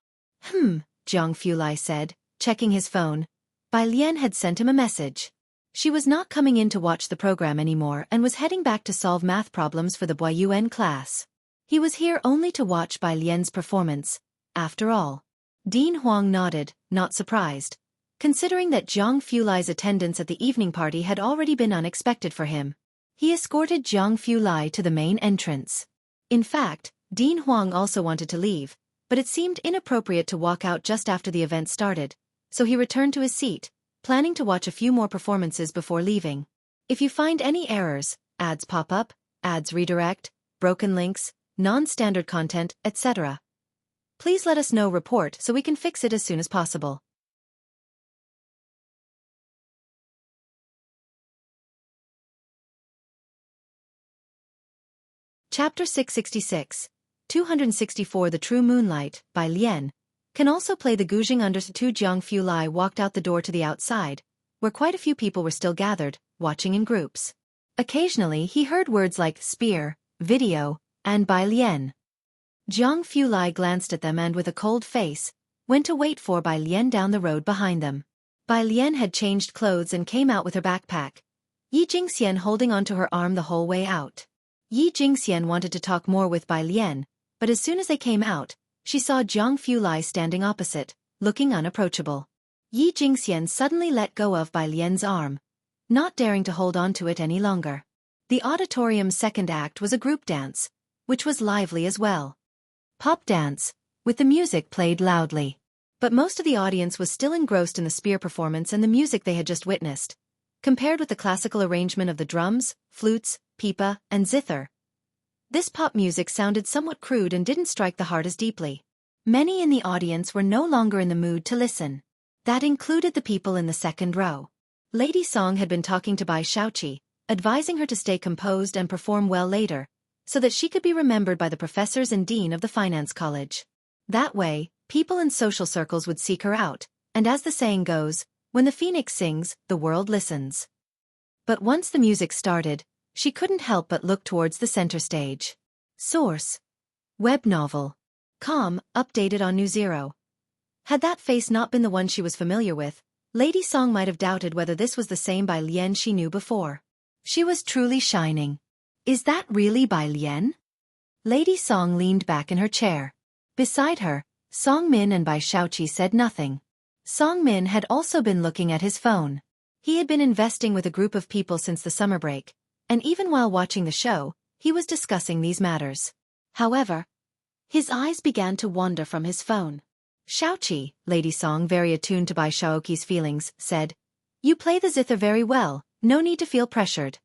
Jianghu Lai said, checking his phone. Bai Lian had sent him a message. She was not coming in to watch the program anymore and was heading back to solve math problems for the Boyuan class. He was here only to watch Bai Lian's performance, after all. Dean Huang nodded, not surprised, considering that Jianghu Lai's attendance at the evening party had already been unexpected for him. He escorted Jianghu Lai to the main entrance. In fact, Dean Huang also wanted to leave, but it seemed inappropriate to walk out just after the event started, so he returned to his seat, planning to watch a few more performances before leaving. If you find any errors, ads pop up, ads redirect, broken links, non-standard content, etc., please let us know report so we can fix it as soon as possible. Chapter 666, 264 The True Moonlight, by Lian, can also play the Guzheng under 2. Jianghu Lai walked out the door to the outside, where quite a few people were still gathered, watching in groups. Occasionally he heard words like spear, video, and Bai Lian. Jianghu Lai glanced at them and with a cold face, went to wait for Bai Lian down the road behind them. Bai Lian had changed clothes and came out with her backpack, Yi Jingxian holding onto her arm the whole way out. Yi Jingxian wanted to talk more with Bai Lian, but as soon as they came out, she saw Jianghu Lai standing opposite, looking unapproachable. Yi Jingxian suddenly let go of Bai Lian's arm, not daring to hold on to it any longer. The auditorium's second act was a group dance, which was lively as well. Pop dance, with the music played loudly. But most of the audience was still engrossed in the spear performance and the music they had just witnessed. Compared with the classical arrangement of the drums, flutes, pipa, and zither, this pop music sounded somewhat crude and didn't strike the heart as deeply. Many in the audience were no longer in the mood to listen. That included the people in the second row. Lady Song had been talking to Bai Xiaoqi, advising her to stay composed and perform well later, so that she could be remembered by the professors and dean of the finance college. That way, people in social circles would seek her out, and as the saying goes, when the phoenix sings, the world listens. But once the music started, she couldn't help but look towards the center stage. Source: web novel. Com, updated on New Zero. Had that face not been the one she was familiar with, Lady Song might have doubted whether this was the same Bai Lian she knew before. She was truly shining. Is that really Bai Lian? Lady Song leaned back in her chair. Beside her, Song Min and Bai Xiaoqi said nothing. Song Min had also been looking at his phone. He had been investing with a group of people since the summer break, and even while watching the show, he was discussing these matters. However, his eyes began to wander from his phone. Xiaoqi, Lady Song, very attuned to Bai Xiaoqi's feelings, said, "You play the zither very well, no need to feel pressured."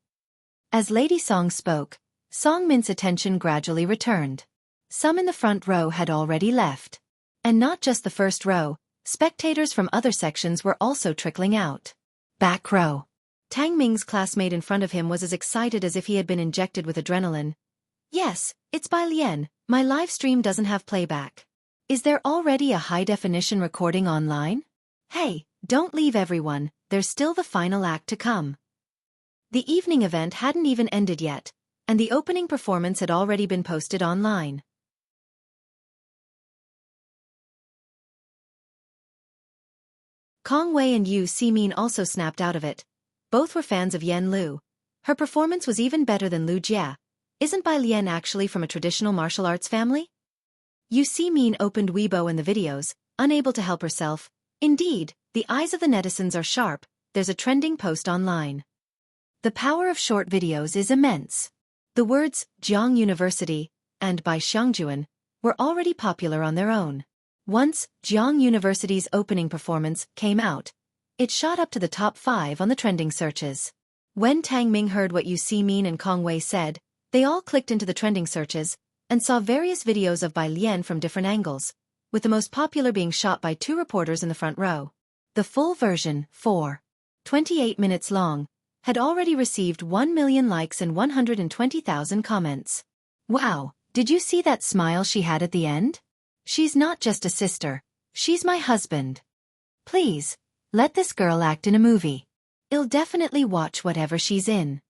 As Lady Song spoke, Song Min's attention gradually returned. Some in the front row had already left. And not just the first row, spectators from other sections were also trickling out. Back row. Tang Ming's classmate in front of him was as excited as if he had been injected with adrenaline. "Yes, it's Bai Lian, my live stream doesn't have playback. Is there already a high-definition recording online? Hey, don't leave everyone, there's still the final act to come." The evening event hadn't even ended yet, and the opening performance had already been posted online. Kong Wei and Yu Simin also snapped out of it. Both were fans of Yan Lu. Her performance was even better than Lu Jia. Isn't Bai Lian actually from a traditional martial arts family? Yu Simin opened Weibo in the videos, unable to help herself. Indeed, the eyes of the netizens are sharp, there's a trending post online. The power of short videos is immense. The words, Jianghu University, and Bai Xiangjuan, were already popular on their own. Once, Jianghu University's opening performance came out, it shot up to the top 5 on the trending searches. When Tang Ming heard what Yu Simin and Kong Wei said, They all clicked into the trending searches and saw various videos of Bai Lian from different angles, with the most popular being shot by 2 reporters in the front row. The full version, 28 minutes long, had already received 1 million likes and 120,000 comments. Wow, did you see that smile she had at the end? She's not just a sister, she's my husband. Please, let this girl act in a movie. I'll definitely watch whatever she's in.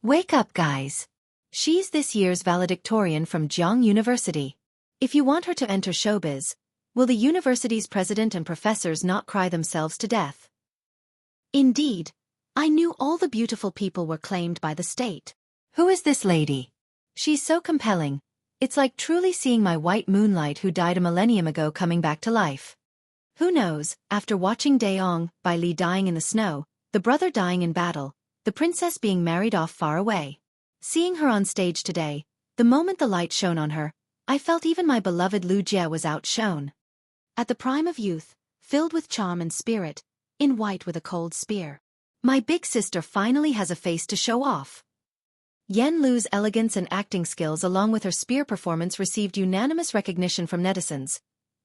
Wake up, guys. She's this year's valedictorian from Jianghu University. If you want her to enter showbiz, will the university's president and professors not cry themselves to death? Indeed, I knew all the beautiful people were claimed by the state. Who is this lady? She's so compelling. It's like truly seeing my white moonlight who died a millennium ago coming back to life. Who knows, after watching Daeong, Bai Li dying in the snow, the brother dying in battle, the princess being married off far away. Seeing her on stage today, the moment the light shone on her, I felt even my beloved Lu Jie was outshone. At the prime of youth, filled with charm and spirit, in white with a cold spear. My big sister finally has a face to show off. Yan Lu's elegance and acting skills along with her spear performance received unanimous recognition from netizens,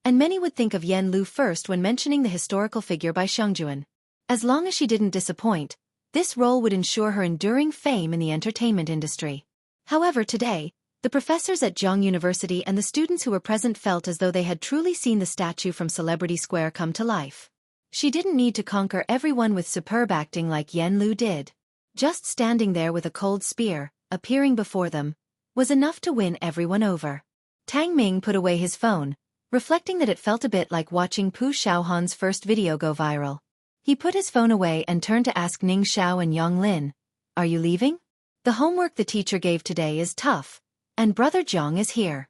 and many would think of Yan Lu first when mentioning the historical figure by Xianxia. As long as she didn't disappoint, this role would ensure her enduring fame in the entertainment industry. However, today, the professors at Jianghu University and the students who were present felt as though they had truly seen the statue from Celebrity Square come to life. She didn't need to conquer everyone with superb acting like Yan Lu did. Just standing there with a cold spear, appearing before them, was enough to win everyone over. Tang Ming put away his phone, reflecting that it felt a bit like watching Pu Xiaohan's first video go viral. He put his phone away and turned to ask Ning Xiao and Yang Lin, "Are you leaving? The homework the teacher gave today is tough, and Brother Jiang is here."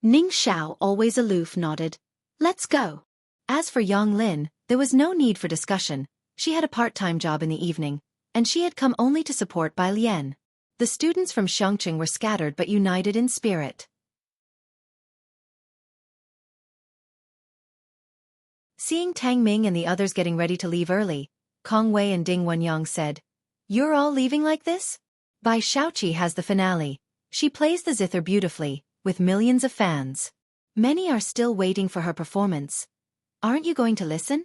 Ning Xiao, always aloof, nodded. "Let's go." As for Yang Lin, there was no need for discussion. She had a part-time job in the evening, and she had come only to support Bai Lian. The students from Xianxia were scattered but united in spirit. Seeing Tang Ming and the others getting ready to leave early, Kong Wei and Ding Wenyang said, "You're all leaving like this?" Bai Shaoqi has the finale. She plays the zither beautifully, with millions of fans. Many are still waiting for her performance. Aren't you going to listen?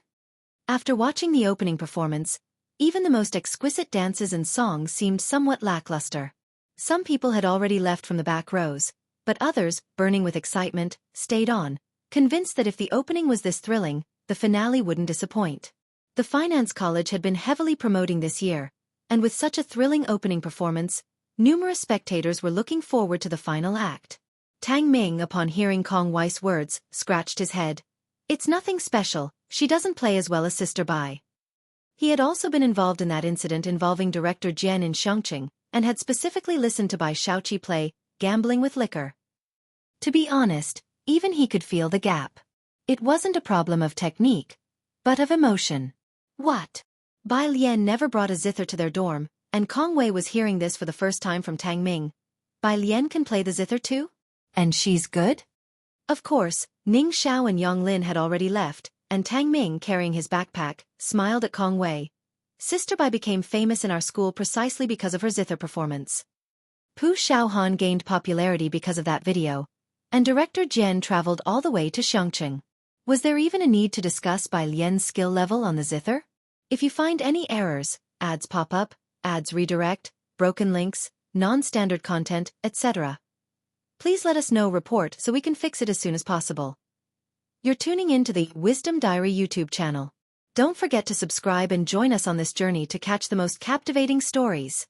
After watching the opening performance, even the most exquisite dances and songs seemed somewhat lackluster. Some people had already left from the back rows, but others, burning with excitement, stayed on, convinced that if the opening was this thrilling, the finale wouldn't disappoint. The Finance College had been heavily promoting this year, and with such a thrilling opening performance, numerous spectators were looking forward to the final act. Tang Ming, upon hearing Kong Wei's words, scratched his head. "It's nothing special, she doesn't play as well as Sister Bai." He had also been involved in that incident involving director Jian in Xianxia, and had specifically listened to Bai Shaoqi play Gambling with Liquor. To be honest, even he could feel the gap. It wasn't a problem of technique, but of emotion. What? Bai Lian never brought a zither to their dorm, and Kong Wei was hearing this for the first time from Tang Ming. Bai Lian can play the zither too? And she's good? Of course, Ning Xiao and Yang Lin had already left, and Tang Ming, carrying his backpack, smiled at Kong Wei. Sister Bai became famous in our school precisely because of her zither performance. Pu Xiaohan gained popularity because of that video, and director Jian traveled all the way to Xianxia. Was there even a need to discuss Bai Lian's skill level on the zither? If you find any errors, ads pop up, ads redirect, broken links, non-standard content, etc., please let us know, report, so we can fix it as soon as possible. You're tuning in to the Wisdom Diary YouTube channel. Don't forget to subscribe and join us on this journey to catch the most captivating stories.